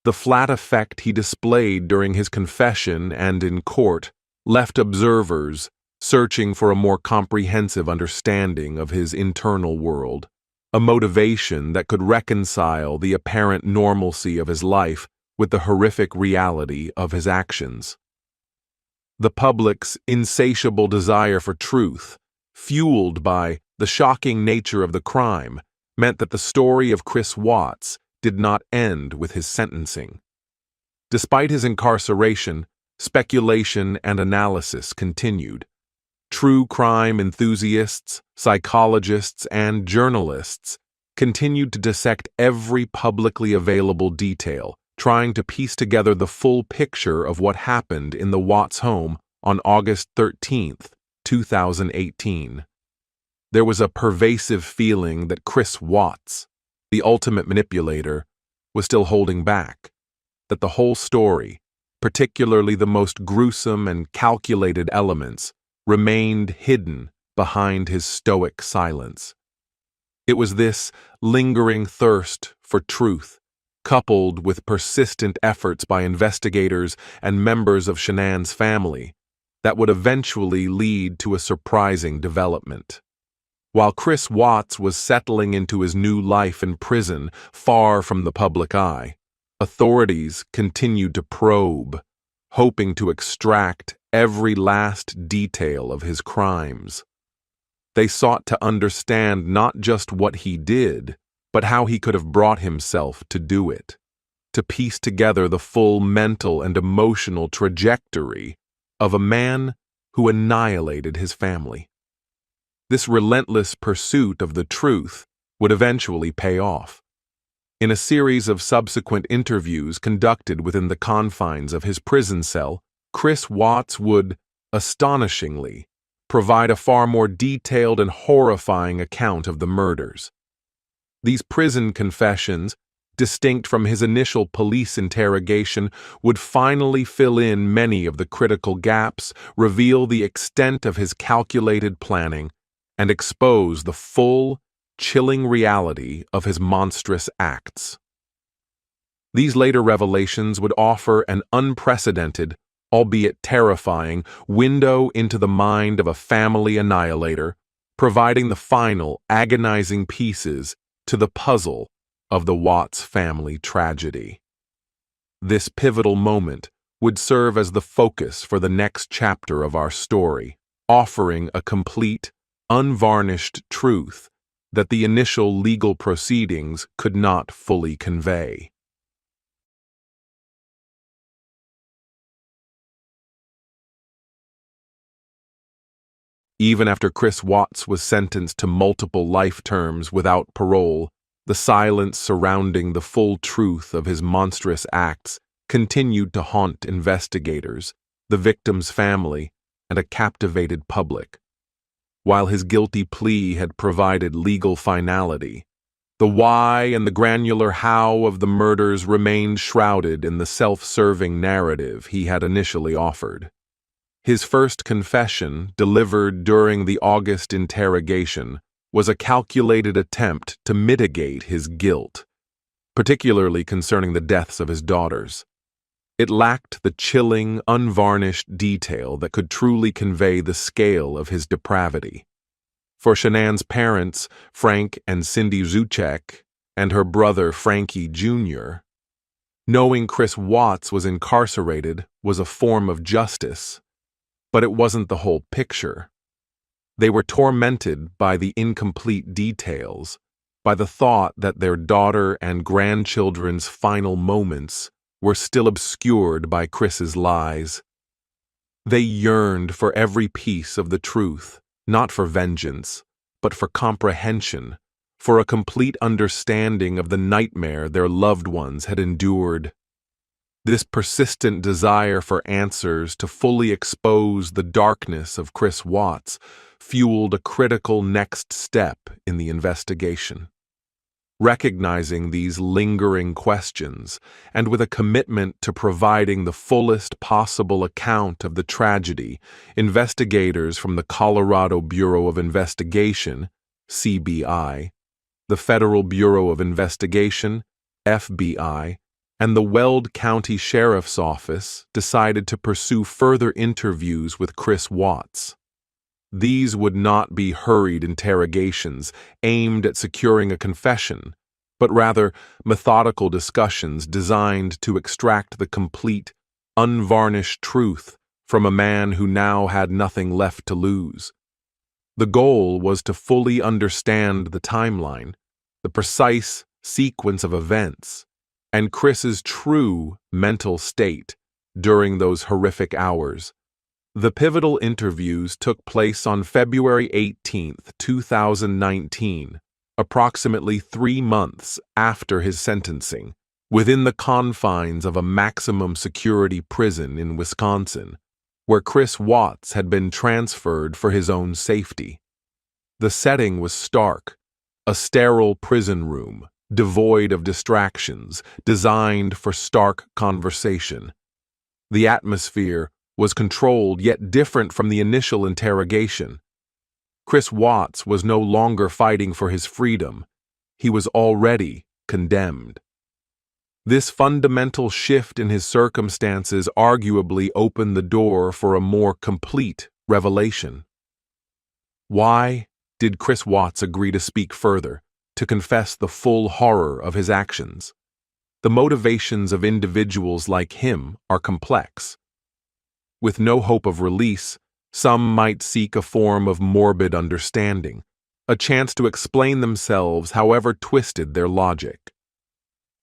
The flat affect he displayed during his confession and in court left observers searching for a more comprehensive understanding of his internal world, a motivation that could reconcile the apparent normalcy of his life with the horrific reality of his actions. The public's insatiable desire for truth, fueled by the shocking nature of the crime, meant that the story of Chris Watts did not end with his sentencing. Despite his incarceration, speculation and analysis continued. True crime enthusiasts, psychologists, and journalists continued to dissect every publicly available detail, trying to piece together the full picture of what happened in the Watts home on August 13, 2018. There was a pervasive feeling that Chris Watts, the ultimate manipulator, was still holding back, that the whole story, particularly the most gruesome and calculated elements, remained hidden behind his stoic silence. It was this lingering thirst for truth, coupled with persistent efforts by investigators and members of Shanann's family, that would eventually lead to a surprising development. While Chris Watts was settling into his new life in prison, far from the public eye, authorities continued to probe, hoping to extract every last detail of his crimes. They sought to understand not just what he did, but how he could have brought himself to do it, to piece together the full mental and emotional trajectory of a man who annihilated his family. This relentless pursuit of the truth would eventually pay off. In a series of subsequent interviews conducted within the confines of his prison cell, Chris Watts would, astonishingly, provide a far more detailed and horrifying account of the murders. These prison confessions, distinct from his initial police interrogation, would finally fill in many of the critical gaps, reveal the extent of his calculated planning, and expose the full, chilling reality of his monstrous acts. These later revelations would offer an unprecedented, albeit terrifying, window into the mind of a family annihilator, providing the final, agonizing pieces to the puzzle of the Watts family tragedy. This pivotal moment would serve as the focus for the next chapter of our story, offering a complete, unvarnished truth that the initial legal proceedings could not fully convey. Even after Chris Watts was sentenced to multiple life terms without parole, the silence surrounding the full truth of his monstrous acts continued to haunt investigators, the victim's family, and a captivated public. While his guilty plea had provided legal finality, the why and the granular how of the murders remained shrouded in the self-serving narrative he had initially offered. His first confession, delivered during the August interrogation, was a calculated attempt to mitigate his guilt, particularly concerning the deaths of his daughters. It lacked the chilling, unvarnished detail that could truly convey the scale of his depravity. For Shanann's parents, Frank and Cindy Zuchek, and her brother Frankie Jr., knowing Chris Watts was incarcerated was a form of justice, but it wasn't the whole picture. They were tormented by the incomplete details, by the thought that their daughter and grandchildren's final moments were still obscured by Chris's lies. They yearned for every piece of the truth, not for vengeance, but for comprehension, for a complete understanding of the nightmare their loved ones had endured. This persistent desire for answers to fully expose the darkness of Chris Watts fueled a critical next step in the investigation. Recognizing these lingering questions, and with a commitment to providing the fullest possible account of the tragedy, investigators from the Colorado Bureau of Investigation, CBI, the Federal Bureau of Investigation, FBI, and the Weld County Sheriff's Office decided to pursue further interviews with Chris Watts. These would not be hurried interrogations aimed at securing a confession, but rather methodical discussions designed to extract the complete, unvarnished truth from a man who now had nothing left to lose. The goal was to fully understand the timeline, the precise sequence of events, and Chris's true mental state during those horrific hours. The pivotal interviews took place on February 18th, 2019, approximately 3 months after his sentencing, within the confines of a maximum security prison in Wisconsin, where Chris Watts had been transferred for his own safety. The setting was stark, a sterile prison room, devoid of distractions, designed for stark conversation. The atmosphere was controlled yet different from the initial interrogation. Chris Watts was no longer fighting for his freedom. He was already condemned. This fundamental shift in his circumstances arguably opened the door for a more complete revelation. Why did Chris Watts agree to speak further, to confess the full horror of his actions? The motivations of individuals like him are complex. With no hope of release, some might seek a form of morbid understanding, a chance to explain themselves however twisted their logic.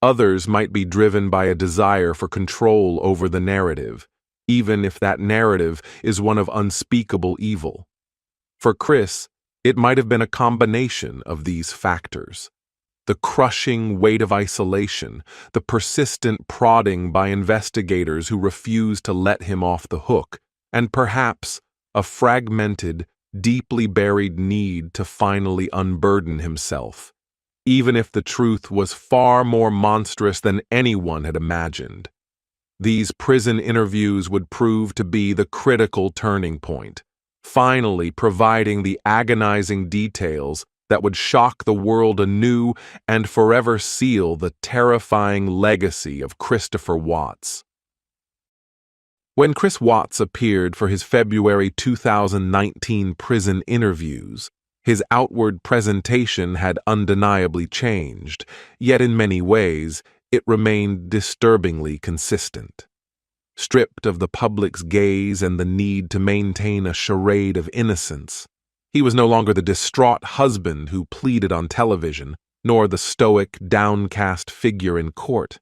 Others might be driven by a desire for control over the narrative, even if that narrative is one of unspeakable evil. For Chris, it might have been a combination of these factors. The crushing weight of isolation, the persistent prodding by investigators who refused to let him off the hook, and perhaps a fragmented, deeply buried need to finally unburden himself, even if the truth was far more monstrous than anyone had imagined. These prison interviews would prove to be the critical turning point, finally providing the agonizing details that would shock the world anew and forever seal the terrifying legacy of Christopher Watts. When Chris Watts appeared for his February 2019 prison interviews, his outward presentation had undeniably changed, yet in many ways it remained disturbingly consistent. Stripped of the public's gaze and the need to maintain a charade of innocence, he was no longer the distraught husband who pleaded on television, nor the stoic, downcast figure in court.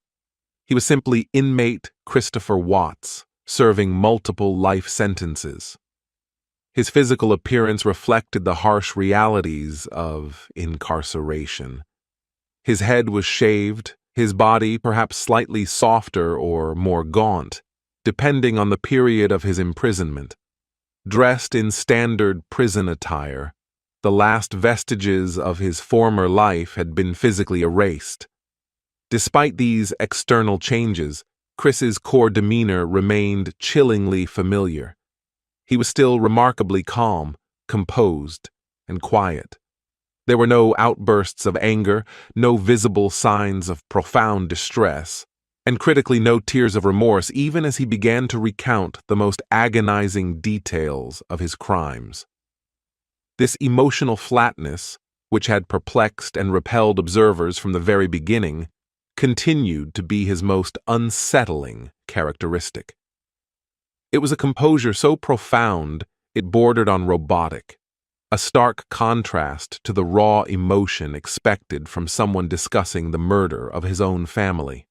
He was simply inmate Christopher Watts, serving multiple life sentences. His physical appearance reflected the harsh realities of incarceration. His head was shaved, his body perhaps slightly softer or more gaunt, depending on the period of his imprisonment. Dressed in standard prison attire, the last vestiges of his former life had been physically erased. Despite these external changes, Chris's core demeanor remained chillingly familiar. He was still remarkably calm, composed, and quiet. There were no outbursts of anger, no visible signs of profound distress, and critically no tears of remorse even as he began to recount the most agonizing details of his crimes. This emotional flatness, which had perplexed and repelled observers from the very beginning, continued to be his most unsettling characteristic. It was a composure so profound it bordered on robotic, a stark contrast to the raw emotion expected from someone discussing the murder of his own family.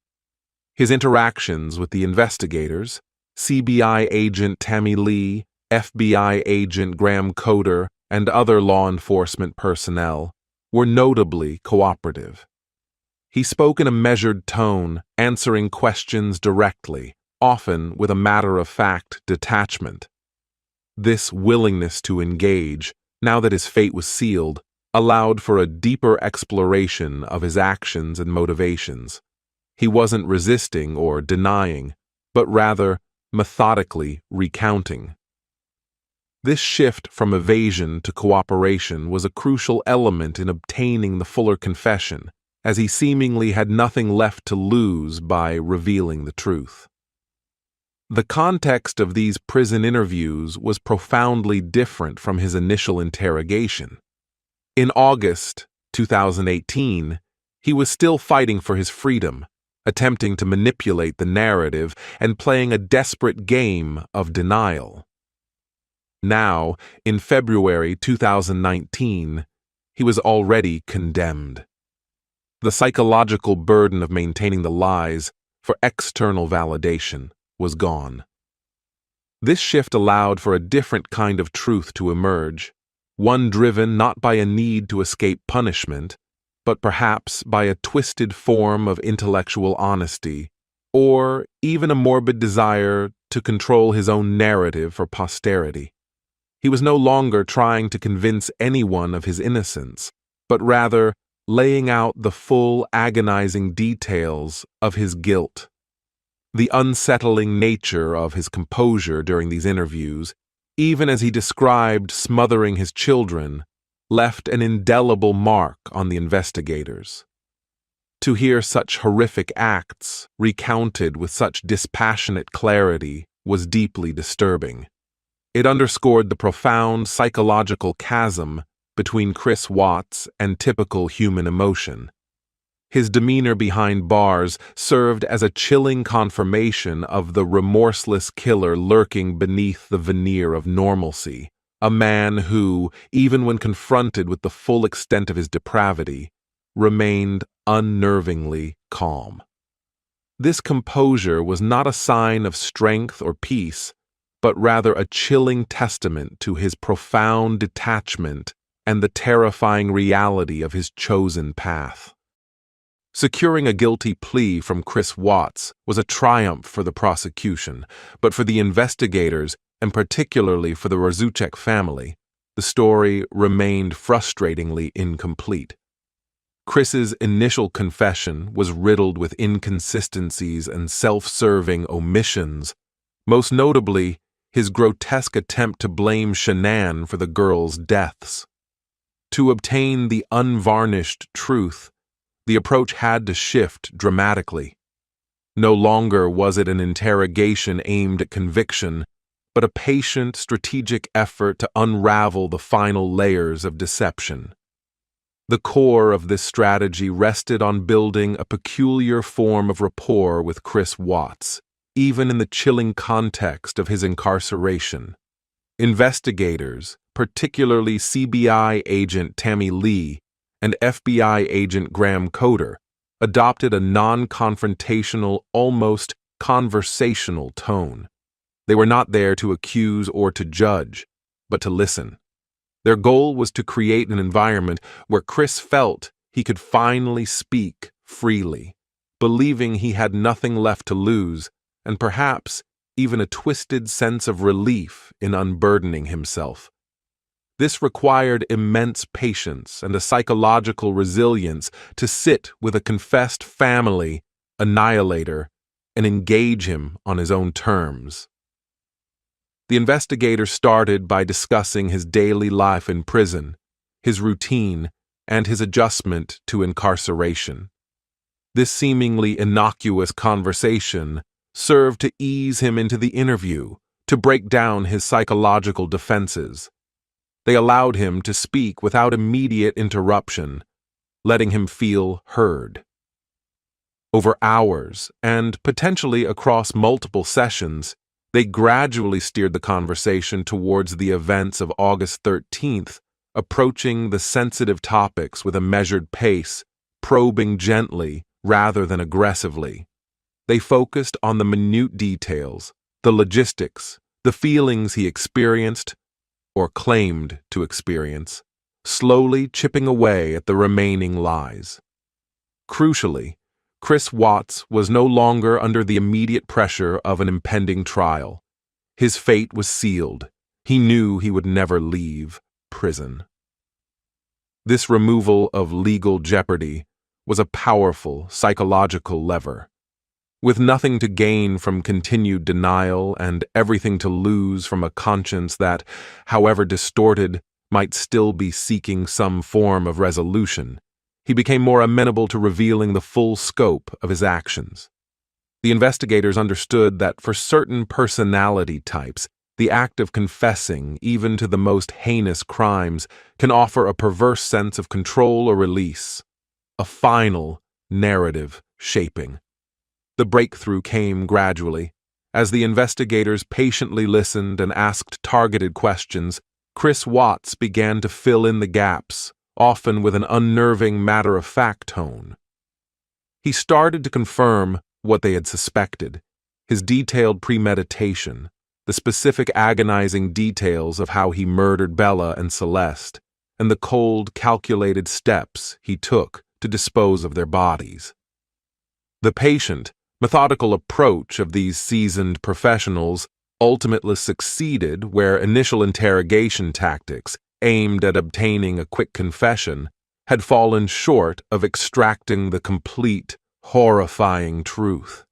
His interactions with the investigators, CBI agent Tammy Lee, FBI agent Graham Coder, and other law enforcement personnel, were notably cooperative. He spoke in a measured tone, answering questions directly, often with a matter-of-fact detachment. This willingness to engage, now that his fate was sealed, allowed for a deeper exploration of his actions and motivations. He wasn't resisting or denying, but rather methodically recounting. This shift from evasion to cooperation was a crucial element in obtaining the fuller confession, as he seemingly had nothing left to lose by revealing the truth. The context of these prison interviews was profoundly different from his initial interrogation. In August 2018, he was still fighting for his freedom, attempting to manipulate the narrative and playing a desperate game of denial. Now, in February 2019, he was already condemned. The psychological burden of maintaining the lies for external validation was gone. This shift allowed for a different kind of truth to emerge, one driven not by a need to escape punishment, but perhaps by a twisted form of intellectual honesty, or even a morbid desire to control his own narrative for posterity. He was no longer trying to convince anyone of his innocence, but rather laying out the full, agonizing details of his guilt. The unsettling nature of his composure during these interviews, even as he described smothering his children, left an indelible mark on the investigators. To hear such horrific acts recounted with such dispassionate clarity was deeply disturbing. It underscored the profound psychological chasm between ChrisWatts and typical human emotion. His demeanor behind bars served as a chilling confirmation of the remorseless killer lurking beneath the veneer of normalcy, a man who, even when confronted with the full extent of his depravity, remained unnervingly calm. This composure was not a sign of strength or peace, but rather a chilling testament to his profound detachment and the terrifying reality of his chosen path. Securing a guilty plea from ChrisWatts was a triumph for the prosecution, but for the investigators, and particularly for the Rzucek family, the story remained frustratingly incomplete. Chris's initial confession was riddled with inconsistencies and self-serving omissions, most notably his grotesque attempt to blame Shanann for the girls' deaths. To obtain the unvarnished truth, the approach had to shift dramatically. No longer was it an interrogation aimed at conviction, but a patient, strategic effort to unravel the final layers of deception. The core of this strategy rested on building a peculiar form of rapport with ChrisWatts, even in the chilling context of his incarceration. Investigators, particularly CBI agent Tammy Lee and FBI agent Graham Coder, adopted a non-confrontational, almost conversational tone. They were not there to accuse or to judge, but to listen. Their goal was to create an environment where Chris felt he could finally speak freely, believing he had nothing left to lose, and perhaps even a twisted sense of relief in unburdening himself. This required immense patience and a psychological resilience to sit with a confessed family annihilator and engage him on his own terms. The investigator started by discussing his daily life in prison, his routine, and his adjustment to incarceration. This seemingly innocuous conversation served to ease him into the interview, to break down his psychological defenses. They allowed him to speak without immediate interruption, letting him feel heard. Over hours, and potentially across multiple sessions, they gradually steered the conversation towards the events of August 13th, approaching the sensitive topics with a measured pace, probing gently rather than aggressively. They focused on the minute details, the logistics, the feelings he experienced, or claimed to experience, slowly chipping away at the remaining lies. Crucially, ChrisWatts was no longer under the immediate pressure of an impending trial. His fate was sealed. He knew he would never leave prison. This removal of legal jeopardy was a powerful psychological lever. With nothing to gain from continued denial and everything to lose from a conscience that, however distorted, might still be seeking some form of resolution, he became more amenable to revealing the full scope of his actions. The investigators understood that for certain personality types, the act of confessing, even to the most heinous crimes, can offer a perverse sense of control or release, a final narrative shaping. The breakthrough came gradually. As the investigators patiently listened and asked targeted questions, ChrisWatts began to fill in the gaps, often with an unnerving matter-of-fact tone. He started to confirm what they had suspected: his detailed premeditation, the specific agonizing details of how he murdered Bella and Celeste, and the cold, calculated steps he took to dispose of their bodies. The patient, methodical approach of these seasoned professionals ultimately succeeded where initial interrogation tactics aimed at obtaining a quick confession had fallen short of extracting the complete, horrifying truth.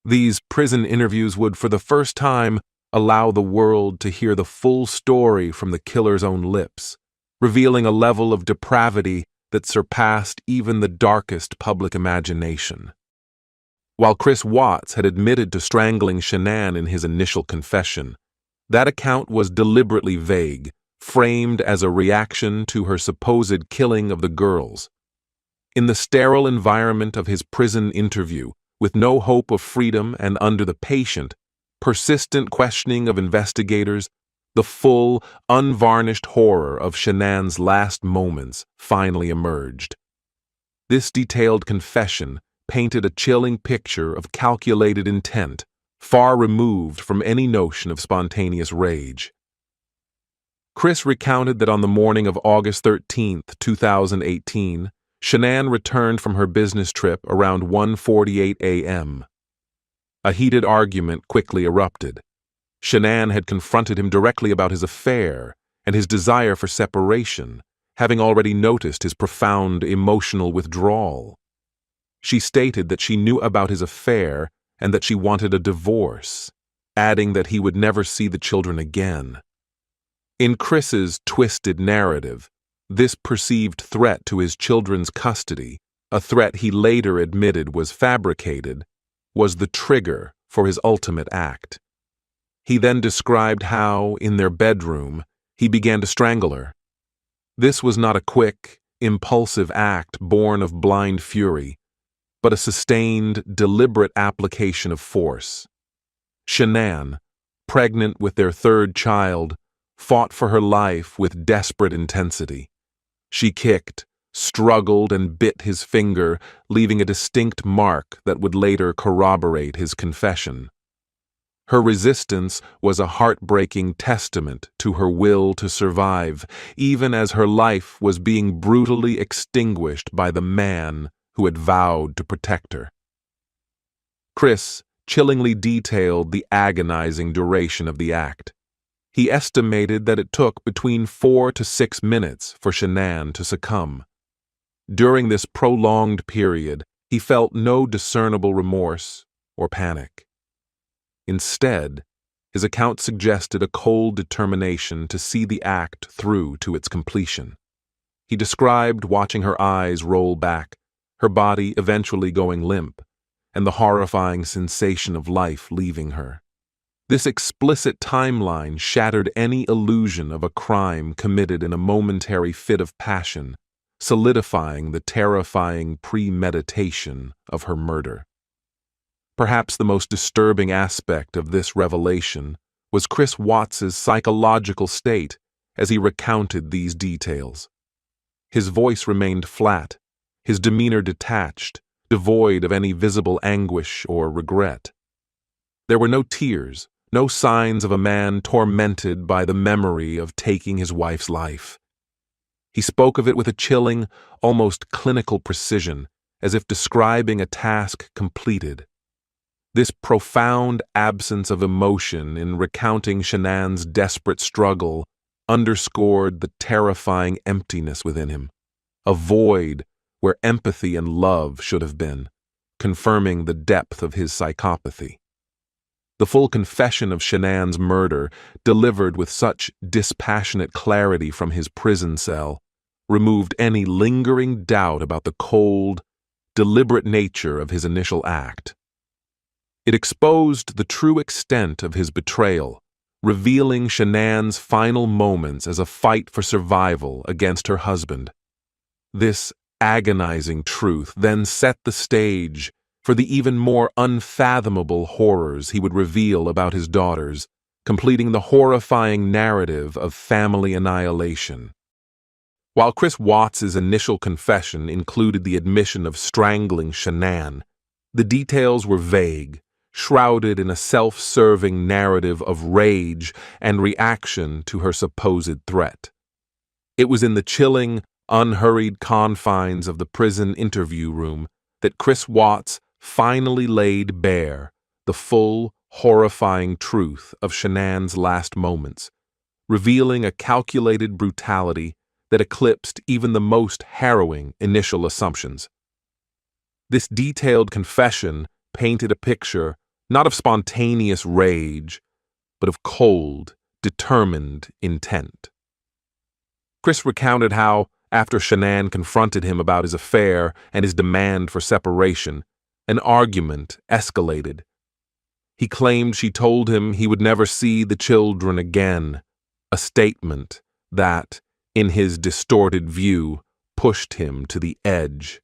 These prison interviews would, for the first time, allow the world to hear the full story from the killer's own lips, revealing a level of depravity that surpassed even the darkest public imagination. While ChrisWatts had admitted to strangling Shanann in his initial confession, that account was deliberately vague, framed as a reaction to her supposed killing of the girls. In the sterile environment of his prison interview, with no hope of freedom and under the patient, persistent questioning of investigators, the full, unvarnished horror of Shanann's last moments finally emerged. This detailed confession painted a chilling picture of calculated intent, far removed from any notion of spontaneous rage. Chris recounted that on the morning of August 13, 2018, Shanann returned from her business trip around 1:48 a.m. A heated argument quickly erupted. Shanann had confronted him directly about his affair and his desire for separation, having already noticed his profound emotional withdrawal. She stated that she knew about his affair and that she wanted a divorce, adding that he would never see the children again. In Chris's twisted narrative, this perceived threat to his children's custody, a threat he later admitted was fabricated, was the trigger for his ultimate act. He then described how, in their bedroom, he began to strangle her. This was not a quick, impulsive act born of blind fury, but a sustained, deliberate application of force. Shanann, pregnant with their third child, fought for her life with desperate intensity. She kicked, struggled, and bit his finger, leaving a distinct mark that would later corroborate his confession. Her resistance was a heartbreaking testament to her will to survive, even as her life was being brutally extinguished by the man who had vowed to protect her. Chris chillingly detailed the agonizing duration of the act. He estimated that it took between 4 to 6 minutes for Shanann to succumb. During this prolonged period, he felt no discernible remorse or panic. Instead, his account suggested a cold determination to see the act through to its completion. He described watching her eyes roll back, her body eventually going limp, and the horrifying sensation of life leaving her. This explicit timeline shattered any illusion of a crime committed in a momentary fit of passion, solidifying the terrifying premeditation of her murder. Perhaps the most disturbing aspect of this revelation was Chris Watts's psychological state as he recounted these details. His voice remained flat, his demeanor detached, devoid of any visible anguish or regret. There were no tears, no signs of a man tormented by the memory of taking his wife's life. He spoke of it with a chilling, almost clinical precision, as if describing a task completed. This profound absence of emotion in recounting Shanann's desperate struggle underscored the terrifying emptiness within him, a void where empathy and love should have been, confirming the depth of his psychopathy. The full confession of Shanann's murder, delivered with such dispassionate clarity from his prison cell, removed any lingering doubt about the cold, deliberate nature of his initial act. It exposed the true extent of his betrayal, revealing Shanann's final moments as a fight for survival against her husband. This agonizing truth then set the stage for the even more unfathomable horrors he would reveal about his daughters, completing the horrifying narrative of family annihilation. While Chris Watts's initial confession included the admission of strangling Shanann, the details were vague, shrouded in a self-serving narrative of rage and reaction to her supposed threat. It was in the chilling, unhurried confines of the prison interview room that Chris Watts finally laid bare the full, horrifying truth of Shanann's last moments, revealing a calculated brutality that eclipsed even the most harrowing initial assumptions. This detailed confession painted a picture not of spontaneous rage, but of cold, determined intent. Chris recounted how, after Shanann confronted him about his affair and his demand for separation, an argument escalated. He claimed she told him he would never see the children again, a statement that, in his distorted view, pushed him to the edge.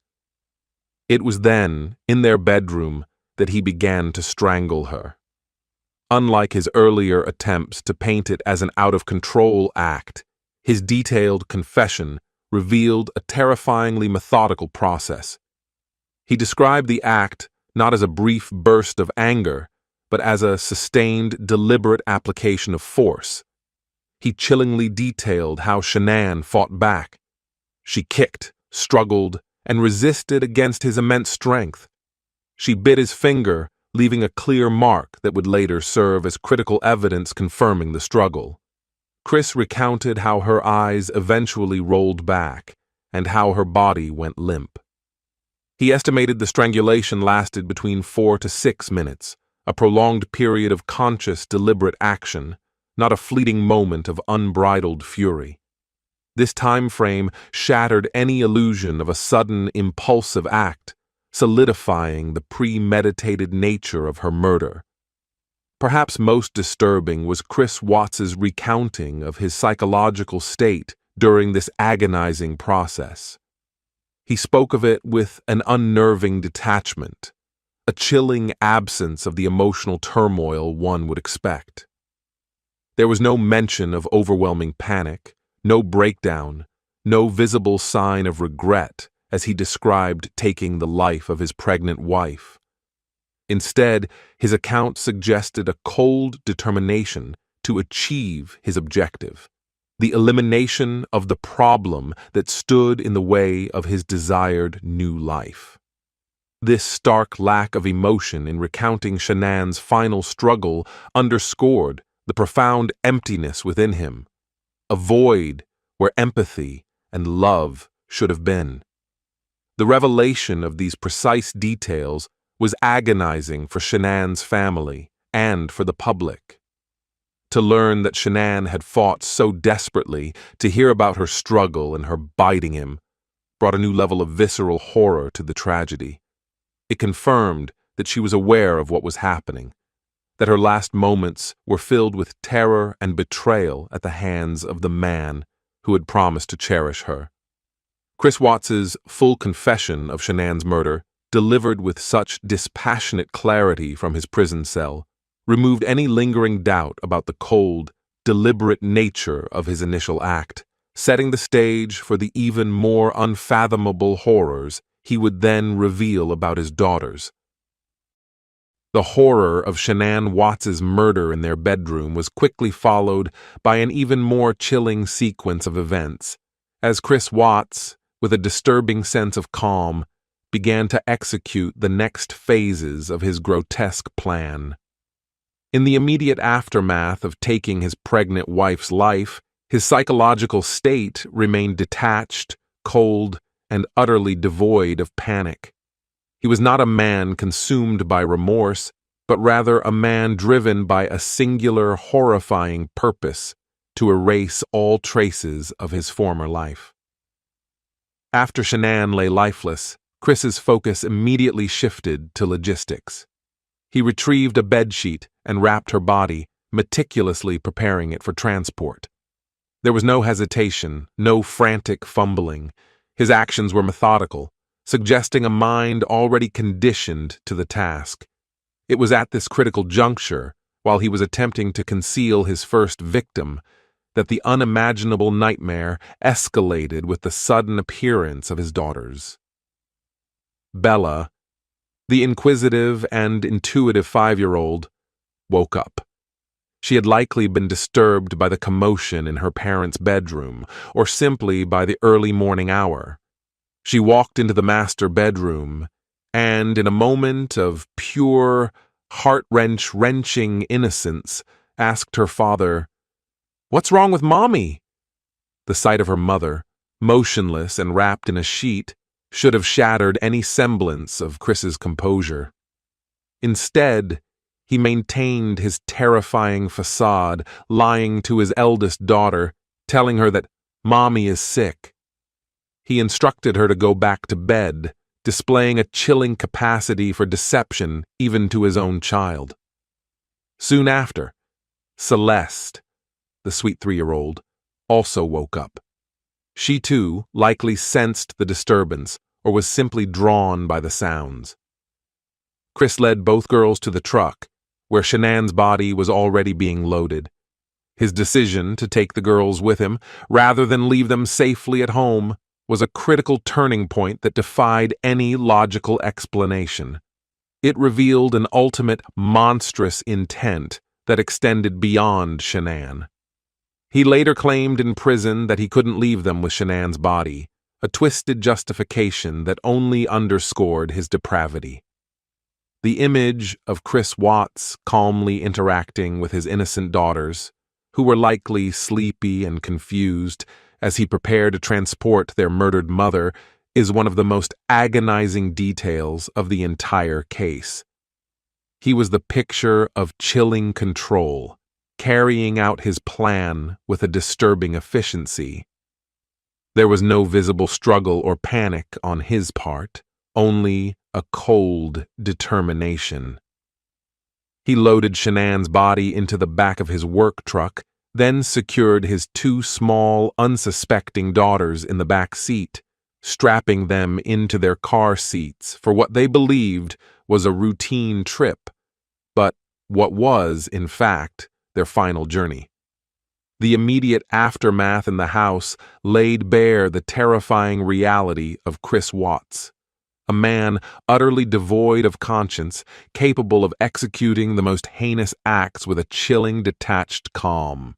It was then, in their bedroom, that he began to strangle her. Unlike his earlier attempts to paint it as an out-of-control act, his detailed confession revealed a terrifyingly methodical process. He described the act not as a brief burst of anger, but as a sustained, deliberate application of force. He chillingly detailed how Shanann fought back. She kicked, struggled, and resisted against his immense strength. She bit his finger, leaving a clear mark that would later serve as critical evidence confirming the struggle. Chris recounted how her eyes eventually rolled back and how her body went limp. He estimated the strangulation lasted between 4 to 6 minutes, a prolonged period of conscious, deliberate action, not a fleeting moment of unbridled fury. This time frame shattered any illusion of a sudden, impulsive act, solidifying the premeditated nature of her murder. Perhaps most disturbing was Chris Watts's recounting of his psychological state during this agonizing process. He spoke of it with an unnerving detachment, a chilling absence of the emotional turmoil one would expect. There was no mention of overwhelming panic, no breakdown, no visible sign of regret as he described taking the life of his pregnant wife. Instead, his account suggested a cold determination to achieve his objective, the elimination of the problem that stood in the way of his desired new life. This stark lack of emotion in recounting Shanann's final struggle underscored the profound emptiness within him, a void where empathy and love should have been. The revelation of these precise details was agonizing for Shanann's family and for the public. To learn that Shanann had fought so desperately to hear about her struggle and her biting him brought a new level of visceral horror to the tragedy. It confirmed that she was aware of what was happening, that her last moments were filled with terror and betrayal at the hands of the man who had promised to cherish her. Chris Watts's full confession of Shanann's murder, delivered with such dispassionate clarity from his prison cell, removed any lingering doubt about the cold, deliberate nature of his initial act, setting the stage for the even more unfathomable horrors he would then reveal about his daughters. The horror of Shanann Watts's murder in their bedroom was quickly followed by an even more chilling sequence of events, as Chris Watts, with a disturbing sense of calm, began to execute the next phases of his grotesque plan. In the immediate aftermath of taking his pregnant wife's life, his psychological state remained detached, cold, and utterly devoid of panic. He was not a man consumed by remorse, but rather a man driven by a singular, horrifying purpose to erase all traces of his former life. After Shanann lay lifeless, Chris's focus immediately shifted to logistics. He retrieved a bedsheet and wrapped her body, meticulously preparing it for transport. There was no hesitation, no frantic fumbling. His actions were methodical, suggesting a mind already conditioned to the task. It was at this critical juncture, while he was attempting to conceal his first victim, that the unimaginable nightmare escalated with the sudden appearance of his daughters. Bella, the inquisitive and intuitive 5-year-old, woke up. She had likely been disturbed by the commotion in her parents' bedroom, or simply by the early morning hour. She walked into the master bedroom, and in a moment of pure, heart-wrenching innocence, asked her father, "What's wrong with Mommy?" The sight of her mother, motionless and wrapped in a sheet, should have shattered any semblance of Chris's composure. Instead, he maintained his terrifying facade, lying to his eldest daughter, telling her that Mommy is sick. He instructed her to go back to bed, displaying a chilling capacity for deception even to his own child. Soon after, Celeste, the sweet 3-year-old, also woke up. She too likely sensed the disturbance or was simply drawn by the sounds. Chris led both girls to the truck, where Shanann's body was already being loaded. His decision to take the girls with him, rather than leave them safely at home, was a critical turning point that defied any logical explanation. It revealed an ultimate monstrous intent that extended beyond Shanann. He later claimed in prison that he couldn't leave them with Shanann's body, a twisted justification that only underscored his depravity. The image of ChrisWatts calmly interacting with his innocent daughters, who were likely sleepy and confused as he prepared to transport their murdered mother, is one of the most agonizing details of the entire case. He was the picture of chilling control, carrying out his plan with a disturbing efficiency. There was no visible struggle or panic on his part, only a cold determination. He loaded Shanann's body into the back of his work truck, then secured his 2 small, unsuspecting daughters in the back seat, strapping them into their car seats for what they believed was a routine trip, but what was, in fact, their final journey. The immediate aftermath in the house laid bare the terrifying reality of Chris Watts, a man utterly devoid of conscience, capable of executing the most heinous acts with a chilling, detached calm.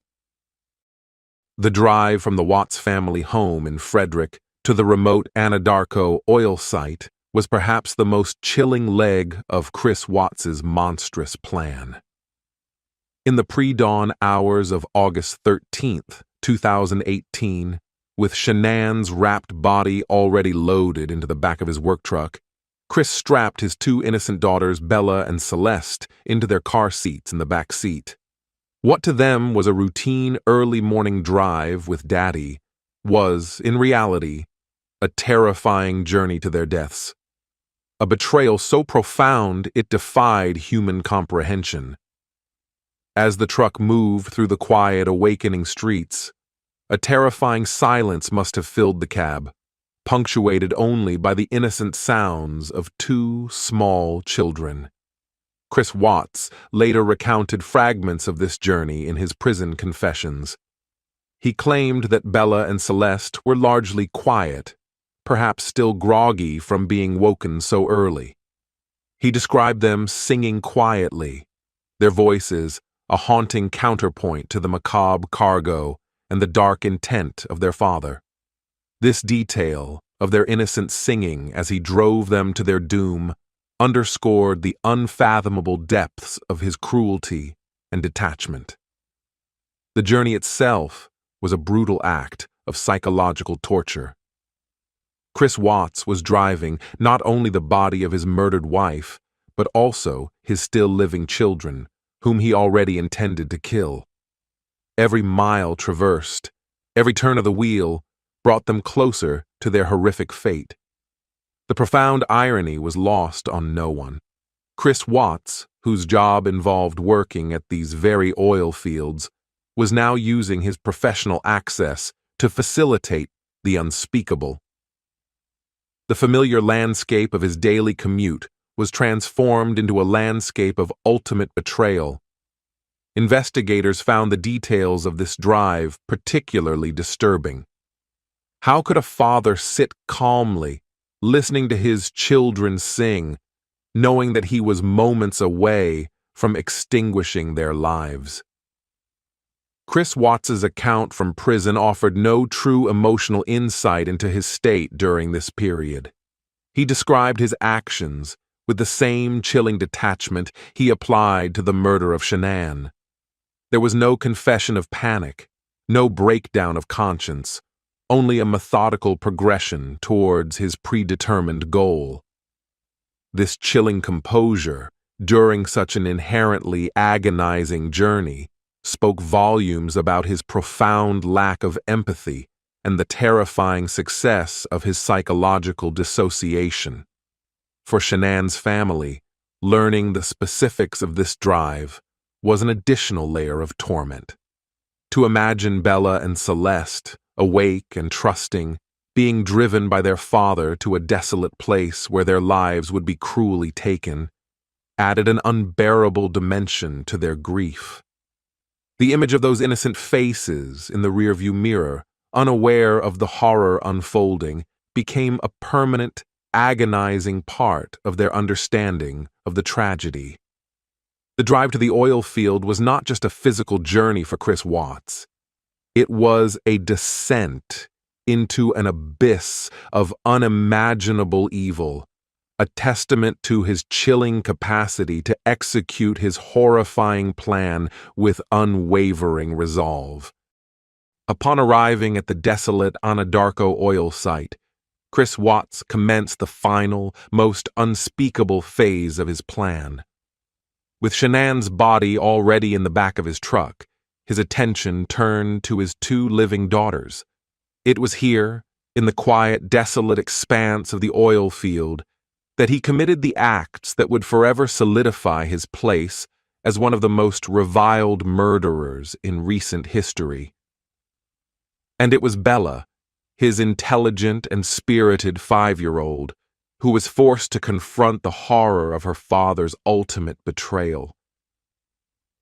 The drive from the Watts family home in Frederick to the remote Anadarko oil site was perhaps the most chilling leg of Chris Watts's monstrous plan. In the pre-dawn hours of August 13th, 2018, with Shanann's wrapped body already loaded into the back of his work truck, Chris strapped his 2 innocent daughters, Bella and Celeste, into their car seats in the back seat. What to them was a routine early morning drive with Daddy was, in reality, a terrifying journey to their deaths. A betrayal so profound it defied human comprehension. As the truck moved through the quiet, awakening streets, a terrifying silence must have filled the cab, punctuated only by the innocent sounds of 2 small children. Chris Watts later recounted fragments of this journey in his prison confessions. He claimed that Bella and Celeste were largely quiet, perhaps still groggy from being woken so early. He described them singing quietly, their voices a haunting counterpoint to the macabre cargo and the dark intent of their father. This detail of their innocent singing as he drove them to their doom underscored the unfathomable depths of his cruelty and detachment. The journey itself was a brutal act of psychological torture. Chris Watts was driving not only the body of his murdered wife, but also his still living children, whom he already intended to kill. Every mile traversed, every turn of the wheel, brought them closer to their horrific fate. The profound irony was lost on no one. Chris Watts, whose job involved working at these very oil fields, was now using his professional access to facilitate the unspeakable. The familiar landscape of his daily commute was transformed into a landscape of ultimate betrayal. investigators found the details of this drive particularly disturbing. How could a father sit calmly, listening to his children sing, knowing that he was moments away from extinguishing their lives? Chris Watts's account from prison offered no true emotional insight into his state during this period. He described his actions with the same chilling detachment he applied to the murder of Shanann. There was no confession of panic, no breakdown of conscience, only a methodical progression towards his predetermined goal. This chilling composure, during such an inherently agonizing journey, spoke volumes about his profound lack of empathy and the terrifying success of his psychological dissociation. For Shanann's family, learning the specifics of this drive was an additional layer of torment. To imagine Bella and Celeste, awake and trusting, being driven by their father to a desolate place where their lives would be cruelly taken, added an unbearable dimension to their grief. The image of those innocent faces in the rearview mirror, unaware of the horror unfolding, became a permanent, agonizing part of their understanding of the tragedy. The drive to the oil field was not just a physical journey for Chris Watts. It was a descent into an abyss of unimaginable evil, a testament to his chilling capacity to execute his horrifying plan with unwavering resolve. Upon arriving at the desolate Anadarko oil site, Chris Watts commenced the final, most unspeakable phase of his plan. With Shanann's body already in the back of his truck, his attention turned to his two living daughters. It was here, in the quiet, desolate expanse of the oil field, that he committed the acts that would forever solidify his place as one of the most reviled murderers in recent history. And it was Bella, his intelligent and spirited 5-year-old, who was forced to confront the horror of her father's ultimate betrayal.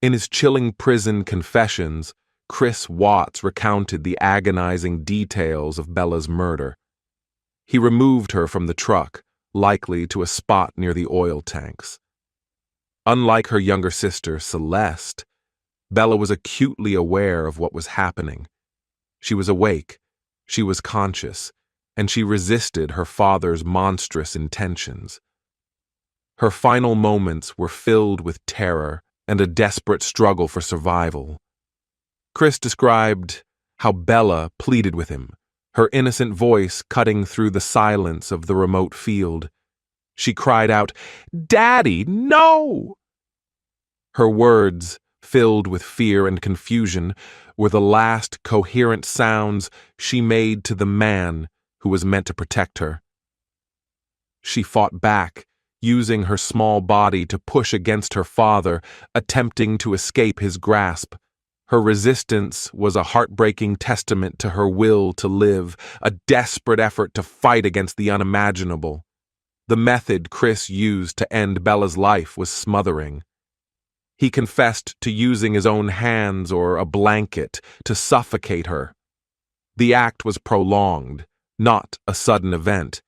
In his chilling prison confessions, Chris Watts recounted the agonizing details of Bella's murder. He removed her from the truck, likely to a spot near the oil tanks. Unlike her younger sister, Celeste, Bella was acutely aware of what was happening. She was awake, she was conscious, and she resisted her father's monstrous intentions. Her final moments were filled with terror and a desperate struggle for survival. Chris described how Bella pleaded with him, her innocent voice cutting through the silence of the remote field. She cried out, "Daddy, no!" Her words, filled with fear and confusion, were the last coherent sounds she made to the man who was meant to protect her. She fought back, using her small body to push against her father, attempting to escape his grasp. Her resistance was a heartbreaking testament to her will to live, a desperate effort to fight against the unimaginable. The method Chris used to end Bella's life was smothering. He confessed to using his own hands or a blanket to suffocate her. The act was prolonged, not a sudden event.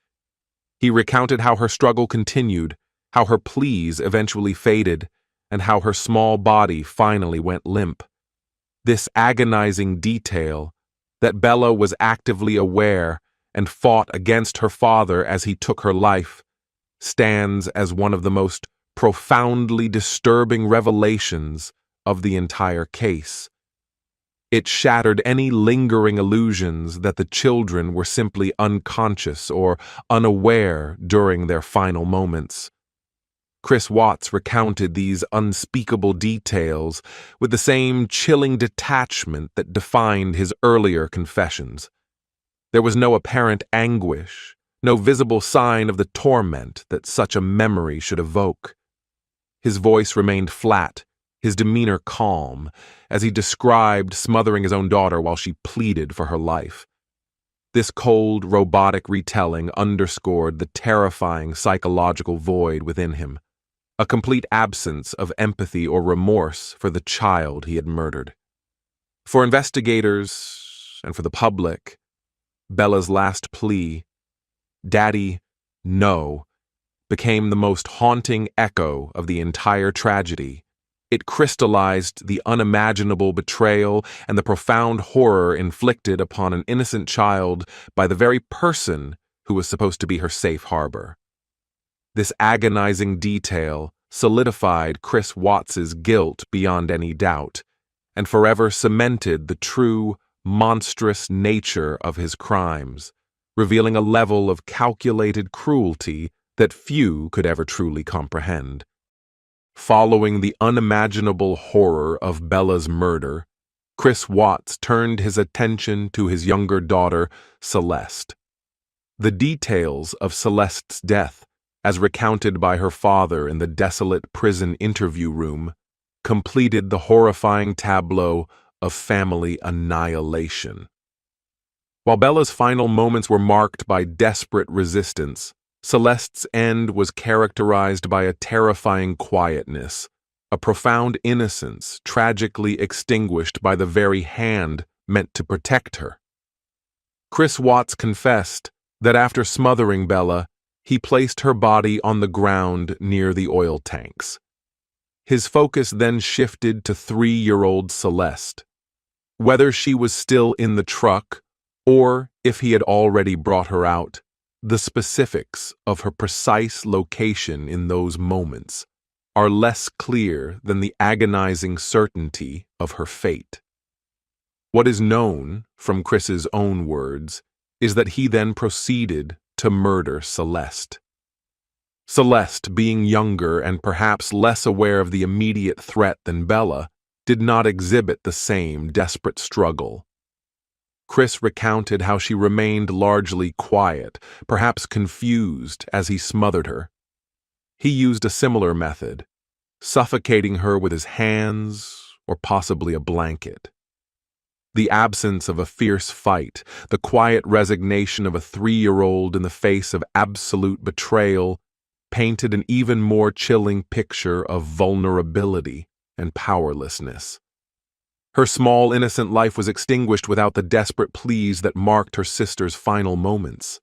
He recounted how her struggle continued, how her pleas eventually faded, and how her small body finally went limp. This agonizing detail, that Bella was actively aware and fought against her father as he took her life, stands as one of the most profoundly disturbing revelations of the entire case. It shattered any lingering illusions that the children were simply unconscious or unaware during their final moments. Chris Watts recounted these unspeakable details with the same chilling detachment that defined his earlier confessions. There was no apparent anguish, no visible sign of the torment that such a memory should evoke. His voice remained flat, his demeanor calm, as he described smothering his own daughter while she pleaded for her life. This cold, robotic retelling underscored the terrifying psychological void within him. a complete absence of empathy or remorse for the child he had murdered. For investigators and for the public, Bella's last plea, "Daddy, no," became the most haunting echo of the entire tragedy. It crystallized the unimaginable betrayal and the profound horror inflicted upon an innocent child by the very person who was supposed to be her safe harbor. This agonizing detail solidified Chris Watts's guilt beyond any doubt, and forever cemented the true, monstrous nature of his crimes, revealing a level of calculated cruelty that few could ever truly comprehend. Following the unimaginable horror of Bella's murder, Chris Watts turned his attention to his younger daughter, Celeste. The details of Celeste's death, as recounted by her father in the desolate prison interview room, completed the horrifying tableau of family annihilation. While Bella's final moments were marked by desperate resistance, Celeste's end was characterized by a terrifying quietness, a profound innocence tragically extinguished by the very hand meant to protect her. Chris Watts confessed that after smothering Bella, he placed her body on the ground near the oil tanks. His focus then shifted to 3-year-old Celeste. Whether she was still in the truck, or if he had already brought her out, the specifics of her precise location in those moments are less clear than the agonizing certainty of her fate. What is known, from Chris's own words, is that he then proceeded to murder Celeste. Celeste, being younger and perhaps less aware of the immediate threat than Bella, did not exhibit the same desperate struggle. Chris recounted how she remained largely quiet, perhaps confused as he smothered her. He used a similar method, suffocating her with his hands or possibly a blanket. The absence of a fierce fight, the quiet resignation of a 3-year-old in the face of absolute betrayal, painted an even more chilling picture of vulnerability and powerlessness. Her small, innocent life was extinguished without the desperate pleas that marked her sister's final moments.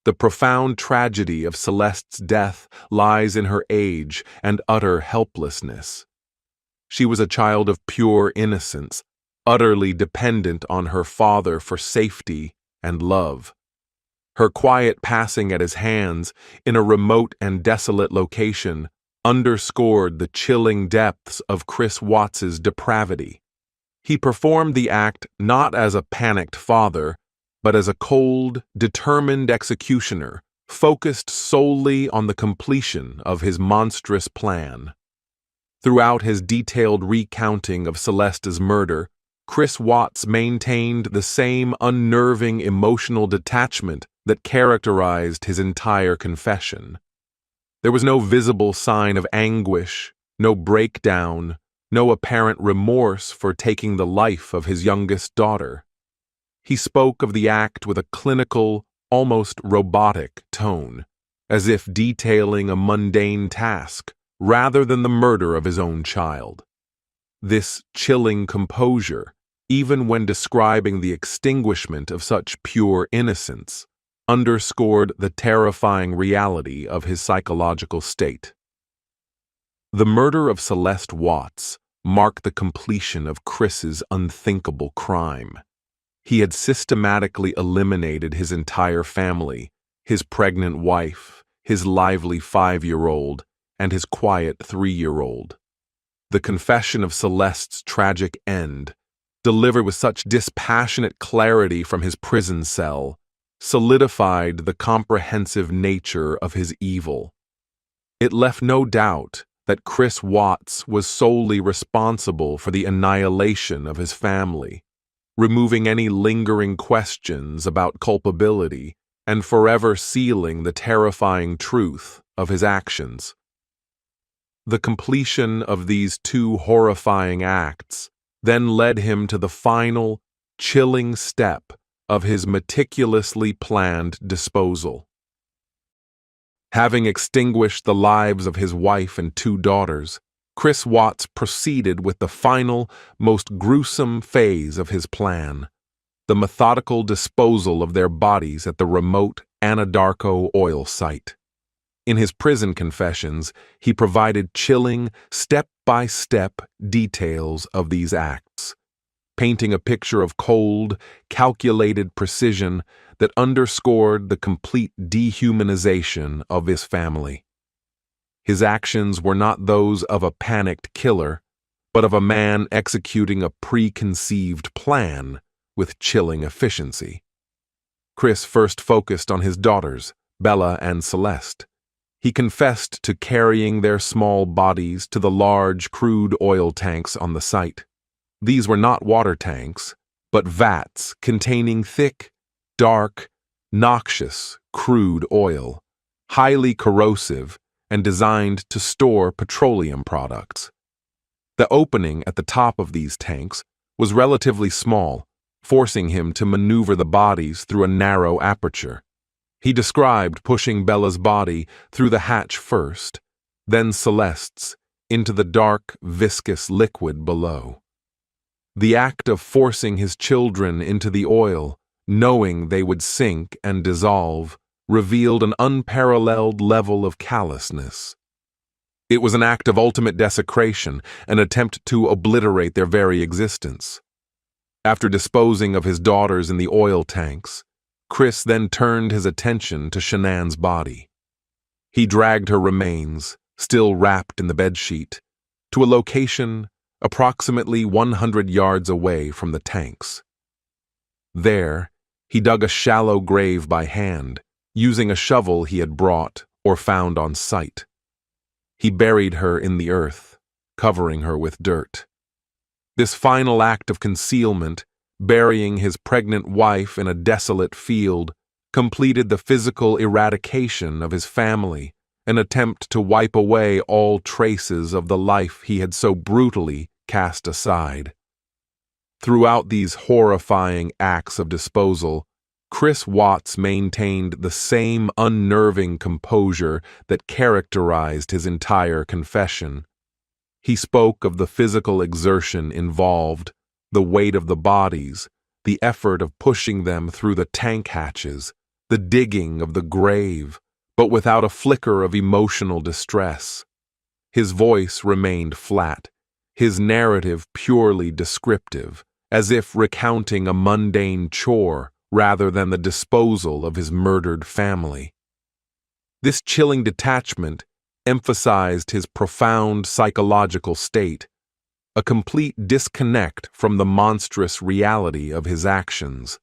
The profound tragedy of Celeste's death lies in her age and utter helplessness. She was a child of pure innocence, utterly dependent on her father for safety and love. Her quiet passing at his hands, in a remote and desolate location, underscored the chilling depths of Chris Watts's depravity. He performed the act not as a panicked father, but as a cold, determined executioner, focused solely on the completion of his monstrous plan. Throughout his detailed recounting of Celeste's murder, Chris Watts maintained the same unnerving emotional detachment that characterized his entire confession. There was no visible sign of anguish, no breakdown, no apparent remorse for taking the life of his youngest daughter. He spoke of the act with a clinical, almost robotic tone, as if detailing a mundane task rather than the murder of his own child. This chilling composure, even when describing the extinguishment of such pure innocence, underscored the terrifying reality of his psychological state. The murder of Celeste Watts marked the completion of Chris's unthinkable crime. He had systematically eliminated his entire family, his pregnant wife, his lively 5-year-old, and his quiet 3-year-old. The confession of Celeste's tragic end, delivered with such dispassionate clarity from his prison cell, solidified the comprehensive nature of his evil. It left no doubt that Chris Watts was solely responsible for the annihilation of his family, removing any lingering questions about culpability and forever sealing the terrifying truth of his actions. The completion of these two horrifying acts then led him to the final, chilling step of his meticulously planned disposal. Having extinguished the lives of his wife and 2 daughters, ChrisWatts proceeded with the final, most gruesome phase of his plan: the methodical disposal of their bodies at the remote Anadarko oil site. In his prison confessions, he provided chilling, step-by-step details of these acts, painting a picture of cold, calculated precision that underscored the complete dehumanization of his family. His actions were not those of a panicked killer, but of a man executing a preconceived plan with chilling efficiency. Chris first focused on his daughters, Bella and Celeste. He confessed to carrying their small bodies to the large crude oil tanks on the site. These were not water tanks, but vats containing thick, dark, noxious crude oil, highly corrosive and designed to store petroleum products. The opening at the top of these tanks was relatively small, forcing him to maneuver the bodies through a narrow aperture. He described pushing Bella's body through the hatch first, then Celeste's, into the dark, viscous liquid below. The act of forcing his children into the oil, knowing they would sink and dissolve, revealed an unparalleled level of callousness. It was an act of ultimate desecration, an attempt to obliterate their very existence. After disposing of his daughters in the oil tanks, Chris then turned his attention to Shanann's body. He dragged her remains, still wrapped in the bedsheet, to a location approximately 100 yards away from the tanks. There, he dug a shallow grave by hand, using a shovel he had brought or found on site. He buried her in the earth, covering her with dirt. This final act of concealment, burying his pregnant wife in a desolate field, completed the physical eradication of his family, an attempt to wipe away all traces of the life he had so brutally cast aside. Throughout these horrifying acts of disposal, ChrisWatts maintained the same unnerving composure that characterized his entire confession. He spoke of the physical exertion involved, the weight of the bodies, the effort of pushing them through the tank hatches, the digging of the grave, but without a flicker of emotional distress. His voice remained flat, his narrative purely descriptive, as if recounting a mundane chore rather than the disposal of his murdered family. This chilling detachment emphasized his profound psychological state, a complete disconnect from the monstrous reality of his actions.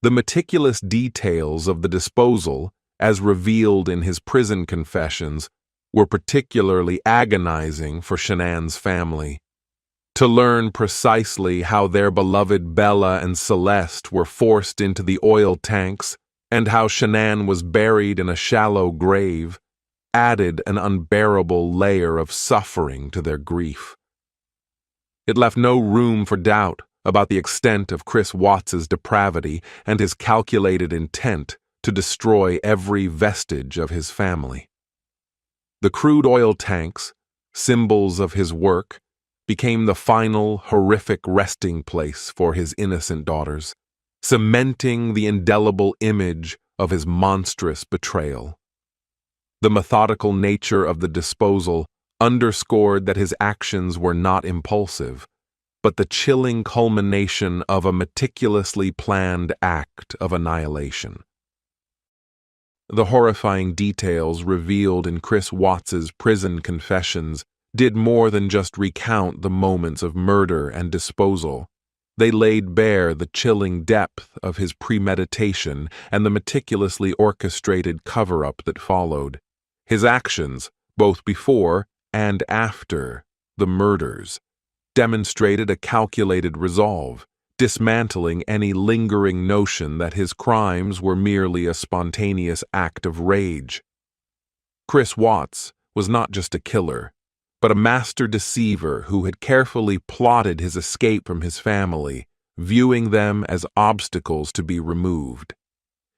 The meticulous details of the disposal, as revealed in his prison confessions, were particularly agonizing for Shanann's family. To learn precisely how their beloved Bella and Celeste were forced into the oil tanks and how Shanann was buried in a shallow grave added an unbearable layer of suffering to their grief. It left no room for doubt about the extent of ChrisWatts' depravity and his calculated intent to destroy every vestige of his family. The crude oil tanks, symbols of his work, became the final horrific resting place for his innocent daughters, cementing the indelible image of his monstrous betrayal. The methodical nature of the disposal underscored that his actions were not impulsive, but the chilling culmination of a meticulously planned act of annihilation. The horrifying details revealed in ChrisWatts' prison confessions did more than just recount the moments of murder and disposal. They laid bare the chilling depth of his premeditation and the meticulously orchestrated cover-up that followed. His actions, both before and after the murders, demonstrated a calculated resolve, dismantling any lingering notion that his crimes were merely a spontaneous act of rage. ChrisWatts was not just a killer, but a master deceiver who had carefully plotted his escape from his family, viewing them as obstacles to be removed.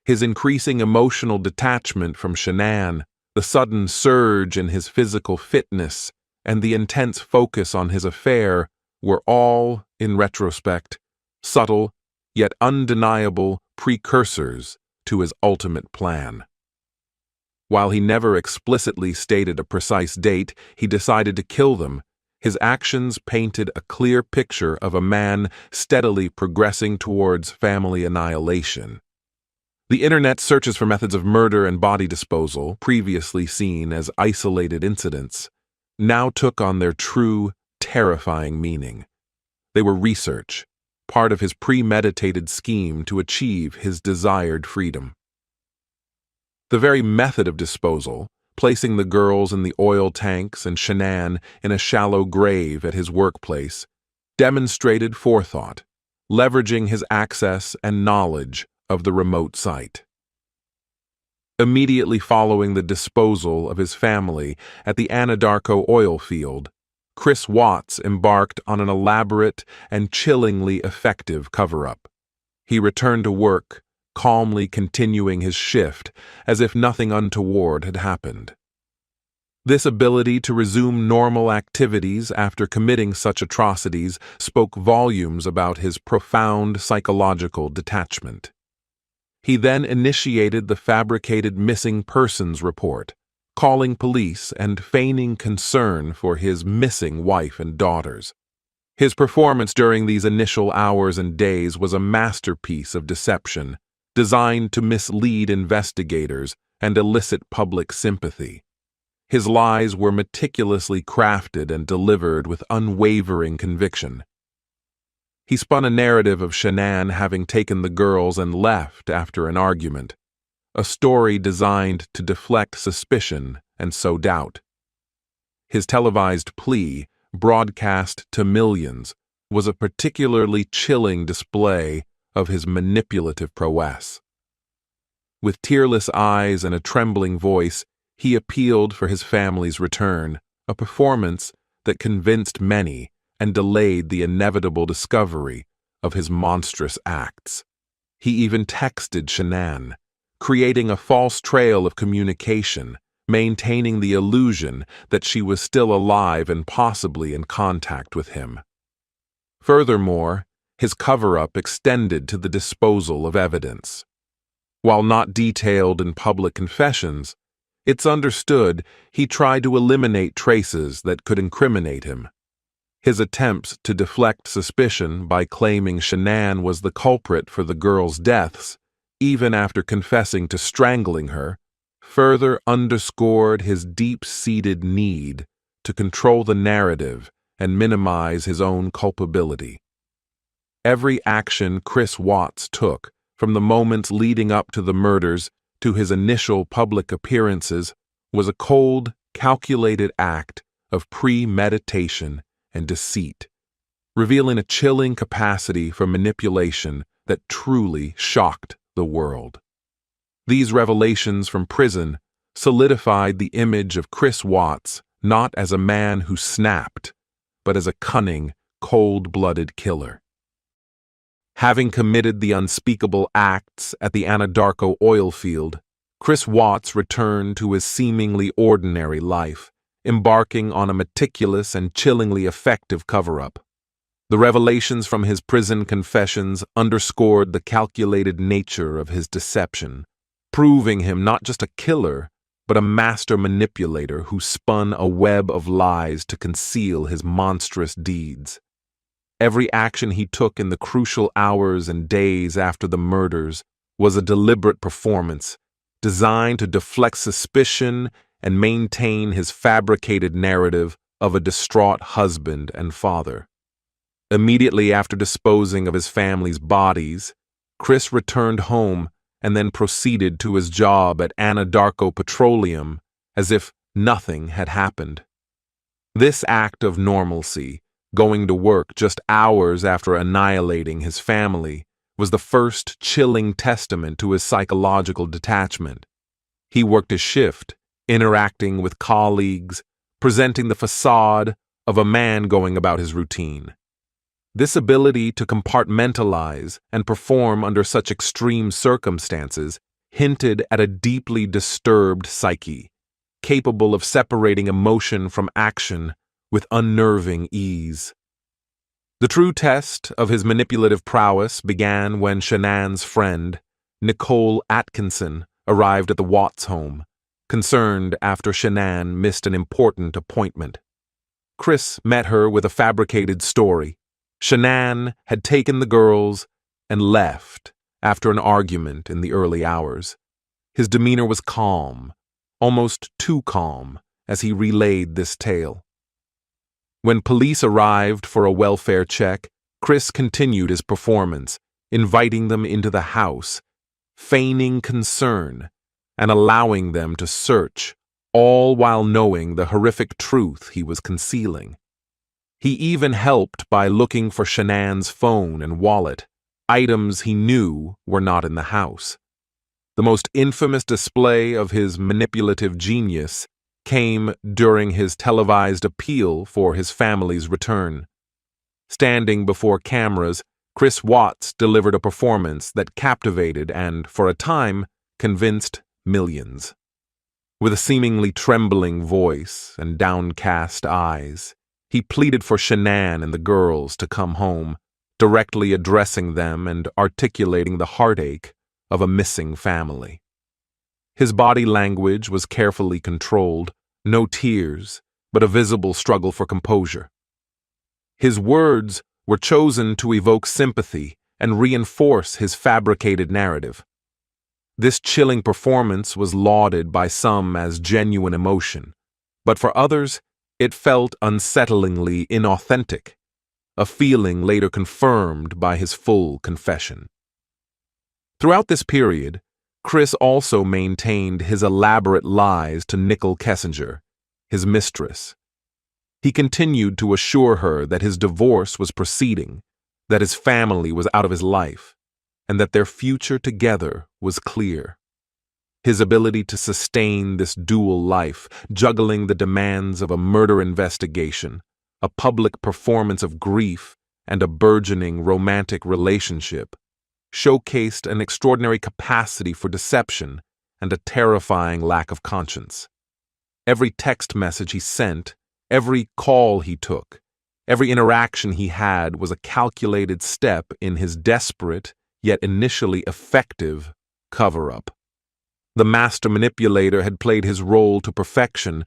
His increasing emotional detachment from Shanann, the sudden surge in his physical fitness, and the intense focus on his affair were all, in retrospect, subtle yet undeniable precursors to his ultimate plan. While he never explicitly stated a precise date he decided to kill them, his actions painted a clear picture of a man steadily progressing towards family annihilation. The internet searches for methods of murder and body disposal, previously seen as isolated incidents, now took on their true, terrifying meaning. They were research, part of his premeditated scheme to achieve his desired freedom. The very method of disposal, placing the girls in the oil tanks and Shanann in a shallow grave at his workplace, demonstrated forethought, leveraging his access and knowledge of the remote site. Immediately following the disposal of his family at the Anadarko oil field, ChrisWatts embarked on an elaborate and chillingly effective cover-up. He returned to work, calmly continuing his shift as if nothing untoward had happened. This ability to resume normal activities after committing such atrocities spoke volumes about his profound psychological detachment. He then initiated the fabricated missing persons report, calling police and feigning concern for his missing wife and daughters. His performance during these initial hours and days was a masterpiece of deception, designed to mislead investigators and elicit public sympathy. His lies were meticulously crafted and delivered with unwavering conviction. He spun a narrative of Shanann having taken the girls and left after an argument, a story designed to deflect suspicion and sow doubt. His televised plea, broadcast to millions, was a particularly chilling display of his manipulative prowess. With tearless eyes and a trembling voice, he appealed for his family's return, a performance that convinced many and delayed the inevitable discovery of his monstrous acts. He even texted Shanann, creating a false trail of communication, maintaining the illusion that she was still alive and possibly in contact with him. Furthermore, his cover-up extended to the disposal of evidence. While not detailed in public confessions, it's understood he tried to eliminate traces that could incriminate him. His attempts to deflect suspicion by claiming Shanann was the culprit for the girls' deaths, even after confessing to strangling her, further underscored his deep-seated need to control the narrative and minimize his own culpability. Every action ChrisWatts took, from the moments leading up to the murders to his initial public appearances, was a cold, calculated act of premeditation and deceit, revealing a chilling capacity for manipulation that truly shocked the world. These revelations from prison solidified the image of ChrisWatts not as a man who snapped, but as a cunning, cold-blooded killer. Having committed the unspeakable acts at the Anadarko oil field, ChrisWatts returned to his seemingly ordinary life, embarking on a meticulous and chillingly effective cover-up. The revelations from his prison confessions underscored the calculated nature of his deception, proving him not just a killer, but a master manipulator who spun a web of lies to conceal his monstrous deeds. Every action he took in the crucial hours and days after the murders was a deliberate performance, designed to deflect suspicion and maintain his fabricated narrative of a distraught husband and father. Immediately after disposing of his family's bodies, Chris returned home and then proceeded to his job at Anadarko Petroleum as if nothing had happened. This act of normalcy, going to work just hours after annihilating his family, was the first chilling testament to his psychological detachment. He worked his shift, interacting with colleagues, presenting the facade of a man going about his routine. This ability to compartmentalize and perform under such extreme circumstances hinted at a deeply disturbed psyche, capable of separating emotion from action with unnerving ease. The true test of his manipulative prowess began when Shanann's friend, Nicole Atkinson, arrived at the Watts home, concerned after Shanann missed an important appointment. Chris met her with a fabricated story. Shanann had taken the girls and left after an argument in the early hours. His demeanor was calm, almost too calm, as he relayed this tale. When police arrived for a welfare check, Chris continued his performance, inviting them into the house, feigning concern, and allowing them to search, all while knowing the horrific truth he was concealing. He even helped by looking for Shanann's phone and wallet, items he knew were not in the house. The most infamous display of his manipulative genius came during his televised appeal for his family's return. Standing before cameras, ChrisWatts delivered a performance that captivated and, for a time, convinced millions. With a seemingly trembling voice and downcast eyes, he pleaded for Shanann and the girls to come home, directly addressing them and articulating the heartache of a missing family. His body language was carefully controlled, no tears, but a visible struggle for composure. His words were chosen to evoke sympathy and reinforce his fabricated narrative. This chilling performance was lauded by some as genuine emotion, but for others, it felt unsettlingly inauthentic, a feeling later confirmed by his full confession. Throughout this period, Chris also maintained his elaborate lies to Nicole Kessinger, his mistress. He continued to assure her that his divorce was proceeding, that his family was out of his life, and that their future together was clear. His ability to sustain this dual life, juggling the demands of a murder investigation, a public performance of grief, and a burgeoning romantic relationship, showcased an extraordinary capacity for deception and a terrifying lack of conscience. Every text message he sent, every call he took, every interaction he had was a calculated step in his desperate, yet initially effective, cover-up. The master manipulator had played his role to perfection,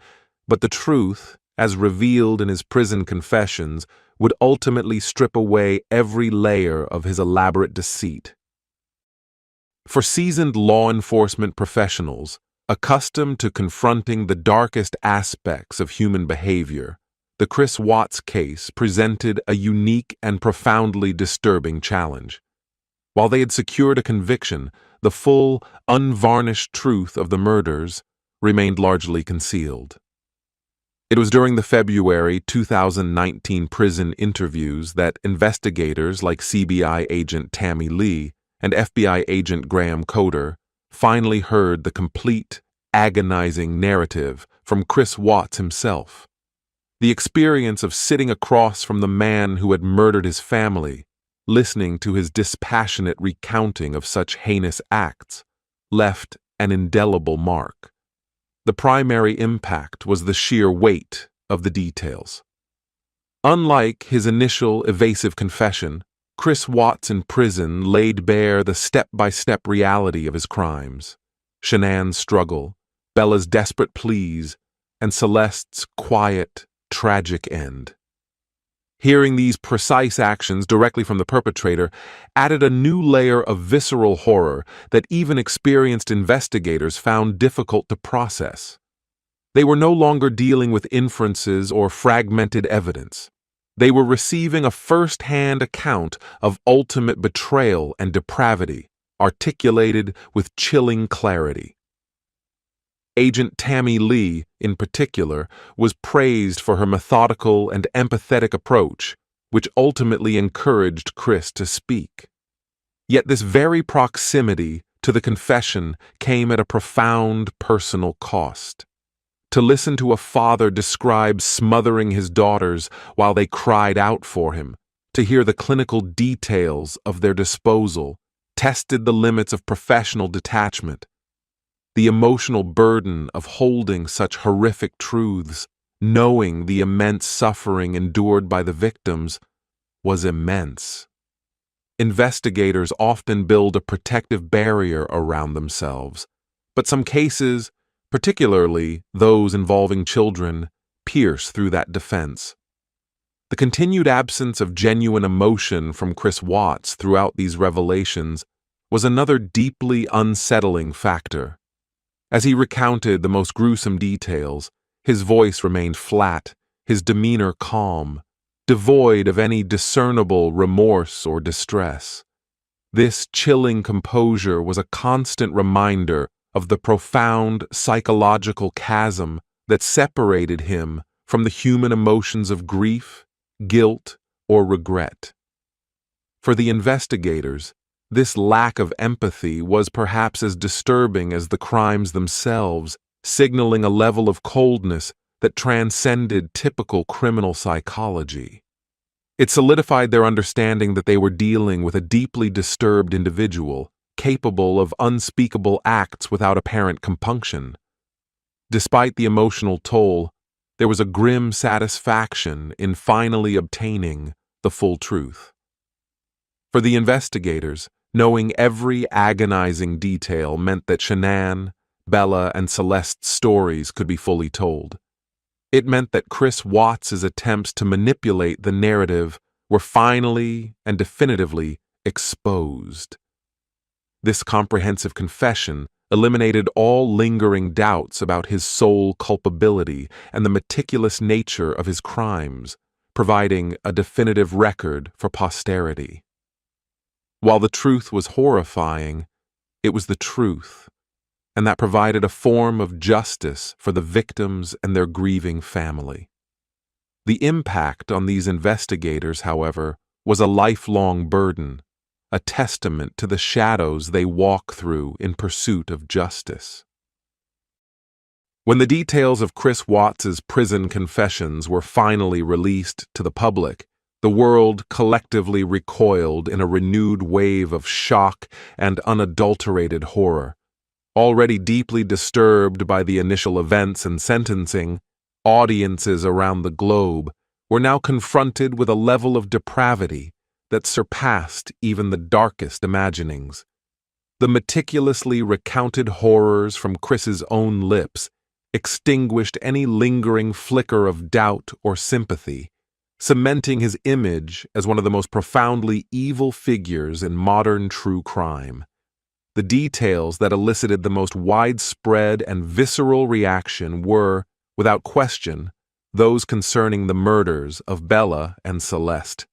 but the truth, as revealed in his prison confessions, would ultimately strip away every layer of his elaborate deceit. For seasoned law enforcement professionals, accustomed to confronting the darkest aspects of human behavior, the Chris Watts case presented a unique and profoundly disturbing challenge. While they had secured a conviction, the full, unvarnished truth of the murders remained largely concealed. It was during the February 2019 prison interviews that investigators like CBI agent Tammy Lee and FBI agent Graham Coder finally heard the complete, agonizing narrative from Chris Watts himself. The experience of sitting across from the man who had murdered his family, listening to his dispassionate recounting of such heinous acts, left an indelible mark. The primary impact was the sheer weight of the details. Unlike his initial evasive confession, Chris Watts in prison laid bare the step-by-step reality of his crimes: Shanann's struggle, Bella's desperate pleas, and Celeste's quiet, tragic end. Hearing these precise actions directly from the perpetrator added a new layer of visceral horror that even experienced investigators found difficult to process. They were no longer dealing with inferences or fragmented evidence. They were receiving a first-hand account of ultimate betrayal and depravity, articulated with chilling clarity. Agent Tammy Lee, in particular, was praised for her methodical and empathetic approach, which ultimately encouraged Chris to speak. Yet this very proximity to the confession came at a profound personal cost. To listen to a father describe smothering his daughters while they cried out for him, to hear the clinical details of their disposal, tested the limits of professional detachment The emotional burden of holding such horrific truths, knowing the immense suffering endured by the victims, was immense. Investigators often build a protective barrier around themselves, but some cases, particularly those involving children, pierce through that defense. The continued absence of genuine emotion from ChrisWatts throughout these revelations was another deeply unsettling factor. As he recounted the most gruesome details, his voice remained flat, his demeanor calm, devoid of any discernible remorse or distress. This chilling composure was a constant reminder of the profound psychological chasm that separated him from the human emotions of grief, guilt, or regret. For the investigators, this lack of empathy was perhaps as disturbing as the crimes themselves, signaling a level of coldness that transcended typical criminal psychology. It solidified their understanding that they were dealing with a deeply disturbed individual, capable of unspeakable acts without apparent compunction. Despite the emotional toll, there was a grim satisfaction in finally obtaining the full truth. For the investigators, knowing every agonizing detail meant that Shanann, Bella, and Celeste's stories could be fully told. It meant that Chris Watts' attempts to manipulate the narrative were finally and definitively exposed. This comprehensive confession eliminated all lingering doubts about his sole culpability and the meticulous nature of his crimes, providing a definitive record for posterity. While the truth was horrifying, it was the truth, and that provided a form of justice for the victims and their grieving family. The impact on these investigators, however, was a lifelong burden, a testament to the shadows they walk through in pursuit of justice. When the details of Chris Watts' prison confessions were finally released to the public, the world collectively recoiled in a renewed wave of shock and unadulterated horror. Already deeply disturbed by the initial events and sentencing, audiences around the globe were now confronted with a level of depravity that surpassed even the darkest imaginings. The meticulously recounted horrors from Chris's own lips extinguished any lingering flicker of doubt or sympathy, cementing his image as one of the most profoundly evil figures in modern true crime. The details that elicited the most widespread and visceral reaction were, without question, those concerning the murders of Bella and Celeste.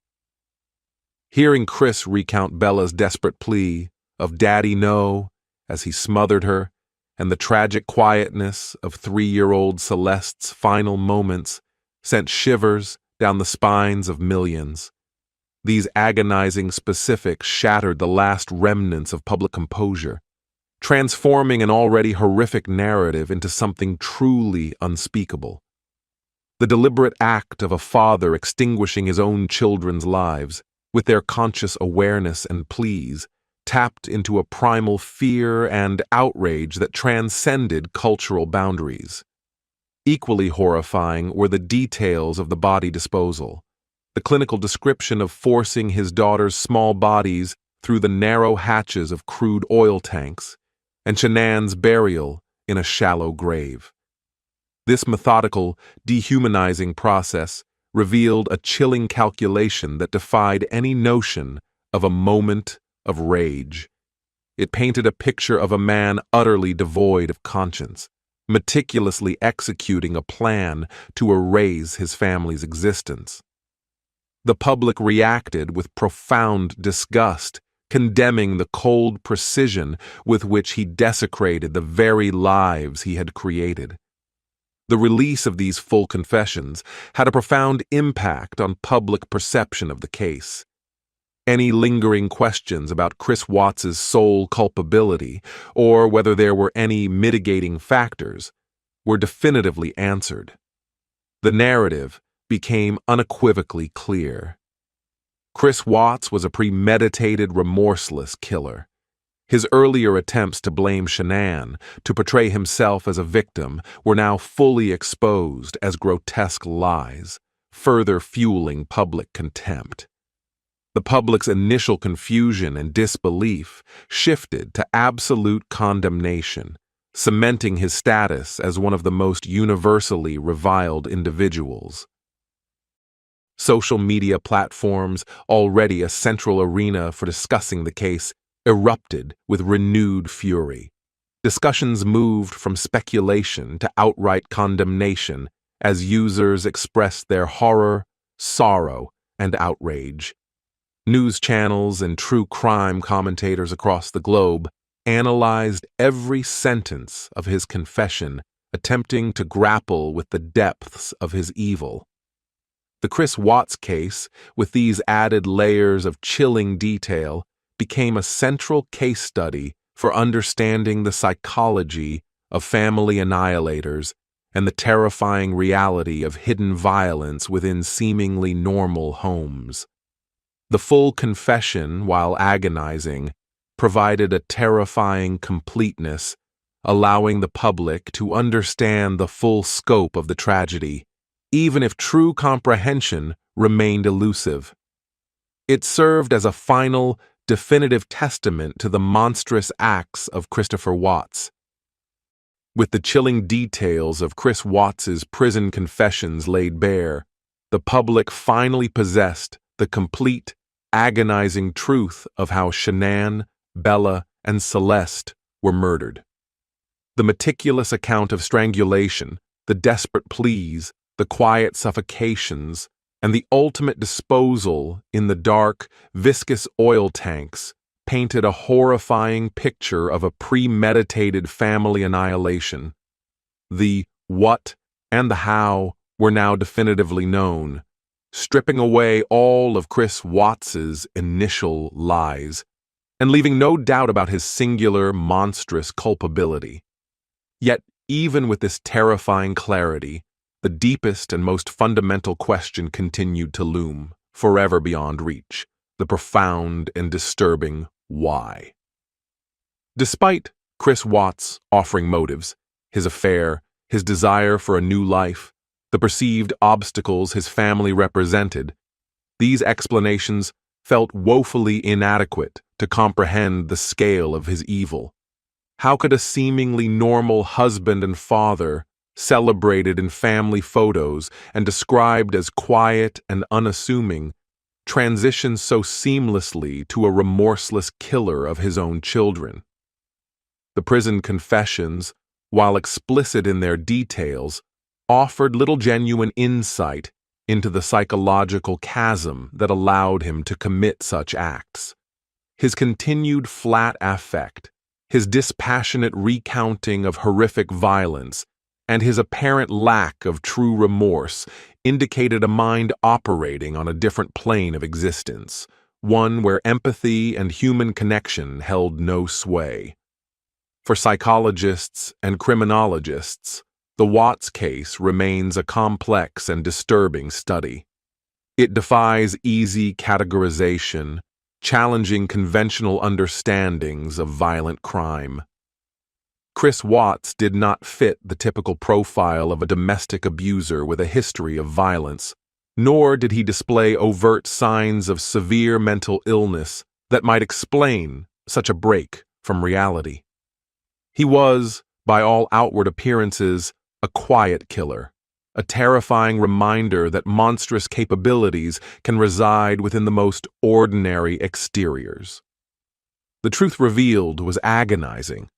Hearing Chris recount Bella's desperate plea of "Daddy, no," as he smothered her, and the tragic quietness of 3-year-old Celeste's final moments sent shivers down the spines of millions. These agonizing specifics shattered the last remnants of public composure, transforming an already horrific narrative into something truly unspeakable. The deliberate act of a father extinguishing his own children's lives, with their conscious awareness and pleas, tapped into a primal fear and outrage that transcended cultural boundaries. Equally horrifying were the details of the body disposal. The clinical description of forcing his daughter's small bodies through the narrow hatches of crude oil tanks, and Shanann's burial in a shallow grave. This methodical, dehumanizing process revealed a chilling calculation that defied any notion of a moment of rage. It painted a picture of a man utterly devoid of conscience, meticulously executing a plan to erase his family's existence. The public reacted with profound disgust, condemning the cold precision with which he desecrated the very lives he had created. The release of these full confessions had a profound impact on public perception of the case. Any lingering questions about Chris Watts' sole culpability, or whether there were any mitigating factors, were definitively answered. The narrative became unequivocally clear. Chris Watts was a premeditated, remorseless killer. His earlier attempts to blame Shanann, to portray himself as a victim, were now fully exposed as grotesque lies, further fueling public contempt. The public's initial confusion and disbelief shifted to absolute condemnation, cementing his status as one of the most universally reviled individuals. Social media platforms, already a central arena for discussing the case, erupted with renewed fury. Discussions moved from speculation to outright condemnation as users expressed their horror, sorrow, and outrage. News channels and true crime commentators across the globe analyzed every sentence of his confession, attempting to grapple with the depths of his evil. The ChrisWatts case, with these added layers of chilling detail, became a central case study for understanding the psychology of family annihilators and the terrifying reality of hidden violence within seemingly normal homes. The full confession, while agonizing, provided a terrifying completeness, allowing the public to understand the full scope of the tragedy, even if true comprehension remained elusive. It served as a final, definitive testament to the monstrous acts of Christopher Watts. With the chilling details of Chris Watts's prison confessions laid bare, the public finally possessed the complete, agonizing truth of how Shanann, Bella, and Celeste were murdered. The meticulous account of strangulation, the desperate pleas, the quiet suffocations, and the ultimate disposal in the dark, viscous oil tanks painted a horrifying picture of a premeditated family annihilation. The what and the how were now definitively known, stripping away all of Chris Watts's initial lies, and leaving no doubt about his singular, monstrous culpability. Yet, even with this terrifying clarity, the deepest and most fundamental question continued to loom, forever beyond reach: the profound and disturbing why. Despite Chris Watts offering motives, his affair, his desire for a new life, the perceived obstacles his family represented, these explanations felt woefully inadequate to comprehend the scale of his evil. How could a seemingly normal husband and father, celebrated in family photos and described as quiet and unassuming, transition so seamlessly to a remorseless killer of his own children? The prison confessions, while explicit in their details, offered little genuine insight into the psychological chasm that allowed him to commit such acts. His continued flat affect, his dispassionate recounting of horrific violence, and his apparent lack of true remorse indicated a mind operating on a different plane of existence, one where empathy and human connection held no sway. For psychologists and criminologists, the Watts case remains a complex and disturbing study. It defies easy categorization, challenging conventional understandings of violent crime. Chris Watts did not fit the typical profile of a domestic abuser with a history of violence, nor did he display overt signs of severe mental illness that might explain such a break from reality. He was, by all outward appearances, a quiet killer, a terrifying reminder that monstrous capabilities can reside within the most ordinary exteriors. The truth revealed was agonizing,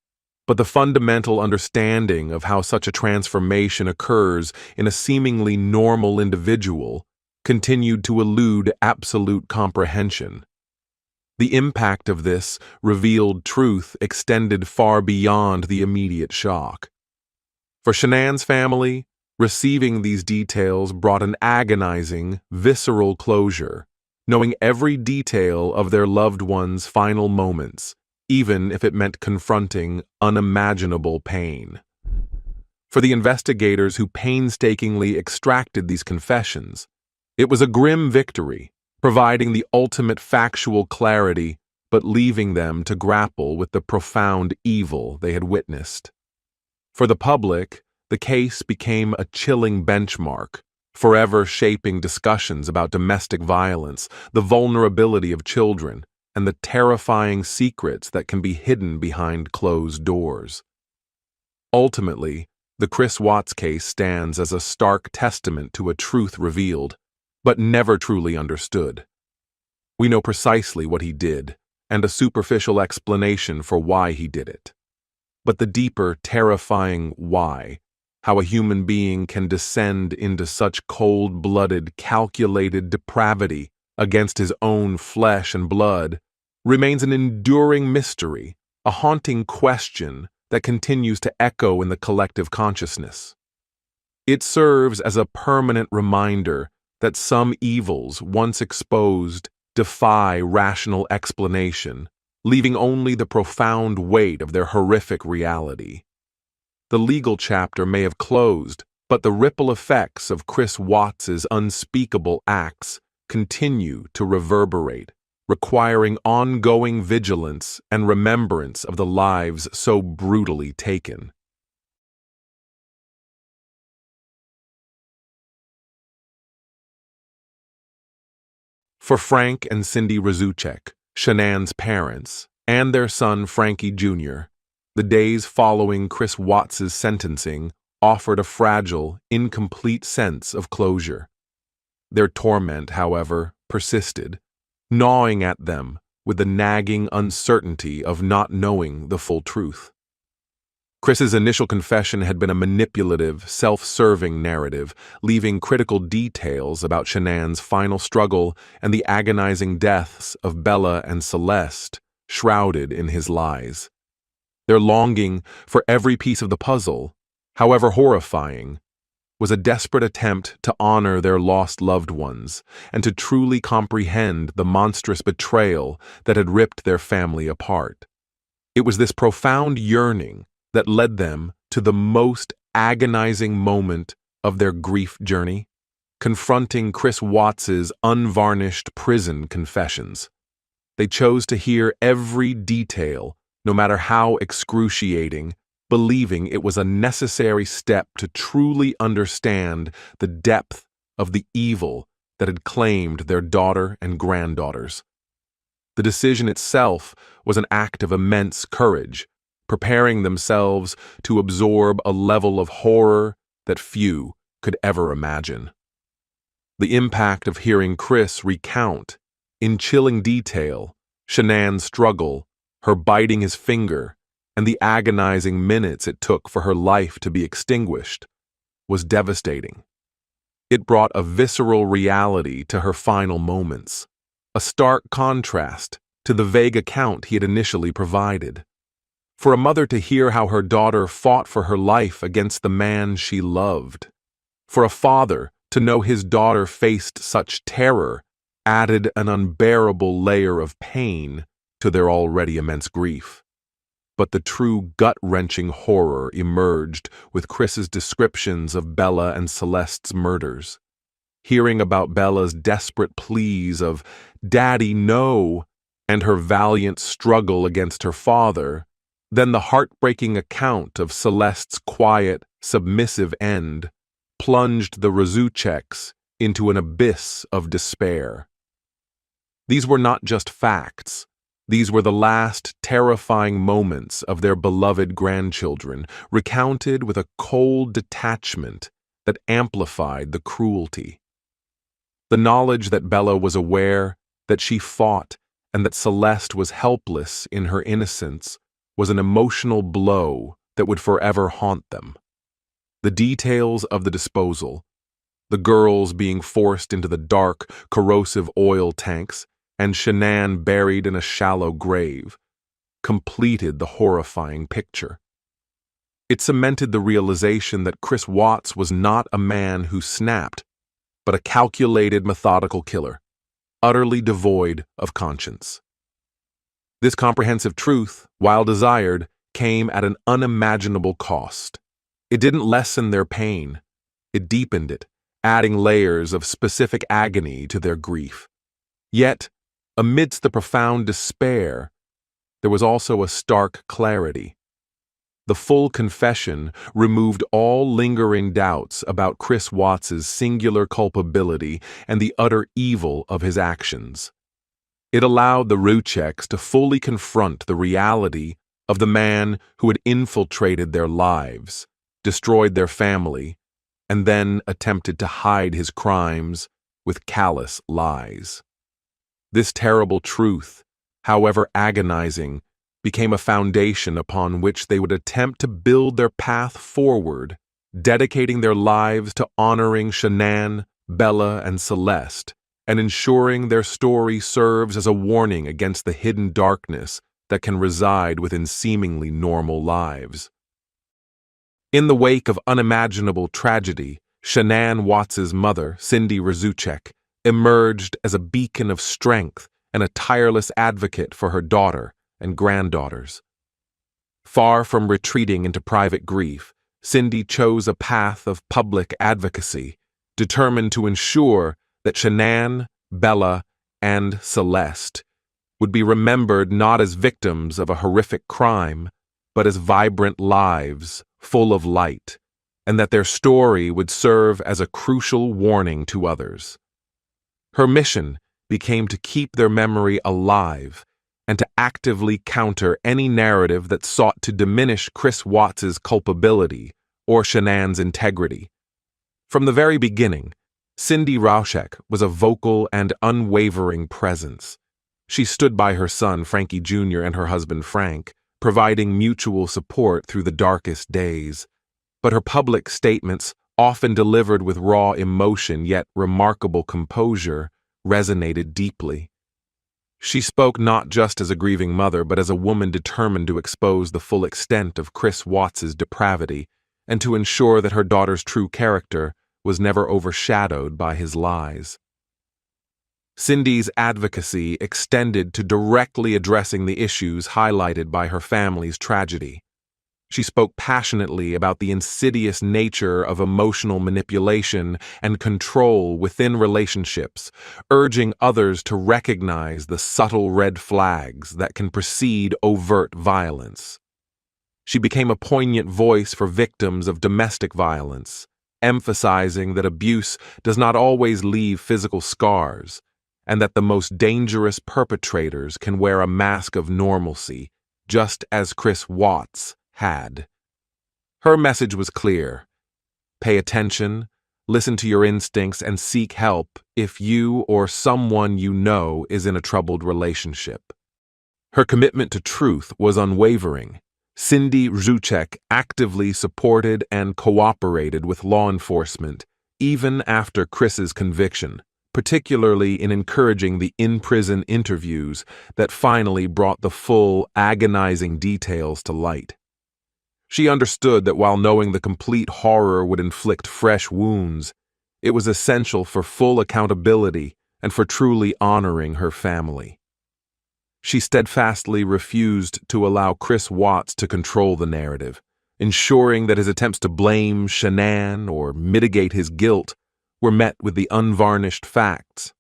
but the fundamental understanding of how such a transformation occurs in a seemingly normal individual continued to elude absolute comprehension. The impact of this revealed truth extended far beyond the immediate shock. For Shanann's family, receiving these details brought an agonizing, visceral closure, knowing every detail of their loved one's final moments, even if it meant confronting unimaginable pain. For the investigators who painstakingly extracted these confessions, it was a grim victory, providing the ultimate factual clarity but leaving them to grapple with the profound evil they had witnessed. For the public, the case became a chilling benchmark, forever shaping discussions about domestic violence, the vulnerability of children, and the terrifying secrets that can be hidden behind closed doors. Ultimately, the Chris Watts case stands as a stark testament to a truth revealed, but never truly understood. We know precisely what he did, and a superficial explanation for why he did it. But the deeper, terrifying why, how a human being can descend into such cold-blooded, calculated depravity against his own flesh and blood, remains an enduring mystery, a haunting question that continues to echo in the collective consciousness. It serves as a permanent reminder that some evils, once exposed, defy rational explanation, leaving only the profound weight of their horrific reality. The legal chapter may have closed, but the ripple effects of Chris Watts's unspeakable acts continue to reverberate, requiring ongoing vigilance and remembrance of the lives so brutally taken. For Frank and Cindy Razuchek, Shanann's parents, and their son Frankie Jr., the days following Chris Watts's sentencing offered a fragile, incomplete sense of closure. Their torment, however, persisted, gnawing at them with the nagging uncertainty of not knowing the full truth. Chris's initial confession had been a manipulative, self-serving narrative, leaving critical details about Shanann's final struggle and the agonizing deaths of Bella and Celeste shrouded in his lies. Their longing for every piece of the puzzle, however horrifying, was a desperate attempt to honor their lost loved ones and to truly comprehend the monstrous betrayal that had ripped their family apart. It was this profound yearning that led them to the most agonizing moment of their grief journey, confronting Chris Watts's unvarnished prison confessions. They chose to hear every detail, no matter how excruciating, believing it was a necessary step to truly understand the depth of the evil that had claimed their daughter and granddaughters. The decision itself was an act of immense courage, preparing themselves to absorb a level of horror that few could ever imagine. The impact of hearing Chris recount, in chilling detail, Shanann's struggle, her biting his finger, and the agonizing minutes it took for her life to be extinguished, was devastating. It brought a visceral reality to her final moments, a stark contrast to the vague account he had initially provided. For a mother to hear how her daughter fought for her life against the man she loved, for a father to know his daughter faced such terror, added an unbearable layer of pain to their already immense grief. But the true gut-wrenching horror emerged with Chris's descriptions of Bella and Celeste's murders. Hearing about Bella's desperate pleas of, "Daddy, no," and her valiant struggle against her father, then the heartbreaking account of Celeste's quiet, submissive end plunged the Razucheks into an abyss of despair. These were not just facts. These were the last terrifying moments of their beloved grandchildren, recounted with a cold detachment that amplified the cruelty. The knowledge that Bella was aware, that she fought, and that Celeste was helpless in her innocence was an emotional blow that would forever haunt them. The details of the disposal, the girls being forced into the dark, corrosive oil tanks, and Shanann buried in a shallow grave, completed the horrifying picture. It cemented the realization that Chris Watts was not a man who snapped, but a calculated, methodical killer, utterly devoid of conscience. This comprehensive truth, while desired, came at an unimaginable cost. It didn't lessen their pain. It deepened it, adding layers of specific agony to their grief. Yet, Amidst the profound despair, there was also a stark clarity. The full confession removed all lingering doubts about Chris Watts's singular culpability and the utter evil of his actions. It allowed the Rucheks to fully confront the reality of the man who had infiltrated their lives, destroyed their family, and then attempted to hide his crimes with callous lies. This terrible truth, however agonizing, became a foundation upon which they would attempt to build their path forward, dedicating their lives to honoring Shanann, Bella, and Celeste, and ensuring their story serves as a warning against the hidden darkness that can reside within seemingly normal lives. In the wake of unimaginable tragedy, Shanann Watts's mother, Cindy Rzucek, emerged as a beacon of strength and a tireless advocate for her daughter and granddaughters. Far from retreating into private grief, Cindy chose a path of public advocacy, determined to ensure that Shanann, Bella, and Celeste would be remembered not as victims of a horrific crime, but as vibrant lives full of light, and that their story would serve as a crucial warning to others. Her mission became to keep their memory alive and to actively counter any narrative that sought to diminish Chris Watts's culpability or Shanann's integrity. From the very beginning, Cindy Rzucek was a vocal and unwavering presence. She stood by her son, Frankie Jr., and her husband, Frank, providing mutual support through the darkest days. But her public statements, often delivered with raw emotion yet remarkable composure, resonated deeply. She spoke not just as a grieving mother, but as a woman determined to expose the full extent of Chris Watts's depravity and to ensure that her daughter's true character was never overshadowed by his lies. Cindy's advocacy extended to directly addressing the issues highlighted by her family's tragedy. She spoke passionately about the insidious nature of emotional manipulation and control within relationships, urging others to recognize the subtle red flags that can precede overt violence. She became a poignant voice for victims of domestic violence, emphasizing that abuse does not always leave physical scars, and that the most dangerous perpetrators can wear a mask of normalcy, just as Chris Watts had. Her message was clear. Pay attention, listen to your instincts, and seek help if you or someone you know is in a troubled relationship. Her commitment to truth was unwavering. Cindy Rzucek actively supported and cooperated with law enforcement, even after Chris's conviction, particularly in encouraging the in-prison interviews that finally brought the full, agonizing details to light. She understood that while knowing the complete horror would inflict fresh wounds, it was essential for full accountability and for truly honoring her family. She steadfastly refused to allow Chris Watts to control the narrative, ensuring that his attempts to blame Shanann or mitigate his guilt were met with the unvarnished facts.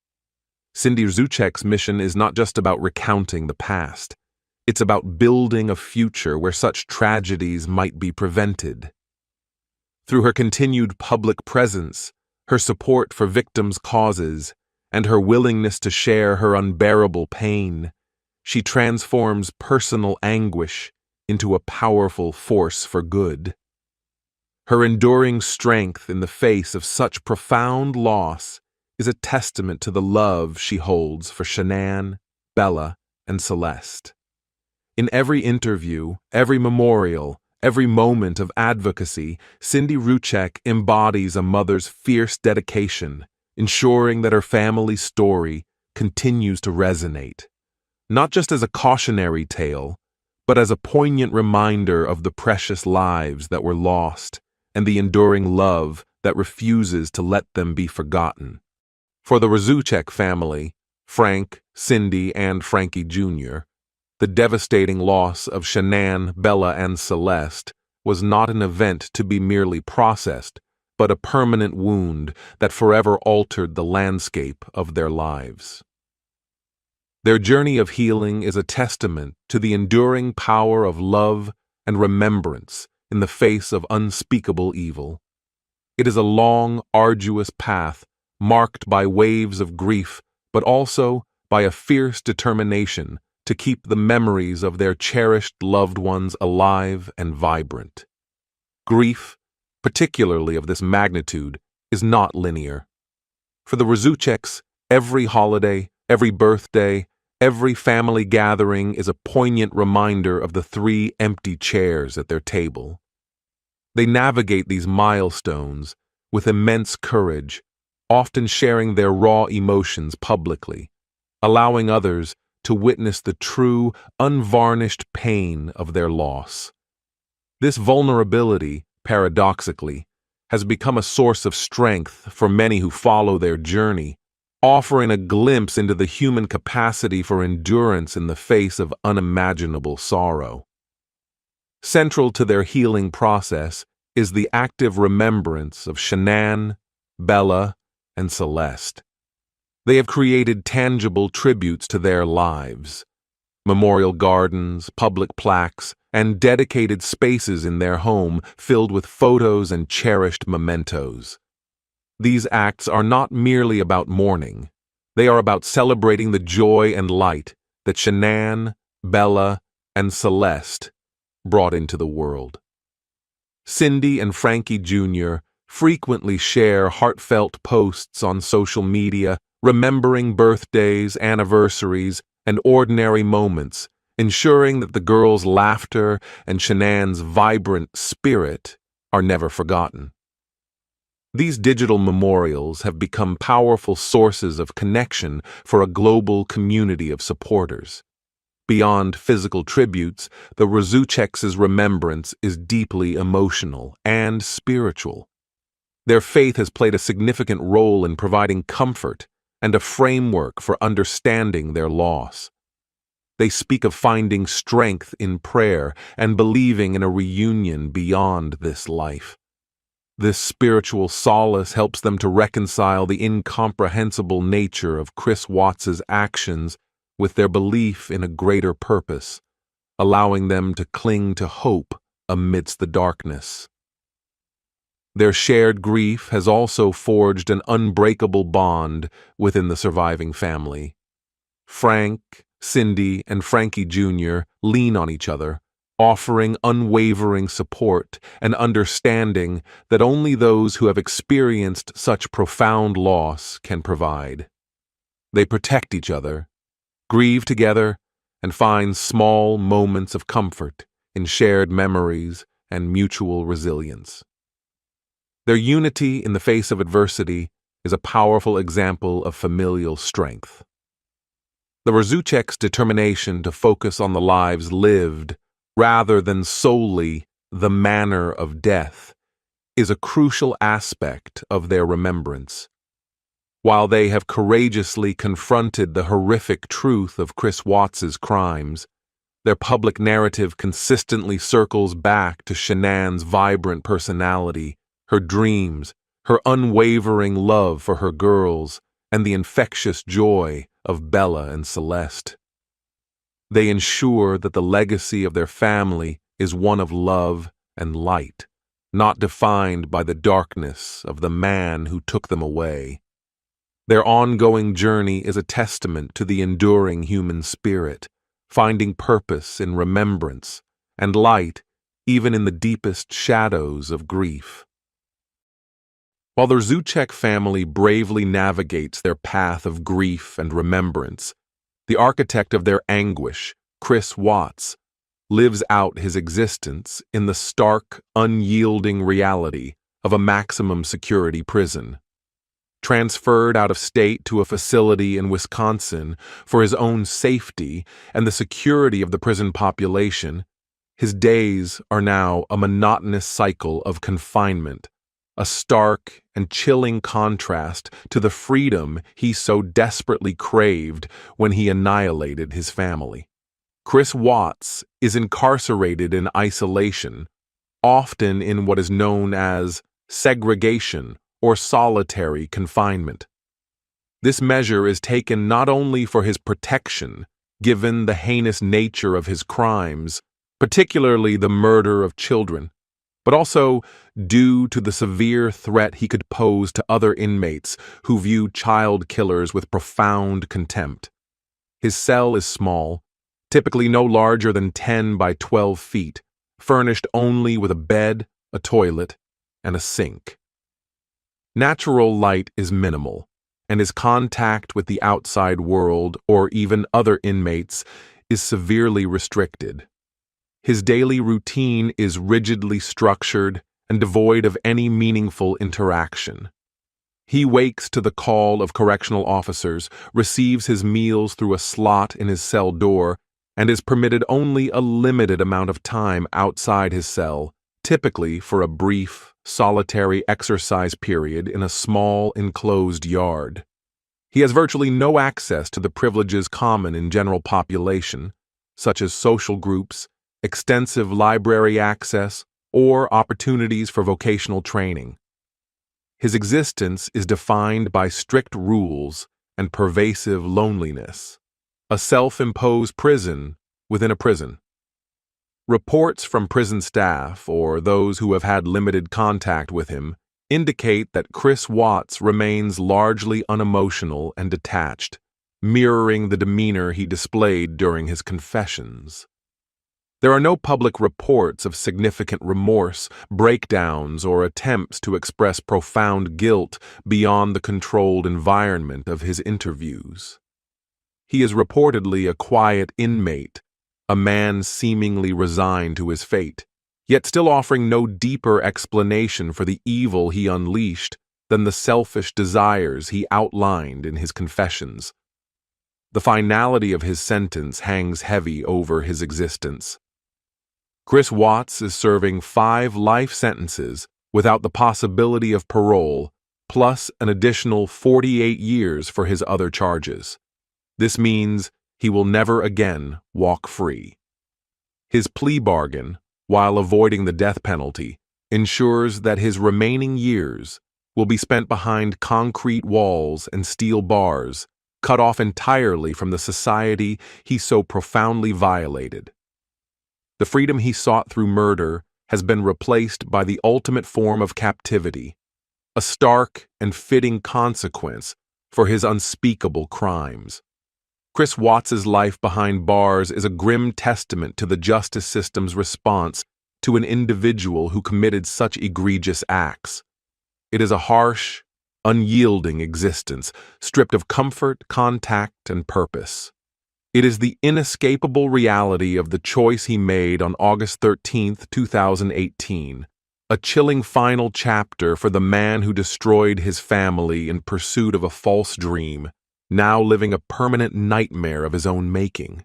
Cindy Rzucek's mission is not just about recounting the past. It's about building a future where such tragedies might be prevented. Through her continued public presence, her support for victims' causes, and her willingness to share her unbearable pain, she transforms personal anguish into a powerful force for good. Her enduring strength in the face of such profound loss is a testament to the love she holds for Shanann, Bella, and Celeste. In every interview, every memorial, every moment of advocacy, Cindy Rzucek embodies a mother's fierce dedication, ensuring that her family's story continues to resonate, not just as a cautionary tale, but as a poignant reminder of the precious lives that were lost and the enduring love that refuses to let them be forgotten. For the Rzucek family, Frank, Cindy, and Frankie Jr., the devastating loss of Shanann, Bella, and Celeste was not an event to be merely processed, but a permanent wound that forever altered the landscape of their lives. Their journey of healing is a testament to the enduring power of love and remembrance in the face of unspeakable evil. It is a long, arduous path marked by waves of grief, but also by a fierce determination to keep the memories of their cherished loved ones alive and vibrant. Grief, particularly of this magnitude, is not linear. For the Rzuceks, every holiday, every birthday, every family gathering is a poignant reminder of the 3 empty chairs at their table. They navigate these milestones with immense courage, often sharing their raw emotions publicly, allowing others to witness the true, unvarnished pain of their loss. This vulnerability, paradoxically, has become a source of strength for many who follow their journey, offering a glimpse into the human capacity for endurance in the face of unimaginable sorrow. Central to their healing process is the active remembrance of Shanann, Bella, and Celeste. They have created tangible tributes to their lives, memorial gardens, public plaques, and dedicated spaces in their home filled with photos and cherished mementos. These acts are not merely about mourning. They are about celebrating the joy and light that Shanann, Bella, and Celeste brought into the world. Cindy and Frankie Jr. frequently share heartfelt posts on social media, remembering birthdays, anniversaries, and ordinary moments, ensuring that the girls' laughter and Shanann's vibrant spirit are never forgotten. These digital memorials have become powerful sources of connection for a global community of supporters. Beyond physical tributes, the Rzuceks' remembrance is deeply emotional and spiritual. Their faith has played a significant role in providing comfort and a framework for understanding their loss. They speak of finding strength in prayer and believing in a reunion beyond this life. This spiritual solace helps them to reconcile the incomprehensible nature of ChrisWatts' actions with their belief in a greater purpose, allowing them to cling to hope amidst the darkness. Their shared grief has also forged an unbreakable bond within the surviving family. Frank, Cindy, and Frankie Jr. lean on each other, offering unwavering support and understanding that only those who have experienced such profound loss can provide. They protect each other, grieve together, and find small moments of comfort in shared memories and mutual resilience. Their unity in the face of adversity is a powerful example of familial strength. The Rzuceks' determination to focus on the lives lived rather than solely the manner of death is a crucial aspect of their remembrance. While they have courageously confronted the horrific truth of ChrisWatts' crimes, their public narrative consistently circles back to Shanann's vibrant personality, her dreams, her unwavering love for her girls, and the infectious joy of Bella and Celeste. They ensure that the legacy of their family is one of love and light, not defined by the darkness of the man who took them away. Their ongoing journey is a testament to the enduring human spirit, finding purpose in remembrance and light even in the deepest shadows of grief. While the Rzucek family bravely navigates their path of grief and remembrance, the architect of their anguish, Chris Watts, lives out his existence in the stark, unyielding reality of a maximum security prison. Transferred out of state to a facility in Wisconsin for his own safety and the security of the prison population, his days are now a monotonous cycle of confinement, a stark and chilling contrast to the freedom he so desperately craved when he annihilated his family. Chris Watts is incarcerated in isolation, often in what is known as segregation or solitary confinement. This measure is taken not only for his protection, given the heinous nature of his crimes, particularly the murder of children, but also due to the severe threat he could pose to other inmates who view child killers with profound contempt. His cell is small, typically no larger than 10 by 12 feet, furnished only with a bed, a toilet, and a sink. Natural light is minimal, and his contact with the outside world or even other inmates is severely restricted. His daily routine is rigidly structured and devoid of any meaningful interaction. He wakes to the call of correctional officers, receives his meals through a slot in his cell door, and is permitted only a limited amount of time outside his cell, typically for a brief, solitary exercise period in a small, enclosed yard. He has virtually no access to the privileges common in general population, such as social groups, extensive library access, or opportunities for vocational training. His existence is defined by strict rules and pervasive loneliness, a self-imposed prison within a prison. Reports from prison staff or those who have had limited contact with him indicate that Chris Watts remains largely unemotional and detached, mirroring the demeanor he displayed during his confessions. There are no public reports of significant remorse, breakdowns, or attempts to express profound guilt beyond the controlled environment of his interviews. He is reportedly a quiet inmate, a man seemingly resigned to his fate, yet still offering no deeper explanation for the evil he unleashed than the selfish desires he outlined in his confessions. The finality of his sentence hangs heavy over his existence. Chris Watts is serving 5 life sentences without the possibility of parole, plus an additional 48 years for his other charges. This means he will never again walk free. His plea bargain, while avoiding the death penalty, ensures that his remaining years will be spent behind concrete walls and steel bars, cut off entirely from the society he so profoundly violated. The freedom he sought through murder has been replaced by the ultimate form of captivity, a stark and fitting consequence for his unspeakable crimes. Chris Watts's life behind bars is a grim testament to the justice system's response to an individual who committed such egregious acts. It is a harsh, unyielding existence, stripped of comfort, contact, and purpose. It is the inescapable reality of the choice he made on August 13, 2018, a chilling final chapter for the man who destroyed his family in pursuit of a false dream, now living a permanent nightmare of his own making.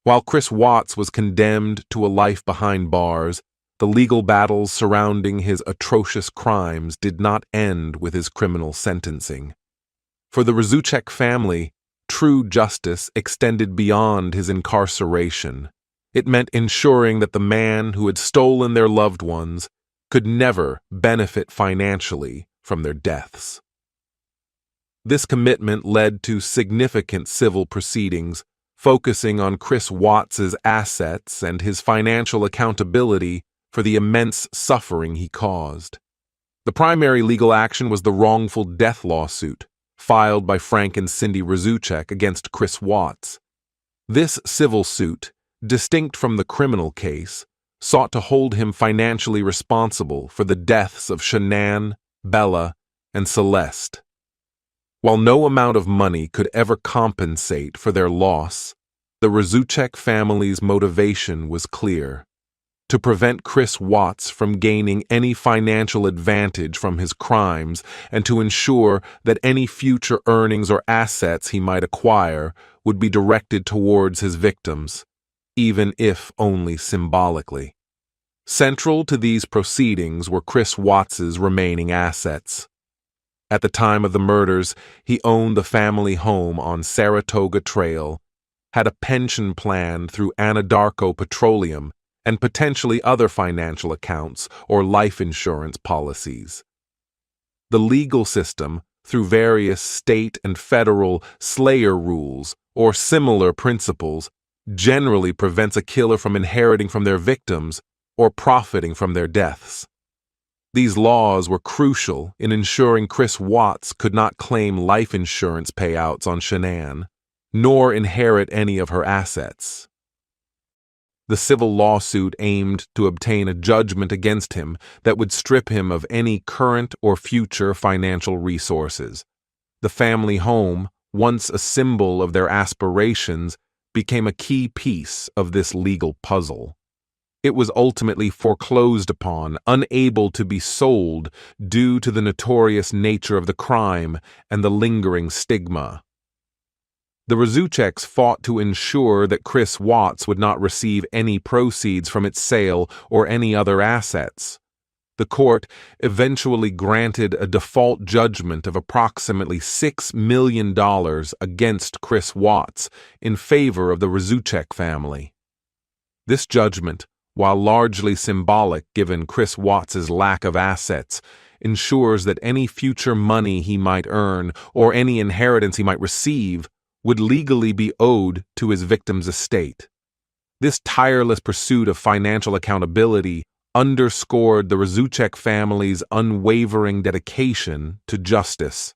While Chris Watts was condemned to a life behind bars, the legal battles surrounding his atrocious crimes did not end with his criminal sentencing. For the Rzucek family, true justice extended beyond his incarceration. It meant ensuring that the man who had stolen their loved ones could never benefit financially from their deaths. This commitment led to significant civil proceedings, focusing on Chris Watts's assets and his financial accountability for the immense suffering he caused. The primary legal action was the wrongful death lawsuit, filed by Frank and Cindy Rzucek against Chris Watts. This civil suit, distinct from the criminal case, sought to hold him financially responsible for the deaths of Shanann, Bella, and Celeste. While no amount of money could ever compensate for their loss, the Rzucek family's motivation was clear: to prevent Chris Watts from gaining any financial advantage from his crimes and to ensure that any future earnings or assets he might acquire would be directed towards his victims, even if only symbolically. Central to these proceedings were Chris Watts's remaining assets. At the time of the murders, he owned the family home on Saratoga Trail, had a pension plan through Anadarko Petroleum, and potentially other financial accounts or life insurance policies. The legal system through various state and federal slayer rules or similar principles, generally prevents a killer from inheriting from their victims or profiting from their deaths. These laws were crucial in ensuring Chris Watts could not claim life insurance payouts on Shanann, nor inherit any of her assets. The civil lawsuit aimed to obtain a judgment against him that would strip him of any current or future financial resources. The family home, once a symbol of their aspirations, became a key piece of this legal puzzle. It was ultimately foreclosed upon, unable to be sold due to the notorious nature of the crime and the lingering stigma. The Razucheks fought to ensure that Chris Watts would not receive any proceeds from its sale or any other assets. The court eventually granted a default judgment of approximately $6 million against Chris Watts in favor of the Razuchek family. This judgment, while largely symbolic given Chris Watts's lack of assets, ensures that any future money he might earn or any inheritance he might receive would legally be owed to his victim's estate. This tireless pursuit of financial accountability underscored the Razuchek family's unwavering dedication to justice.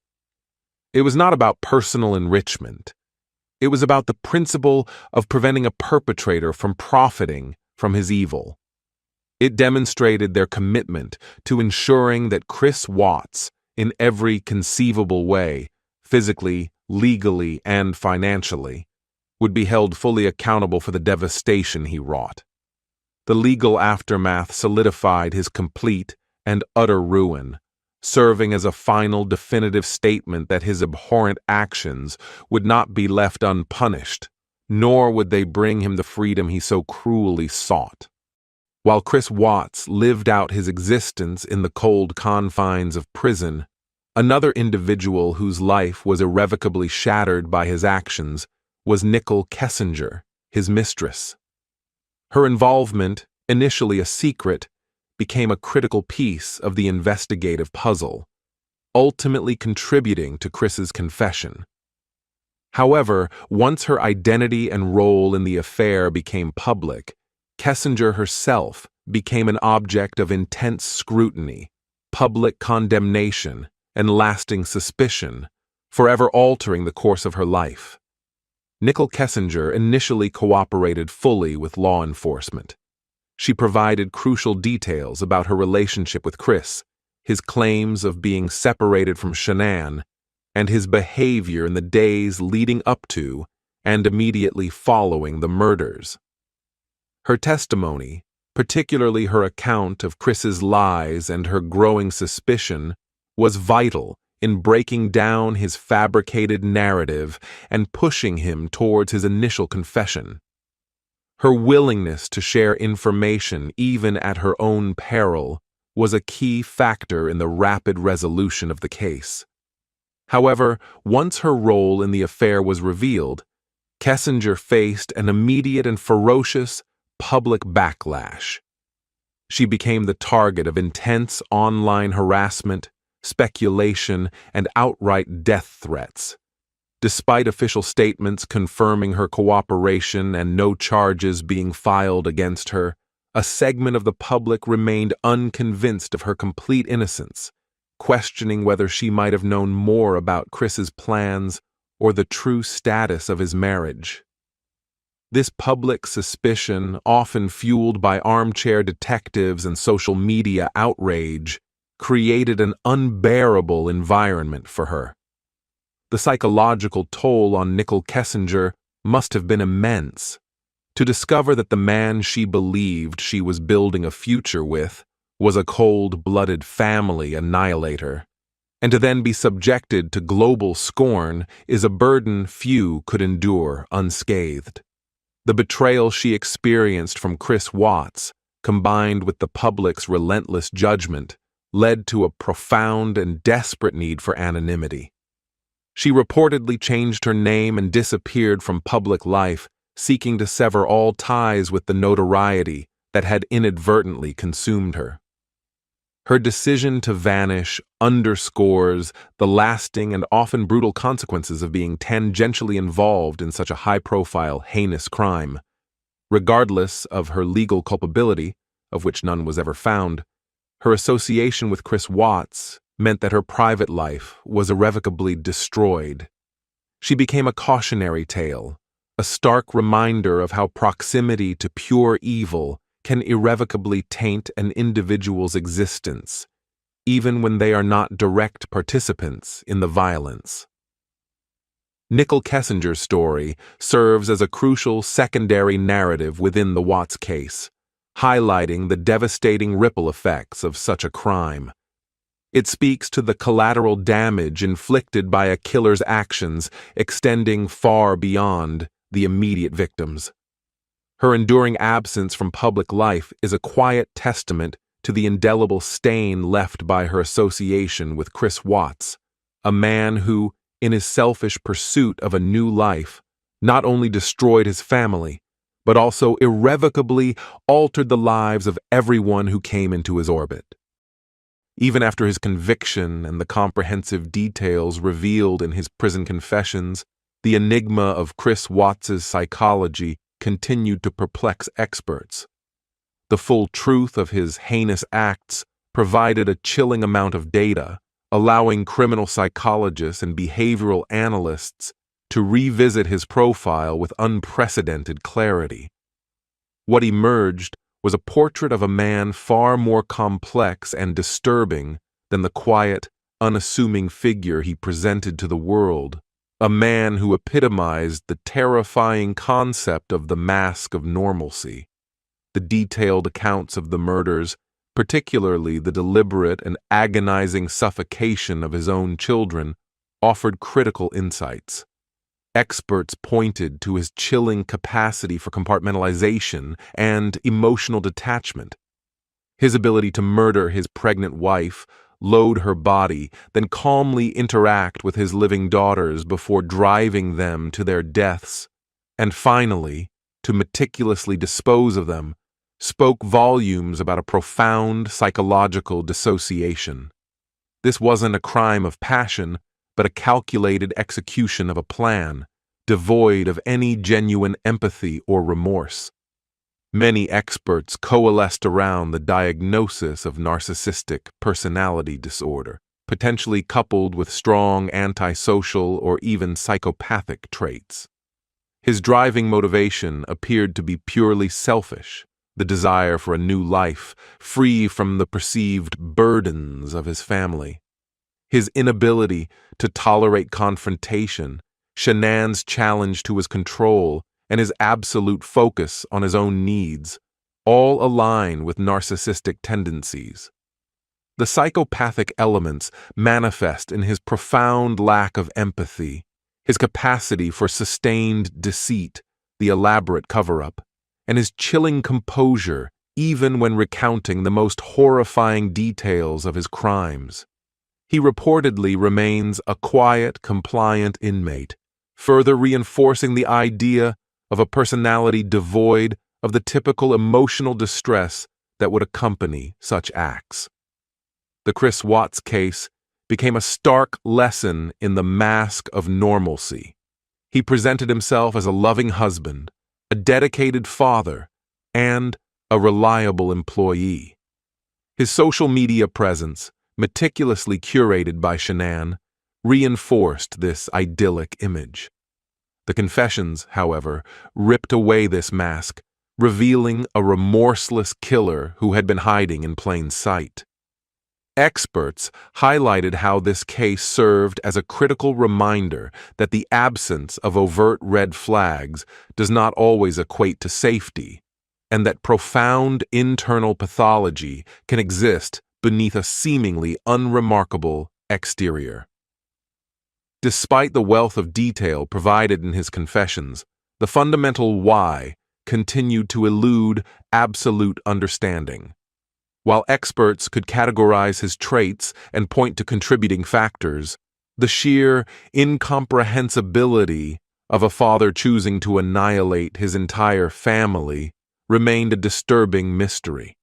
It was not about personal enrichment. It was about the principle of preventing a perpetrator from profiting from his evil. It demonstrated their commitment to ensuring that Chris Watts, in every conceivable way, physically, legally, and financially, would be held fully accountable for the devastation he wrought. The legal aftermath solidified his complete and utter ruin, serving as a final definitive statement that his abhorrent actions would not be left unpunished, nor would they bring him the freedom he so cruelly sought. While Chris Watts lived out his existence in the cold confines of prison, another individual whose life was irrevocably shattered by his actions was Nicole Kessinger, his mistress. Her involvement, initially a secret, became a critical piece of the investigative puzzle, ultimately contributing to Chris's confession. However, once her identity and role in the affair became public, Kessinger herself became an object of intense scrutiny, public condemnation, and lasting suspicion, forever altering the course of her life. Nicole Kessinger initially cooperated fully with law enforcement. She provided crucial details about her relationship with Chris, his claims of being separated from Shanann, and his behavior in the days leading up to and immediately following the murders. Her testimony, particularly her account of Chris's lies and her growing suspicion, was vital in breaking down his fabricated narrative and pushing him towards his initial confession. Her willingness to share information even at her own peril was a key factor in the rapid resolution of the case. However, once her role in the affair was revealed, Kessinger faced an immediate and ferocious public backlash. She became the target of intense online harassment, speculation, and outright death threats. Despite official statements confirming her cooperation and no charges being filed against her, a segment of the public remained unconvinced of her complete innocence, questioning whether she might have known more about Chris's plans or the true status of his marriage. This public suspicion, often fueled by armchair detectives and social media outrage, created an unbearable environment for her. The psychological toll on Nicole Kessinger must have been immense. To discover that the man she believed she was building a future with was a cold-blooded family annihilator, and to then be subjected to global scorn is a burden few could endure unscathed. The betrayal she experienced from Chris Watts, combined with the public's relentless judgment, led to a profound and desperate need for anonymity. She reportedly changed her name and disappeared from public life, seeking to sever all ties with the notoriety that had inadvertently consumed her. Her decision to vanish underscores the lasting and often brutal consequences of being tangentially involved in such a high-profile, heinous crime. Regardless of her legal culpability, of which none was ever found, her association with ChrisWatts meant that her private life was irrevocably destroyed. She became a cautionary tale, a stark reminder of how proximity to pure evil can irrevocably taint an individual's existence, even when they are not direct participants in the violence. Nickel Kessinger's story serves as a crucial secondary narrative within the Watts case, highlighting the devastating ripple effects of such a crime. It speaks to the collateral damage inflicted by a killer's actions extending far beyond the immediate victims. Her enduring absence from public life is a quiet testament to the indelible stain left by her association with ChrisWatts, a man who, in his selfish pursuit of a new life, not only destroyed his family, but also irrevocably altered the lives of everyone who came into his orbit. Even after his conviction and the comprehensive details revealed in his prison confessions, the enigma of ChrisWatts' psychology continued to perplex experts. The full truth of his heinous acts provided a chilling amount of data, allowing criminal psychologists and behavioral analysts to revisit his profile with unprecedented clarity. What emerged was a portrait of a man far more complex and disturbing than the quiet, unassuming figure he presented to the world, a man who epitomized the terrifying concept of the mask of normalcy. The detailed accounts of the murders, particularly the deliberate and agonizing suffocation of his own children, offered critical insights. Experts pointed to his chilling capacity for compartmentalization and emotional detachment. His ability to murder his pregnant wife, load her body, then calmly interact with his living daughters before driving them to their deaths, and finally, to meticulously dispose of them, spoke volumes about a profound psychological dissociation. This wasn't a crime of passion, but a calculated execution of a plan, devoid of any genuine empathy or remorse. Many experts coalesced around the diagnosis of narcissistic personality disorder, potentially coupled with strong antisocial or even psychopathic traits. His driving motivation appeared to be purely selfish, the desire for a new life, free from the perceived burdens of his family. His inability to tolerate confrontation, Shanann's challenge to his control, and his absolute focus on his own needs, all align with narcissistic tendencies. The psychopathic elements manifest in his profound lack of empathy, his capacity for sustained deceit, the elaborate cover-up, and his chilling composure even when recounting the most horrifying details of his crimes. He reportedly remains a quiet, compliant inmate, further reinforcing the idea of a personality devoid of the typical emotional distress that would accompany such acts. The ChrisWatts case became a stark lesson in the mask of normalcy. He presented himself as a loving husband, a dedicated father, and a reliable employee. His social media presence, meticulously curated by Shanann, reinforced this idyllic image. The confessions, however, ripped away this mask, revealing a remorseless killer who had been hiding in plain sight. Experts highlighted how this case served as a critical reminder that the absence of overt red flags does not always equate to safety, and that profound internal pathology can exist beneath a seemingly unremarkable exterior. Despite the wealth of detail provided in his confessions, the fundamental why continued to elude absolute understanding. While experts could categorize his traits and point to contributing factors, the sheer incomprehensibility of a father choosing to annihilate his entire family remained a disturbing mystery.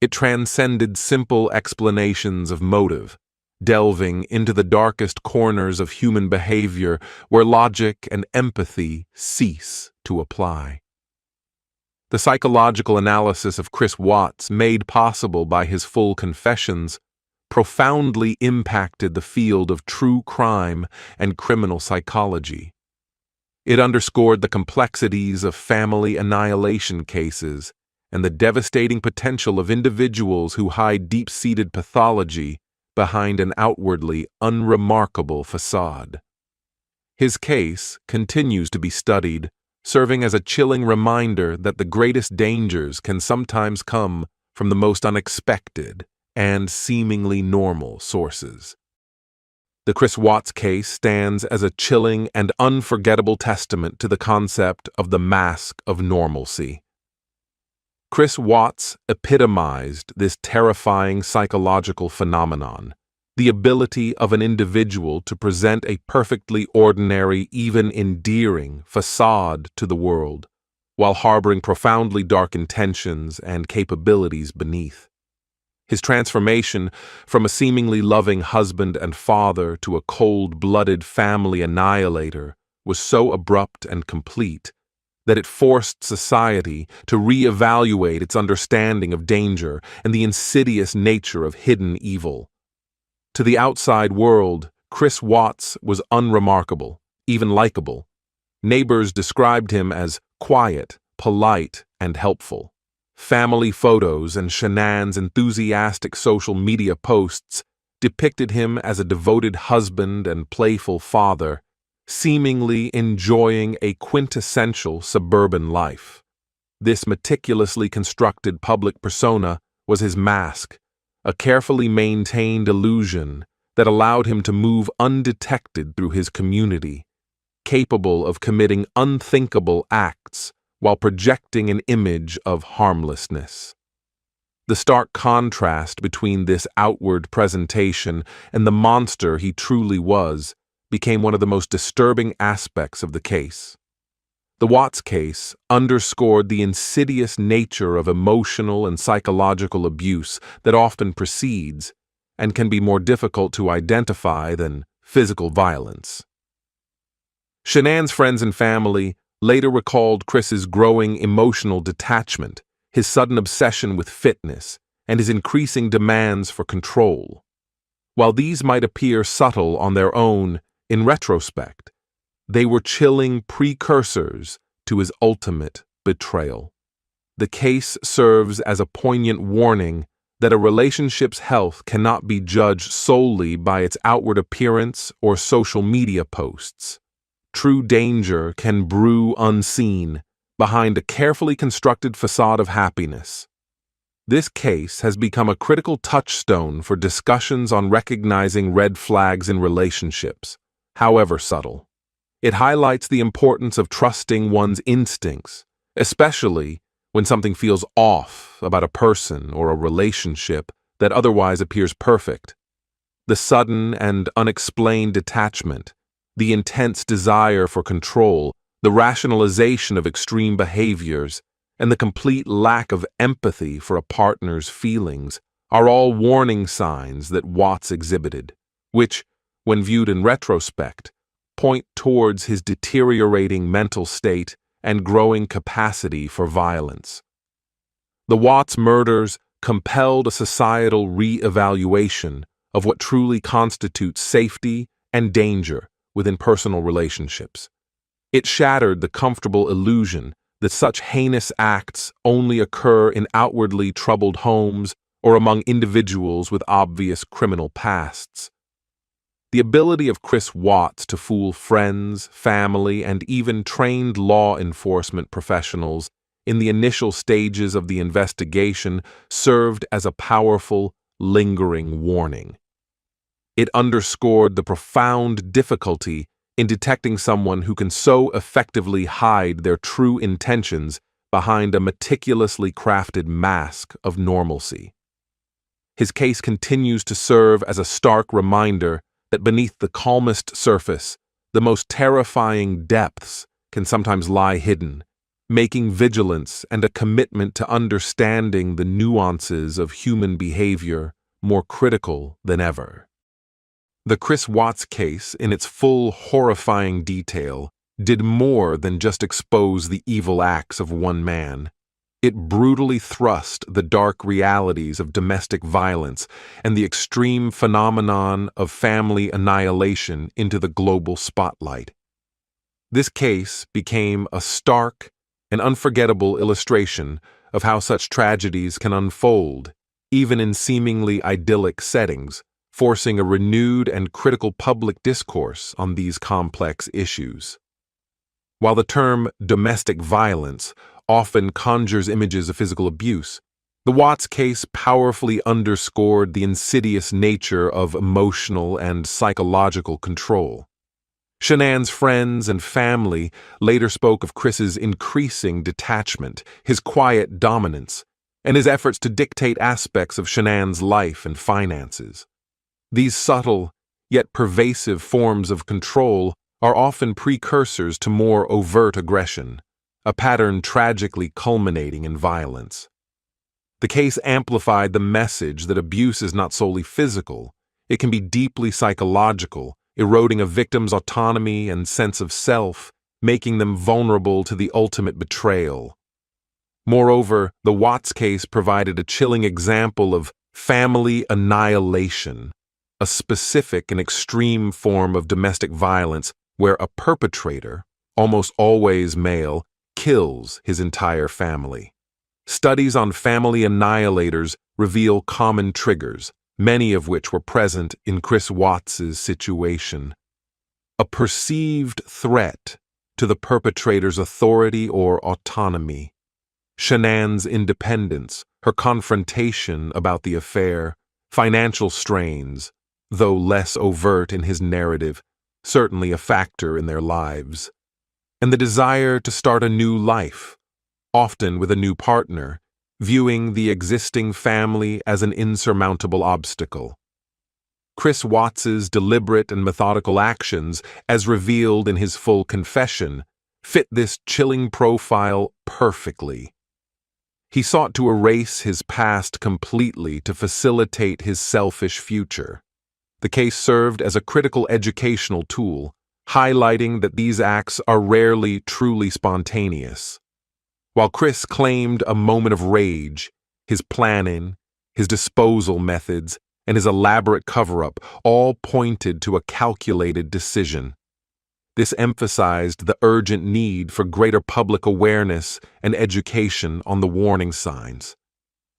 It transcended simple explanations of motive, delving into the darkest corners of human behavior where logic and empathy cease to apply. The psychological analysis of ChrisWatts, made possible by his full confessions, profoundly impacted the field of true crime and criminal psychology. It underscored the complexities of family annihilation cases and the devastating potential of individuals who hide deep-seated pathology behind an outwardly unremarkable facade. His case continues to be studied, serving as a chilling reminder that the greatest dangers can sometimes come from the most unexpected and seemingly normal sources. The ChrisWatts case stands as a chilling and unforgettable testament to the concept of the mask of normalcy. ChrisWatts epitomized this terrifying psychological phenomenon, the ability of an individual to present a perfectly ordinary, even endearing, facade to the world, while harboring profoundly dark intentions and capabilities beneath. His transformation from a seemingly loving husband and father to a cold-blooded family annihilator was so abrupt and complete that it forced society to reevaluate its understanding of danger and the insidious nature of hidden evil. To the outside world, ChrisWatts was unremarkable, even likable. Neighbors described him as quiet, polite, and helpful. Family photos and Shanann's enthusiastic social media posts depicted him as a devoted husband and playful father, seemingly enjoying a quintessential suburban life. This meticulously constructed public persona was his mask, a carefully maintained illusion that allowed him to move undetected through his community, capable of committing unthinkable acts while projecting an image of harmlessness. The stark contrast between this outward presentation and the monster he truly was became one of the most disturbing aspects of the case. The Watts case underscored the insidious nature of emotional and psychological abuse that often precedes and can be more difficult to identify than physical violence. Shanann's friends and family later recalled Chris's growing emotional detachment, his sudden obsession with fitness, and his increasing demands for control. While these might appear subtle on their own, in retrospect, they were chilling precursors to his ultimate betrayal. The case serves as a poignant warning that a relationship's health cannot be judged solely by its outward appearance or social media posts. True danger can brew unseen behind a carefully constructed facade of happiness. This case has become a critical touchstone for discussions on recognizing red flags in relationships, however subtle. It highlights the importance of trusting one's instincts, especially when something feels off about a person or a relationship that otherwise appears perfect. The sudden and unexplained detachment, the intense desire for control, the rationalization of extreme behaviors, and the complete lack of empathy for a partner's feelings are all warning signs that Watts exhibited, which, when viewed in retrospect, point towards his deteriorating mental state and growing capacity for violence. The Watts murders compelled a societal re-evaluation of what truly constitutes safety and danger within personal relationships. It shattered the comfortable illusion that such heinous acts only occur in outwardly troubled homes or among individuals with obvious criminal pasts. The ability of ChrisWatts to fool friends, family, and even trained law enforcement professionals in the initial stages of the investigation served as a powerful, lingering warning. It underscored the profound difficulty in detecting someone who can so effectively hide their true intentions behind a meticulously crafted mask of normalcy. His case continues to serve as a stark reminder that beneath the calmest surface, the most terrifying depths can sometimes lie hidden, making vigilance and a commitment to understanding the nuances of human behavior more critical than ever. The Chris Watts case, in its full horrifying detail, did more than just expose the evil acts of one man. It brutally thrust the dark realities of domestic violence and the extreme phenomenon of family annihilation into the global spotlight. This case became a stark and unforgettable illustration of how such tragedies can unfold, even in seemingly idyllic settings, forcing a renewed and critical public discourse on these complex issues. While the term domestic violence often conjures images of physical abuse, the Watts case powerfully underscored the insidious nature of emotional and psychological control. Shanann's friends and family later spoke of Chris's increasing detachment, his quiet dominance, and his efforts to dictate aspects of Shanann's life and finances. These subtle, yet pervasive forms of control are often precursors to more overt aggression, a pattern tragically culminating in violence. The case amplified the message that abuse is not solely physical. It can be deeply psychological, eroding a victim's autonomy and sense of self, making them vulnerable to the ultimate betrayal. Moreover, the Watts case provided a chilling example of family annihilation, a specific and extreme form of domestic violence where a perpetrator, almost always male, kills his entire family. Studies on family annihilators reveal common triggers, many of which were present in Chris Watts's situation. A perceived threat to the perpetrator's authority or autonomy, Shanann's independence, her confrontation about the affair, financial strains, though less overt in his narrative, certainly a factor in their lives, and the desire to start a new life, often with a new partner, viewing the existing family as an insurmountable obstacle. Chris Watts's deliberate and methodical actions, as revealed in his full confession, fit this chilling profile perfectly. He sought to erase his past completely to facilitate his selfish future. The case served as a critical educational tool, highlighting that these acts are rarely truly spontaneous. While Chris claimed a moment of rage, his planning, his disposal methods, and his elaborate cover-up all pointed to a calculated decision. This emphasized the urgent need for greater public awareness and education on the warning signs.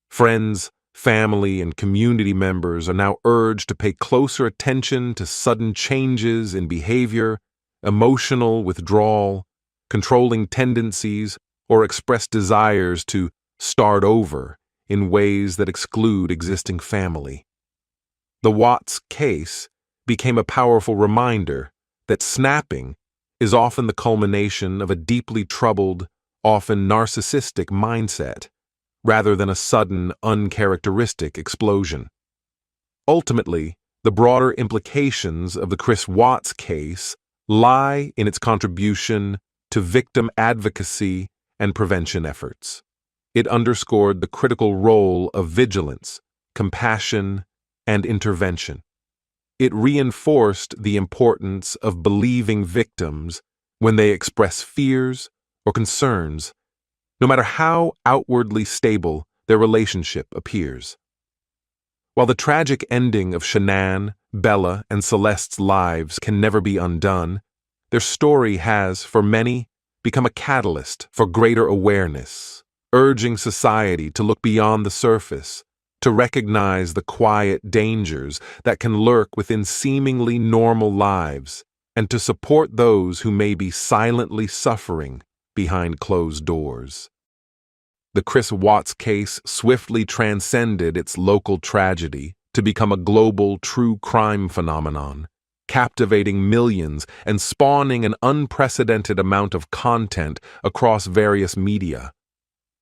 Friends, family, and community members are now urged to pay closer attention to sudden changes in behavior, emotional withdrawal, controlling tendencies, or expressed desires to start over in ways that exclude existing family. The Watts case became a powerful reminder that snapping is often the culmination of a deeply troubled, often narcissistic mindset, rather than a sudden, uncharacteristic explosion. Ultimately, the broader implications of the Chris Watts case lie in its contribution to victim advocacy and prevention efforts. It underscored the critical role of vigilance, compassion, and intervention. It reinforced the importance of believing victims when they express fears or concerns, no matter how outwardly stable their relationship appears. While the tragic ending of Shanann, Bella, and Celeste's lives can never be undone, their story has, for many, become a catalyst for greater awareness, urging society to look beyond the surface, to recognize the quiet dangers that can lurk within seemingly normal lives, and to support those who may be silently suffering behind closed doors. The Chris Watts case swiftly transcended its local tragedy to become a global true crime phenomenon, captivating millions and spawning an unprecedented amount of content across various media.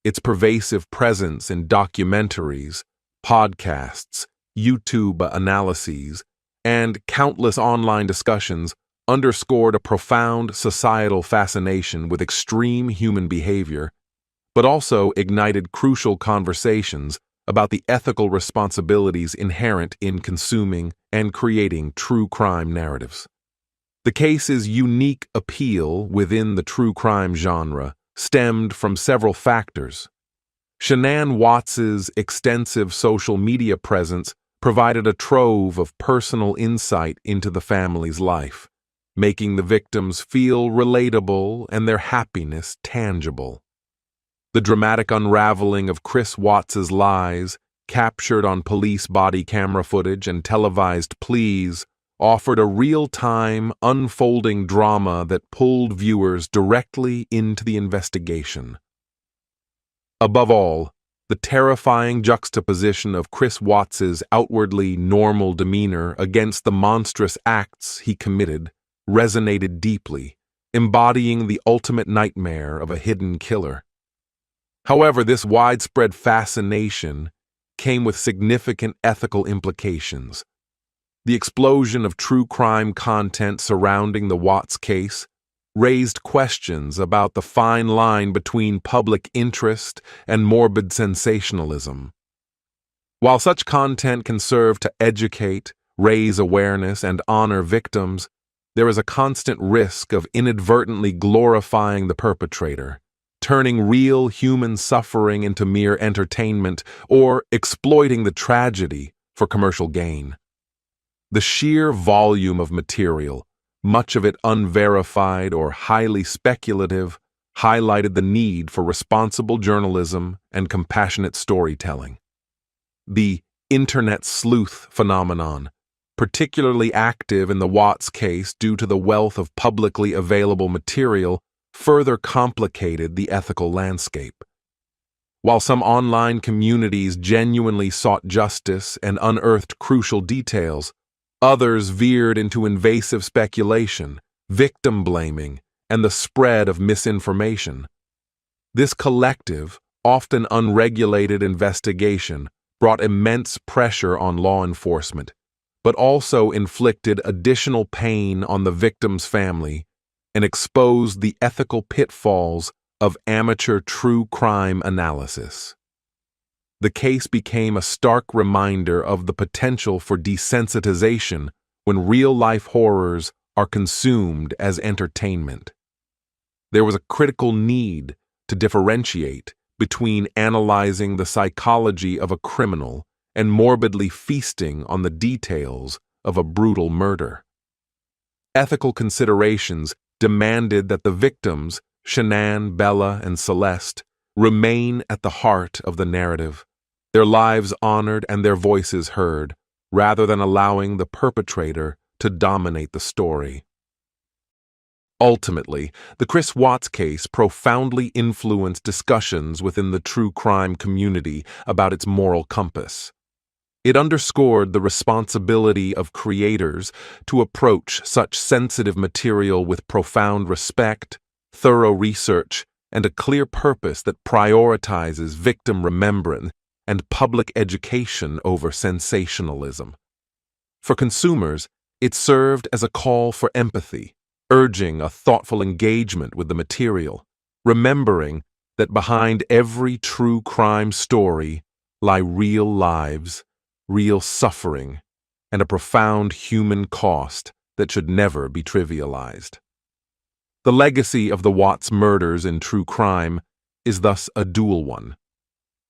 Its pervasive presence in documentaries, podcasts, YouTube analyses, and countless online discussions underscored a profound societal fascination with extreme human behavior, but also ignited crucial conversations about the ethical responsibilities inherent in consuming and creating true crime narratives. The case's unique appeal within the true crime genre stemmed from several factors. Shanann Watts's extensive social media presence provided a trove of personal insight into the family's life, making the victims feel relatable and their happiness tangible. The dramatic unraveling of ChrisWatts' lies, captured on police body camera footage and televised pleas, offered a real-time, unfolding drama that pulled viewers directly into the investigation. Above all, the terrifying juxtaposition of ChrisWatts' outwardly normal demeanor against the monstrous acts he committed resonated deeply, embodying the ultimate nightmare of a hidden killer. However, this widespread fascination came with significant ethical implications. The explosion of true crime content surrounding the Watts case raised questions about the fine line between public interest and morbid sensationalism. While such content can serve to educate, raise awareness, and honor victims, there is a constant risk of inadvertently glorifying the perpetrator, turning real human suffering into mere entertainment, or exploiting the tragedy for commercial gain. The sheer volume of material, much of it unverified or highly speculative, highlighted the need for responsible journalism and compassionate storytelling. The internet sleuth phenomenon, particularly active in the Watts case due to the wealth of publicly available material, further complicated the ethical landscape. While some online communities genuinely sought justice and unearthed crucial details, others veered into invasive speculation, victim blaming, and the spread of misinformation. This collective, often unregulated investigation brought immense pressure on law enforcement, but also inflicted additional pain on the victim's family and exposed the ethical pitfalls of amateur true crime analysis. The case became a stark reminder of the potential for desensitization when real-life horrors are consumed as entertainment. There was a critical need to differentiate between analyzing the psychology of a criminal and morbidly feasting on the details of a brutal murder. Ethical considerations demanded that the victims, Shanann, Bella, and Celeste, remain at the heart of the narrative, their lives honored and their voices heard, rather than allowing the perpetrator to dominate the story. Ultimately, the ChrisWatts case profoundly influenced discussions within the true crime community about its moral compass. It underscored the responsibility of creators to approach such sensitive material with profound respect, thorough research, and a clear purpose that prioritizes victim remembrance and public education over sensationalism. For consumers, it served as a call for empathy, urging a thoughtful engagement with the material, remembering that behind every true crime story lie real lives, real suffering, and a profound human cost that should never be trivialized. The legacy of the Watts murders in true crime is thus a dual one,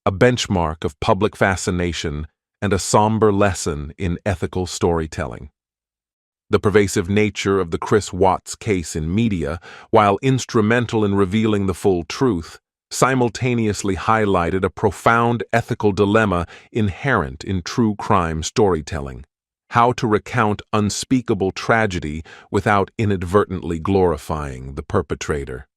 a benchmark of public fascination and a somber lesson in ethical storytelling. The pervasive nature of the ChrisWatts case in media, while instrumental in revealing the full truth, simultaneously highlighted a profound ethical dilemma inherent in true crime storytelling: how to recount unspeakable tragedy without inadvertently glorifying the perpetrator.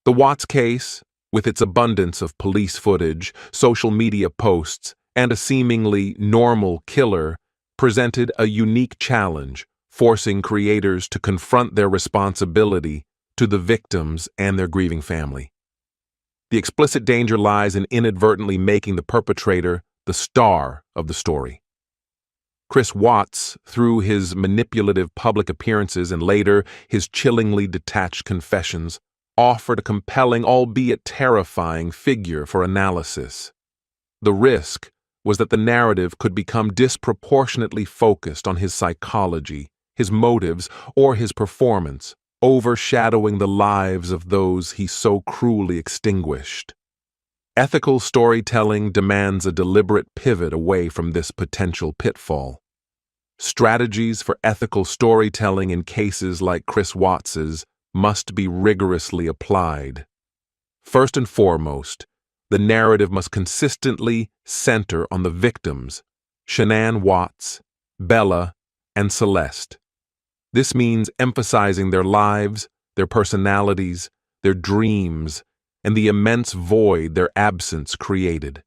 The Watts case, with its abundance of police footage, social media posts, and a seemingly normal killer, presented a unique challenge, forcing creators to confront their responsibility to the victims and their grieving family. The explicit danger lies in inadvertently making the perpetrator the star of the story. ChrisWatts, through his manipulative public appearances and later his chillingly detached confessions, offered a compelling, albeit terrifying, figure for analysis. The risk was that the narrative could become disproportionately focused on his psychology, his motives, or his performance, overshadowing the lives of those he so cruelly extinguished. Ethical storytelling demands a deliberate pivot away from this potential pitfall. Strategies for ethical storytelling in cases like ChrisWatts's must be rigorously applied. First and foremost, the narrative must consistently center on the victims, Shanann Watts, Bella, and Celeste. This means emphasizing their lives, their personalities, their dreams, and the immense void their absence created.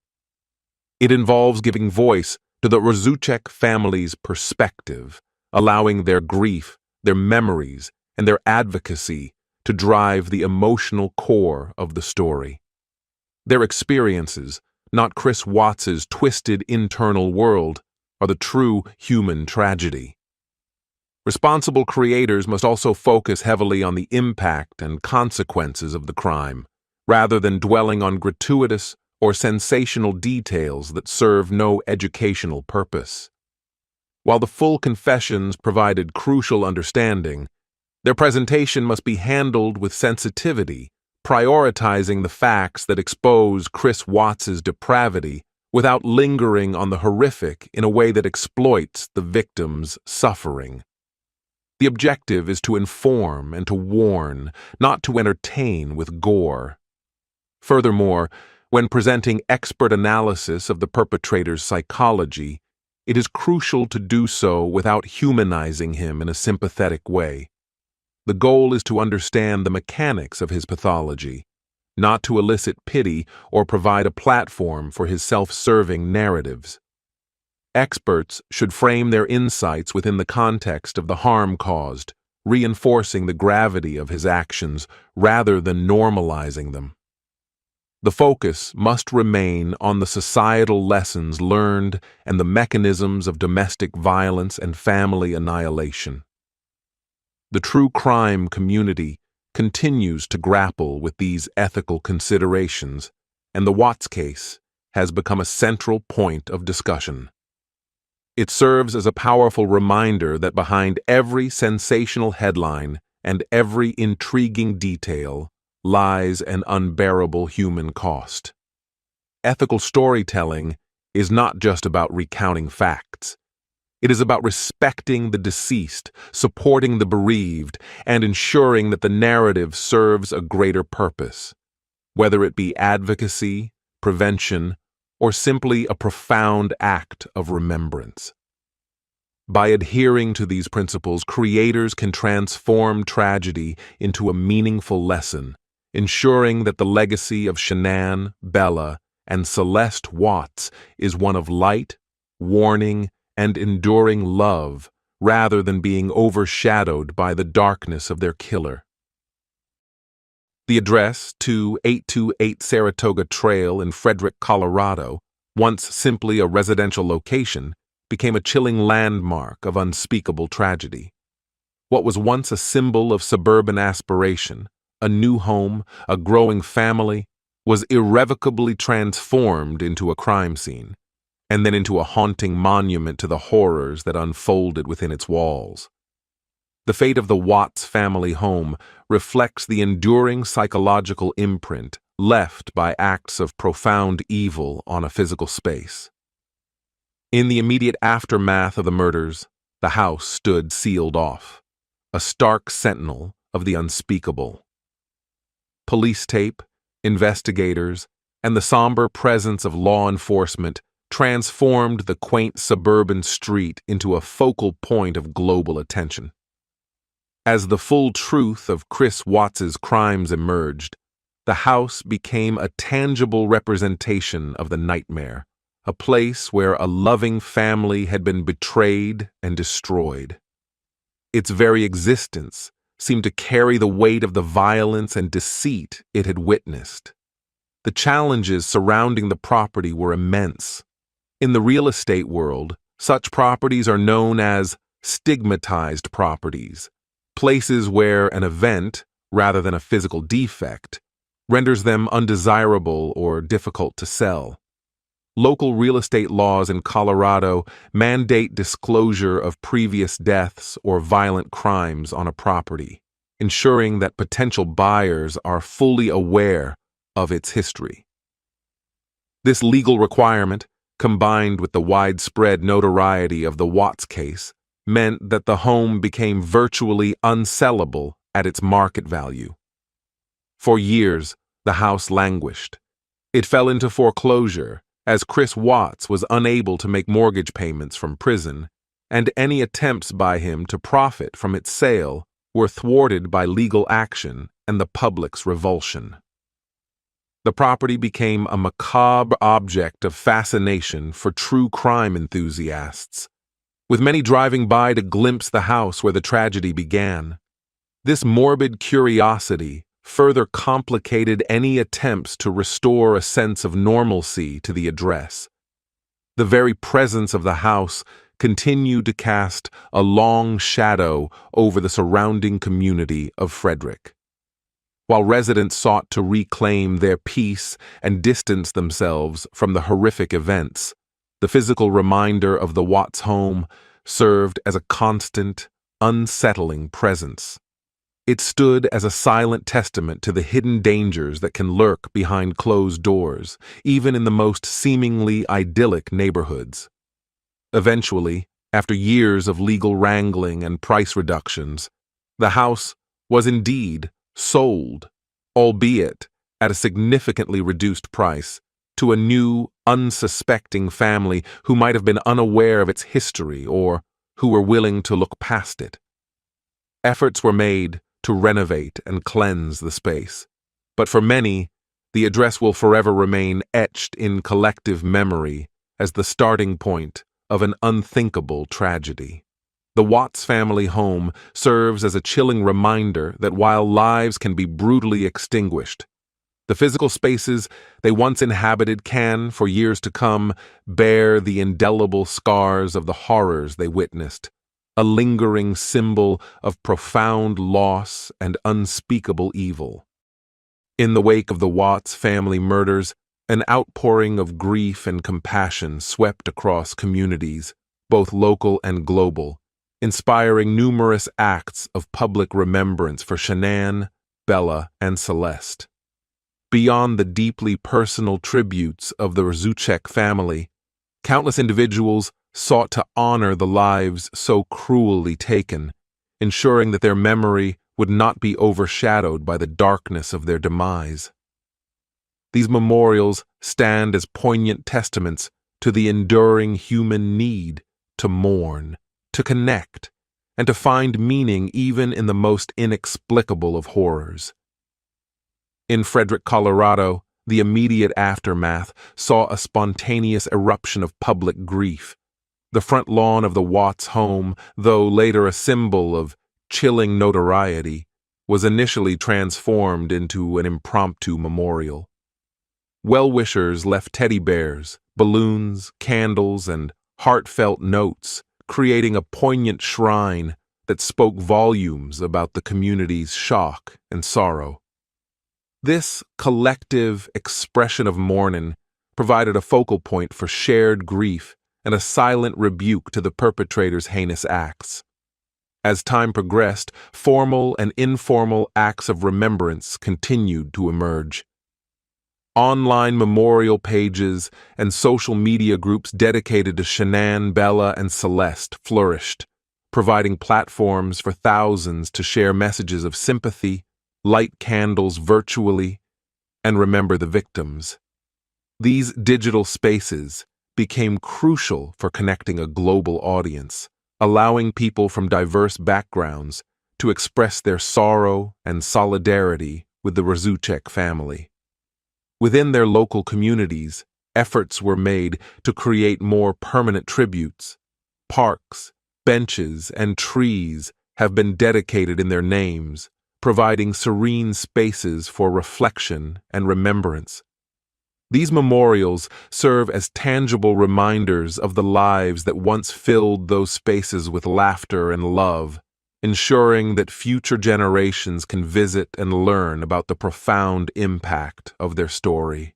It involves giving voice to the Rzucek family's perspective, allowing their grief, their memories, and their advocacy to drive the emotional core of the story. Their experiences, not ChrisWatts's twisted internal world, are the true human tragedy. Responsible creators must also focus heavily on the impact and consequences of the crime, rather than dwelling on gratuitous or sensational details that serve no educational purpose. While the full confessions provided crucial understanding, their presentation must be handled with sensitivity, prioritizing the facts that expose ChrisWatts's depravity without lingering on the horrific in a way that exploits the victim's suffering. The objective is to inform and to warn, not to entertain with gore. Furthermore, when presenting expert analysis of the perpetrator's psychology, it is crucial to do so without humanizing him in a sympathetic way. The goal is to understand the mechanics of his pathology, not to elicit pity or provide a platform for his self-serving narratives. Experts should frame their insights within the context of the harm caused, reinforcing the gravity of his actions rather than normalizing them. The focus must remain on the societal lessons learned and the mechanisms of domestic violence and family annihilation. The true crime community continues to grapple with these ethical considerations, and the Watts case has become a central point of discussion. It serves as a powerful reminder that behind every sensational headline and every intriguing detail lies an unbearable human cost. Ethical storytelling is not just about recounting facts. It is about respecting the deceased, supporting the bereaved, and ensuring that the narrative serves a greater purpose, whether it be advocacy, prevention, or simply a profound act of remembrance. By adhering to these principles, creators can transform tragedy into a meaningful lesson, ensuring that the legacy of Shanann, Bella, and Celeste Watts is one of light, warning, and enduring love, rather than being overshadowed by the darkness of their killer. The address, 2828 Saratoga Trail in Frederick, Colorado, once simply a residential location, became a chilling landmark of unspeakable tragedy. What was once a symbol of suburban aspiration, a new home, a growing family, was irrevocably transformed into a crime scene, and then into a haunting monument to the horrors that unfolded within its walls. The fate of the Watts family home reflects the enduring psychological imprint left by acts of profound evil on a physical space. In the immediate aftermath of the murders, the house stood sealed off, a stark sentinel of the unspeakable. Police tape, investigators, and the somber presence of law enforcement transformed the quaint suburban street into a focal point of global attention. As the full truth of ChrisWatts's crimes emerged, the house became a tangible representation of the nightmare, a place where a loving family had been betrayed and destroyed. Its very existence seemed to carry the weight of the violence and deceit it had witnessed. The challenges surrounding the property were immense. In the real estate world, Such properties are known as stigmatized properties, places where an event, rather than a physical defect, renders them undesirable or difficult to sell. Local real estate laws in Colorado mandate disclosure of previous deaths or violent crimes on a property, ensuring that potential buyers are fully aware of its history. This legal requirement, combined with the widespread notoriety of the Watts case, meant that the home became virtually unsellable at its market value. For years, the house languished. It fell into foreclosure as ChrisWatts was unable to make mortgage payments from prison, and any attempts by him to profit from its sale were thwarted by legal action and the public's revulsion. The property became a macabre object of fascination for true crime enthusiasts, with many driving by to glimpse the house where the tragedy began. This morbid curiosity further complicated any attempts to restore a sense of normalcy to the address. The very presence of the house continued to cast a long shadow over the surrounding community of Frederick. While residents sought to reclaim their peace and distance themselves from the horrific events, the physical reminder of the Watts home served as a constant, unsettling presence. It stood as a silent testament to the hidden dangers that can lurk behind closed doors, even in the most seemingly idyllic neighborhoods. Eventually, after years of legal wrangling and price reductions, the house was indeed sold, albeit at a significantly reduced price, to a new, unsuspecting family who might have been unaware of its history or who were willing to look past it. Efforts were made to renovate and cleanse the space, but for many, the address will forever remain etched in collective memory as the starting point of an unthinkable tragedy. The Watts family home serves as a chilling reminder that while lives can be brutally extinguished, the physical spaces they once inhabited can, for years to come, bear the indelible scars of the horrors they witnessed, a lingering symbol of profound loss and unspeakable evil. In the wake of the Watts family murders, an outpouring of grief and compassion swept across communities, both local and global, inspiring numerous acts of public remembrance for Shanann, Bella, and Celeste. Beyond the deeply personal tributes of the Cervi family, countless individuals sought to honor the lives so cruelly taken, ensuring that their memory would not be overshadowed by the darkness of their demise. These memorials stand as poignant testaments to the enduring human need to mourn, to connect, and to find meaning even in the most inexplicable of horrors. In Frederick, Colorado, the immediate aftermath saw a spontaneous eruption of public grief. The front lawn of the Watts home, though later a symbol of chilling notoriety, was initially transformed into an impromptu memorial. Well-wishers left teddy bears, balloons, candles, and heartfelt notes, creating a poignant shrine that spoke volumes about the community's shock and sorrow. This collective expression of mourning provided a focal point for shared grief and a silent rebuke to the perpetrators' heinous acts. As time progressed, formal and informal acts of remembrance continued to emerge. Online memorial pages and social media groups dedicated to Shanann, Bella, and Celeste flourished, providing platforms for thousands to share messages of sympathy, light candles virtually, and remember the victims. These digital spaces became crucial for connecting a global audience, allowing people from diverse backgrounds to express their sorrow and solidarity with the Cervi family. Within their local communities, efforts were made to create more permanent tributes. Parks, benches, and trees have been dedicated in their names, providing serene spaces for reflection and remembrance. These memorials serve as tangible reminders of the lives that once filled those spaces with laughter and love, ensuring that future generations can visit and learn about the profound impact of their story.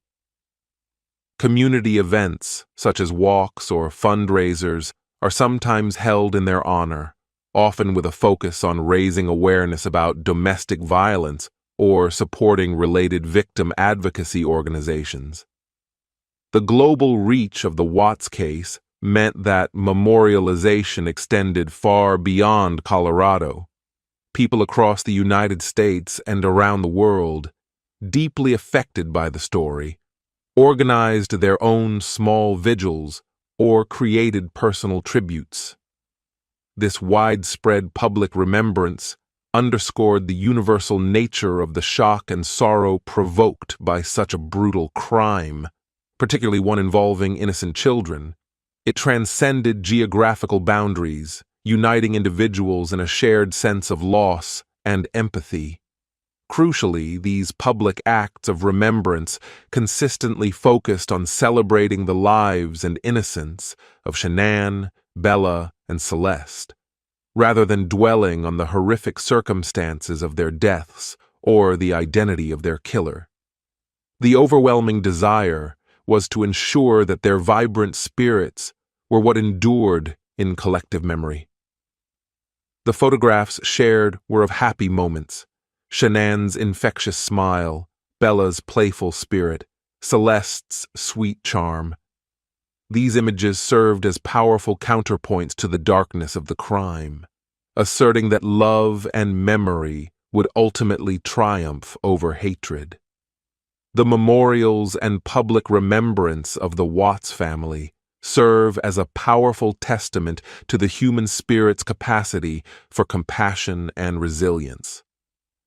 Community events, such as walks or fundraisers, are sometimes held in their honor, often with a focus on raising awareness about domestic violence or supporting related victim advocacy organizations. The global reach of the Watts case meant that memorialization extended far beyond Colorado. People across the United States and around the world, deeply affected by the story, organized their own small vigils or created personal tributes. This widespread public remembrance underscored the universal nature of the shock and sorrow provoked by such a brutal crime, particularly one involving innocent children. It transcended geographical boundaries, uniting individuals in a shared sense of loss and empathy. Crucially, these public acts of remembrance consistently focused on celebrating the lives and innocence of Shanann, Bella, and Celeste, rather than dwelling on the horrific circumstances of their deaths or the identity of their killer. The overwhelming desire was to ensure that their vibrant spirits were what endured in collective memory. The photographs shared were of happy moments: Shanann's infectious smile, Bella's playful spirit, Celeste's sweet charm. These images served as powerful counterpoints to the darkness of the crime, asserting that love and memory would ultimately triumph over hatred. The memorials and public remembrance of the Watts family serve as a powerful testament to the human spirit's capacity for compassion and resilience.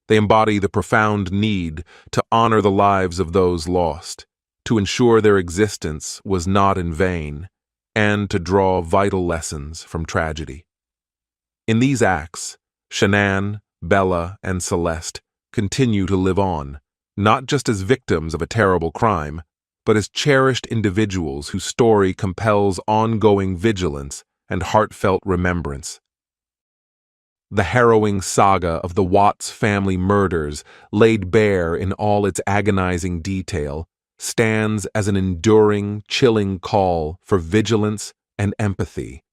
They embody the profound need to honor the lives of those lost, to ensure their existence was not in vain, and to draw vital lessons from tragedy. In these acts, Shanann, Bella, and Celeste continue to live on, not just as victims of a terrible crime, but as cherished individuals whose story compels ongoing vigilance and heartfelt remembrance. The harrowing saga of the Watts family murders, laid bare in all its agonizing detail, stands as an enduring, chilling call for vigilance and empathy.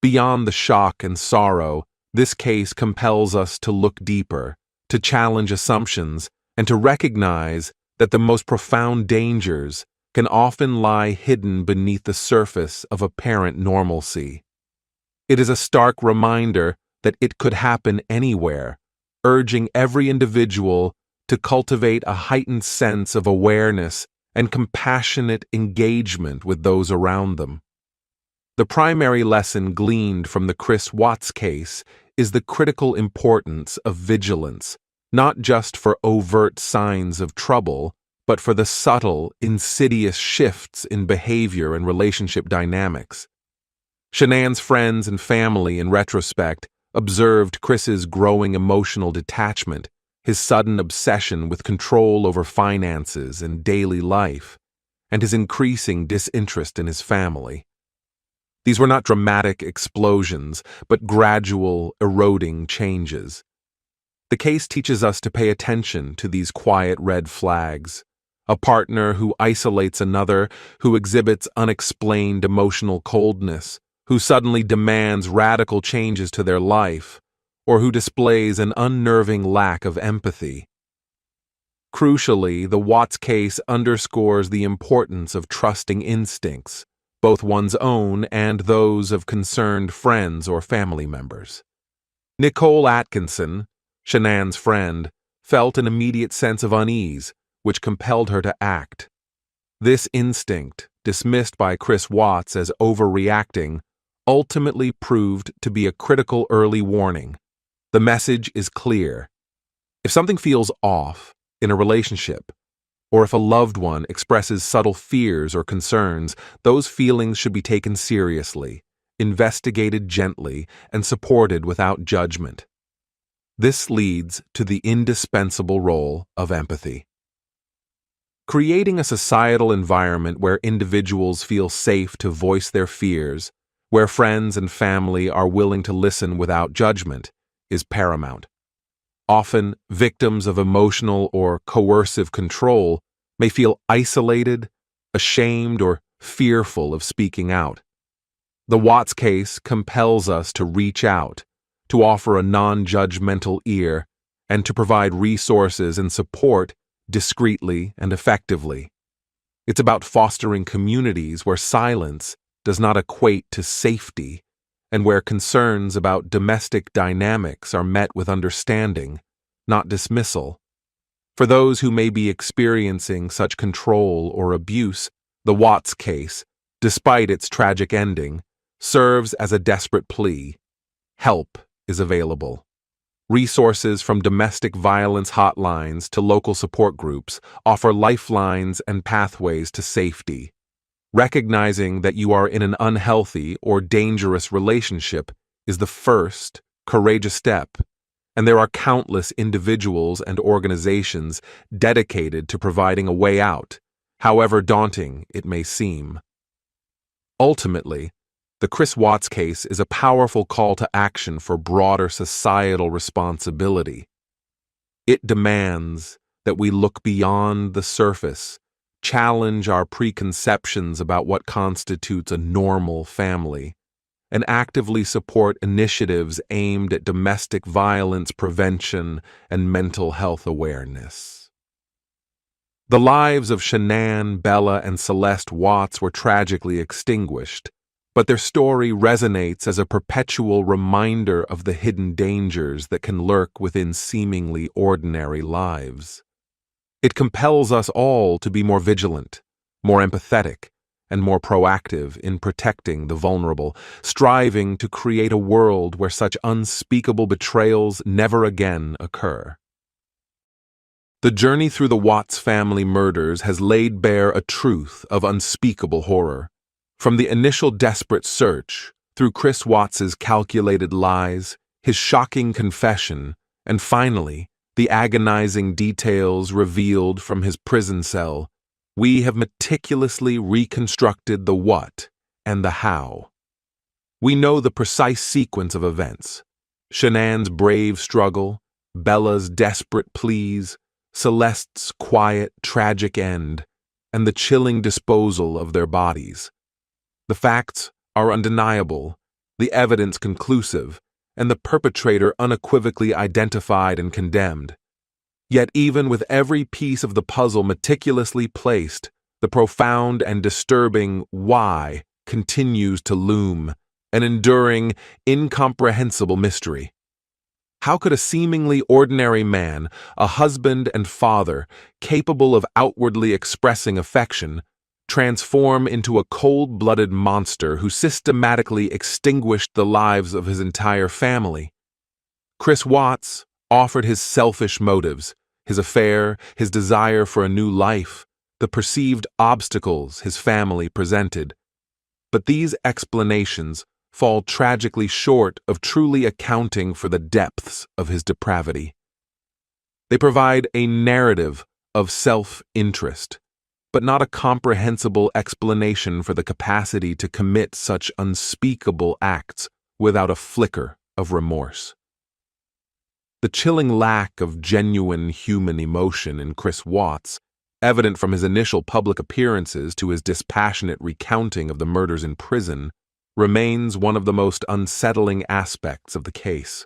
Beyond the shock and sorrow, this case compels us to look deeper, to challenge assumptions, and to recognize that the most profound dangers can often lie hidden beneath the surface of apparent normalcy. It is a stark reminder that it could happen anywhere, urging every individual to cultivate a heightened sense of awareness and compassionate engagement with those around them. The primary lesson gleaned from the ChrisWatts case is the critical importance of vigilance, not just for overt signs of trouble, but for the subtle, insidious shifts in behavior and relationship dynamics. Shanann's friends and family, in retrospect, observed Chris's growing emotional detachment, his sudden obsession with control over finances and daily life, and his increasing disinterest in his family. These were not dramatic explosions, but gradual, eroding changes. The case teaches us to pay attention to these quiet red flags: a partner who isolates another, who exhibits unexplained emotional coldness, who suddenly demands radical changes to their life, or who displays an unnerving lack of empathy. Crucially, the Watts case underscores the importance of trusting instincts, both one's own and those of concerned friends or family members. Nicole Atkinson, Shanann's friend, felt an immediate sense of unease, which compelled her to act. This instinct, dismissed by ChrisWatts as overreacting, ultimately proved to be a critical early warning. The message is clear. If something feels off in a relationship, or if a loved one expresses subtle fears or concerns, those feelings should be taken seriously, investigated gently, and supported without judgment. This leads to the indispensable role of empathy. Creating a societal environment where individuals feel safe to voice their fears, where friends and family are willing to listen without judgment, is paramount. Often, victims of emotional or coercive control may feel isolated, ashamed, or fearful of speaking out. The Watts case compels us to reach out, to offer a non-judgmental ear, and to provide resources and support discreetly and effectively. It's about fostering communities where silence does not equate to safety, and where concerns about domestic dynamics are met with understanding, not dismissal. For those who may be experiencing such control or abuse, the Watts case, despite its tragic ending, serves as a desperate plea. Help is available. Resources from domestic violence hotlines to local support groups offer lifelines and pathways to safety. Recognizing that you are in an unhealthy or dangerous relationship is the first, courageous step, and there are countless individuals and organizations dedicated to providing a way out, however daunting it may seem. Ultimately, the ChrisWatts case is a powerful call to action for broader societal responsibility. It demands that we look beyond the surface, challenge our preconceptions about what constitutes a normal family, and actively support initiatives aimed at domestic violence prevention and mental health awareness. The lives of Shanann, Bella, and Celeste Watts were tragically extinguished, but their story resonates as a perpetual reminder of the hidden dangers that can lurk within seemingly ordinary lives. It compels us all to be more vigilant, more empathetic, and more proactive in protecting the vulnerable, striving to create a world where such unspeakable betrayals never again occur. The journey through the Watts family murders has laid bare a truth of unspeakable horror. From the initial desperate search, through Chris Watts's calculated lies, his shocking confession, and finally, the agonizing details revealed from his prison cell, we have meticulously reconstructed the what and the how. We know the precise sequence of events: Shanann's brave struggle, Bella's desperate pleas, Celeste's quiet, tragic end, and the chilling disposal of their bodies. The facts are undeniable, the evidence conclusive, and the perpetrator unequivocally identified and condemned. Yet even with every piece of the puzzle meticulously placed, the profound and disturbing why continues to loom, an enduring, incomprehensible mystery. How could a seemingly ordinary man, a husband and father, capable of outwardly expressing affection, transform into a cold-blooded monster who systematically extinguished the lives of his entire family? Chris Watts offered his selfish motives, his affair, his desire for a new life, the perceived obstacles his family presented. But these explanations fall tragically short of truly accounting for the depths of his depravity. They provide a narrative of self-interest, but not a comprehensible explanation for the capacity to commit such unspeakable acts without a flicker of remorse. The chilling lack of genuine human emotion in Chris Watts, evident from his initial public appearances to his dispassionate recounting of the murders in prison, remains one of the most unsettling aspects of the case.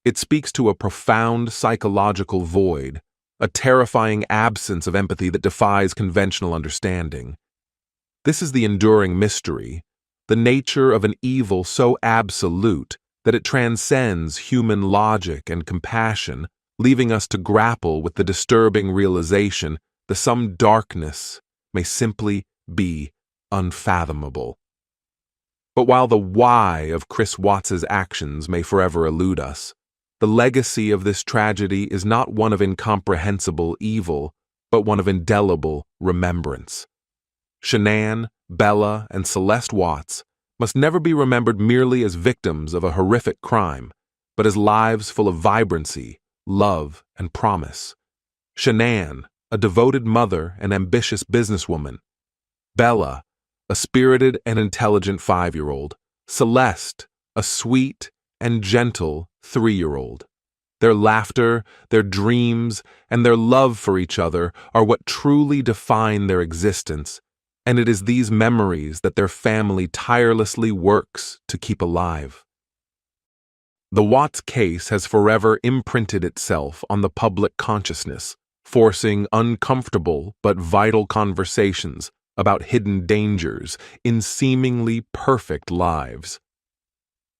It speaks to a profound psychological void, a terrifying absence of empathy that defies conventional understanding. This is the enduring mystery, the nature of an evil so absolute that it transcends human logic and compassion, leaving us to grapple with the disturbing realization that some darkness may simply be unfathomable. But while the why of Chris Watts's actions may forever elude us, the legacy of this tragedy is not one of incomprehensible evil, but one of indelible remembrance. Shanann, Bella, and Celeste Watts must never be remembered merely as victims of a horrific crime, but as lives full of vibrancy, love, and promise. Shanann, a devoted mother and ambitious businesswoman; Bella, a spirited and intelligent 5-year-old; Celeste, a sweet and gentle 3-year-old. Their laughter, their dreams, and their love for each other are what truly define their existence, and it is these memories that their family tirelessly works to keep alive. The Watts case has forever imprinted itself on the public consciousness, forcing uncomfortable but vital conversations about hidden dangers in seemingly perfect lives.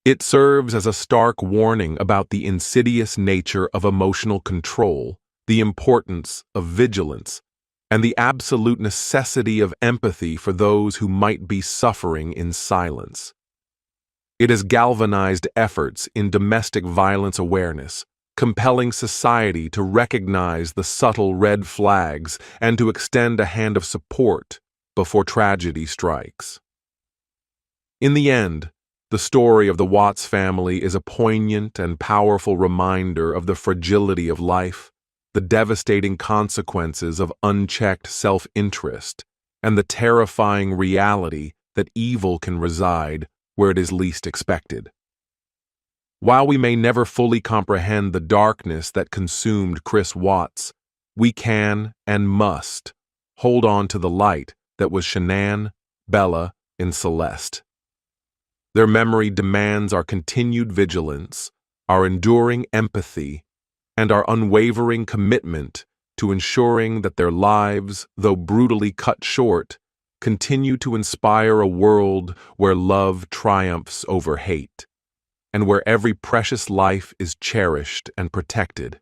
It serves as a stark warning about the insidious nature of emotional control, the importance of vigilance, and the absolute necessity of empathy for those who might be suffering in silence. It has galvanized efforts in domestic violence awareness, compelling society to recognize the subtle red flags and to extend a hand of support before tragedy strikes. In the end, the story of the Watts family is a poignant and powerful reminder of the fragility of life, the devastating consequences of unchecked self-interest, and the terrifying reality that evil can reside where it is least expected. While we may never fully comprehend the darkness that consumed Chris Watts, we can and must hold on to the light that was Shanann, Bella, and Celeste. Their memory demands our continued vigilance, our enduring empathy, and our unwavering commitment to ensuring that their lives, though brutally cut short, continue to inspire a world where love triumphs over hate, and where every precious life is cherished and protected.